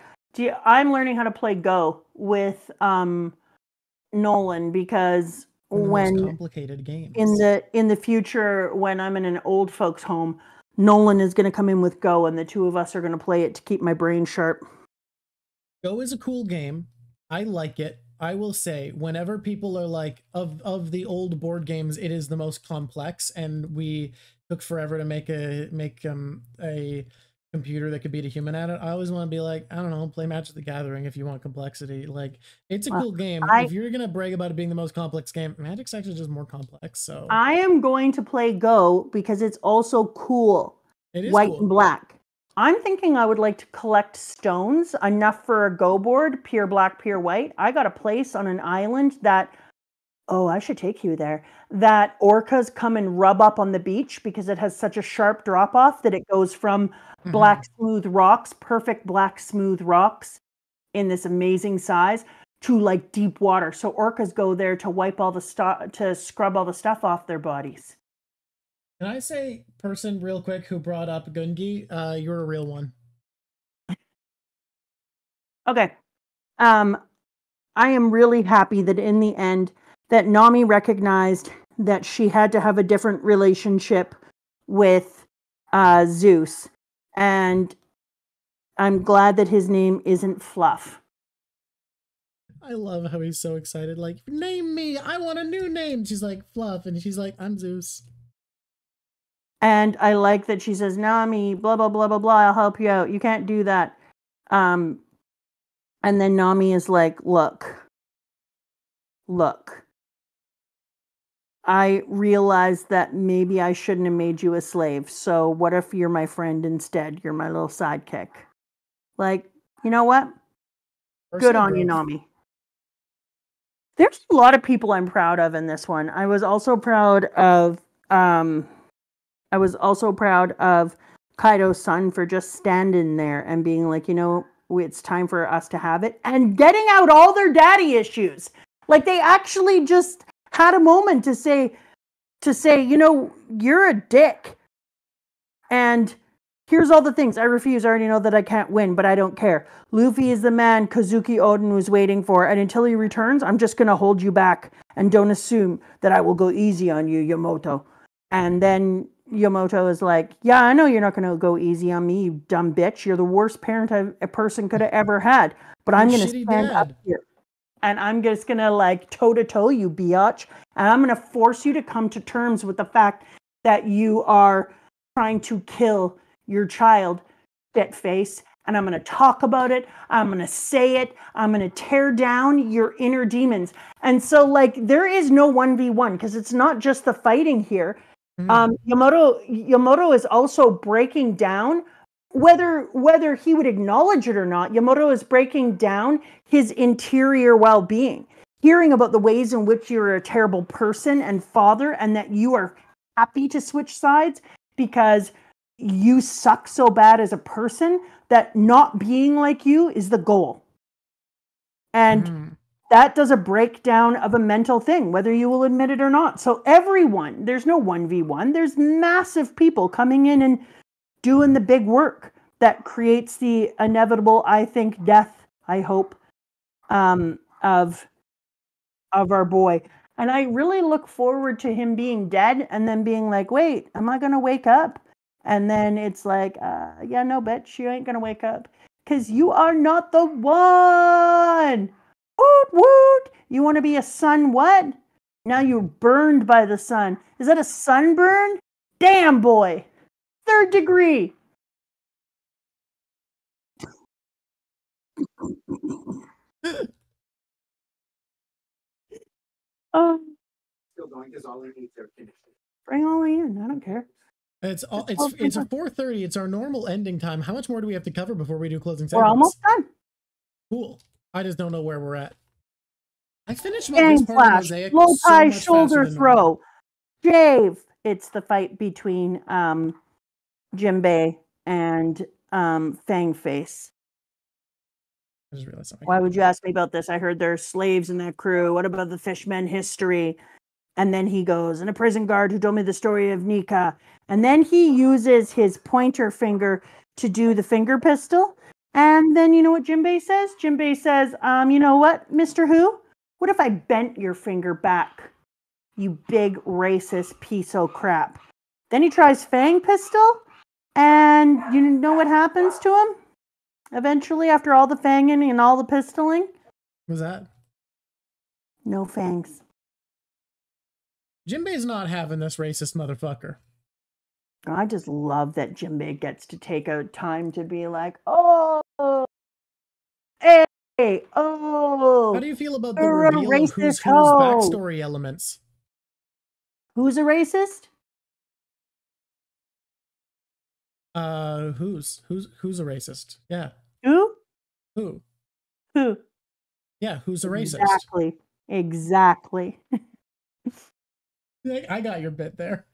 I'm learning how to play Go with Nolan because when complicated games in the future, when I'm in an old folks home, Nolan is going to come in with Go, and the two of us are going to play it to keep my brain sharp. Go is a cool game. I like it. I will say, whenever people are like, of the old board games, it is the most complex, and we took forever to make a computer that could beat a human at it. I always want to be like, I don't know, play Magic the Gathering if you want complexity. Like, it's a cool game. If you're gonna brag about it being the most complex game, Magic's actually just more complex. So I am going to play Go because it's also cool. It is white cool. and black. I'm thinking I would like to collect stones, enough for a Go board, pure black, pure white. I got a place on an island that, oh, I should take you there, that orcas come and rub up on the beach because it has such a sharp drop off that it goes from black smooth rocks, perfect black smooth rocks in this amazing size, to like deep water. So orcas go there to wipe all the stuff, to scrub all the stuff off their bodies. Can I say, person real quick who brought up Gungi, you're a real one. Okay. I am really happy that in the end that Nami recognized that she had to have a different relationship with Zeus. And I'm glad that his name isn't Fluff. I love how he's so excited. Like, name me. I want a new name. She's like, Fluff. And she's like, I'm Zeus. And I like that she says, Nami, blah, blah, blah, blah, blah. I'll help you out. You can't do that. And then Nami is like, look, I realized that maybe I shouldn't have made you a slave. So what if you're my friend instead? You're my little sidekick. Like, you know what? Good on you, Nami. There's a lot of people I'm proud of in this one. I was also proud of Kaido's son for just standing there and being like, you know, it's time for us to have it, and getting out all their daddy issues. Like, they actually just had a moment to say, you know, you're a dick. And here's all the things. I refuse. I already know that I can't win, but I don't care. Luffy is the man Kazuki Oden was waiting for, and until he returns, I'm just going to hold you back, and don't assume that I will go easy on you, Yamato. And then Yamato is like, yeah, I know you're not going to go easy on me, you dumb bitch. You're the worst parent a person could have ever had. But I'm going to stand up here. And I'm just going to like toe-to-toe you, biatch. And I'm going to force you to come to terms with the fact that you are trying to kill your child, Bitface. And I'm going to talk about it. I'm going to say it. I'm going to tear down your inner demons. And so like there is no 1v1 because it's not just the fighting here. Yamato is also breaking down, whether he would acknowledge it or not. Yamato is breaking down his interior well-being, hearing about the ways in which you're a terrible person and father, and that you are happy to switch sides because you suck so bad as a person that not being like you is the goal. And that does a breakdown of a mental thing, whether you will admit it or not. So everyone, there's no 1v1. There's massive people coming in and doing the big work that creates the inevitable, I think, death, I hope, of our boy. And I really look forward to him being dead and then being like, wait, am I going to wake up? And then it's like, yeah, no, bitch, you ain't going to wake up. Because you are not the one. Woot, woot. You want to be a sun what? Now you're burned by the sun. Is that a sunburn? Damn, boy. 3rd degree. Still going because all I need to finish it. Bring all in. I don't care. It's a 4:30. It's our normal ending time. How much more do we have to cover before we do closing segments? We're almost done. Cool. I just don't know where we're at. I finished Gang this part of flash, Mosaic low so tie much shoulder faster than throw, Jave. It's the fight between Jinbei and Fang Face. I just realized something. Why would you ask me about this? I heard there are slaves in that crew. What about the fishmen history? And then he goes, and a prison guard who told me the story of Nika. And then he uses his pointer finger to do the finger pistol. And then you know what Jinbei says? Jinbei says, you know what, Mr. Who? What if I bent your finger back? You big racist piece of crap. Then he tries Fang pistol. And you know what happens to him? Eventually, after all the fanging and all the pistoling? What was that? No fangs. Jinbei's not having this racist motherfucker. I just love that Jinbei gets to take out time to be like, oh, hey, oh. How do you feel about the reveal of who's backstory elements? Who's a racist? Who's a racist? Yeah. Who? Who? Yeah, who's a racist? Exactly. I got your bit there.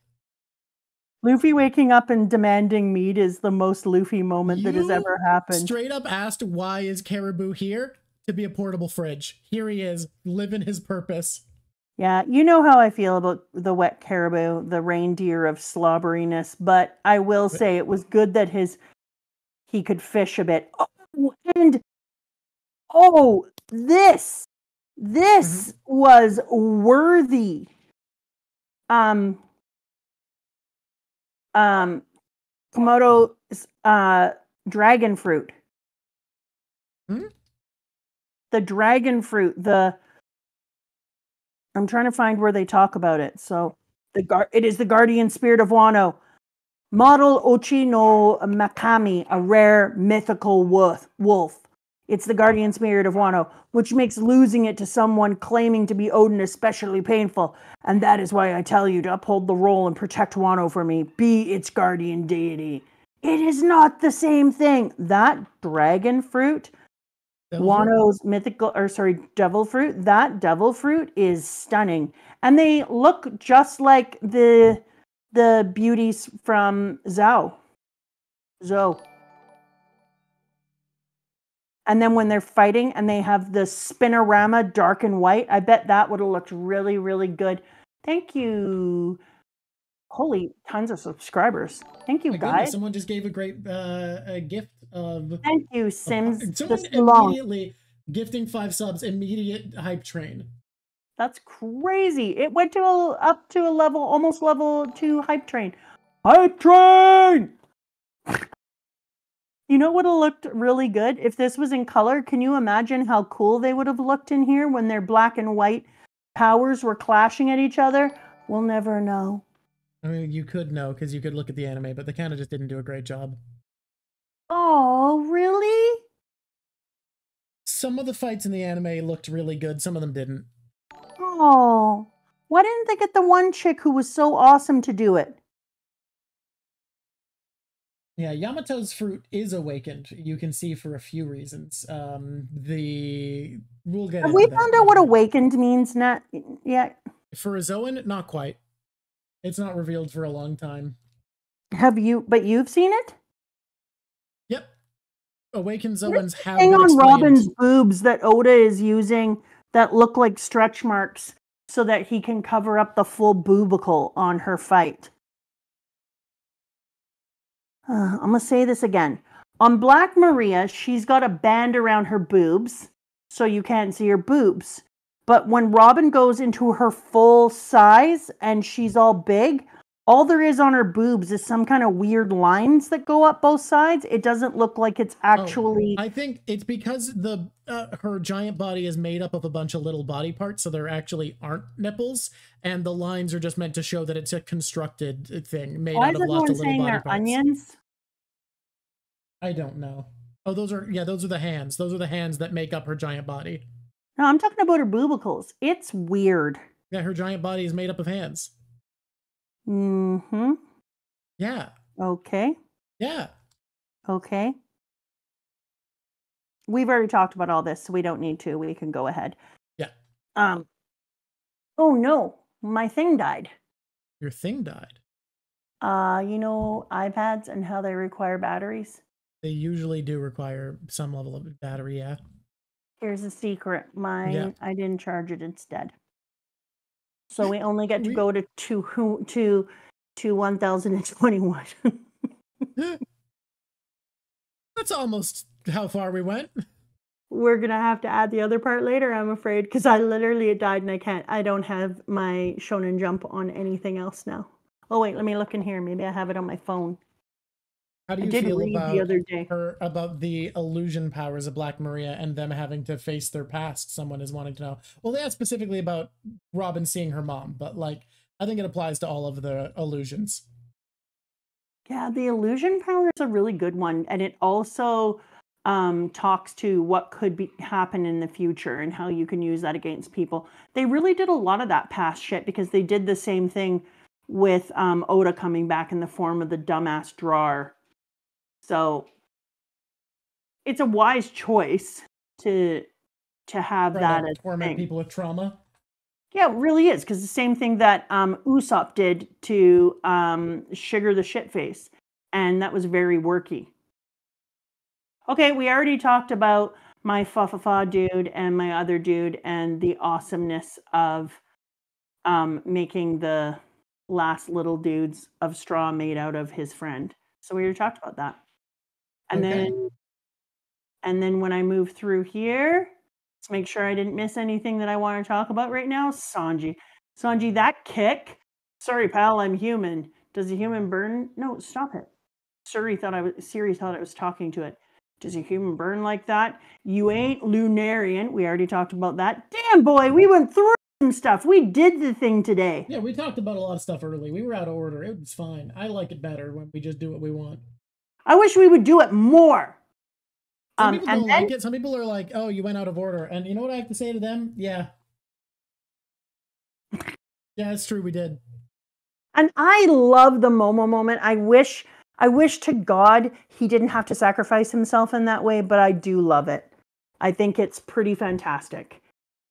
Luffy waking up and demanding meat is the most Luffy moment that has ever happened. Straight up asked, why is Caribou here? to be a portable fridge. Here he is, living his purpose. Yeah, you know how I feel about the wet caribou, the reindeer of slobberiness, but I will say it was good that he could fish a bit. Oh, and this was worthy. Komodo dragon fruit. The dragon fruit, I'm trying to find where they talk about it. So it is the guardian spirit of Wano. Model Ochi no Makami, a rare mythical wolf. It's the guardian spirit of Wano, which makes losing it to someone claiming to be Odin especially painful. And that is why I tell you to uphold the role and protect Wano for me. Be its guardian deity. It is not the same thing. That dragon fruit, Wano's devil fruit, that devil fruit is stunning. And they look just like the beauties from Zoe. And then when they're fighting and they have the spinorama dark and white, I bet that would have looked really, really good. Thank you. Holy, tons of subscribers. Thank you, guys. Goodness, someone just gave a great gift of... Thank you, Sims. Someone immediately gifting 5 subs, immediate hype train. That's crazy. It went up to a level, almost level 2 hype train. Hype train! You know what would have looked really good? If this was in color, can you imagine how cool they would have looked in here when their black and white powers were clashing at each other? We'll never know. I mean, you could know, because you could look at the anime, but they kind of just didn't do a great job. Oh, really? Some of the fights in the anime looked really good, some of them didn't. Oh, why didn't they get the one chick who was so awesome to do it? Yeah, Yamato's fruit is awakened. You can see for a few reasons. We'll get. Have we found out what awakened means? Not yet. For a Zoan, not quite. It's not revealed for a long time. Have you? But you've seen it? Yep. Awakened Zoans have been been on explained. Robin's boobs that Oda is using that look like stretch marks so that he can cover up the full boobicle on her fight. I'm going to say this again. On Black Maria, she's got a band around her boobs, so you can't see her boobs. But when Robin goes into her full size and she's all big, all there is on her boobs is some kind of weird lines that go up both sides. It doesn't look like it's actually... I think it's because her giant body is made up of a bunch of little body parts, so there actually aren't nipples, and the lines are just meant to show that it's a constructed thing made out of lots of little body parts. Onions? I don't know. Oh, those are the hands. Those are the hands that make up her giant body. No, I'm talking about her boobicles. It's weird. Yeah, her giant body is made up of hands. Mm-hmm. Yeah. Okay. Yeah. Okay. We've already talked about all this, so we don't need to. We can go ahead. Yeah. Oh no, my thing died. Your thing died? You know iPads and how they require batteries? They usually do require some level of battery, yeah. Here's a secret. Mine, I didn't charge it, it's dead. So we only get to go to 1021. That's almost how far we went. We're going to have to add the other part later, I'm afraid, because it died and I don't have my Shonen Jump on anything else now. Oh wait, let me look in here. Maybe I have it on my phone. How do you feel about the illusion powers of Black Maria and them having to face their past? Someone is wanting to know. Well, that's specifically about Robin seeing her mom, but like I think it applies to all of the illusions. Yeah, the illusion power is a really good one, and it also talks to what could happen in the future and how you can use that against people. They really did a lot of that past shit because they did the same thing with Oda coming back in the form of the dumbass drawer. So it's a wise choice to have that as torment people with trauma. Yeah, it really is, because the same thing that Usopp did to Sugar the Shitface, and that was very worky. Okay, we already talked about my fa-fa-fa dude and my other dude and the awesomeness of making the last little dudes of straw made out of his friend. So we already talked about that. And Okay. then when I move through here, let's make sure I didn't miss anything that I want to talk about right now. Sanji. Sanji, that kick. Sorry, pal, I'm human. Does a human burn? No, stop it. Siri thought I was talking to it. Does a human burn like that? You ain't Lunarian. We already talked about that. Damn, boy, we went through some stuff. We did the thing today. Yeah, we talked about a lot of stuff early. We were out of order. It was fine. I like it better when we just do what we want. I wish we would do it more. Some people don't like it. Some people are like, oh, you went out of order. And you know what I have to say to them? Yeah. Yeah, it's true. We did. And I love the Momo moment. I wish to God he didn't have to sacrifice himself in that way, but I do love it. I think it's pretty fantastic.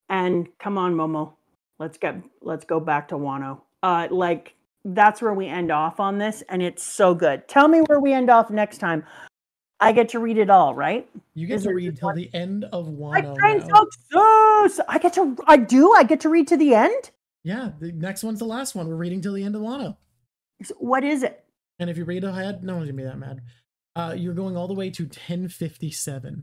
And come on, Momo. Let's go back to Wano. Like that's where we end off on this, and it's so good. Tell me where we end off next time. I get to read it all, right? You get to read till the end of Wano. My brain sucks. I get to read to the end? Yeah, the next one's the last one. We're reading till the end of Wano. So what is it? And if you read ahead, no one's gonna be that mad. You're going all the way to 1057.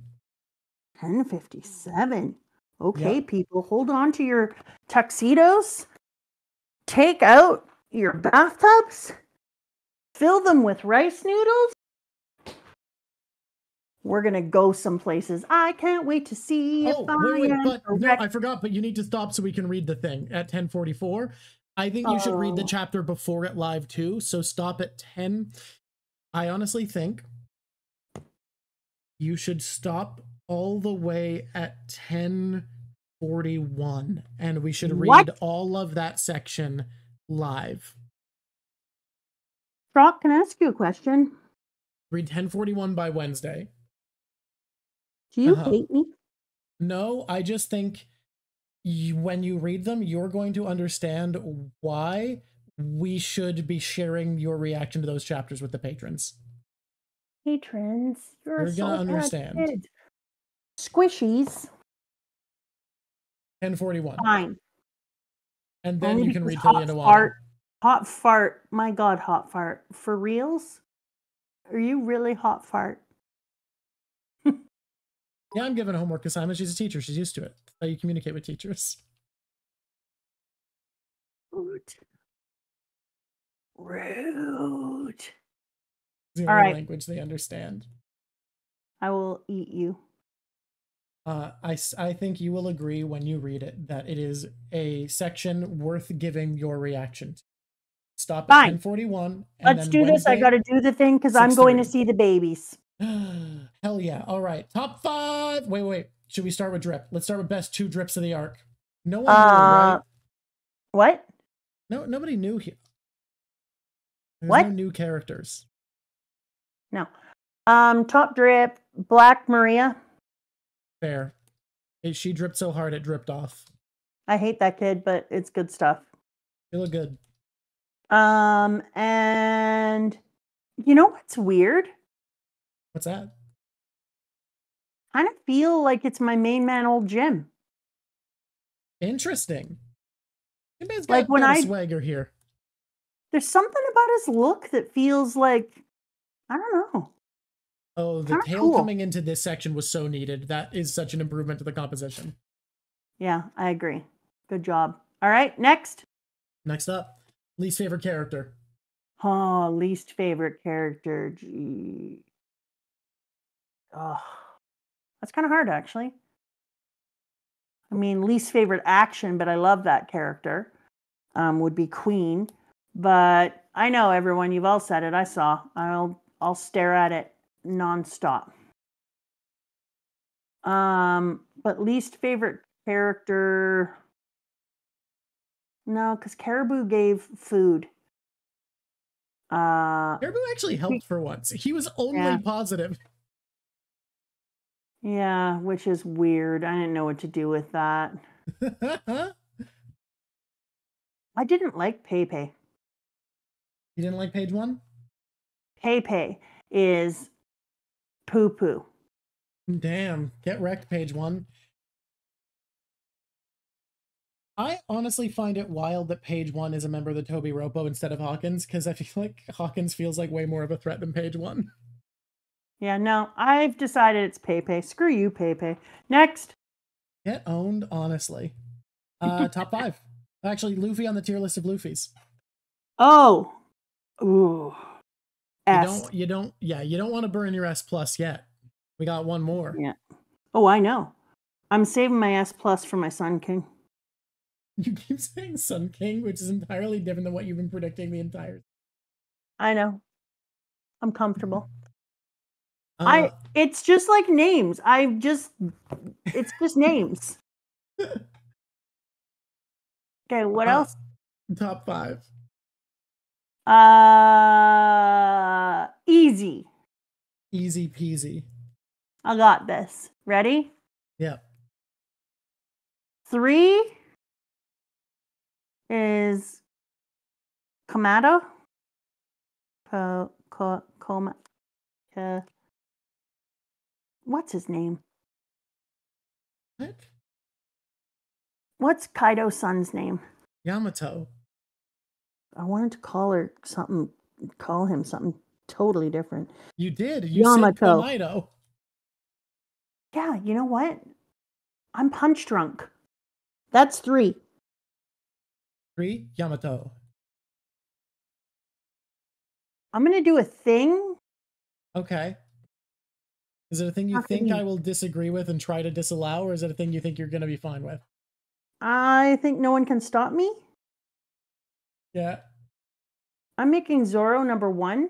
1057. Okay, Yep. people, hold on to your tuxedos. Take out your bathtubs. Fill them with rice noodles. We're going to go some places. I can't wait to see if wait, but correct. no, I forgot, but you need to stop so we can read the thing at 1044. I think you should read the chapter before it live too, so stop at 10. I honestly think you should stop all the way at 1041, and we should read all of that section live. Drawk, can I ask you a question? Read 1041 by Wednesday. Do you hate me? No, I just think when you read them, you're going to understand why we should be sharing your reaction to those chapters with the patrons. Patrons, you're so gonna understand. Kid. Squishies. 1041. Fine. And then you can read till the end of Wano. Hot fart. My God, hot fart. For reals? Are you really hot fart? Yeah, I'm giving a homework assignment. She's a teacher. She's used to it. That's how you communicate with teachers. Rude. It's the All only right. language they understand. I will eat you. I think you will agree when you read it that it is a section worth giving your reaction to. Stop at 1041. Let's do this. I got to do the thing because I'm going to see the babies. Hell yeah. All right. Top 5. Wait. Should we start with drip? Let's start with best 2 drips of the arc. No one knew, right? What? No, nobody knew here. There's What? no new characters. No. Top drip, Black Maria. Fair. She dripped so hard it dripped off. I hate that kid, but it's good stuff. You look good. And you know what's weird? What's that? I kind of feel like it's my main man, old Jim. Interesting. Man's Like got when a swagger here. There's something about his look that feels like, I don't know. Oh, the tail coming into this section was so needed. That is such an improvement to the composition. Yeah, I agree. Good job. All right, next. Next up, least favorite character. Oh, least favorite character. Gee. Oh, that's kind of hard, actually. I mean, least favorite action, but I love that character. Would be Queen. But I know everyone, you've all said it. I saw. I'll stare at it nonstop. But least favorite character. No, because Caribou gave food. Caribou actually helped for once. He was only positive. Yeah, which is weird. I didn't know what to do with that. I didn't like Pepe. You didn't like page 1? Pepe is poo-poo. Damn. Get wrecked, page 1. I honestly find it wild that page 1 is a member of the Toby Ropo instead of Hawkins, because I feel like Hawkins feels like way more of a threat than page 1. Yeah, no, I've decided it's Pepe. Screw you, Pepe. Next. Get owned, honestly. Top 5. Actually, Luffy on the tier list of Luffy's. Oh. Ooh. S. You don't want to burn your S plus yet. We got one more. Yeah. Oh, I know. I'm saving my S plus for my Sun King. You keep saying Sun King, which is entirely different than what you've been predicting the entire. I know. I'm comfortable. Uh, It's just like names. It's just names. Okay, what else? Top 5. Easy. Easy peasy. I got this. Ready? Yep. 3 is Kamado. What's his name? What? What's Kaido's son's name? Yamato. I wanted to call him something totally different. You did. You Yamato. said Kamado. Yeah, you know what? I'm punch drunk. That's 3. 3, Yamato. I'm going to do a thing. Okay. Is it a thing you think I will disagree with and try to disallow, or is it a thing you think you're going to be fine with? I think no one can stop me. Yeah. I'm making Zoro number 1.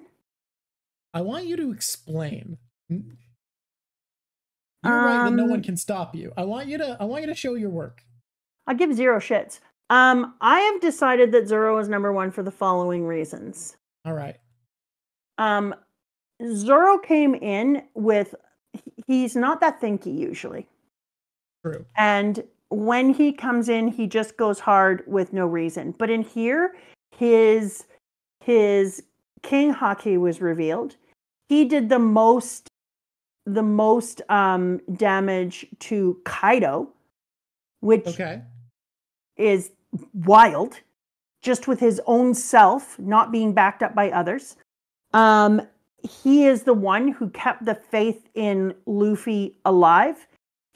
I want you to explain. You're right that no one can stop you. I want you to show your work. I'll give 0 shits. I have decided that Zoro is number 1 for the following reasons. All right. Zoro came in with, he's not that thinky usually. True. And when he comes in, he just goes hard with no reason. But in here, his King Haki was revealed. He did the most damage to Kaido, which is wild, just with his own self, not being backed up by others. He is the one who kept the faith in Luffy alive.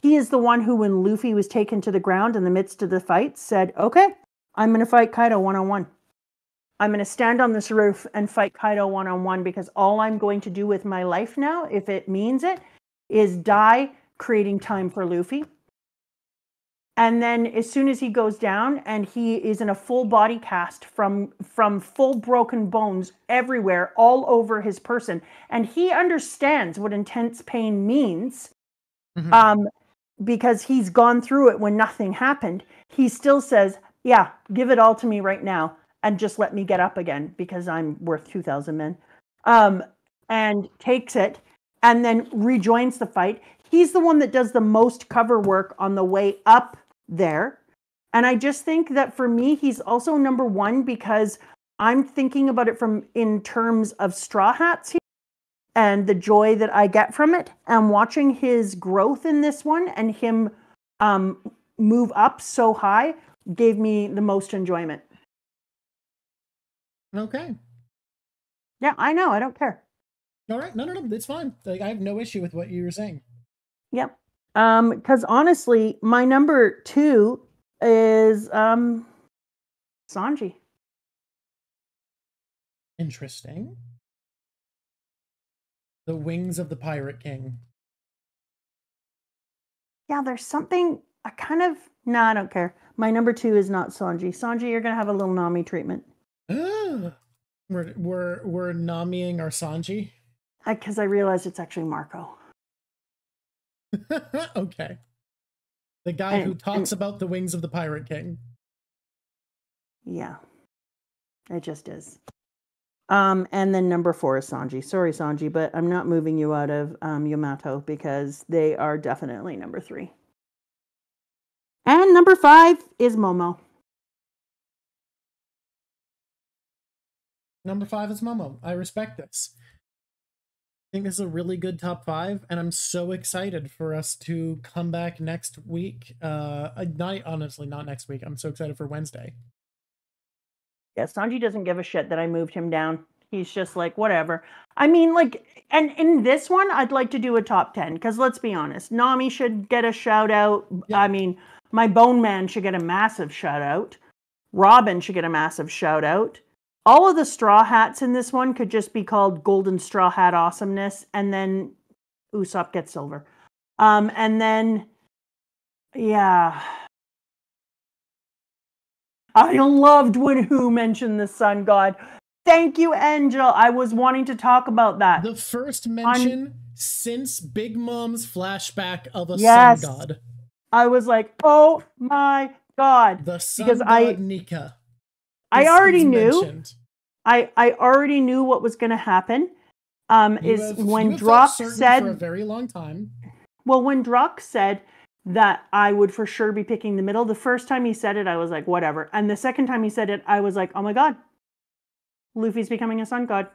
He is the one who, when Luffy was taken to the ground in the midst of the fight, said, okay, I'm going to fight Kaido one-on-one. I'm going to stand on this roof and fight Kaido one-on-one, because all I'm going to do with my life now, if it means it, is die creating time for Luffy. And then as soon as he goes down and he is in a full body cast from full broken bones everywhere, all over his person, and he understands what intense pain means, because he's gone through it when nothing happened, he still says, yeah, give it all to me right now and just let me get up again, because I'm worth 2,000 men. And takes it and then rejoins the fight. He's the one that does the most cover work on the way up there. And I just think that for me, he's also number 1 because I'm thinking about it in terms of Straw Hats here and the joy that I get from it, and watching his growth in this one and him move up so high gave me the most enjoyment. Okay. Yeah, I know. I don't care. All right. No, it's fine. Like, I have no issue with what you were saying. Yep. Because honestly, my number 2 is Sanji. Interesting. The wings of the Pirate King. Yeah, there's something I don't care. My number 2 is not Sanji. Sanji, you're gonna have a little Nami treatment. We're Namiing our Sanji. Because I realized it's actually Marco. Okay. The guy who talks about the wings of the Pirate King. Yeah. It just is. And then number 4 is Sanji. Sorry, Sanji, but I'm not moving you out of Yamato, because they are definitely number 3. And number 5 is Momo. Number 5 is Momo. I respect this. think this is a really good top 5, and I'm so excited for us to come back next week. Honestly, not next week. I'm so excited for Wednesday. Yeah, Sanji doesn't give a shit that I moved him down. He's just like, whatever. I mean, like, and in this one, I'd like to do a top 10, because let's be honest, Nami should get a shout out. Yeah. I mean, my Bone Man should get a massive shout out. Robin should get a massive shout out. All of the Straw Hats in this one could just be called Golden Straw Hat Awesomeness, and then Usopp gets silver. And then, yeah. I loved when Who mentioned the sun god. Thank you, Angel. I was wanting to talk about that. The first mention since Big Mom's flashback of a Yes. sun god. I was like, oh my god. The sun Because god Nika. I already knew. Mentioned. I already knew what was going to happen. When Drawk said for a very long time. Well, when Drawk said that I would for sure be picking the middle, the first time he said it, I was like, whatever. And the second time he said it, I was like, oh my god, Luffy's becoming a sun god.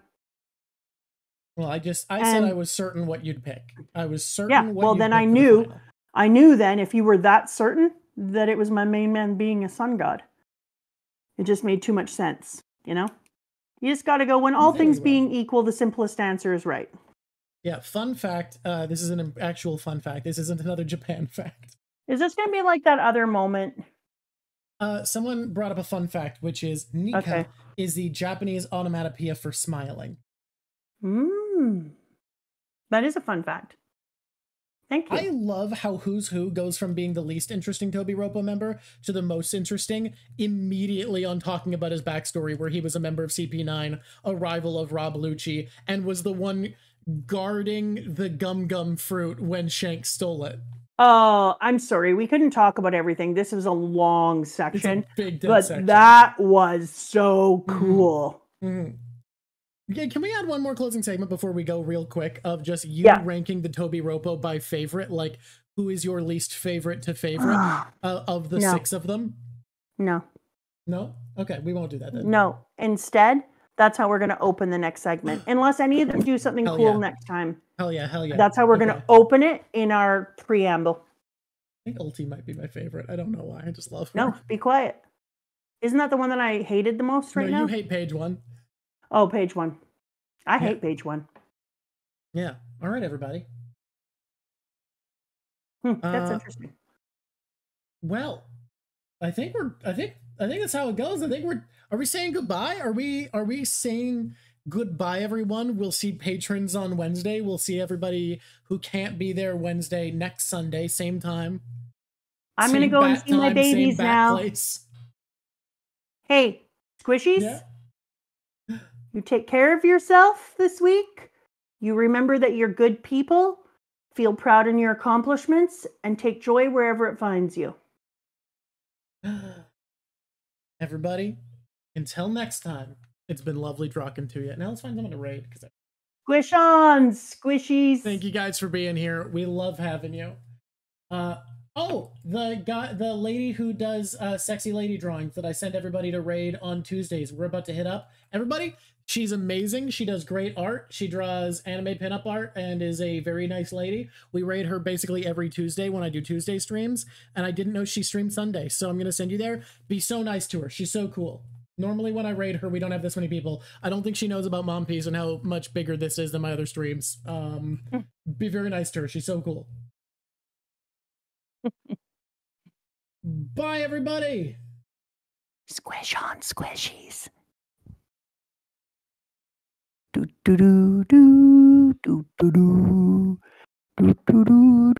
Well, I said I was certain what you'd pick. I was certain. Yeah. Well, then I knew then if you were that certain that it was my main man being a sun god. It just made too much sense, you know? You just got to go when all things being equal, the simplest answer is right. Yeah, fun fact. This is an actual fun fact. This isn't another Japan fact. Is this going to be like that other moment? Someone brought up a fun fact, which is Nika is the Japanese onomatopoeia for smiling. That is a fun fact. Thank you. I love how Who's Who goes from being the least interesting Toby Roppo member to the most interesting immediately on talking about his backstory, where he was a member of CP9, a rival of Rob Lucci, and was the one guarding the gum fruit when Shanks stole it. Oh, I'm sorry. We couldn't talk about everything. This was a long section. It's a big section. That was so cool. Mm-hmm. Yeah, can we add one more closing segment before we go real quick of just you ranking the Toby Roppo by favorite? Like, who is your least favorite to favorite of the 6 of them? No. No? Okay, we won't do that then. No. Instead, that's how we're going to open the next segment. Unless any of them do something cool next time. Hell yeah. That's how we're going to open it in our preamble. I think Ulti might be my favorite. I don't know why. I just love her. No, be quiet. Isn't that the one that I hated the most right now? No, you hate page 1. Oh, page 1. I hate page 1. Yeah. All right, everybody. That's interesting. Well, I think that's how it goes. Are we saying goodbye? Are we saying goodbye, everyone? We'll see patrons on Wednesday. We'll see everybody who can't be there Wednesday next Sunday, same time. I'm going to go and see my babies now. Place. Hey, squishies. Yeah. You take care of yourself this week. You remember that you're good people. Feel proud in your accomplishments and take joy wherever it finds you. Everybody, until next time, it's been lovely talking to you. Now let's find someone to raid. Squish on, squishies. Thank you guys for being here. We love having you. The lady who does sexy lady drawings that I send everybody to raid on Tuesdays. We're about to hit up. Everybody, she's amazing. She does great art. She draws anime pinup art and is a very nice lady. We raid her basically every Tuesday when I do Tuesday streams, and I didn't know she streamed Sunday, so I'm going to send you there. Be so nice to her. She's so cool. Normally when I raid her, we don't have this many people. I don't think she knows about Mom Piece and how much bigger this is than my other streams. Be very nice to her. She's so cool. Bye, everybody. Squish on, squishies. Do do do do do do do do do.